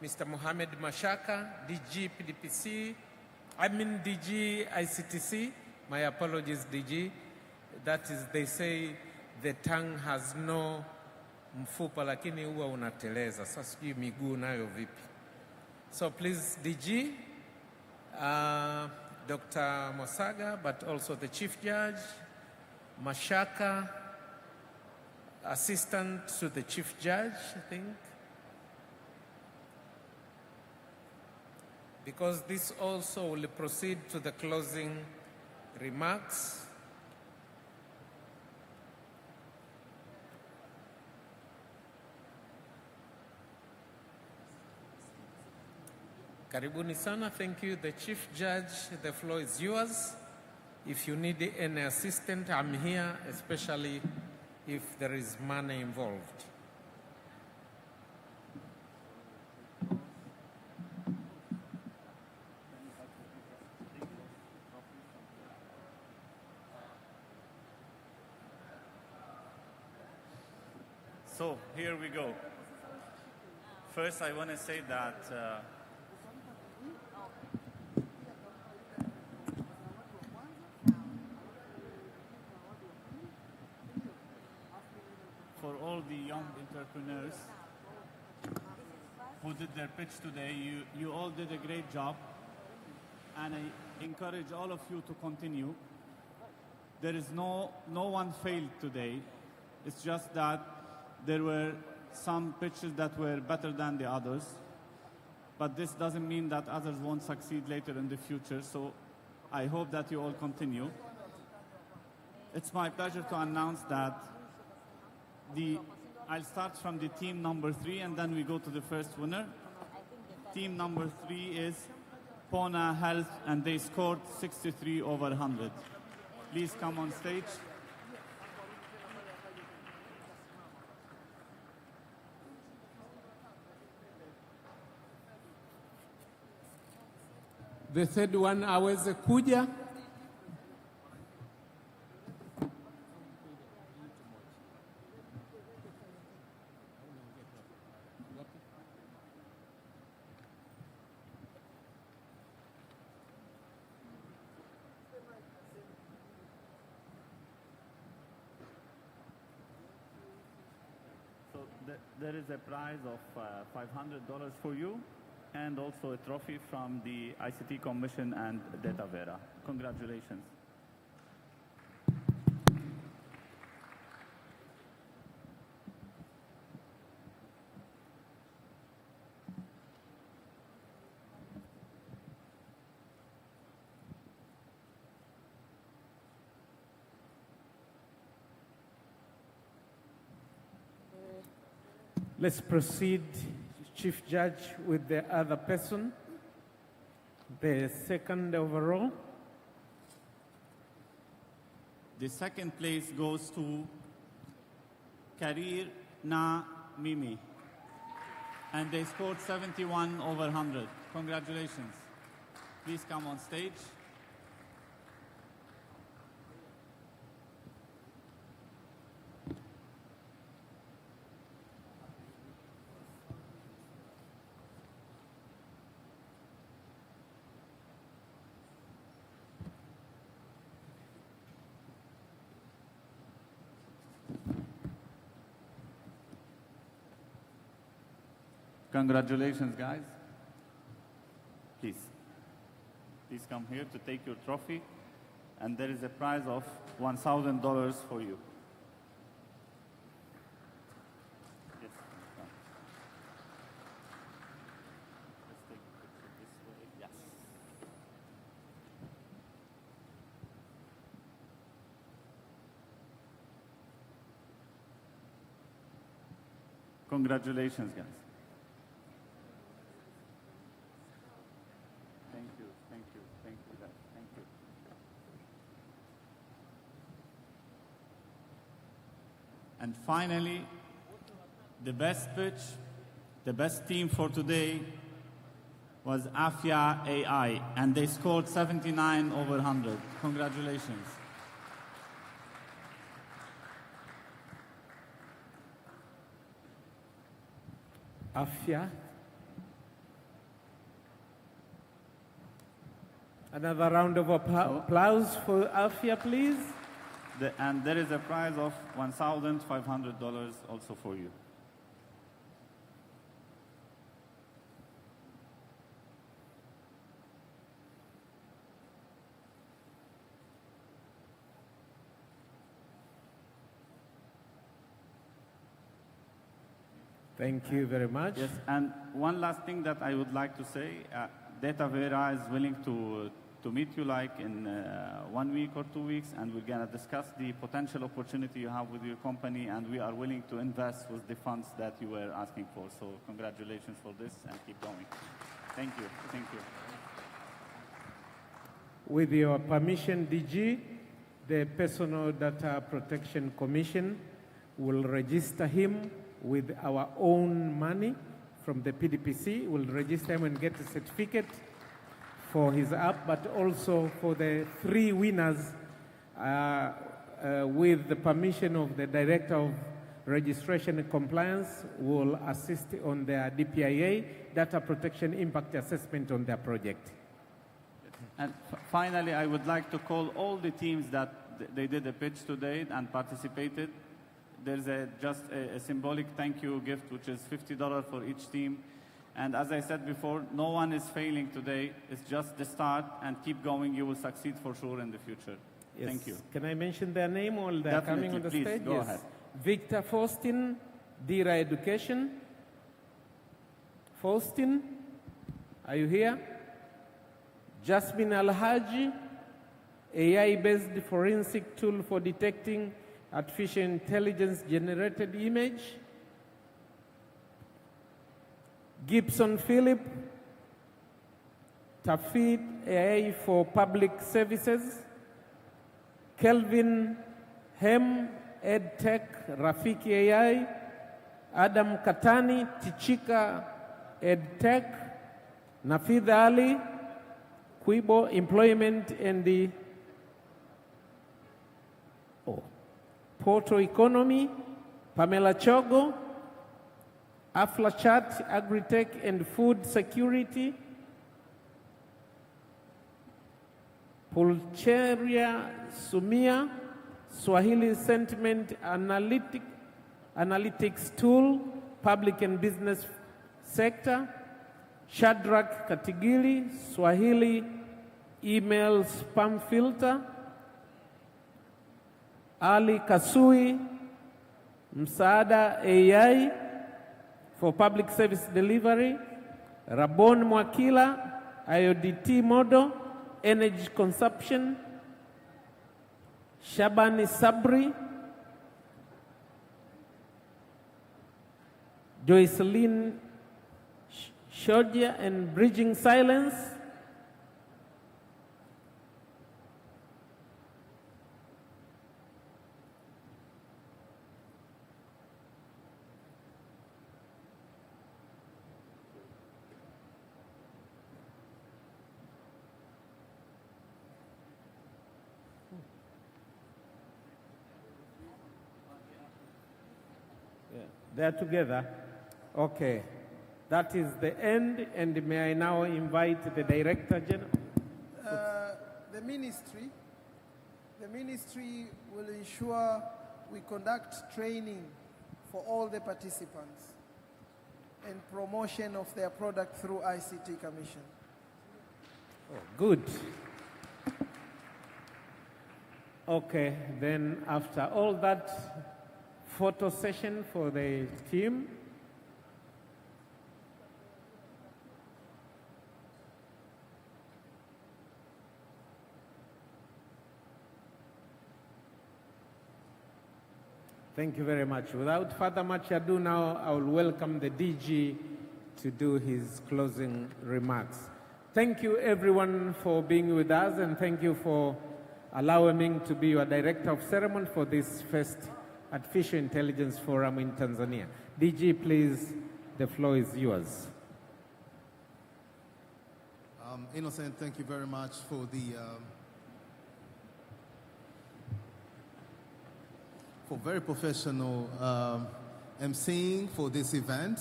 Mr. Mohamed Mashaka, DG PDPC, DG ICTC. My apologies, DG. That is, they say the tongue has no mfupa, lakini huwa unateleza. Sasa sijui miguu nayo vipi. So please, DG, Dr. Mosaga, but also the Chief Judge, Mashaka, Assistant to the Chief Judge, I think. Because this also will proceed to the closing remarks. Karibuni sana. Thank you. The Chief Judge, the floor is yours. If you need any assistance, I'm here, especially if there is money involved. So here we go. First, I want to say that for all the young entrepreneurs who did their pitch today, you all did a great job, and I encourage all of you to continue. There is no one failed today. It's just that there were some pitches that were better than the others, but this doesn't mean that others won't succeed later in the future, so I hope that you all continue. It's my pleasure to announce that I'll start from the team number 3, and then we go to the first winner. Team number 3 is Pona Health, and they scored 63 over 100. Please come on stage. The third one aweze kuja. So there is a prize of $500 for you, and also a trophy from the ICT Commission and DataVera. Congratulations. Let's proceed, Chief Judge, with the other person, the second overall. The second place goes to Karir Na Mimi, and they scored 71 over 100. Congratulations. Please come on stage. Congratulations, guys. Please come here to take your trophy, and there is a prize of $1,000 for you. Yes. Let's take a picture this way. Yes. Congratulations, guys. Thank you, guys. Thank you. And finally, the best pitch, the best team for today was Afia AI, and they scored 79 over 100. Congratulations. Afia. Another round of applause for Afia, please. And there is a prize of $1,500 also for you. Thank you very much. Yes, and one last thing that I would like to say, DataVera is willing to meet you like in 1 week or 2 weeks, and we're going to discuss the potential opportunity you have with your company, and we are willing to invest with the funds that you were asking for. So congratulations for this, and keep going. Thank you. Thank you. With your permission, DG, the Personal Data Protection Commission will register him with our own money from the PDPC. We'll register him and get a certificate for his app, but also for the 3 winners with the permission of the Director of Registration and Compliance will assist on their DPIA, Data Protection Impact Assessment on their project. And finally, I would like to call all the teams that they did a pitch today and participated. There's just a symbolic thank you gift, which is $50 for each team. And as I said before, no one is failing today. It's just the start, and keep going. You will succeed for sure in the future. Yes. Thank you. Can I mention their name while they're Definitely, coming on the please, stage? go ahead. Victor Faustin, Dira Education. Faustin, are you here? Jasmine Alhaji, AI-based forensic tool for detecting artificial intelligence-generated image. Gibson Philip, Tafid AI for public services. Kelvin Hem, EdTech, Rafiki AI. Adam Katani, Tichika EdTech. Nafid Ali, Quibo Employment and the Porto Economy. Pamela Chogo, Aflachat, Agritech and Food Security. Pulcheria Sumia, Swahili Sentiment Analytics Tool, Public and Business Sector. Shadrach Katigili, Swahili Email Spam Filter. Ali Kasui, Msaada AI for Public Service Delivery. Rabon Mwakila, IoDT Model, Energy Consumption. Shabani Sabri, Joycelyn Shodia and Bridging Silence. They're together. Okay. That is the end, and may I now invite the Director General? The ministry will ensure we conduct training for all the participants and promotion of their product through ICT Commission. Oh, good. Okay, then after all that photo session for the team, thank you very much. Without further much ado now, I will welcome the DG to do his closing remarks. Thank you everyone for being with us, and thank you for allowing me to be your Director of Ceremony for this first Artificial Intelligence Forum in Tanzania. DG, please, the floor is yours. Innocent, thank you very much for the for very professional emceeing for this event.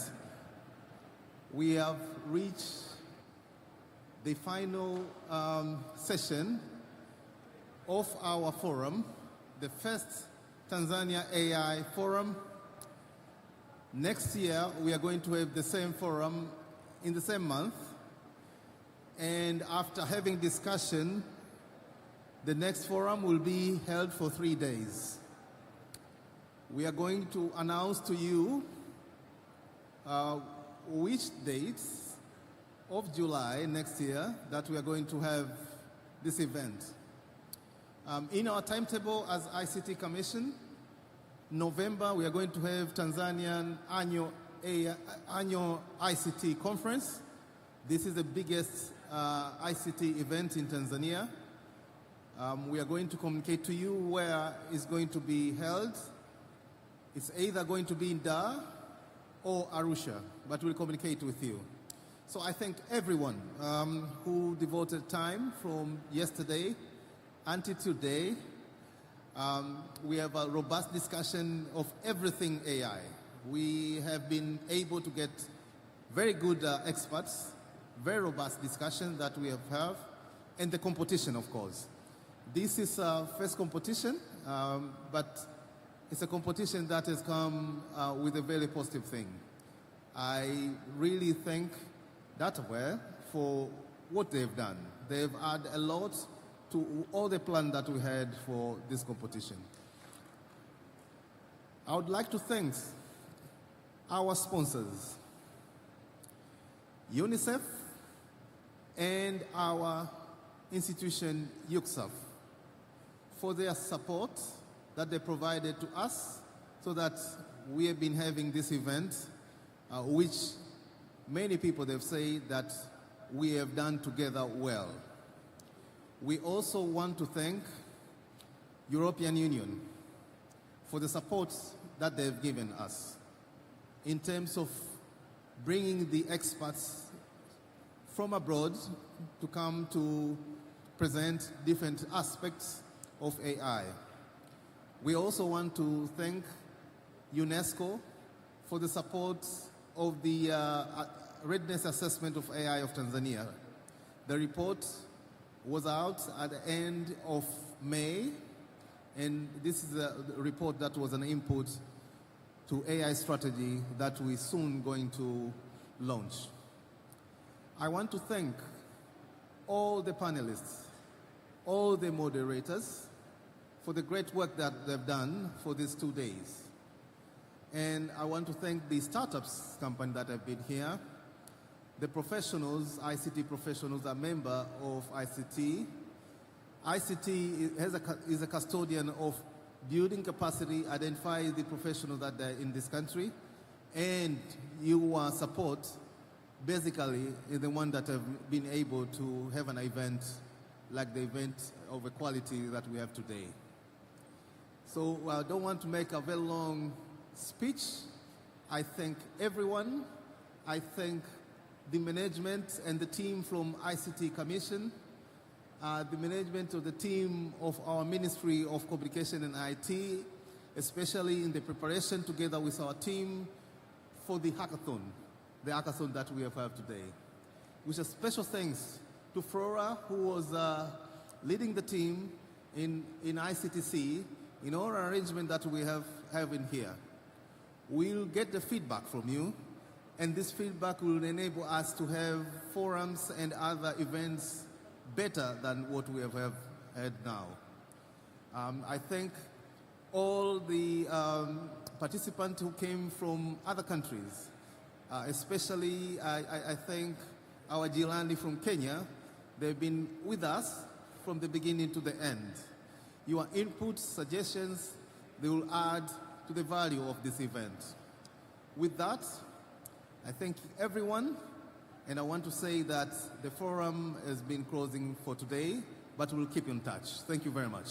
We have reached the final session of our forum, the first Tanzania AI Forum. Next year, we are going to have the same forum in the same month. And after having discussion, the next forum will be held for 3 days. We are going to announce to you which dates of July next year that we are going to have this event. In our timetable as ICT Commission, November we are going to have Tanzanian annual ICT conference. This is the biggest ICT event in Tanzania. We are going to communicate to you where it's going to be held. It's either going to be in Dar or Arusha, but we'll communicate with you. So I thank everyone who devoted time from yesterday until today. We have a robust discussion of everything AI. We have been able to get very good experts, very robust discussion that we have, and the competition, of course. This is our first competition, but it's a competition that has come with a very positive thing. I really thank Dataware for what they've done. They've added a lot to all the plan that we had for this competition. I would like to thank our sponsors, UNICEF and our institution, UCSAF, for their support that they provided to us so that we have been having this event, which many people have said that we have done together well. We also want to thank European Union for the support that they've given us in terms of bringing the experts from abroad to come to present different aspects of AI. We also want to thank UNESCO for the support of the readiness assessment of AI of Tanzania. The report was out at the end of May, and this is a report that was an input to AI strategy that we're soon going to launch. I want to thank all the panelists, all the moderators for the great work that they've done for these 2 days. And I want to thank the startups company that have been here, the professionals, ICT professionals are member of ICT. ICT is a custodian of building capacity, identify the professionals that are in this country, and your support basically is the one that have been able to have an event like the event of equality that we have today. So I don't want to make a very long speech. I thank everyone. I thank the management and the team from ICT Commission, the management of the team of our Ministry of Communication and IT, especially in the preparation together with our team for the hackathon that we have today. With a special thanks to Flora, who was leading the team in ICTC in all arrangement that we have in here. We'll get the feedback from you, and this feedback will enable us to have forums and other events better than what we have had now. I thank all the participants who came from other countries. Especially, I thank our Jilani from Kenya. They've been with us from the beginning to the end. Your input, suggestions, they will add to the value of this event. With that, I thank everyone, and I want to say that the forum has been closing for today, but we'll keep in touch. Thank you very much.